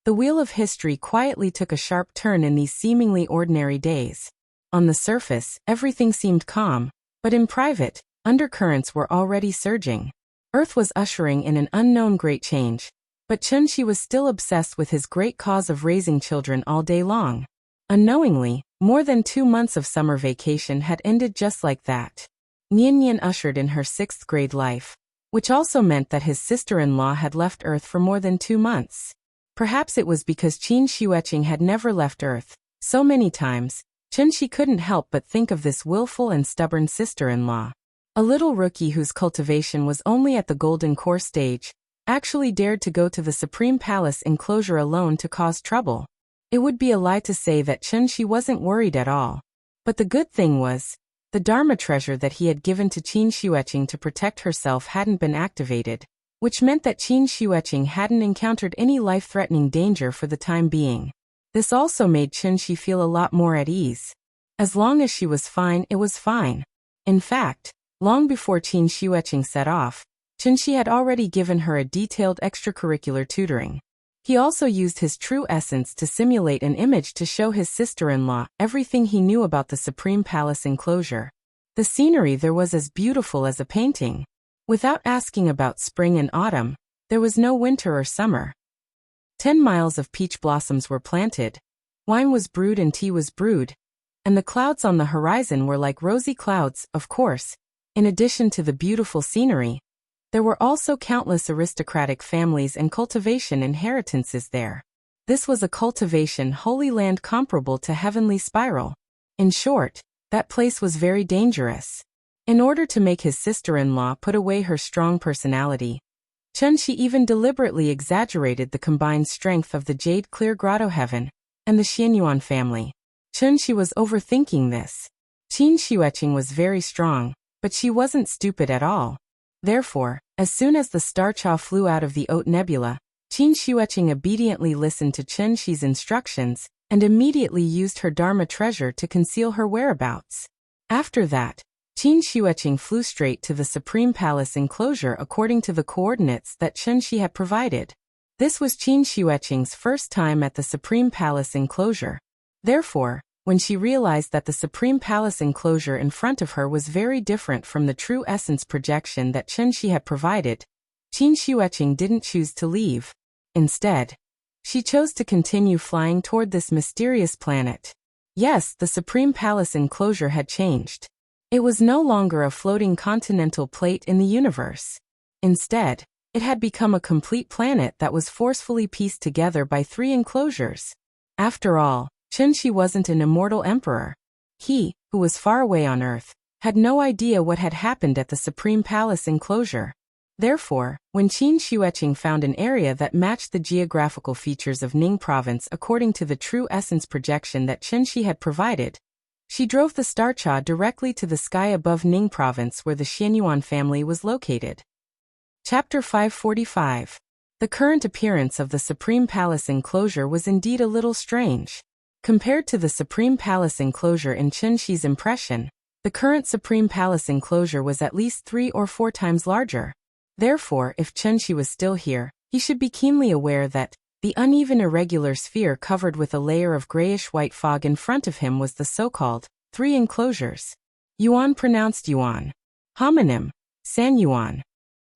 the wheel of history quietly took a sharp turn in these seemingly ordinary days. On the surface, everything seemed calm, but in private, undercurrents were already surging. Earth was ushering in an unknown great change, but Chunxi was still obsessed with his great cause of raising children all day long. Unknowingly, more than 2 months of summer vacation had ended just like that. Nian ushered in her 6th grade life, which also meant that his sister-in-law had left Earth for more than 2 months. Perhaps it was because Qin Xueqing had never left Earth so many times. Chunxi couldn't help but think of this willful and stubborn sister-in-law. A little rookie whose cultivation was only at the golden core stage, actually dared to go to the Supreme Palace enclosure alone to cause trouble. It would be a lie to say that Chunxi wasn't worried at all. But the good thing was, the Dharma treasure that he had given to Qin Xueqing to protect herself hadn't been activated, which meant that Qin Xueqing hadn't encountered any life-threatening danger for the time being. This also made Chunxi feel a lot more at ease. As long as she was fine, it was fine. In fact, long before Qin Xueqing set off, Chunxi had already given her a detailed extracurricular tutoring. He also used his true essence to simulate an image to show his sister-in-law everything he knew about the Supreme Palace enclosure. The scenery there was as beautiful as a painting. Without asking about spring and autumn, there was no winter or summer. 10 miles of peach blossoms were planted, wine was brewed and tea was brewed, and the clouds on the horizon were like rosy clouds, of course. In addition to the beautiful scenery, there were also countless aristocratic families and cultivation inheritances there. This was a cultivation holy land comparable to heavenly spiral. In short, that place was very dangerous. In order to make his sister-in-law put away her strong personality, Chunxi even deliberately exaggerated the combined strength of the Jade Clear Grotto Heaven and the Xianyuan family. Chunxi was overthinking this. Qin Xueqing was very strong, but she wasn't stupid at all. Therefore, as soon as the star Cha flew out of the Haute Nebula, Qin Xueqing obediently listened to Chunxi's instructions and immediately used her Dharma treasure to conceal her whereabouts. After that, Qin Xueqing flew straight to the Supreme Palace enclosure according to the coordinates that Chunxi had provided. This was Qin Xueqing's first time at the Supreme Palace enclosure. Therefore, when she realized that the Supreme Palace enclosure in front of her was very different from the true essence projection that Chunxi had provided, Qin Xueqing didn't choose to leave. Instead, she chose to continue flying toward this mysterious planet. Yes, the Supreme Palace enclosure had changed. It was no longer a floating continental plate in the universe. Instead, it had become a complete planet that was forcefully pieced together by 3 enclosures. After all, Chunxi wasn't an immortal emperor. He, who was far away on Earth, had no idea what had happened at the Supreme Palace enclosure. Therefore, when Qin Xueqing found an area that matched the geographical features of Ning Province according to the true essence projection that Chen Shi had provided, she drove the starcha directly to the sky above Ning Province where the Xianyuan family was located. Chapter 545. The current appearance of the Supreme Palace enclosure was indeed a little strange. Compared to the Supreme Palace enclosure in Chen Shi's impression, the current Supreme Palace enclosure was at least 3 or 4 times larger. Therefore, if Chen Shi was still here, he should be keenly aware that the uneven irregular sphere covered with a layer of grayish-white fog in front of him was the so-called 3 enclosures. Yuan pronounced Yuan. Homonym, San Yuan.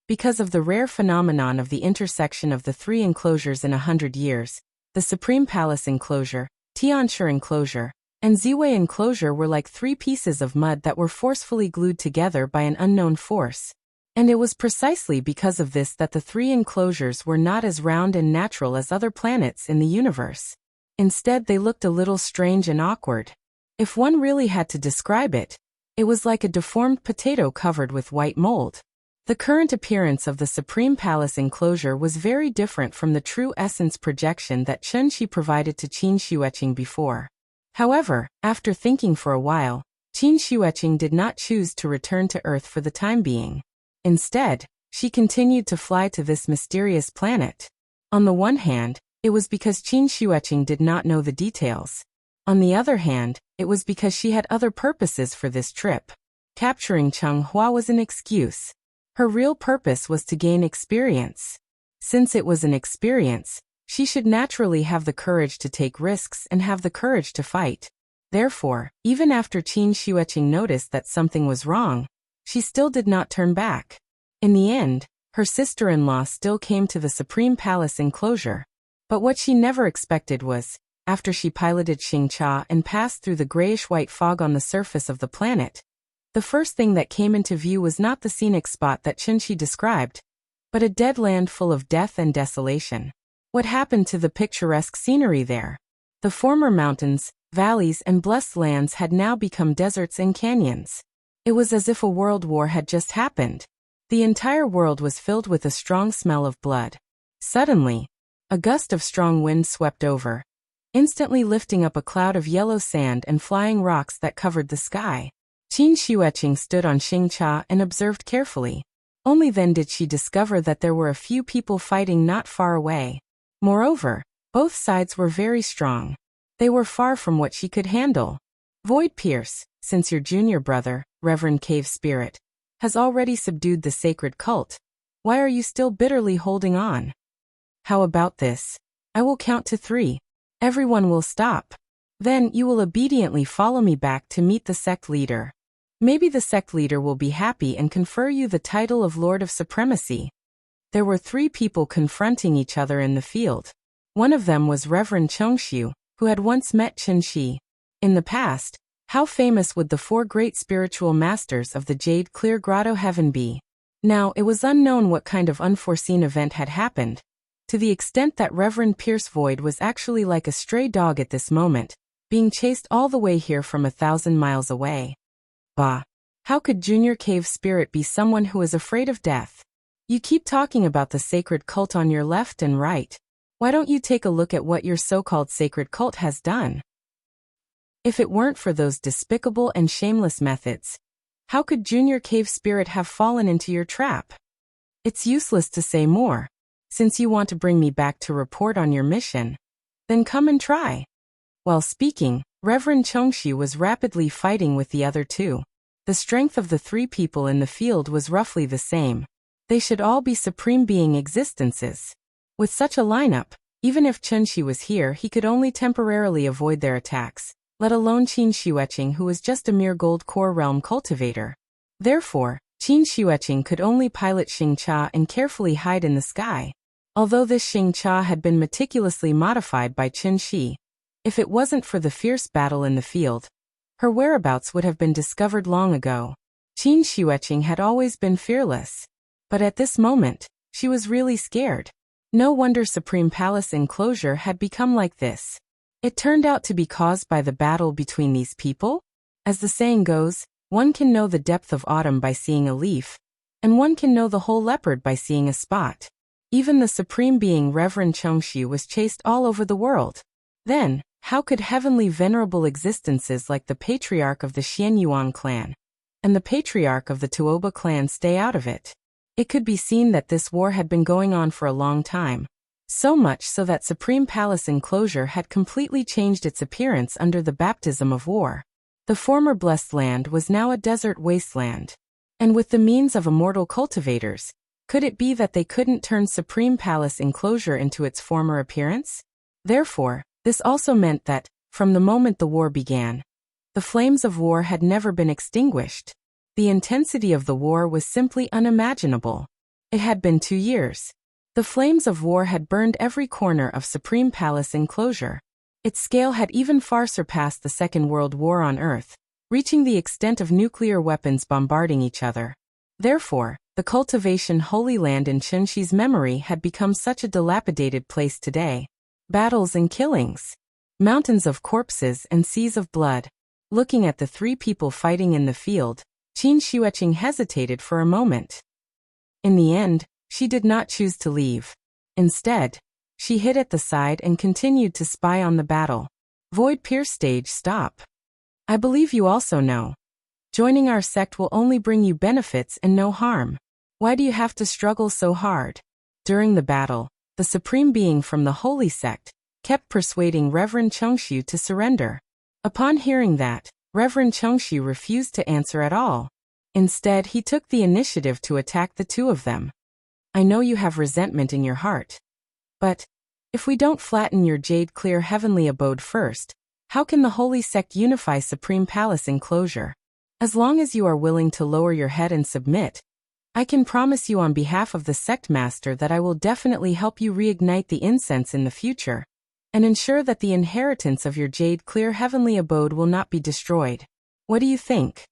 Because of the rare phenomenon of the intersection of the 3 enclosures in 100 years, the Supreme Palace enclosure, Tianshi enclosure, and Ziwei enclosure were like 3 pieces of mud that were forcefully glued together by an unknown force. And it was precisely because of this that the 3 enclosures were not as round and natural as other planets in the universe. Instead, they looked a little strange and awkward. If one really had to describe it, it was like a deformed potato covered with white mold. The current appearance of the Supreme Palace enclosure was very different from the true essence projection that Chen Shi provided to Qin Xueqing before. However, after thinking for a while, Qin Xueqing did not choose to return to Earth for the time being. Instead, she continued to fly to this mysterious planet. On the one hand, it was because Qin Xueqing did not know the details. On the other hand, it was because she had other purposes for this trip. Capturing Cheng Hua was an excuse. Her real purpose was to gain experience. Since it was an experience, she should naturally have the courage to take risks and have the courage to fight. Therefore, even after Qin Xueqing noticed that something was wrong, she still did not turn back. In the end, her sister-in-law still came to the Supreme Palace enclosure. But what she never expected was, after she piloted Xingcha and passed through the grayish-white fog on the surface of the planet, the first thing that came into view was not the scenic spot that Chen Shi described, but a dead land full of death and desolation. What happened to the picturesque scenery there? The former mountains, valleys, and blessed lands had now become deserts and canyons. It was as if a world war had just happened. The entire world was filled with a strong smell of blood. Suddenly, a gust of strong wind swept over, instantly lifting up a cloud of yellow sand and flying rocks that covered the sky. Qin Xueqing stood on Xingcha and observed carefully. Only then did she discover that there were a few people fighting not far away. Moreover, both sides were very strong. They were far from what she could handle. Void Pierce, since your junior brother, Reverend Cave Spirit, has already subdued the sacred cult, why are you still bitterly holding on? How about this? I will count to 3. Everyone will stop. Then you will obediently follow me back to meet the sect leader. Maybe the sect leader will be happy and confer you the title of Lord of Supremacy. There were 3 people confronting each other in the field. One of them was Reverend Chengxiu, who had once met Chen Shi. In the past, how famous would the 4 great spiritual masters of the Jade Clear Grotto Heaven be? Now, it was unknown what kind of unforeseen event had happened, to the extent that Reverend Pierce Void was actually like a stray dog at this moment, being chased all the way here from 1,000 miles away. Bah! How could Junior Cave Spirit be someone who is afraid of death? You keep talking about the sacred cult on your left and right. Why don't you take a look at what your so-called sacred cult has done? If it weren't for those despicable and shameless methods, how could Junior Cave Spirit have fallen into your trap? It's useless to say more. Since you want to bring me back to report on your mission, then come and try. While speaking, Reverend Chengxi was rapidly fighting with the other 2. The strength of the 3 people in the field was roughly the same. They should all be supreme being existences. With such a lineup, even if Chen Shi was here, he could only temporarily avoid their attacks, let alone Qin Xueqing, who was just a mere gold core realm cultivator. Therefore, Qin Xueqing could only pilot Xingcha and carefully hide in the sky. Although this Xingcha had been meticulously modified by Chen Shi, if it wasn't for the fierce battle in the field, her whereabouts would have been discovered long ago. Qin Xueqing had always been fearless. But at this moment, she was really scared. No wonder Supreme Palace enclosure had become like this. It turned out to be caused by the battle between these people? As the saying goes, one can know the depth of autumn by seeing a leaf, and one can know the whole leopard by seeing a spot. Even the supreme being Reverend Chengxu was chased all over the world. Then, how could heavenly venerable existences like the patriarch of the Xianyuan clan and the patriarch of the Tuoba clan stay out of it? It could be seen that this war had been going on for a long time. So much so that Supreme Palace enclosure had completely changed its appearance under the baptism of war. The former blessed land was now a desert wasteland. And with the means of immortal cultivators, could it be that they couldn't turn Supreme Palace enclosure into its former appearance? Therefore, this also meant that, from the moment the war began, the flames of war had never been extinguished. The intensity of the war was simply unimaginable. It had been 2 years. The flames of war had burned every corner of Supreme Palace enclosure. Its scale had even far surpassed the Second World War on Earth, reaching the extent of nuclear weapons bombarding each other. Therefore, the cultivation Holy Land in Chengxi's memory had become such a dilapidated place today. Battles and killings. Mountains of corpses and seas of blood. Looking at the 3 people fighting in the field, Qin Xueqing hesitated for a moment. In the end, she did not choose to leave. Instead, she hid at the side and continued to spy on the battle. Void Pierce stage stop. I believe you also know. Joining our sect will only bring you benefits and no harm. Why do you have to struggle so hard? During the battle, the Supreme Being from the Holy Sect kept persuading Reverend Chengxu to surrender. Upon hearing that, Reverend Chengxu refused to answer at all. Instead, he took the initiative to attack the 2 of them. I know you have resentment in your heart. But, if we don't flatten your jade-clear heavenly abode first, how can the Holy Sect unify Supreme Palace enclosure? As long as you are willing to lower your head and submit, I can promise you on behalf of the sect master that I will definitely help you reignite the incense in the future, and ensure that the inheritance of your jade-clear heavenly abode will not be destroyed. What do you think?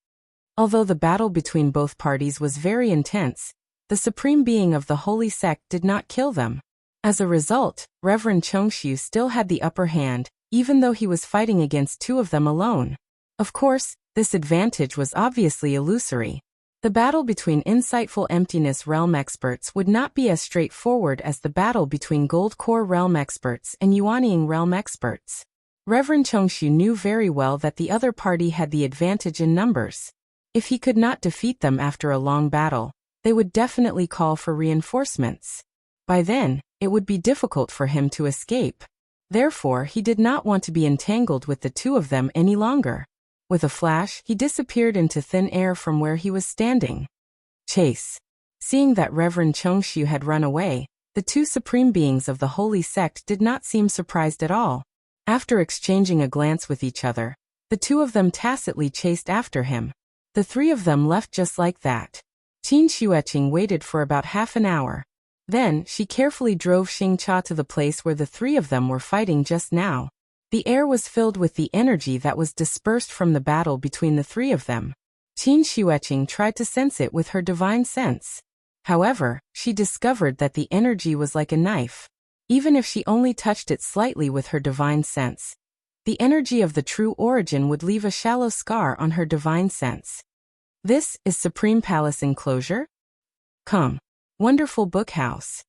Although the battle between both parties was very intense, the Supreme Being of the Holy Sect did not kill them. As a result, Reverend Chengxu still had the upper hand, even though he was fighting against 2 of them alone. Of course, this advantage was obviously illusory. The battle between insightful emptiness realm experts would not be as straightforward as the battle between gold core realm experts and Yuanying realm experts. Reverend Chengxu knew very well that the other party had the advantage in numbers. If he could not defeat them after a long battle, they would definitely call for reinforcements. By then, it would be difficult for him to escape. Therefore, he did not want to be entangled with the 2 of them any longer. With a flash, he disappeared into thin air from where he was standing. Chase. Seeing that Reverend Chengxu had run away, the 2 supreme beings of the Holy Sect did not seem surprised at all. After exchanging a glance with each other, the 2 of them tacitly chased after him. The 3 of them left just like that. Qin Xueqing waited for about half an hour. Then, she carefully drove Xingcha to the place where the 3 of them were fighting just now. The air was filled with the energy that was dispersed from the battle between the 3 of them. Qin Xueqing tried to sense it with her divine sense. However, she discovered that the energy was like a knife. Even if she only touched it slightly with her divine sense, the energy of the true origin would leave a shallow scar on her divine sense. This is Supreme Palace enclosure? Come. Wonderful book house.